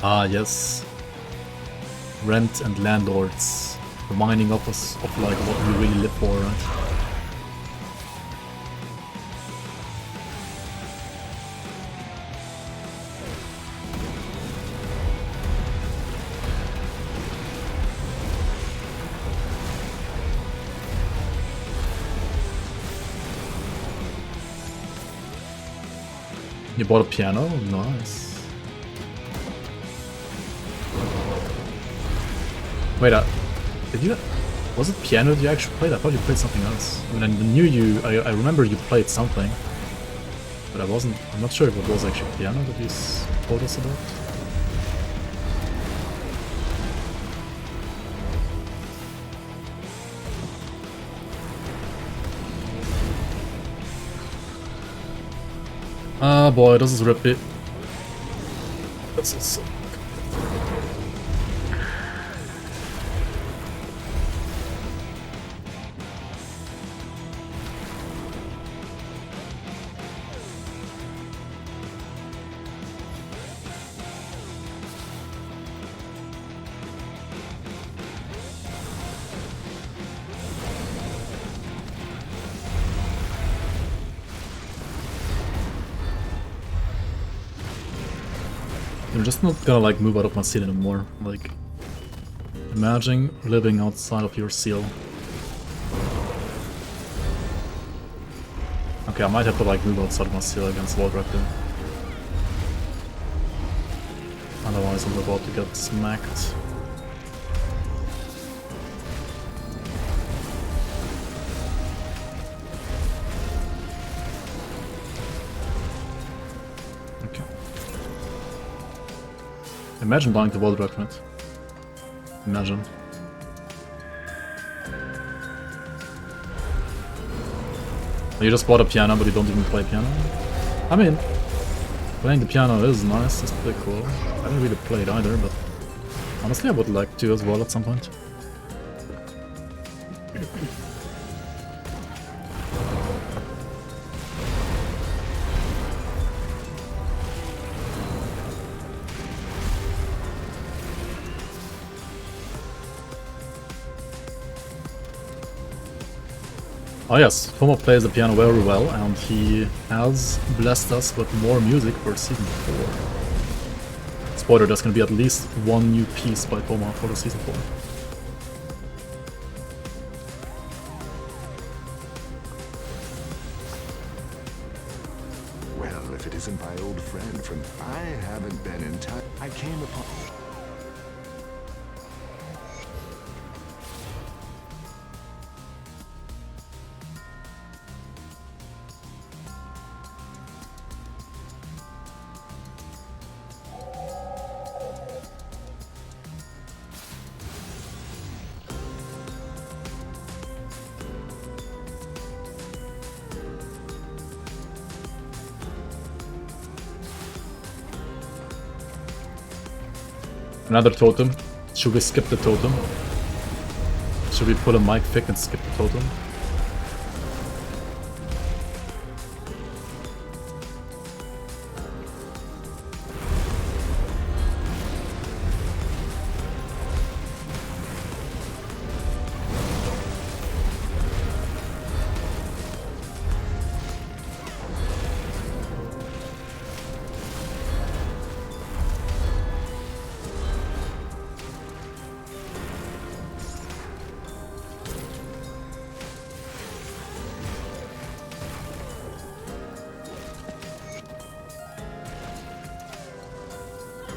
Ah, yes. Rent and landlords. Reminding of us of like what we really live for, right? You bought a piano? Nice. Wait, did you... Was it piano that you actually played? I thought you played something else. I mean, I knew you... I remember you played something. But I'm not sure if it was actually piano that you told us about. Ah boy, this is rippy. This is so... I'm just not gonna like move out of my seal anymore. Like, imagine living outside of your seal. Okay, I might have to like move outside of my seal against Walldractor. Otherwise I'm about to get smacked. Imagine dying to Wall Dragnet. Imagine. You just bought a piano, but you don't even play piano? I mean, playing the piano is nice, it's pretty cool. I haven't really played either, but honestly I would like to as well at some point. Oh yes, Tomo plays the piano very well, and he has blessed us with more music for Season 4. Spoiler, there's gonna be at least one new piece by Tomo for the Season 4. Well, if it isn't my old friend from... I haven't been in touch. I came upon... Another totem. Should we skip the totem? Should we pull a mic pick and skip the totem?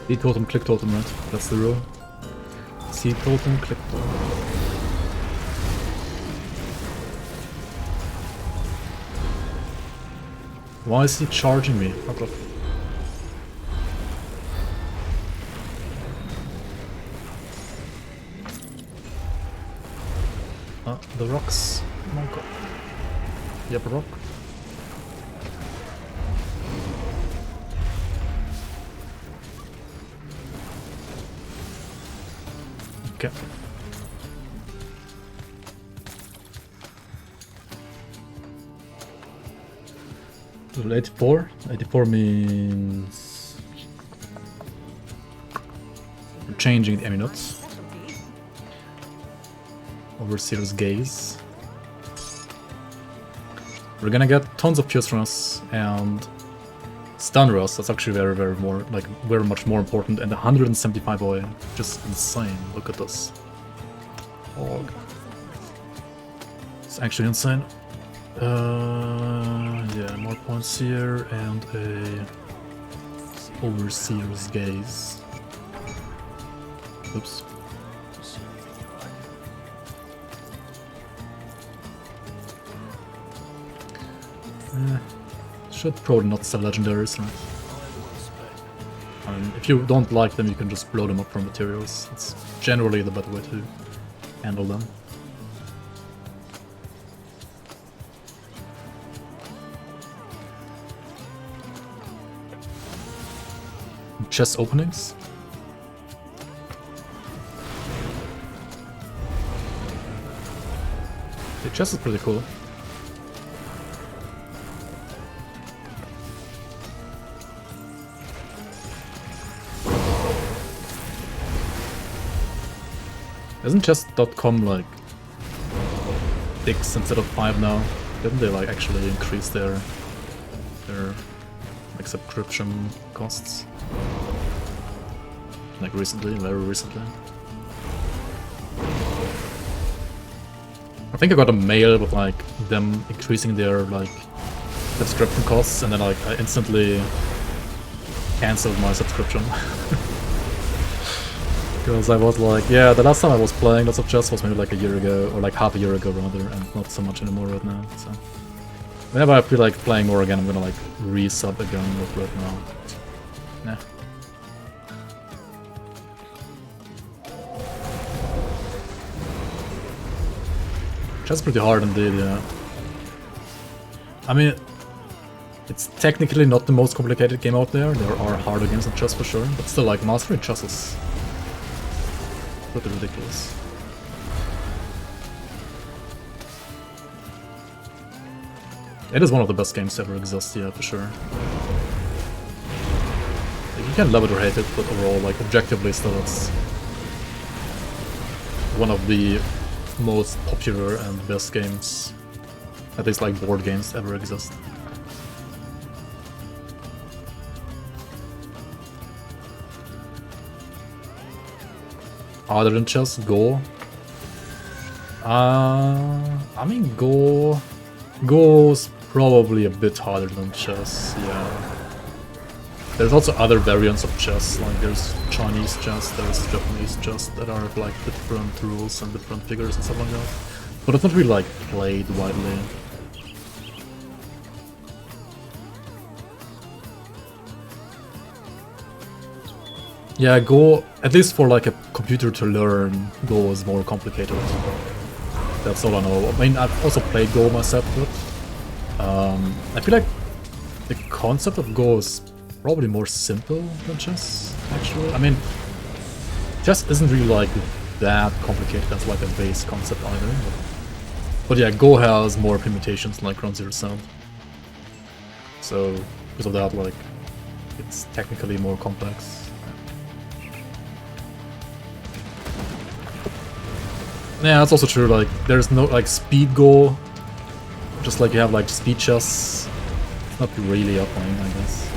C totem, click totem, right? That's the rule. C totem, click totem. Why is he charging me? Fuck off. The rocks. Oh my god. Yep, a rock. Okay. Level 84. 84 means we're changing the amulets. Overseer's Gaze. We're gonna get tons of Pierce Rush and Stun Rush. That's actually very much more important. And 175 oil, just insane. Look at this. Oh, it's actually insane. Yeah, more points here and a Overseer's Gaze. Oops. Should probably not sell legendaries, right? I mean, if you don't like them, you can just blow them up for materials. It's generally the better way to handle them. Chest openings. The chest is pretty cool. Isn't chest.com like 6 instead of 5 now? Didn't they like actually increase their like subscription costs? Like recently, very recently. I think I got a mail with like them increasing their like subscription costs, and then like I instantly cancelled my subscription. Because I was like, yeah, the last time I was playing lots of chess was maybe like a year ago, or like half a year ago rather, and not so much anymore right now, so... Whenever I feel like playing more again, I'm gonna like re-sub again with right now. Nah. Chess pretty hard indeed, yeah. I mean, it's technically not the most complicated game out there, there are harder games than chess for sure, but still like mastering chess is pretty ridiculous. It is one of the best games to ever exist, yeah, for sure. Like, you can love it or hate it, but overall, like, objectively still it's one of the most popular and best games At least like board games ever exist. Harder than chess? Go? I mean Go's probably a bit harder than chess, yeah. There's also other variants of chess, like there's Chinese chess, there's Japanese chess that are like different rules and different figures and stuff like that. But it's not really like played widely. Yeah, Go, at least for like a computer to learn, Go is more complicated. That's all I know. I mean, I've also played Go myself, but I feel like the concept of Go is probably more simple than chess, actually. I mean, chess isn't really like that complicated as like a base concept either. But yeah, Go has more permutations like Ground Zero Sound. So, because of that, like, it's technically more complex. Yeah, that's also true, like, there's no, like, speed Go, just like you have, like, speed chess. It's not really a thing, I guess.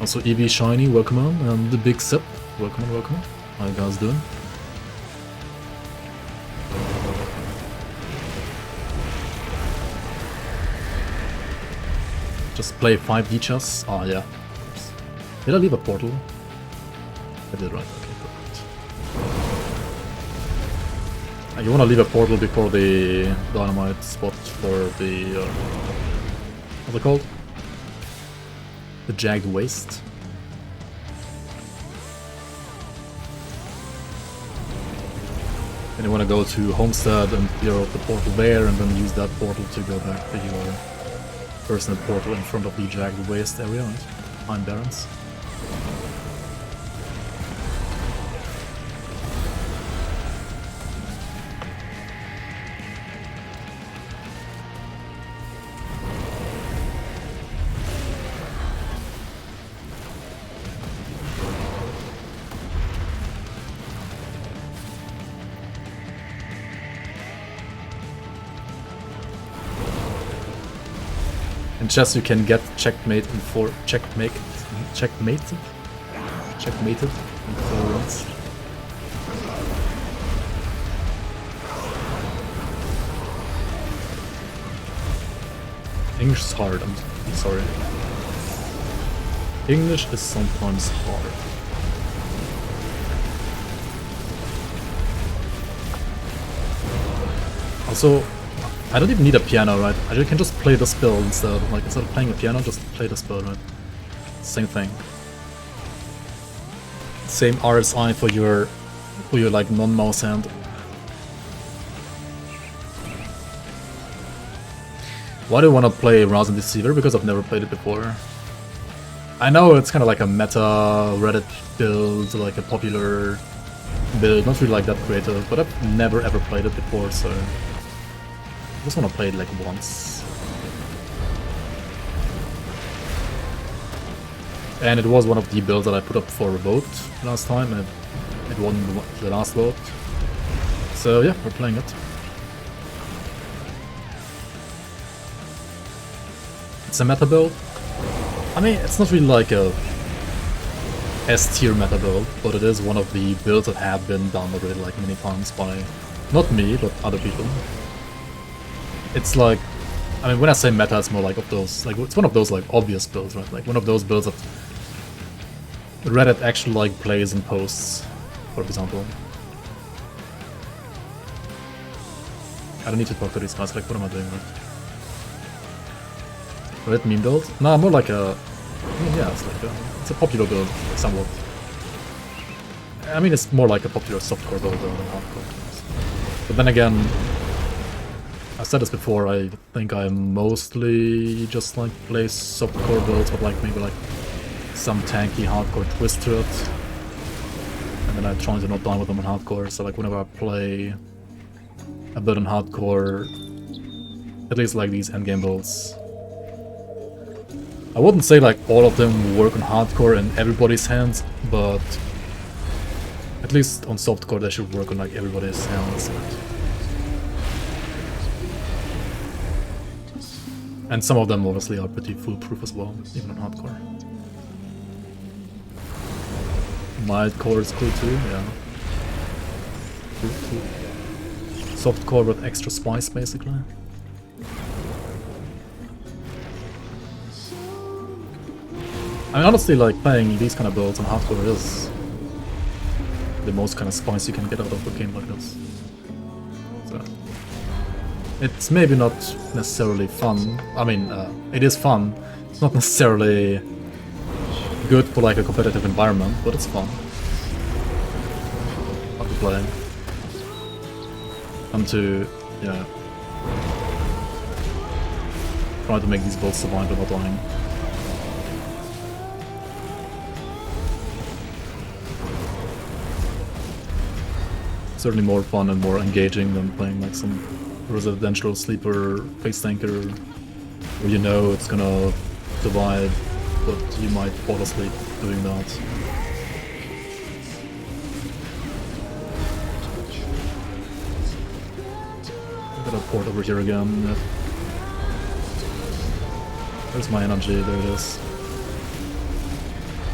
Also, EV Shiny, welcome on, and the Big Sip, welcome on, welcome on. How you guys doing? Just play 5D chess? Oh, yeah. Did I leave a portal? I did, right, okay, perfect. You wanna leave a portal before the dynamite spot for the, what's it called? The Jagged Waste. And you wanna go to Homestead and clear out the portal there and then use that portal to go back to your personal portal in front of the Jagged Waste area, right? Pine Barrens. In chess you can get checkmate in 4 checkmated in 4 runs. English is hard, I'm sorry. English is sometimes hard. Also, I don't even need a piano, right? I can just play the spell instead. Like, instead of playing a piano, just play the spell, right? Same thing. Same RSI for your like non-mouse hand. Why do I want to play Rune Deceiver? Because I've never played it before. I know it's kind of like a meta Reddit build, like a popular build, not really like that creative, but I've never ever played it before, so I just want to play it like once. And it was one of the builds that I put up for a vote last time, and it won the last vote. So yeah, we're playing it. It's a meta build. I mean, it's not really like a S-tier meta build, but it is one of the builds that have been done already like many times by, not me, but other people. It's like, I mean, when I say meta, it's more like of those, like, it's one of those like obvious builds, right? Like one of those builds that Reddit actually like plays and posts, for example. I don't need to talk to these guys, like, what am I doing, right? Reddit meme build? Nah, more like a, I mean, yeah, it's a popular build, somewhat. I mean, it's more like a popular softcore build than hardcore. But then again, I said this before, I think I mostly just like play softcore builds with like maybe like some tanky hardcore twist to it. And then I try to not die with them in hardcore, so like whenever I play a build in hardcore, at least like these endgame builds, I wouldn't say like all of them work on hardcore in everybody's hands, but At least on softcore they should work on like everybody's hands. And some of them obviously are pretty foolproof as well, even on hardcore. Mild core is cool too, yeah. Cool. Soft core with extra spice basically. I mean, honestly, like playing these kind of builds on hardcore is the most kind of spice you can get out of a game like this. So, it's maybe not necessarily fun. I mean, it is fun. It's not necessarily good for like a competitive environment, but it's fun. Fun to play. Fun to, yeah, try to make these builds survive without dying. Certainly more fun and more engaging than playing like some residential sleeper face tanker where you know it's gonna survive, but you might fall asleep doing that. I gotta port over here again. Yep. There's my energy, there it is.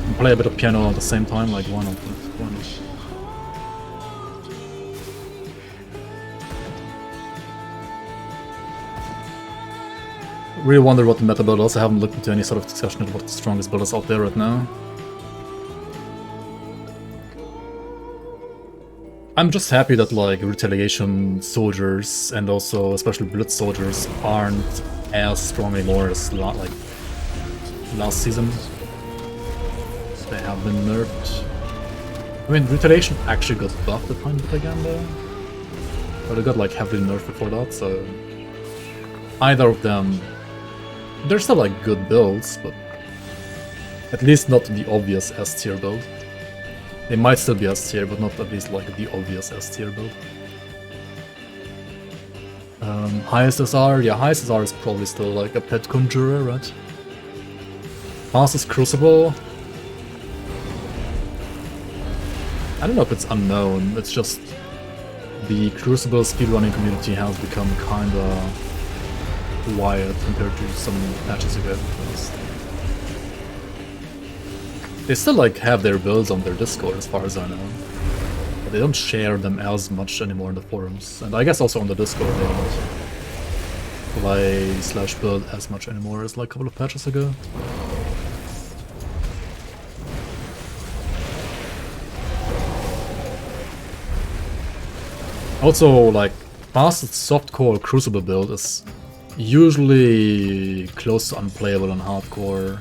And play a bit of piano at the same time, like why not? Why not? Really wonder what the meta build is. I haven't looked into any sort of discussion of what the strongest build is out there right now. I'm just happy that like retaliation soldiers and also especially blitz soldiers aren't as strong anymore as like last season. They have been nerfed. I mean, retaliation actually got buffed a tiny bit again though, but it got like heavily nerfed before that. So either of them. They're still like good builds, but at least not the obvious S tier build. They might still be S tier, but not at least like the obvious S tier build. Highest SR, yeah, highest SR is probably still like a pet conjurer, right? Fastest crucible. I don't know if it's unknown. It's just the crucible speedrunning community has become kinda wired compared to some patches ago. They still like have their builds on their Discord as far as I know, but they don't share them as much anymore in the forums, and I guess also on the Discord they don't play/build as much anymore as like a couple of patches ago. Also, like, fastest softcore crucible build is usually close to unplayable on hardcore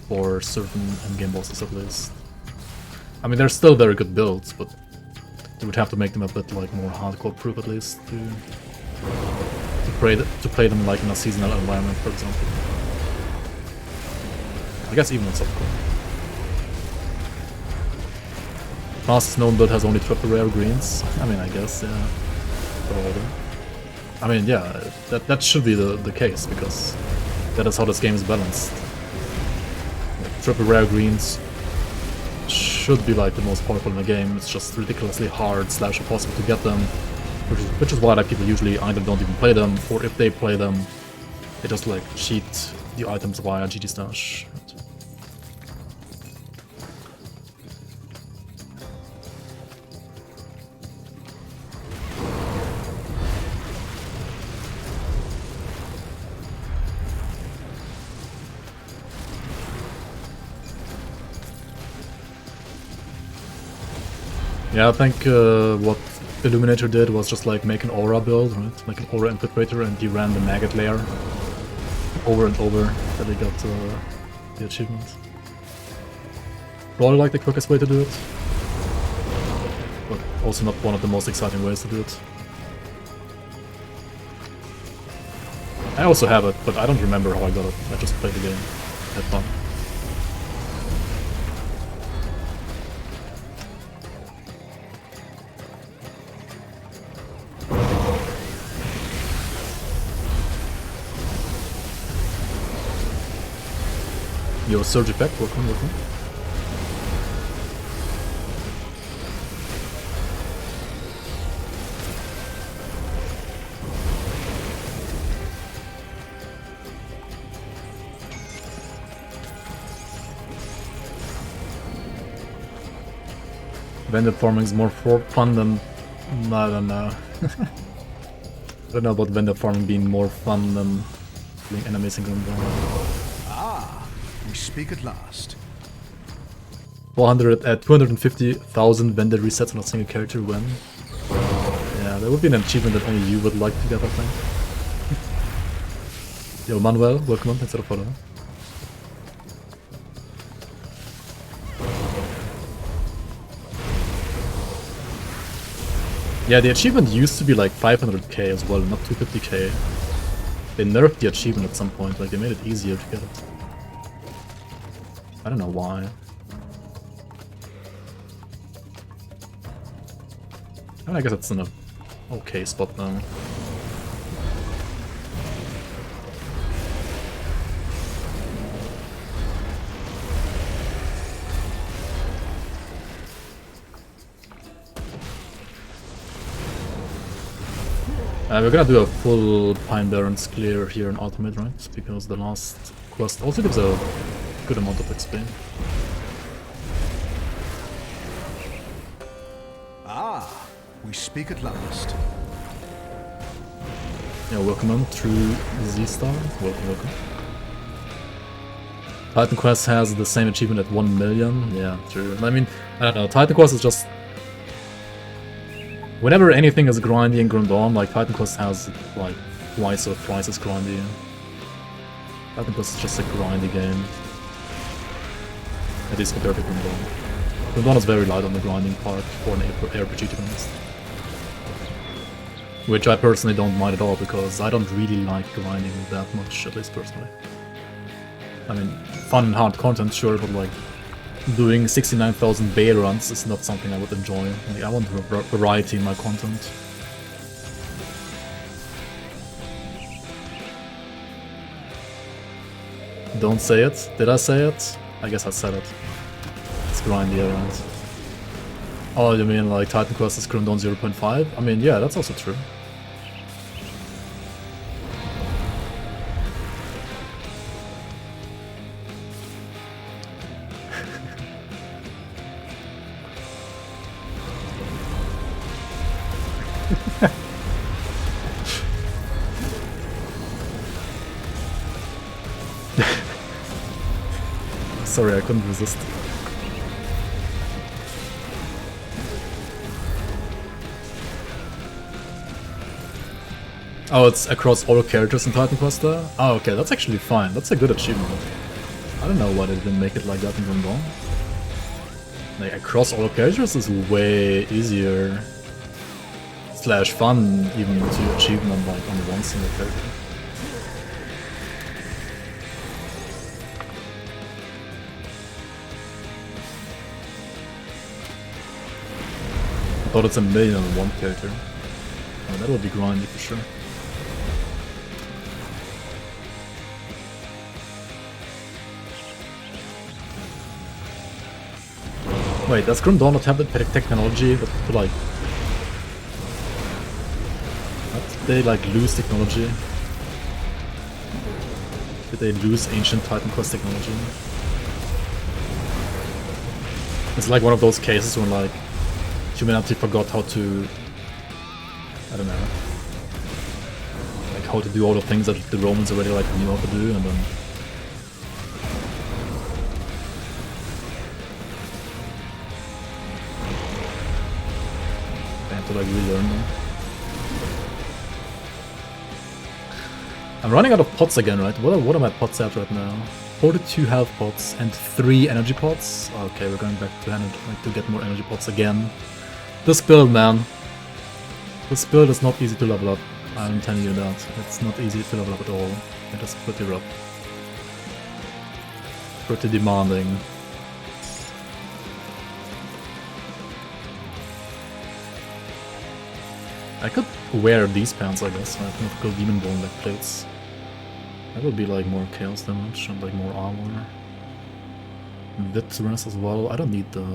for certain endgame bosses at least. I mean, they're still very good builds, but you would have to make them a bit like more hardcore proof at least to play them like in a seasonal environment, for example. I guess even on softcore. Fastest known build has only triple rare greens. I mean, I guess, yeah. Probably. I mean, yeah, that should be the case, because that is how this game is balanced. Like, triple rare greens should be like the most powerful in the game. It's just ridiculously hard / impossible to get them, which is why like people usually either don't even play them, or if they play them, they just like cheat the items via GG stash. Yeah, I think what Illuminator did was just like make an aura build, right? Make an aura infiltrator, and he ran the maggot layer over and over until he got the achievement. Probably like the quickest way to do it, but also not one of the most exciting ways to do it. I also have it, but I don't remember how I got it. I just played the game, had fun. Your surge effect, work on. Vendor farming is more fun than... I don't know. I don't know about vendor farming being more fun than doing enemies in Grimdark. Ah, we speak at last. 250,000 vendor resets on a single character when? Yeah, that would be an achievement that only you would like to get, I think. Yo, Manuel, welcome on, thanks for the follow. Yeah, the achievement used to be like 500k as well, not 250k. They nerfed the achievement at some point, like they made it easier to get it. I don't know why. I mean, I guess it's in a okay spot now. We're gonna do a full Pine Barrens clear here in Ultimate, right? Because the last quest also gives a good amount of XP. Ah, we speak at last. Yeah, welcome on through Z-Star. Welcome. Titan Quest has the same achievement at 1 million. Yeah, true. I mean, I don't know. Titan Quest is just... Whenever anything is grindy in Grim Dawn, like Titan Quest has like twice or thrice as grindy. Titan Quest is just a grindy game. At least compared to Grim Dawn. Grim Dawn is very light on the grinding part for an RPG to be honest. Which I personally don't mind at all because I don't really like grinding that much, at least personally. I mean, fun and hard content, sure, but like doing 69,000 Bay runs is not something I would enjoy. Like, I want variety in my content. Don't say it. Did I say it? I guess I said it. It's grindy, right? Oh, you mean like Titan Quest is Grim Dawn 0.5? I mean, yeah, that's also true. Sorry, I couldn't resist. Oh, it's across all characters in Titan Quest there? Oh, okay, that's actually fine. That's a good achievement. I don't know why they didn't make it like that in Grim Dawn. Like, across all characters is way easier / fun even to achieve them like on one single character. I thought it's 1 million on one character. Oh, that would be grindy for sure. Wait, does Grim Dawn not have the technology that to like... Did they like lose technology? Did they lose ancient Titan Quest technology? It's like one of those cases when like humanity forgot how to, I don't know, like how to do all the things that the Romans already like knew how to do, and then they have to like relearn them. I'm running out of pots again, right? What are my pots at right now? 42 health pots and 3 energy pots. Okay, we're going back to energy, like, to get more energy pots again. This build, man. This build is not easy to level up. I'm telling you that. It's not easy to level up at all. It is pretty rough. Pretty demanding. I could wear these pants, I guess. Like mythical demon bone leg plates. That would be like more chaos damage and like more armor. Vit rest as well. I don't need the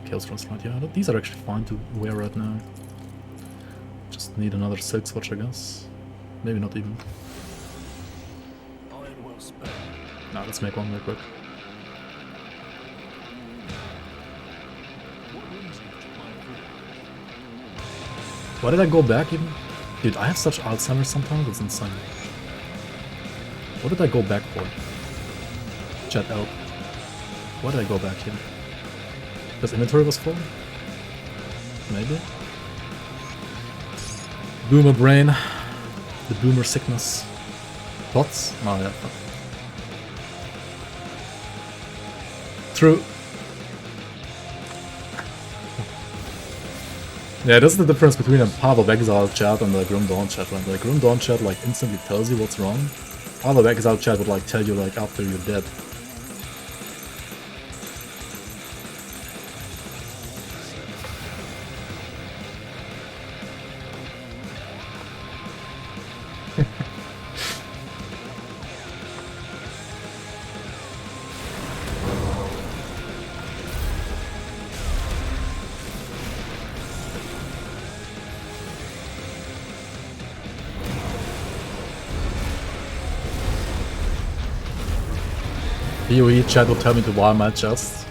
chaos rest right here. These are actually fine to wear right now. Just need another silk swatch, I guess. Maybe not even. Nah, let's make one real quick. Why did I go back even? Dude, I have such Alzheimer's sometimes, it's insane. What did I go back for? Chat help. Why did I go back here? Because inventory was full? Maybe? Boomer brain. The boomer sickness. Thoughts? Oh yeah, fuck. True. Yeah, this is the difference between a Path of Exile chat and the Grim Dawn chat, right? Like, Grim Dawn chat, like, instantly tells you what's wrong. Path of Exile chat would, like, tell you, like, after you're dead. PoE chat will tell me to wire my chest.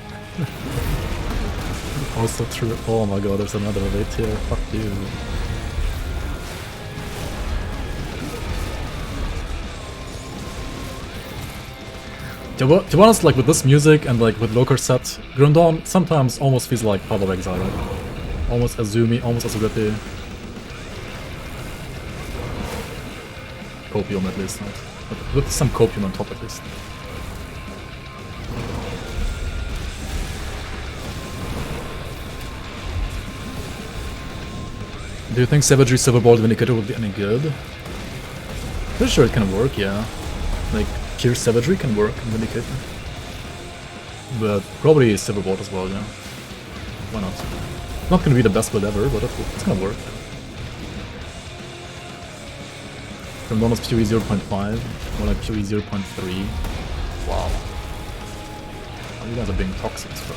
Also true. Oh my god, there's another evade here. Fuck you. To be honest, like with this music and like with Loker set, Grim Dawn sometimes almost feels like Path of Exile, right? Almost Azumi, almost Asugati. Copium at least, not. But with some copium on top at least. Do you think Savagery Silverbolt Vindicator would be any good? Pretty sure it can work, yeah. Like, Pure Savagery can work in Vindicator. But probably Silverbolt as well, yeah. Why not? Not gonna be the best build ever, but it's gonna work. From almost PoE 0.5, more like PoE 0.3. Wow. Oh, you guys are being toxic, bro.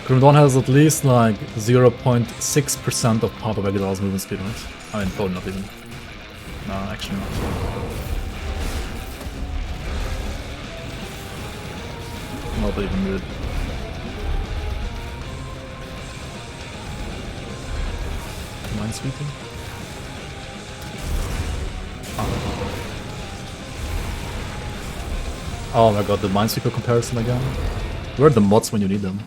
Grim Dawn has at least like 0.6% of Path of Exile's movement speed, right? I mean, probably not even. No, actually not. Not even good. Minesweeping? Oh my god, the Minesweeper comparison again. Where are the mods when you need them?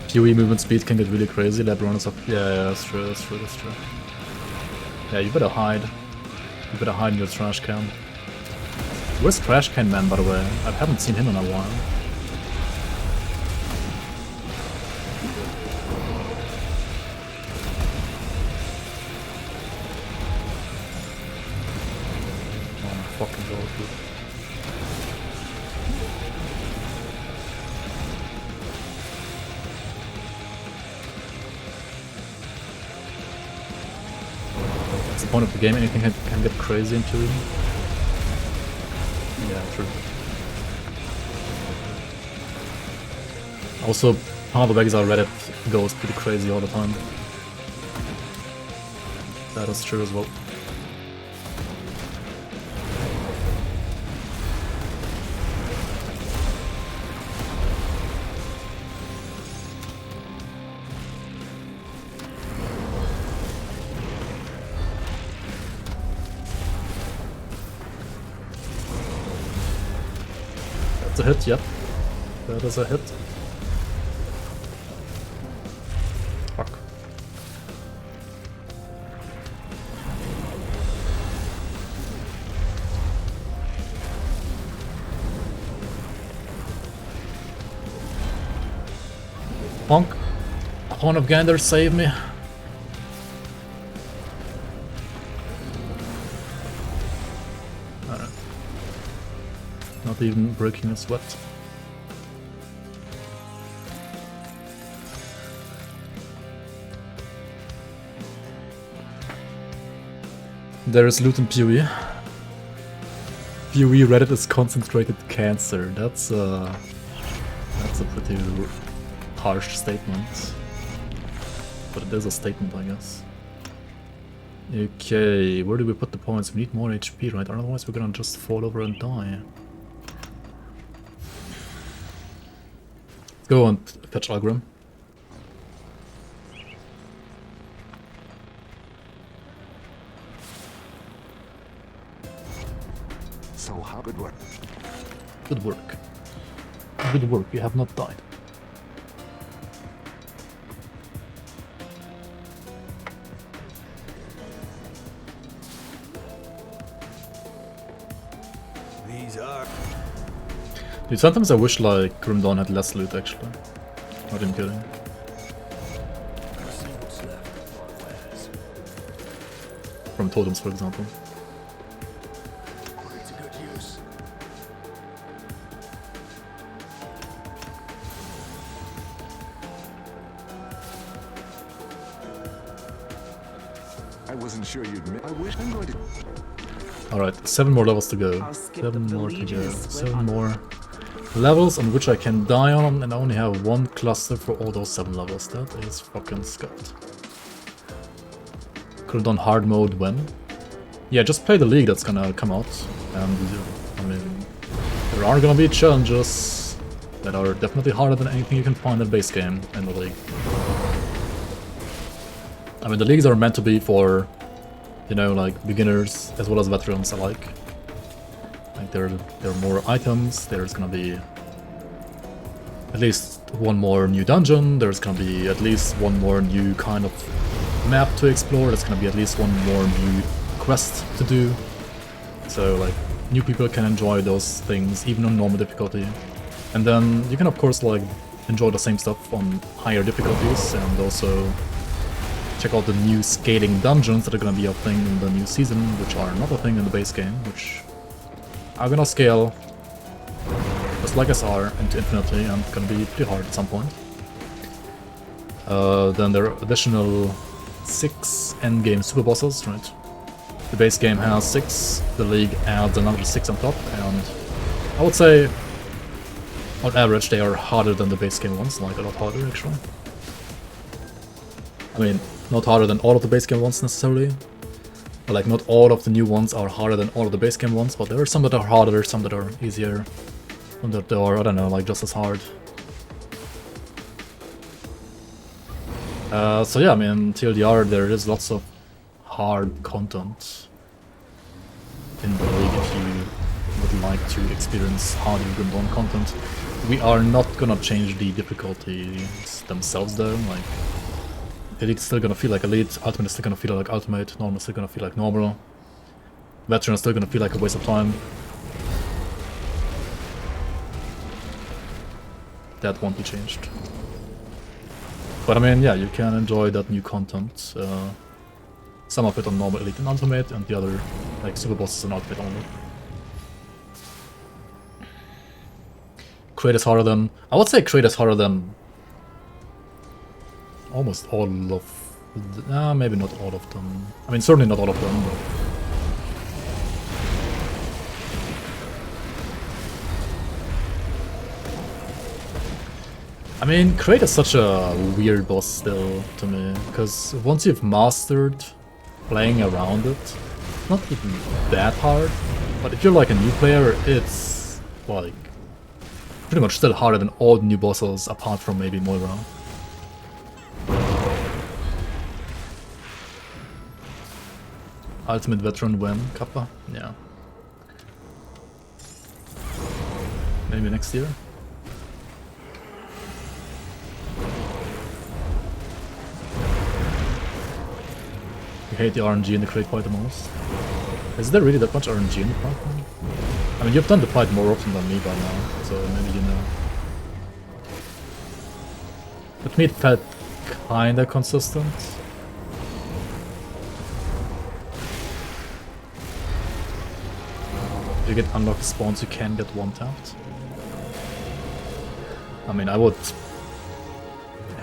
PoE movement speed can get really crazy, lab runners up. Yeah, that's true, that's true, that's true. Yeah, you better hide. You better hide in your trash can. Where's Trash Can Man, by the way? I haven't seen him in a while. Oh my fucking god, dude. What's the point of the game? Anything can get crazy in PoE? Yeah, true. Also, Path of Exile Reddit goes pretty crazy all the time. That is true as well. That's a hit, yep. That is a hit. Fuck. Punk. Horn of Gander, save me. Not even breaking a sweat. There is loot in PoE. PoE Reddit is concentrated cancer. That's a pretty harsh statement. but it is a statement, I guess. Okay, where do we put the points? We need more HP, right? Otherwise we're gonna just fall over and die. Let's go and fetch Algrim. So how good work? Good work. Good work, you have not died. These are. Dude, sometimes I wish like Grim Dawn had less loot actually. Not even kidding. Let's see what's left of our wares. From totems, for example. Put it to good use. I wasn't sure you'd. I wish I'm going to. Alright, 7 more levels to go. I'll skip 7 the more to Legion go. is split 7 on- more levels on which I can die on, and I only have 1 cluster for all those 7 levels. That is fucking scott. Could have done hard mode when? Yeah, just play the league that's gonna come out. And I mean, there are gonna be challenges that are definitely harder than anything you can find in the base game in the league. I mean, the leagues are meant to be for, you know, like beginners as well as veterans alike. Like there are more items, there's gonna be at least 1 more new dungeon, there's gonna be at least 1 more new kind of map to explore, there's gonna be at least 1 more new quest to do. So like new people can enjoy those things even on normal difficulty. And then you can of course like enjoy the same stuff on higher difficulties and also check out the new scaling dungeons that are gonna be a thing in the new season, which are not a thing in the base game, which are gonna scale just like SR into infinity and gonna be pretty hard at some point. Then there are additional 6 endgame super bosses, right? The base game has 6, the league adds another 6 on top, and I would say on average they are harder than the base game ones, like a lot harder actually. I mean, not harder than all of the base game ones necessarily. Like, not all of the new ones are harder than all of the base game ones, but there are some that are harder, some that are easier, some that are, I don't know, like just as hard. So yeah, I mean, TLDR, there is lots of hard content in the league if you would like to experience hard Grim Dawn content. We are not gonna change the difficulties themselves though, like Elite's still gonna feel like Elite, Ultimate is still gonna feel like Ultimate, Normal is still gonna feel like Normal, Veteran is still gonna feel like a waste of time. That won't be changed. But I mean, yeah, you can enjoy that new content. Some of it on Normal, Elite and Ultimate, and the other, like, Super Bosses and Ultimate only. Crate is harder than... I would say Crate is harder than almost all of... maybe not all of them. I mean, certainly not all of them, but... I mean, Crate is such a weird boss still to me, because once you've mastered playing around it, not even that hard, but if you're like a new player, it's like pretty much still harder than all the new bosses apart from maybe Moira. Ultimate Veteran when? Kappa? Yeah. Maybe next year? You hate the RNG in the crate fight the most. Is there really that much RNG in the fight? I mean, you've done the fight more often than me by now, so maybe you know. But me it felt kinda consistent. If you get unlocked spawns, you can get one-tapped. I mean, I would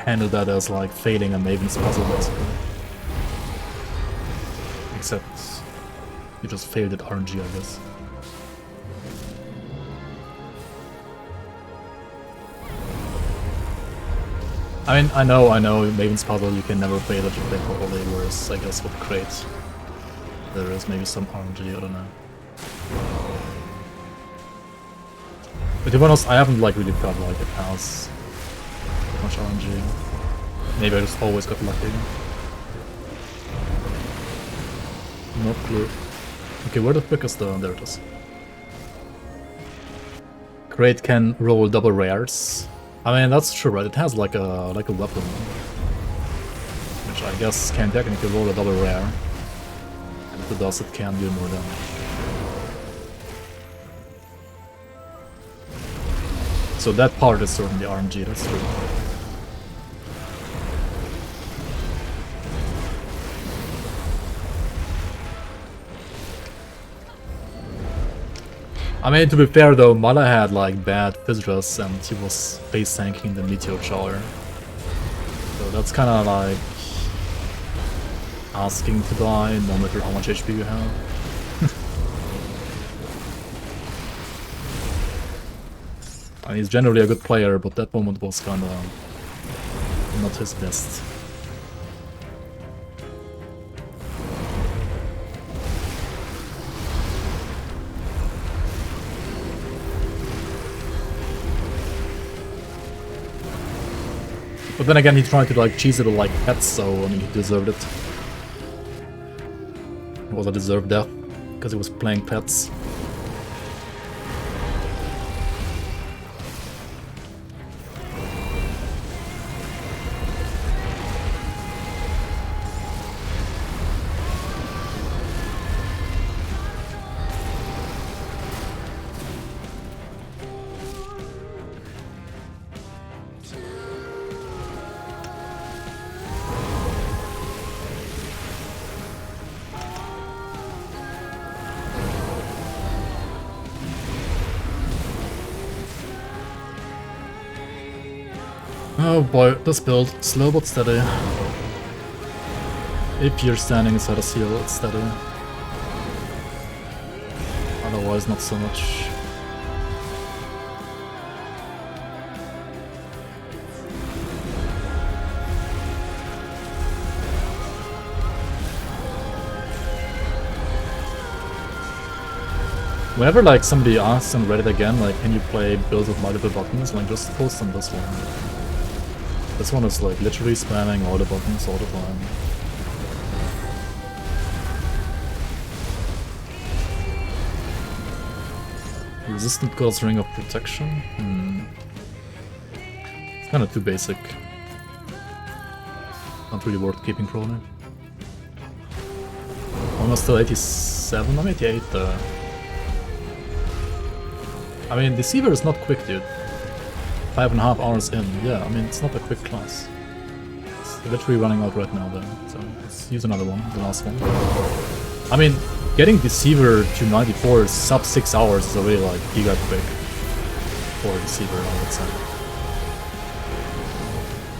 handle that as like failing a Maven's puzzle, basically. Except you just failed at RNG, I guess. I mean, I know, Maven's Puzzle you can never play that you play properly, whereas I guess with Crate there is maybe some RNG, I don't know. But to be honest, I haven't like really felt like it has much RNG. Maybe I just always got lucky. Not clue. Okay, where the frick is the... there it is. Crate can roll double rares. I mean, that's true, right? It has like a weapon, which I guess can technically roll a double rare. And if it does, it can do more damage. So that part is certainly RNG, that's true. I mean, to be fair though, Mala had like bad Physics and he was face tanking the Meteor Shower. So that's kinda like asking to die no matter how much HP you have. And he's generally a good player, but that moment was kinda not his best. But then again, he tried to like cheese it with like pets, so I mean, he deserved it. It was a deserved death, because he was playing pets. Oh boy, this build, slow but steady. If you're standing inside a seal, it's steady. Otherwise, not so much. Whenever like somebody asks on Reddit again, like, can you play builds with multiple buttons, like just post on this one. This one is like literally spamming all the buttons all the time. Resistant God's Ring of Protection? It's kinda too basic. Not really worth keeping probably. Almost still 87, I'm 88 though. I mean, Deceiver is not quick, dude. 5.5 hours in, yeah, I mean, it's not a quick class. It's literally running out right now, though, so let's use another one, the last one. I mean, getting Deceiver to 94 sub 6 hours is already, like, giga quick for Deceiver, I would say.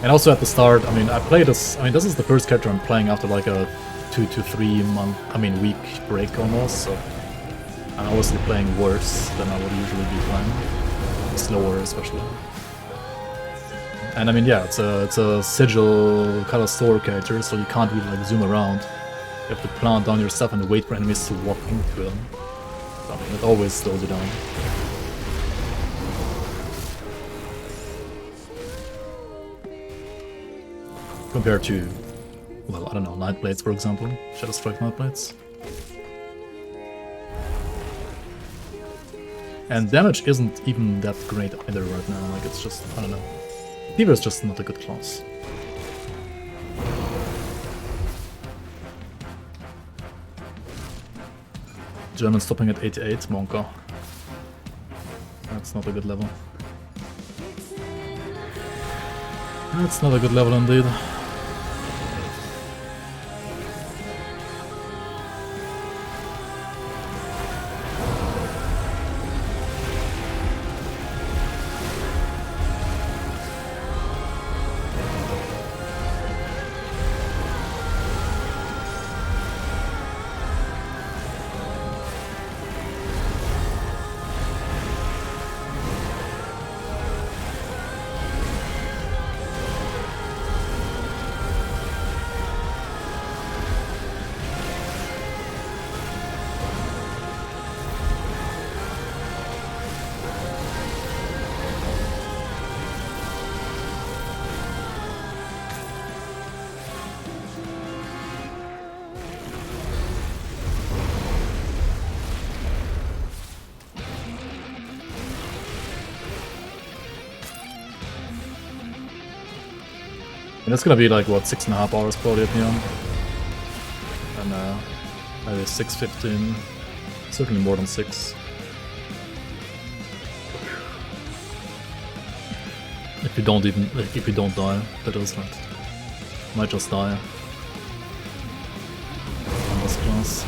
And also at the start, I mean, I played this, I mean, this is the first character I'm playing after, like, a 2 to 3 month, I mean, week break almost, so I'm obviously playing worse than I would usually be playing. Slower, especially. And I mean, yeah, it's a Sigil Kalastor character, so you can't really like zoom around. You have to plant down your stuff and wait for enemies to walk into them. So, I mean, it always slows you down. Compared to, well, I don't know, Nightblades, for example. Shadow Strike Nightblades. And damage isn't even that great either right now, like it's just, I don't know. Deceiver is just not a good class. German stopping at 88, Monka. That's not a good level. That's not a good level indeed. And it's gonna be like, what, 6.5 hours probably at Neon? And maybe 6:15. Certainly more than 6. If you don't even, like, if you don't die, that is right. Might just die. On this class.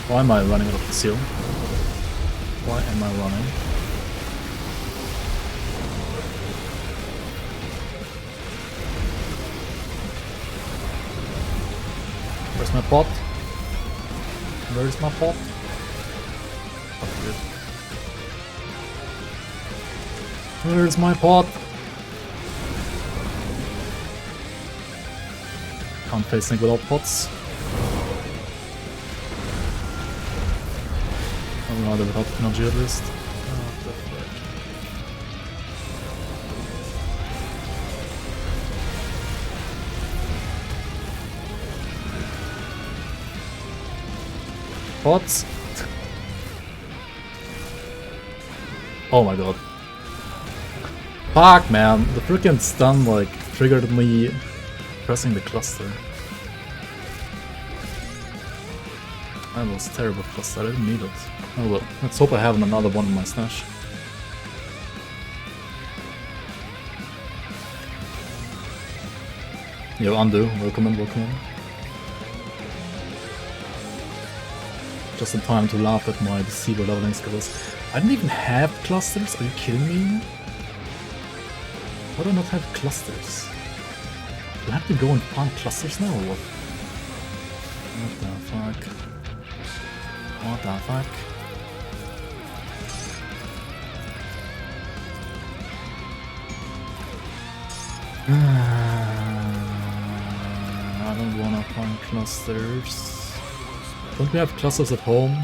Why am I running out of the seal? Why am I running? Where's my pot? Where's my pot? Where's my pot? Can't face Snake without pots. I'd rather without energy at least. What the fuck? Pots? Oh my god. Fuck, man. The freaking stun like triggered me pressing the cluster. That was terrible cluster, I didn't need it. Oh well, let's hope I have another one in my stash. Yo, undo, welcome in, welcome in. Just in time to laugh at my Deceiver leveling skills. I didn't even have clusters, are you kidding me? Why do I not have clusters? Do I have to go and farm clusters now or what? What the fuck? What the fuck? I don't wanna find clusters. Don't we have clusters at home?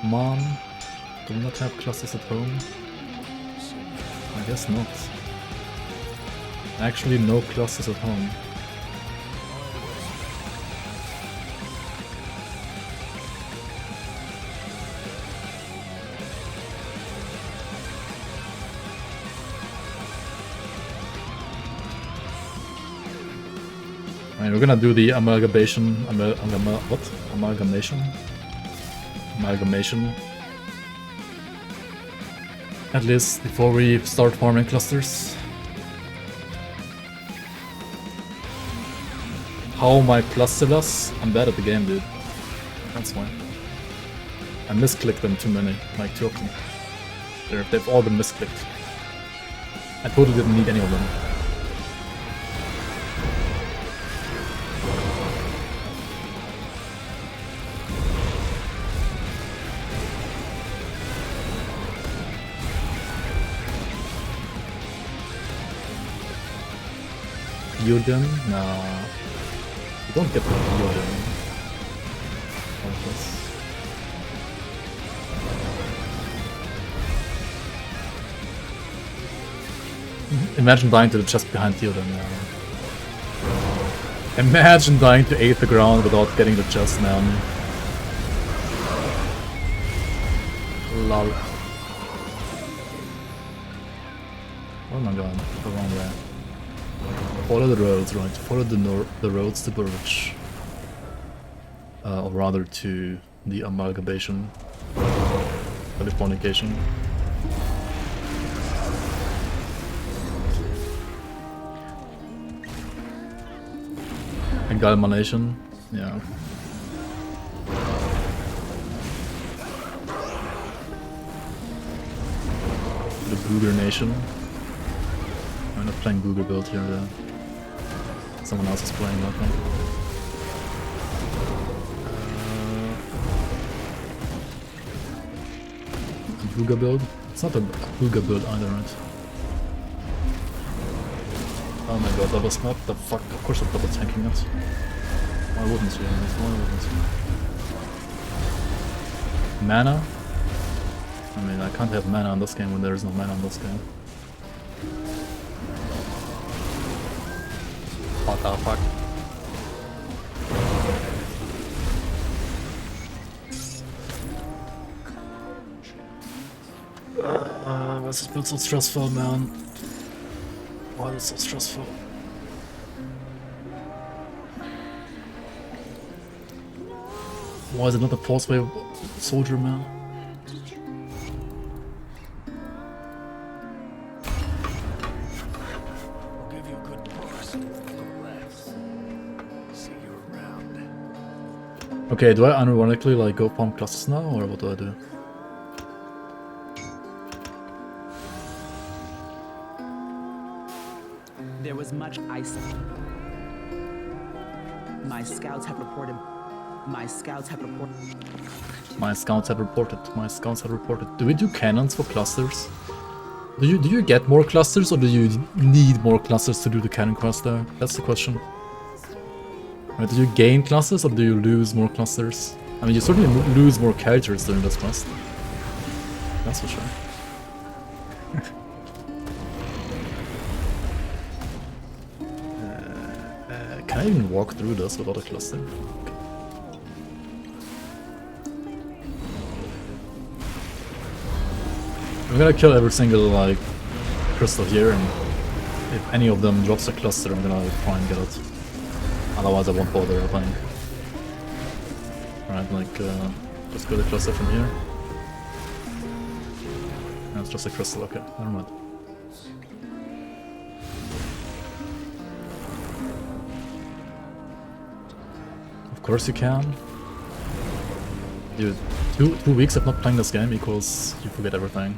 Mom? Do we not have clusters at home? I guess not. Actually, no clusters at home. We're gonna do the amalgamation. What? Amalgamation? Amalgamation. At least before we start farming clusters. How am I clusterless? I'm bad at the game, dude. That's why. I misclicked them too many, like 2 of them. They've all been misclicked. I totally didn't need any of them. Theoden? Nah. You don't get the Theoden. Imagine dying to the chest behind Theoden, yeah. Imagine dying to 8th the ground without getting the chest, man. Lol. Oh my god, the wrong way. Follow the roads, right? Follow the roads to Burridge. Or rather to the amalgamation. Californication. Amalgamation, yeah. The Booger Nation. I'm not playing Booger build here, though. Someone else is playing that one. Booger build? It's not a Booger build either, right? Oh my god, that was not the fuck. Of course I'm double tanking it. Why wouldn't you? Why wouldn't you? Mana? I mean, I can't have mana on this game when there is no mana on this game. What the fuck? This has been so stressful, man. Why is it so stressful? Why is it not a force wave soldier, man? I'll give you a good price. Go left. See you around. Okay, do I unironically like go farm clusters now, or what do I do? There was much ice. My scouts have reported. My scouts have reported. My scouts have reported. My scouts have reported. Do we do cannons for clusters? Do you get more clusters, or do you need more clusters to do the cannon quest there? That's the question. Right, do you gain clusters, or do you lose more clusters? I mean, you certainly lose more characters during this quest. That's for sure. Can I even walk through this without a cluster? I'm gonna kill every single like crystal here, and if any of them drops a cluster, I'm gonna try and get it. Otherwise, I won't bother, I think. Alright, like just get a cluster from here. No, it's just a crystal. Okay, never mind. Of course you can. Dude, two weeks of not playing this game equals you forget everything.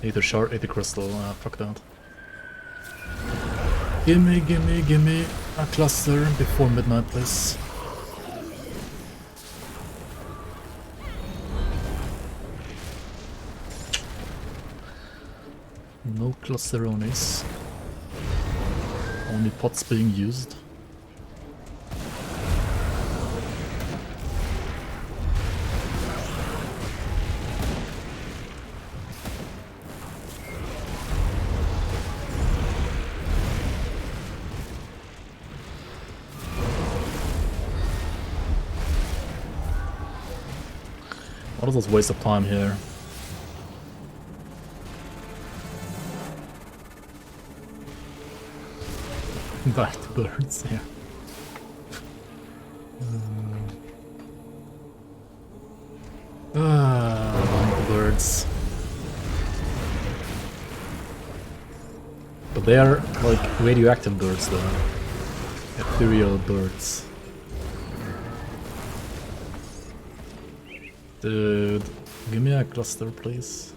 Either shard, either crystal, fuck that. Gimme a cluster before midnight, please. No clusteronis. Only pots being used. What is this waste of time here? Back to birds, yeah. Birds. But they are like radioactive birds though. Ethereal birds. Dude, give me a cluster, please.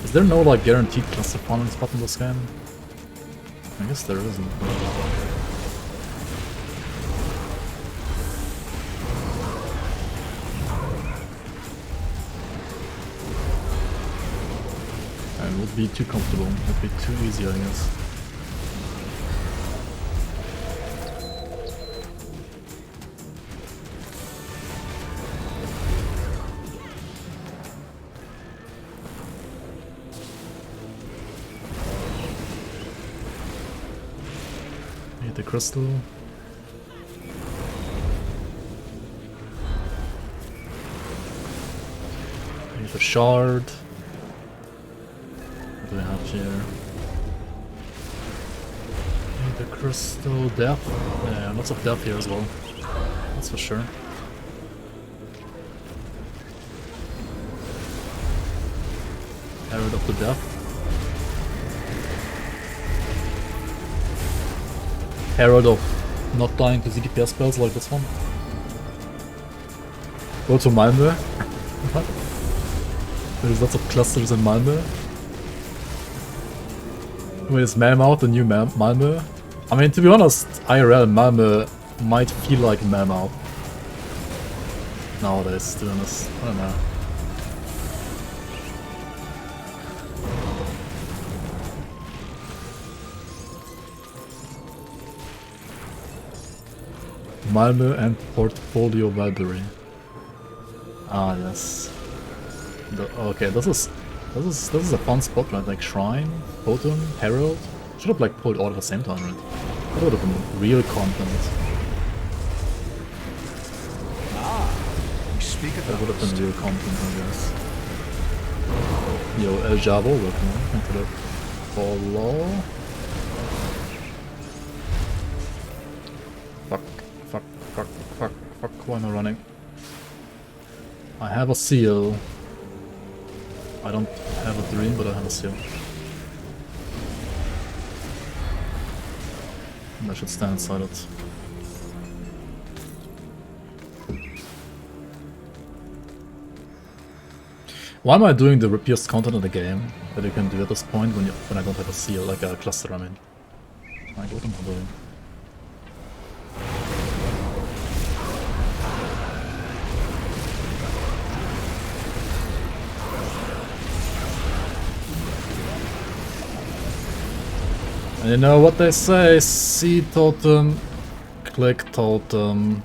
Is there no like guaranteed cluster farming spot in this game? I guess there isn't. It would be too comfortable, it would be too easy, I guess. Need the crystal. Need the shard. What do we have here? Need the crystal depth. Yeah, lots of depth here as well. That's for sure. Herald of the depth. Herald of not dying to ZDPS spells like this one. Go to Malmö. There's lots of clusters in Malmö. Wait, is Malmö the new Malmö? I mean, to be honest, IRL Malmö might feel like Malmö. nowadays, to be honest. I don't know. Malmö and Portfolio Library. Ah, yes. Okay, this is a fun spot, right? Like Shrine, Totem, Herald. Should have like pulled all at the same time, right? That would have been real content. We speak at That would have been last. real content, I guess. Yo, El Jabo, welcome into the follow. Fuck, why am I running? I have a seal. I don't have a dream, but I have a seal. And I should stand inside it. Why am I doing the rippiest content in the game that you can do at this point when I don't have a seal, like a cluster, I mean? Like, what am I doing? And you know what they say, see totem, click totem,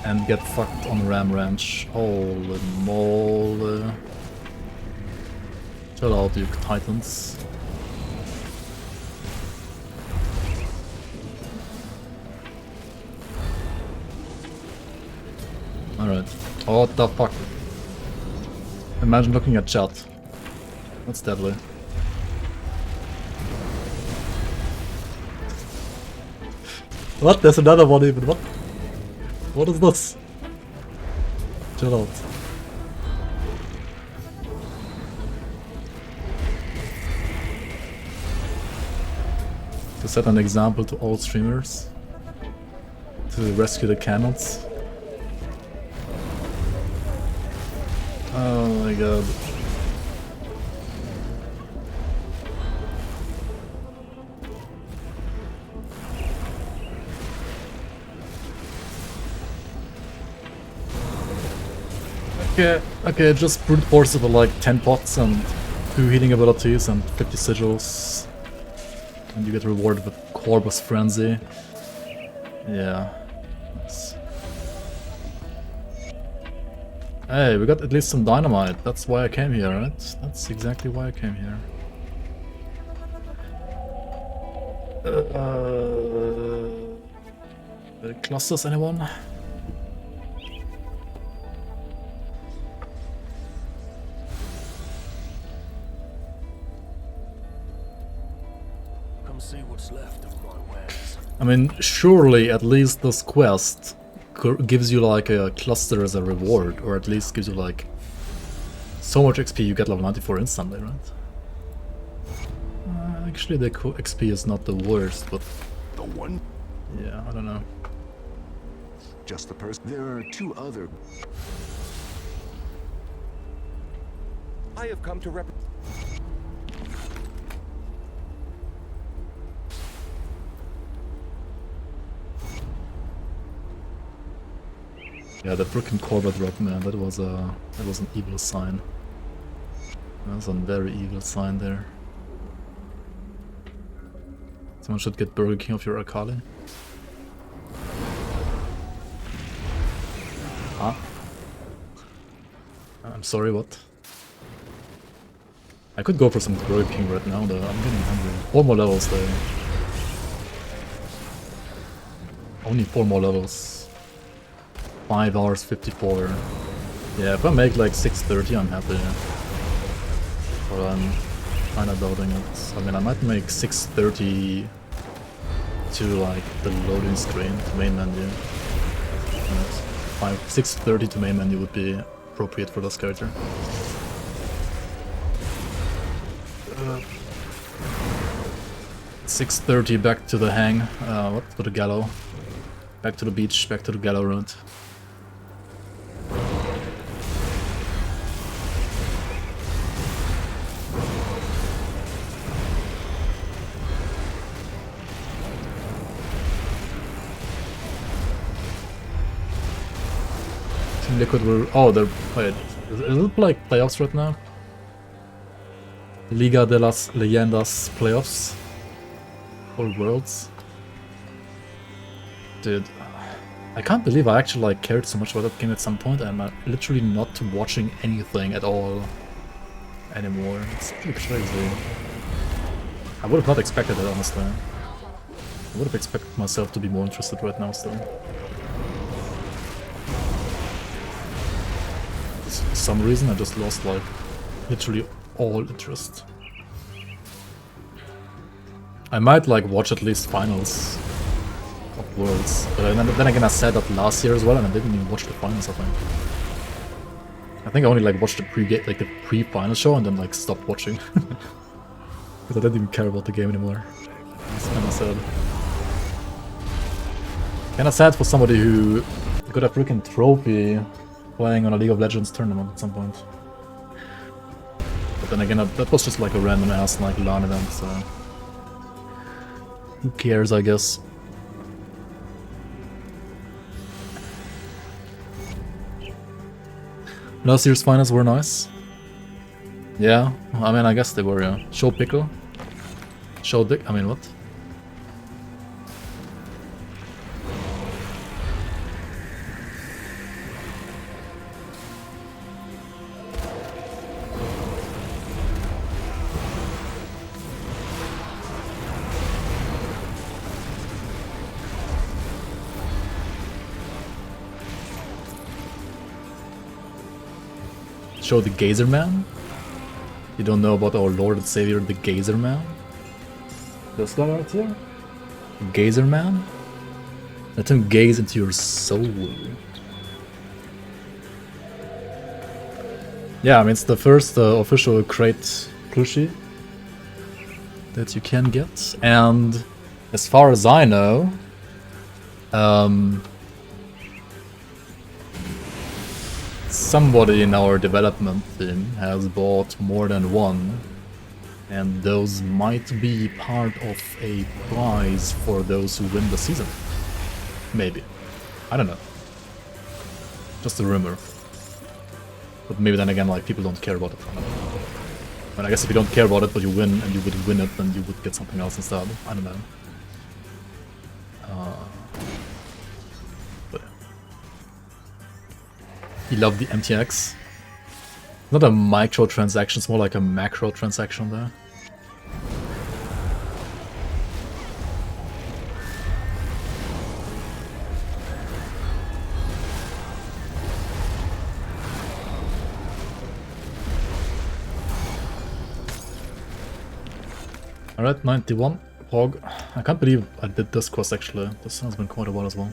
and get fucked on Ram Ranch. Holy moly. Chill out, you titans. Alright. Oh, what the fuck? Imagine looking at chat. That's deadly. What? There's another one even. What? What is this? Chill out. To set an example to all streamers. To rescue the cannons. Oh my god. Okay, just brute force it with like 10 pots and 2 healing abilities and 50 sigils. And you get rewarded with Corvus Frenzy. Yeah. Nice. Hey, we got at least some dynamite. That's why I came here, right? That's exactly why I came here. Clusters, anyone? See what's left of my wares. I mean, surely at least this quest gives you like a cluster as a reward, or at least gives you like so much XP you get level 94 instantly, right? Actually, the XP is not the worst, but The one? yeah, I don't know. Just the person. There are 2 other. I have come to represent. Yeah, that freaking Corvette drop, man, that was an evil sign. That was a very evil sign there. Someone should get Burger King off your Akali. Huh? I'm sorry, what? I could go for some Burger King right now, though. I'm getting hungry. 4 more levels, though. Only 4 more levels. 5 hours 54. Yeah, if I make like 6:30, I'm happy. But I'm kinda doubting it. I mean, I might make 6:30 to like the loading screen, to main menu. And 6:30 to main menu would be appropriate for this character. 6:30 back to the hang. What? To the gallow. Back to the beach, back to the gallow road. Liquid will... Oh, they're... Wait, is it like playoffs right now? Liga de las Leyendas playoffs? All worlds? Dude, I can't believe I actually like cared so much about that game at some point, and I'm literally not watching anything at all anymore. It's pretty crazy. I would have not expected it, honestly. I would have expected myself to be more interested right now still. For some reason I just lost like literally all interest. I might like watch at least finals of Worlds, but then again I said that last year as well, and I didn't even watch the finals. I think I only like watched the pre-final show and then like stopped watching because I didn't even care about the game anymore. It's kind of sad. Kind of sad for somebody who got a freaking trophy playing on a League of Legends tournament at some point. But then again, that was just like a random ass like LAN event, so who cares, I guess. Last year's finals were nice. Yeah, I mean, I guess they were, yeah. Show Pickle. Show Dick, I mean, what? Show the Gazer Man? You don't know about our Lord and Savior, the Gazer Man? This guy right here? Gazer Man? Let him gaze into your soul. Yeah, I mean, it's the first official crate plushie that you can get. And as far as I know, somebody in our development team has bought more than one, and those might be part of a prize for those who win the season. Maybe. I don't know. Just a rumor. But maybe then again, like, people don't care about it. But I guess if you don't care about it, but you win, and you would win it, then you would get something else instead. I don't know. You love the MTX. Not a micro transaction, it's more like a macro transaction there. Alright, 91. Pog. I can't believe I did this quest actually. This has been quite a while as well.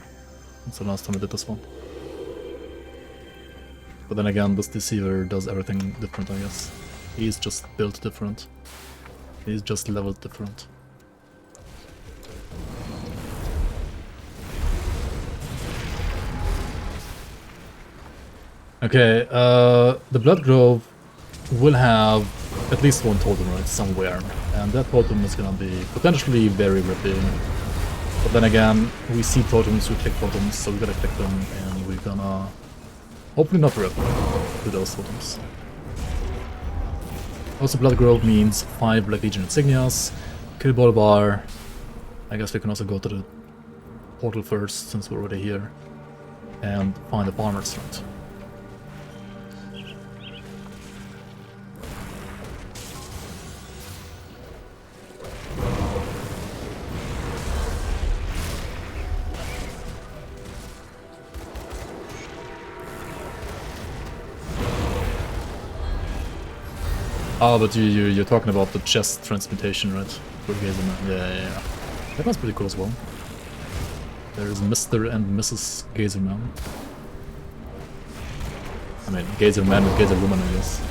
That's the last time I did this one. But then again, this Deceiver does everything different, I guess. He's just built different. He's just leveled different. Okay, the Blood Grove will have at least one totem, right, somewhere. And that totem is gonna be potentially very ripping. But then again, we see totems, we click totems, so we gotta click them, and we're gonna hopefully not rip to those totems. Also, Blood Grove means 5 Black Legion insignias, kill ball bar. I guess we can also go to the portal first, since we're already here, and find the farmer strength. Oh, but you're talking about the chest transmutation, right? For Gazerman. Yeah. That one's pretty cool as well. There's Mr. and Mrs. Gazerman. I mean, Gazerman and Gazerwoman, I guess.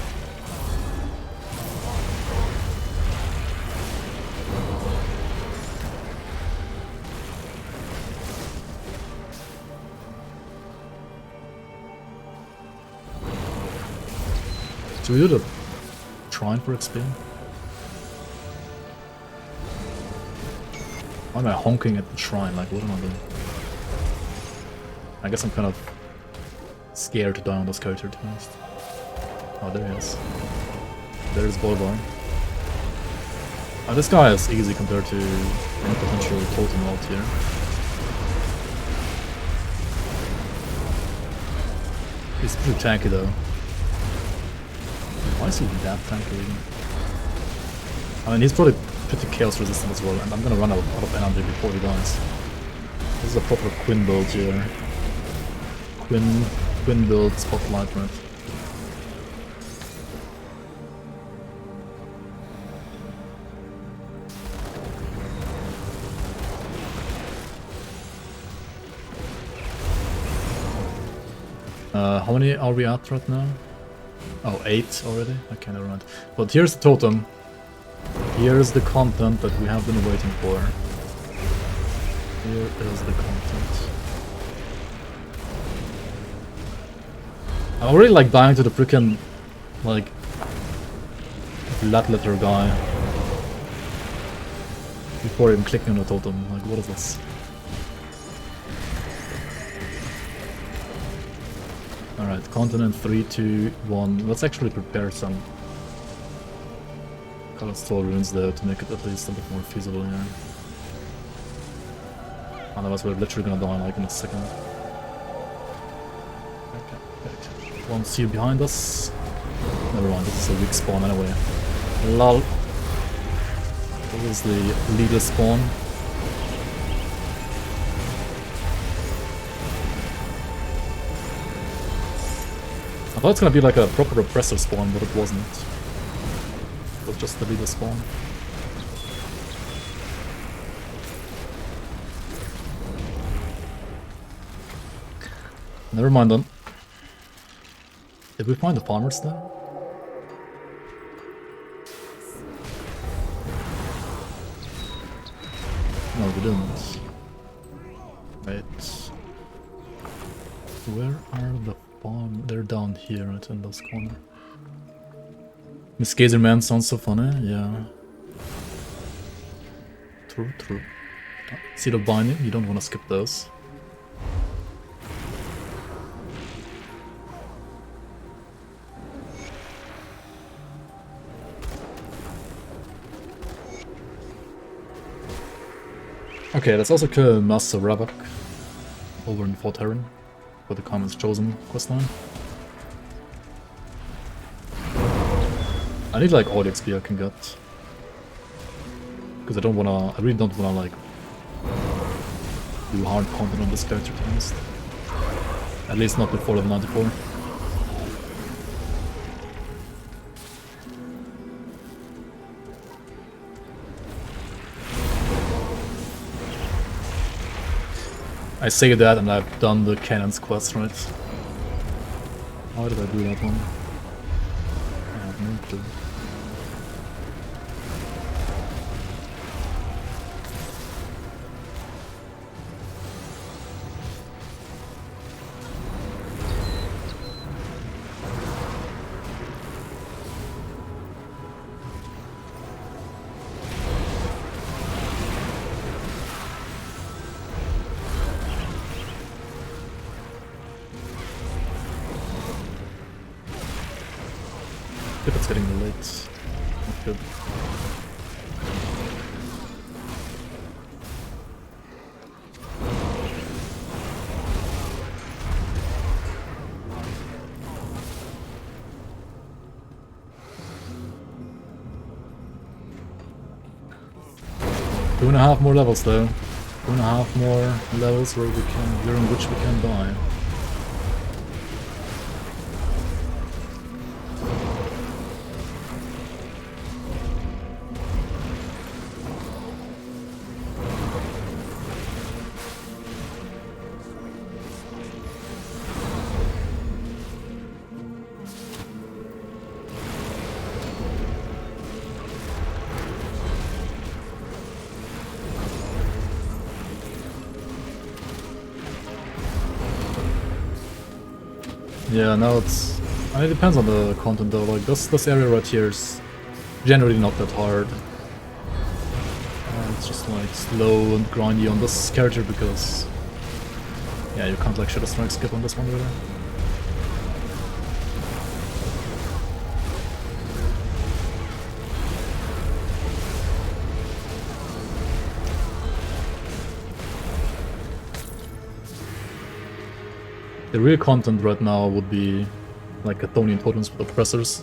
Should we do the shrine for XP? Why am I honking at the shrine? Like, what am I doing? I guess I'm kind of scared to die on this character, to be honest. Oh, there he is. There's Bolvar. This guy is easy compared to any potential totem out here. He's pretty tanky though. Why is he that tanky even? I mean, he's probably pretty chaos resistant as well, and I'm gonna run out of energy before he dies. This is a proper Quinn build here. Quinn build spotlight, right? How many are we at right now? Oh, 8 already? Okay, never mind. But here's the totem. Here's the content that we have been waiting for. Here is the content. I already like dying to the freaking like flat letter guy before even clicking on the totem. Like, what is this? Alright, continent 3, 2, 1. Let's actually prepare some Kalastor runes there to make it at least a bit more feasible here. Otherwise we're literally gonna die like in a second. Okay. One seal behind us. Never mind, this is a weak spawn anyway. Lol. This is the leader spawn. I thought it's gonna be like a proper oppressor spawn, but it wasn't. It was just the leader spawn. Never mind then. Did we find the farmers there? No, we didn't. Wait. Where are the farm? They're down here, right in this corner. Miss Gazerman sounds so funny, yeah. True, true. See the binding? You don't want to skip those. Okay, let's also kill Master Rabak over in Fort Heron for the Commons Chosen questline. I need like all the XP I can get. Because I really don't wanna like do hard content on this character, to be honest. At least not before level 94. I say that and I've done the Cannon's quest, right? How did I do that one? I have no clue. If it's getting late. Not good. Two and a half more levels though. 2.5 more levels during which we can die. Yeah, now it's... I mean, it depends on the content though, like this area right here is generally not that hard. It's just like slow and grindy on this character because... Yeah, you can't like Shadow Strike skip on this one really. The real content right now would be like Chthonian totems with oppressors.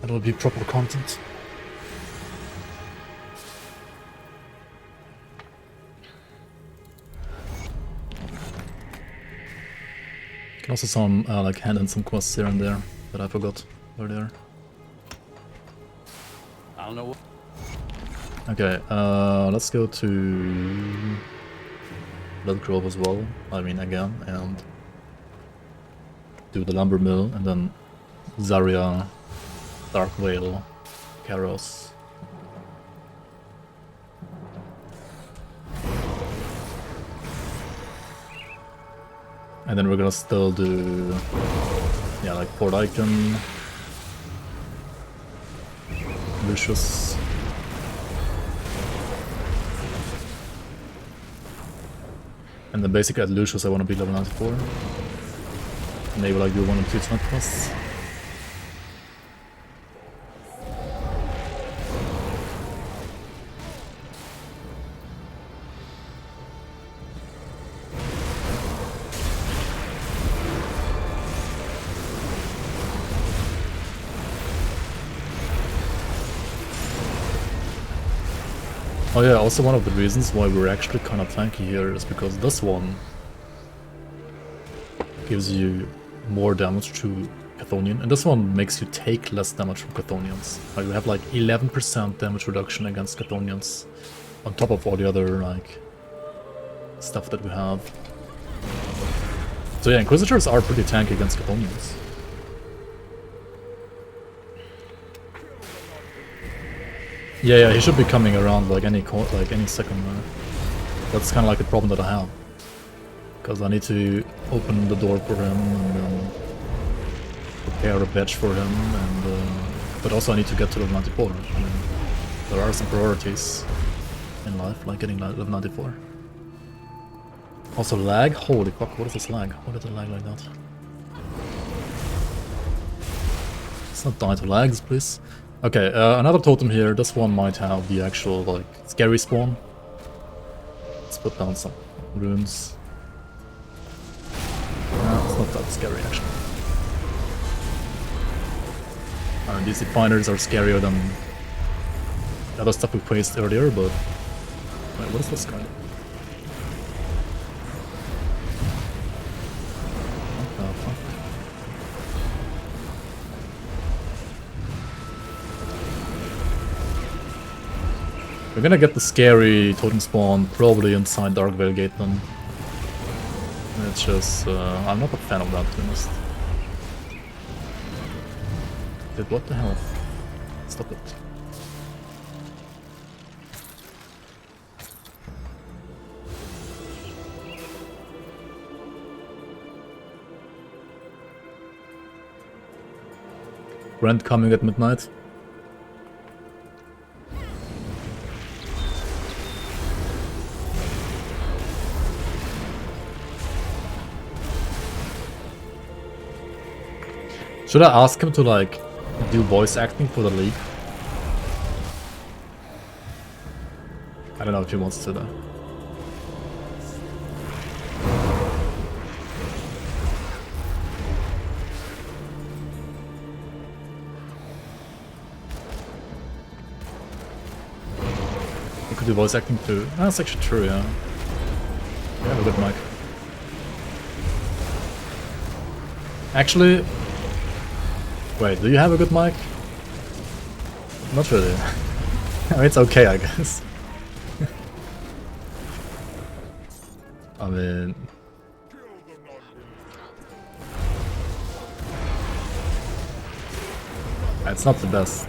That would be proper content. Can also some like hand in some quests here and there that I forgot where they are. I don't know. Okay, let's go to Blood Grove as well. I mean again, and do the lumber mill, and then Zarya, Dark Vale, Karos. And then we're gonna still do, yeah, like Port Icon, Lucius. And then basically at Lucius I want to be level 94. Maybe like do 1 or 2 tonight quests. Oh yeah, also one of the reasons why we're actually kind of tanky here is because this one gives you more damage to Chthonian, and this one makes you take less damage from Chthonians. Like you have like 11% damage reduction against Chthonians on top of all the other like stuff that we have. So yeah, Inquisitors are pretty tanky against Chthonians. Yeah, he should be coming around like any second. That's kind of like the problem that I have, because I need to open the door for him and then prepare a badge for him, and but also I need to get to level 94. I mean, there are some priorities in life, like getting level 94. Also lag. Holy fuck! What is this lag? Why did it lag like that? Let's not die to lags, please. Okay, another totem here. This one might have the actual, like, scary spawn. Let's put down some runes. No, it's not that scary, actually. These definers are scarier than the other stuff we placed earlier, but... Wait, what is this guy? What the fuck? We're gonna get the scary totem spawn probably inside Dark Vale Gate then. It's just, I'm not a fan of that, to be honest. Dude, what the hell? Stop it. Rent coming at midnight. Should I ask him to, like, do voice acting for the league? I don't know if he wants to, though. He could do voice acting too. That's actually true, yeah. You have a good mic. Actually... Wait, do you have a good mic? Not really. I mean, it's okay, I guess. I mean... It's not the best.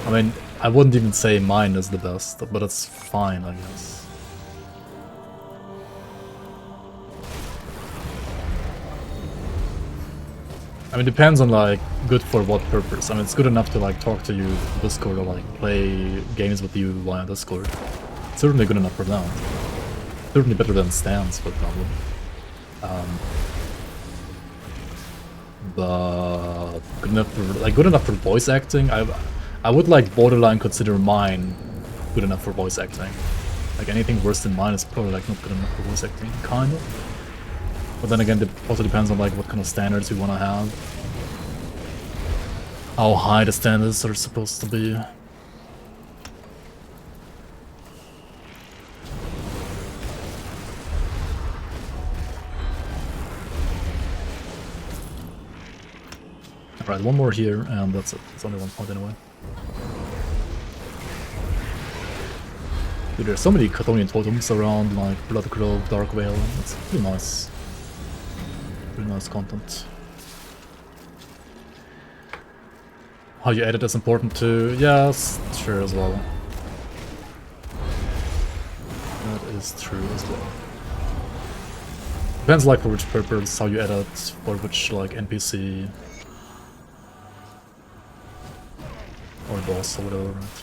I mean, I wouldn't even say mine is the best, but it's fine, I guess. I mean, depends on, like, good for what purpose. I mean, it's good enough to, like, talk to you on Discord or, like, play games with you via Discord. It's certainly good enough for that. Certainly better than stands, for example. But good enough for, like, good enough for voice acting. I would, like, borderline consider mine good enough for voice acting. Like anything worse than mine is probably like not good enough for voice acting, kind of. But then again, it also depends on like what kind of standards you want to have. How high the standards are supposed to be. Alright, one more here, and that's it. It's only 1 point anyway. Dude, there's so many Chthonian totems around, like Blood Grove, Dark Veil. It's pretty nice. Pretty nice content. How you edit is important too. Yes, sure as well. That is true as well. Depends like for which purpose, how you edit, for which like NPC or boss or whatever, right?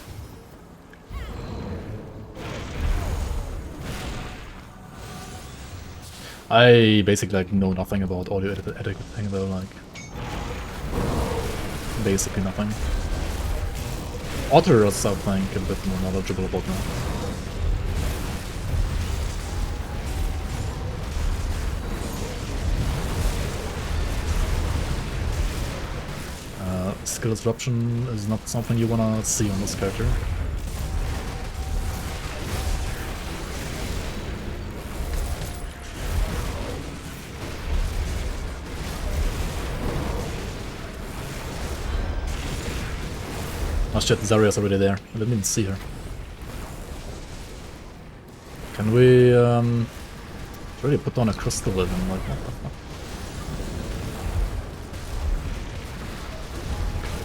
I basically like know nothing about audio editing though, like basically nothing. Others I think a bit more knowledgeable about that. Skill disruption is not something you wanna see on this character. Oh shit, Zarya's already there. I didn't even see her. Can we really put on a crystal living? Like what the fuck?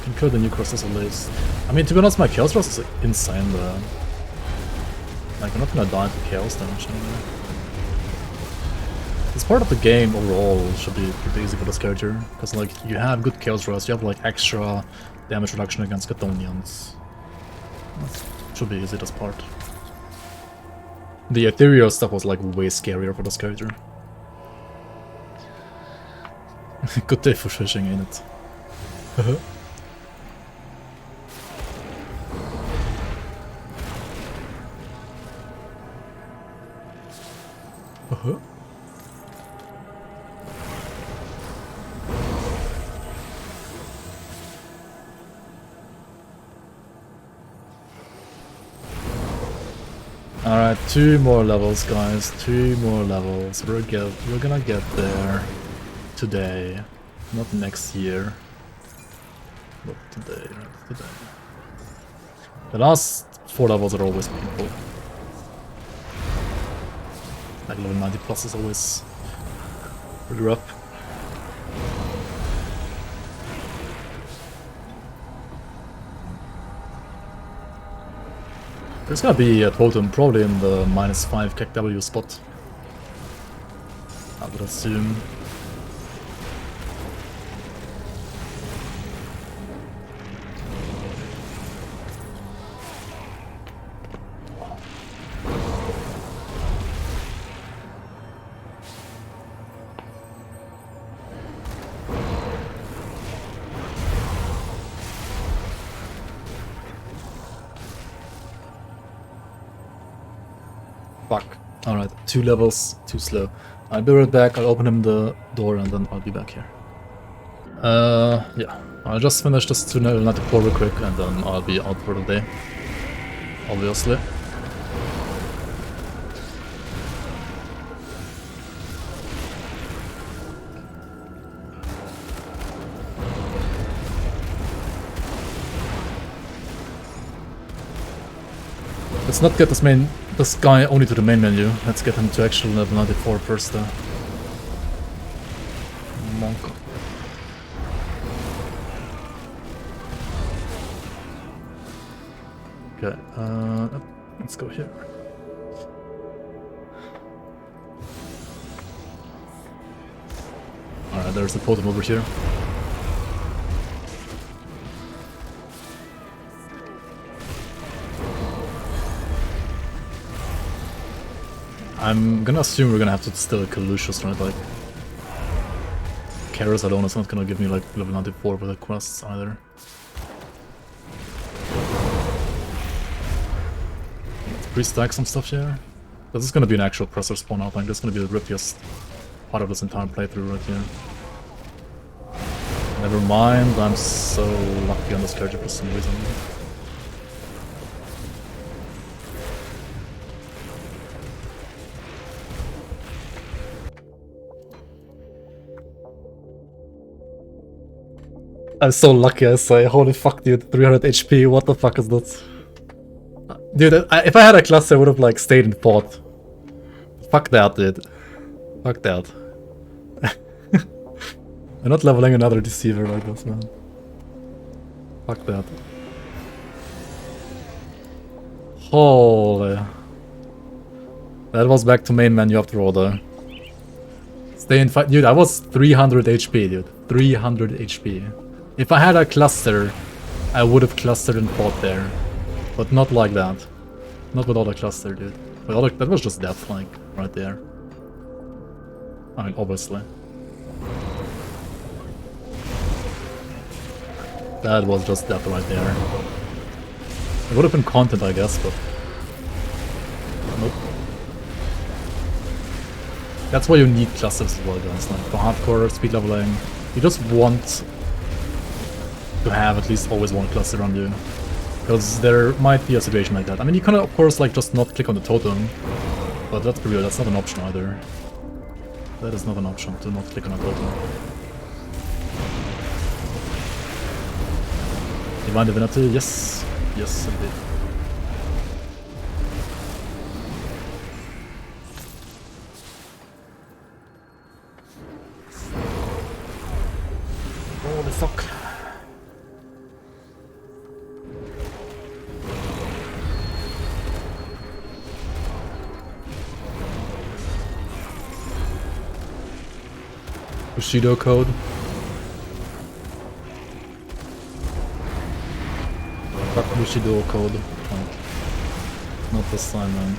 Can kill the new crystals at least. I mean, to be honest, my Chaos Rust is insane though. Like I'm not gonna die to Chaos damage anyway. This part of the game overall should be pretty easy for this character, because like you have good Chaos Rust, you have like extra damage reduction against Chthonians. That should be easy, this part. The ethereal stuff was like way scarier for this character. Good day for fishing, ain't it? Alright, 2 more levels, guys. 2 more levels. We're gonna get there today, not next year, but today. Right? Today. The last 4 levels are always painful. Like level 90 plus is always pretty rough. There's gonna be a totem probably in the -5 KW spot, I would assume. Fuck. Alright, 2 levels, too slow. I'll be right back, I'll open him the door and then I'll be back here. Yeah. I'll just finish this 2 level 94 real quick and then I'll be out for the day. Obviously. Let's not get this guy only to the main menu. Let's get him to actual level 94 first though. Monk. Okay, let's go here. Alright, there's the totem over here. I'm gonna assume we're gonna have to still kill Lucius, right? Like, Karis alone is not gonna give me like level 94 with the quests either. pre-stack some stuff here. This is gonna be an actual presser spawn out. Like, this is gonna be the rippiest part of this entire playthrough right here. Never mind, I'm so lucky on this character for some reason. I'm so lucky, I say. Holy fuck, dude. 300 HP, what the fuck is that? Dude, if I had a class, I would have, like, stayed and fought. Fuck that, dude. Fuck that. I'm not leveling another Deceiver like this, man. Fuck that. Holy. That was back to main menu after all, though. Stay and fight. Dude, I was 300 HP, dude. 300 HP. If I had a cluster, I would have clustered and fought there. But not like that. Not with all the cluster, dude. That was just death, like, right there. I mean, obviously. That was just death right there. It would have been content, I guess, but... Nope. That's why you need clusters as well, guys. Like, for hardcore, speed leveling, you just want to have at least always one cluster on you. Because there might be a situation like that. I mean, you can of course like just not click on the totem, but let's be real, that's not an option either. That is not an option to not click on a totem. Divine Divinity, yes. Yes, indeed. Holy fuck. Bushido code. Fuck Bushido code. Oh. Not this time, man.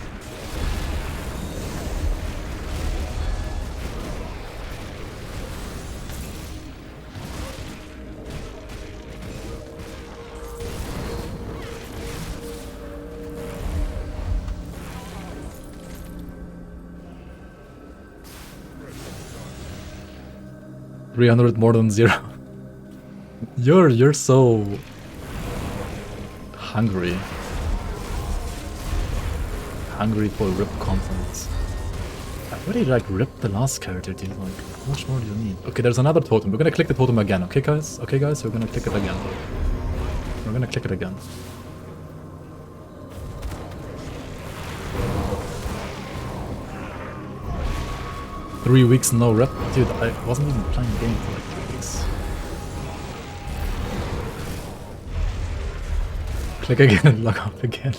$300 more than 0. You're so hungry. Hungry for rip content. I already like ripped the last character, dude. Like, how much more do you need? Okay, there's another totem. We're gonna click the totem again, okay guys? Okay guys, we're gonna click it again. We're gonna click it again. Three weeks no rep? Dude, I wasn't even playing the game for like 3 weeks. Click again and log out again.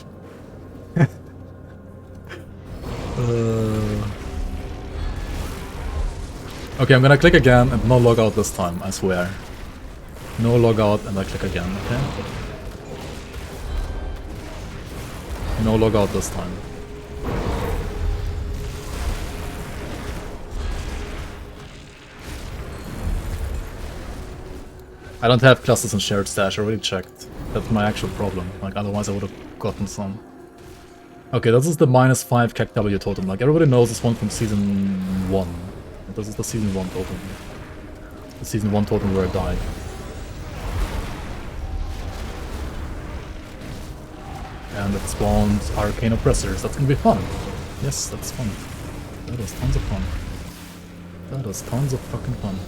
Okay, I'm gonna click again and no log out this time, I swear. No log out and I click again, okay? No log out this time. I don't have clusters and shared stash, I already checked. That's my actual problem, like otherwise I would have gotten some. Okay, this is the -5 CACW totem, like everybody knows this one from season 1. This is the season 1 totem. The season 1 totem where I died. And it spawned arcane oppressors, that's gonna be fun. Yes, that's fun. That is tons of fun. That is tons of fucking fun.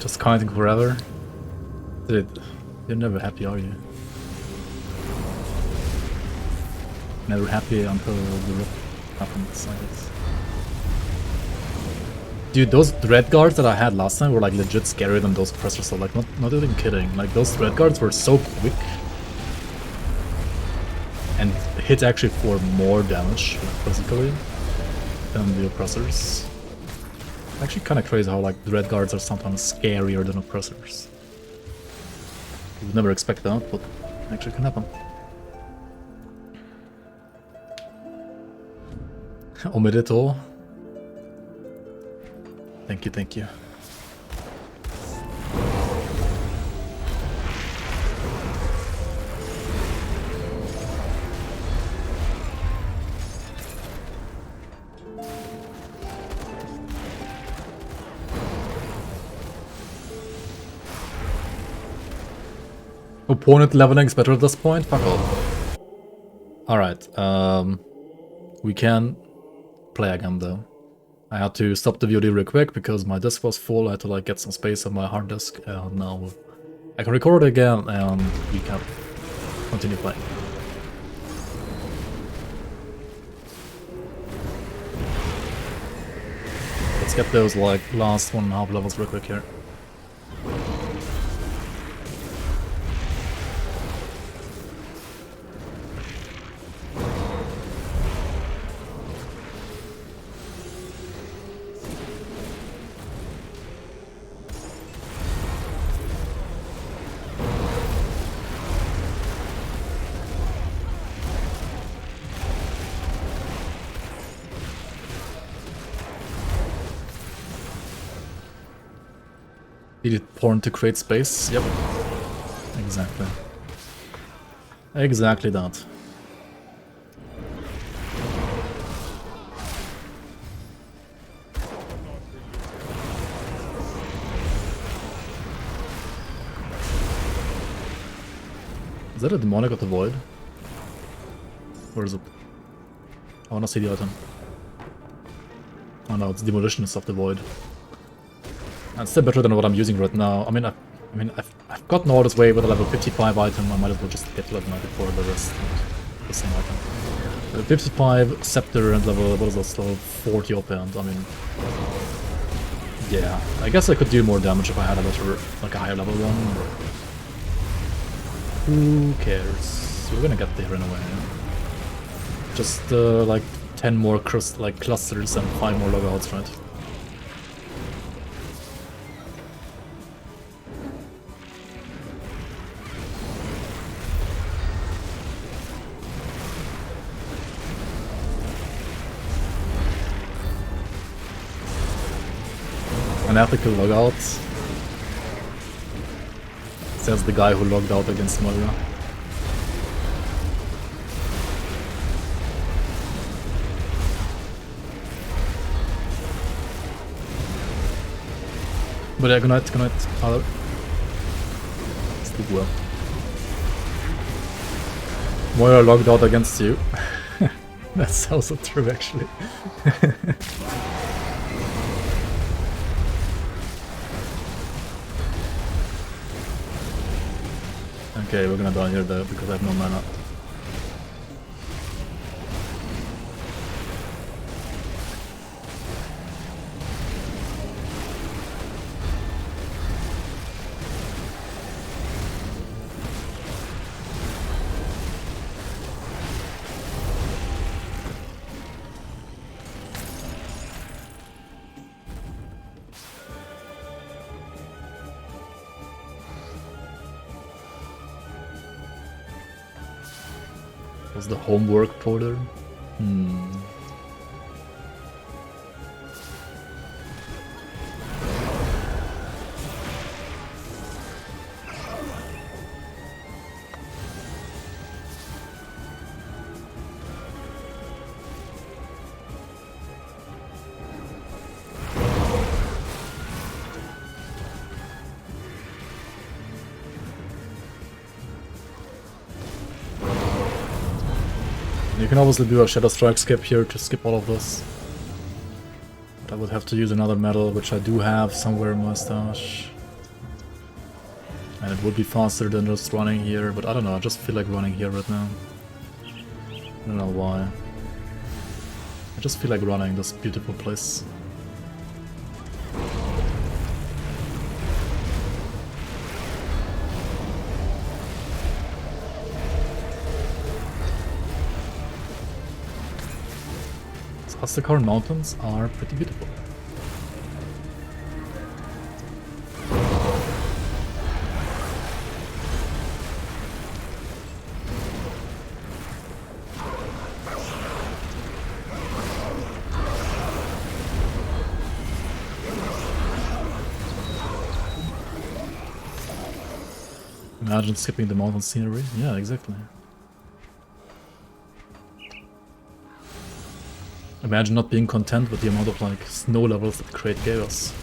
Just counting forever? Dude, you're never happy, are you? Never happy until the rip happens, I guess. Dude, those dread guards that I had last time were like legit scarier than those oppressors, so like not even kidding. Like those dread guards were so quick and hit actually for more damage physically than the oppressors. Actually kinda crazy how like Dread Guards are sometimes scarier than Oppressors. You would never expect that, but it actually can happen. Omerito. Thank you, thank you. Opponent leveling is better at this point? Fuck off. Alright, we can play again though. I had to stop the VOD real quick because my disk was full. I had to like get some space on my hard disk, and now I can record it again and we can continue playing. Let's get those like last 1.5 levels real quick here. Needed porn to create space, yep. Exactly. Exactly that. Is that a demonic of the void? Where is it? I wanna see the item. Oh no, it's demolitionist of the void. It's still better than what I'm using right now. I've gotten all this way with a level 55 item. I might as well just get level 94 the rest. The same item. Level 55 scepter and level, what is this, level 40 offhand. I mean, yeah. I guess I could do more damage if I had a better, like a higher level one. But who cares? We're gonna get there in a way. Just like 10 more clusters and 5 more logouts, right? Unethical logouts, says the guy who logged out against Moira. But yeah, good night, Tyler. Sleep well. Moira logged out against you. That's also true, actually. Okay, we're gonna die here though, because I have no mana. Was the homework folder? You can obviously do a Shadow Strike skip here to skip all of this. But I would have to use another medal, which I do have somewhere in my stash. And it would be faster than just running here, but I don't know, I just feel like running here right now. I don't know why. I just feel like running this beautiful place. Aztekar mountains are pretty beautiful. Imagine skipping the mountain scenery. Yeah, exactly. Imagine not being content with the amount of like snow levels that create chaos.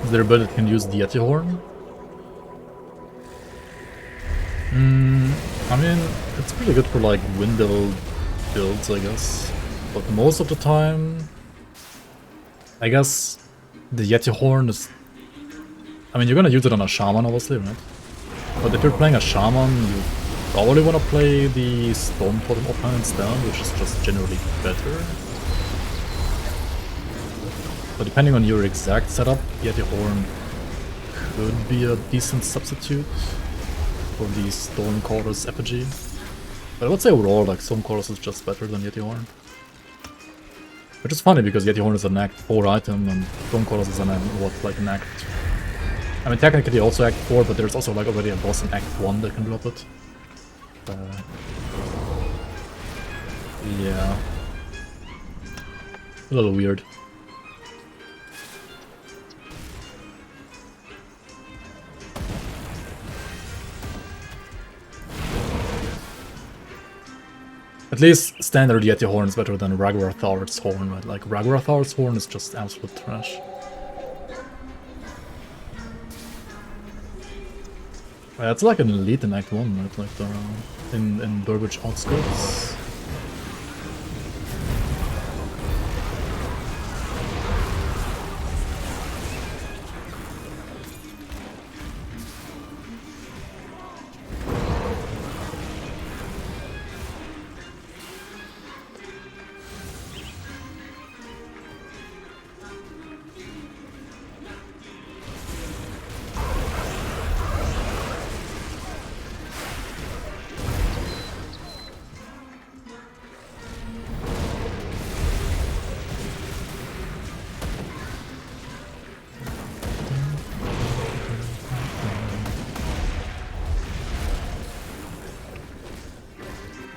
Is there a build that can use the Yeti Horn? I mean, it's pretty good for like windmill builds, I guess. But most of the time, I guess the Yeti Horn is... I mean, you're gonna use it on a Shaman, obviously, right? But if you're playing a Shaman, you probably wanna play the Storm Totem Oppan instead, which is just generally better. But depending on your exact setup, Yeti Horn could be a decent substitute for the Storm Chorus effigy. But I would say overall, like, Storm Chorus is just better than Yeti Horn. Which is funny because Yeti Horn is an Act 4 item and Storm Chorus is an Act... I mean, technically also Act 4, but there's also like already a boss in Act 1 that can drop it. Yeah. A little weird. At least standard Yeti Horn is better than Ragwarthar's Horn, right? Like, Ragwarthar's Horn is just absolute trash. It's like an elite in Act 1, right? Like, in Burbage Outskirts.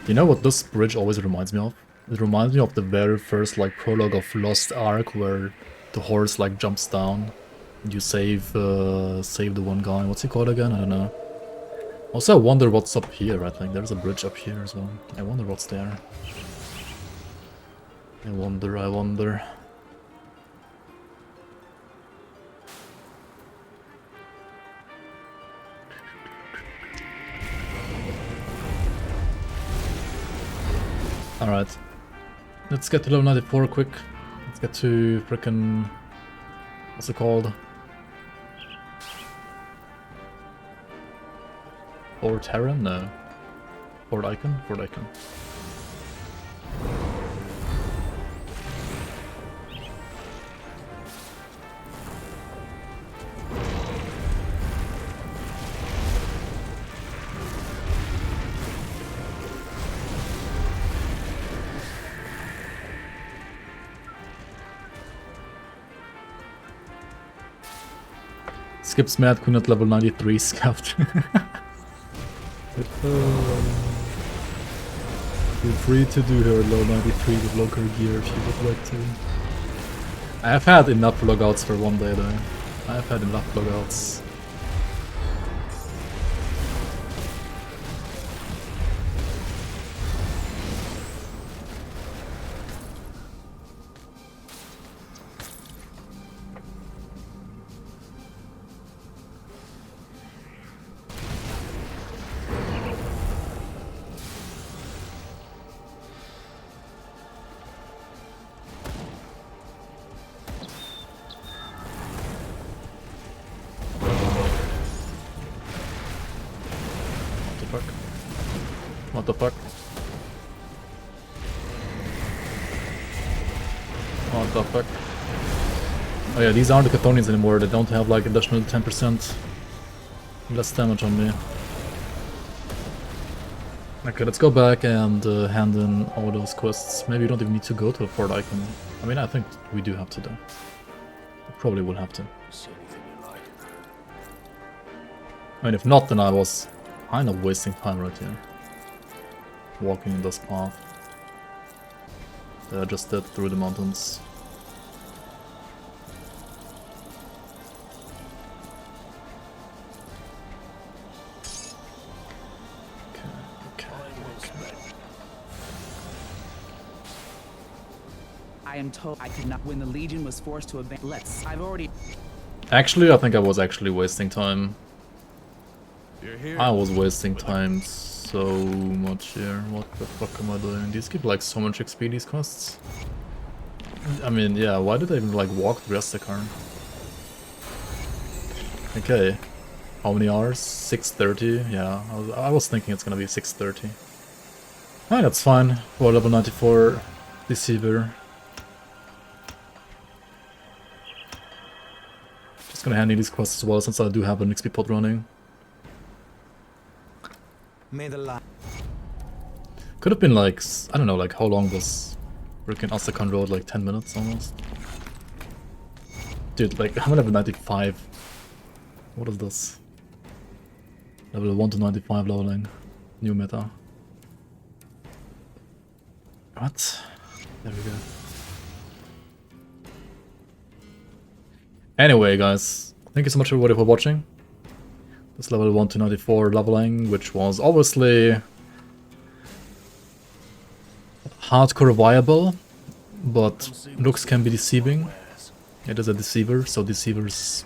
You know what this bridge always reminds me of? It reminds me of the very first like prologue of Lost Ark where the horse like jumps down and you save the one guy. What's he called again? I don't know. Also, I wonder what's up here. I think there's a bridge up here as well. I wonder what's there. I wonder. Alright, let's get to level 94 quick. Let's get to frickin'... what's it called? Fort Terran? No. Fort Icon? Fort Icon. Skips Mad Queen at level 93 scout. Feel free to do her at level 93 with local gear if you would like to. I have had enough logouts for one day though. I have had enough logouts. What the fuck? What the fuck? Oh yeah, these aren't the Chthonians anymore, they don't have like additional 10% less damage on me. Okay, let's go back and hand in all those quests. Maybe you don't even need to go to the Fort Icon. I mean, I think we do have to though. We probably will have to. See anything you like? I mean, if not, then I was kind of wasting time right here. Walking in this path that I just did through the mountains. I am told I could not when the Legion was forced to abandon. I've already. Actually, I think I was actually wasting time. You're here. I was wasting time so much here. What the fuck am I doing? These give like so much XP, these quests. I mean, yeah, why did I even like walk the rest of the car? Okay. How many hours? 6:30? Yeah, I was thinking it's gonna be 6:30. Alright, that's fine. For level 94 Deceiver. Just gonna hand in these quests as well since I do have an XP pot running. May the light. Could have been like, I don't know, like how long was freaking Astrakhan Road? Like 10 minutes almost? Dude, like I'm level 95. What is this? Level 1 to 95 leveling. New meta. What? There we go. Anyway guys, thank you so much everybody for watching. This level 1 to 94 leveling, which was obviously hardcore viable, but looks can be deceiving. It is a deceiver, so deceivers,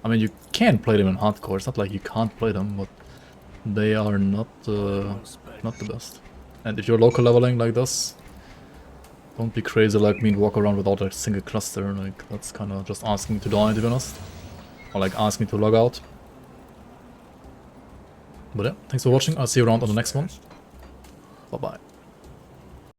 I mean, you can play them in hardcore. It's not like you can't play them, but they are not the best. And if you're local leveling like this, don't be crazy like me and walk around without a single cluster. Like that's kind of just asking to die, to be honest, or like asking to log out. But yeah, thanks for watching. I'll see you around on the next one. Bye bye.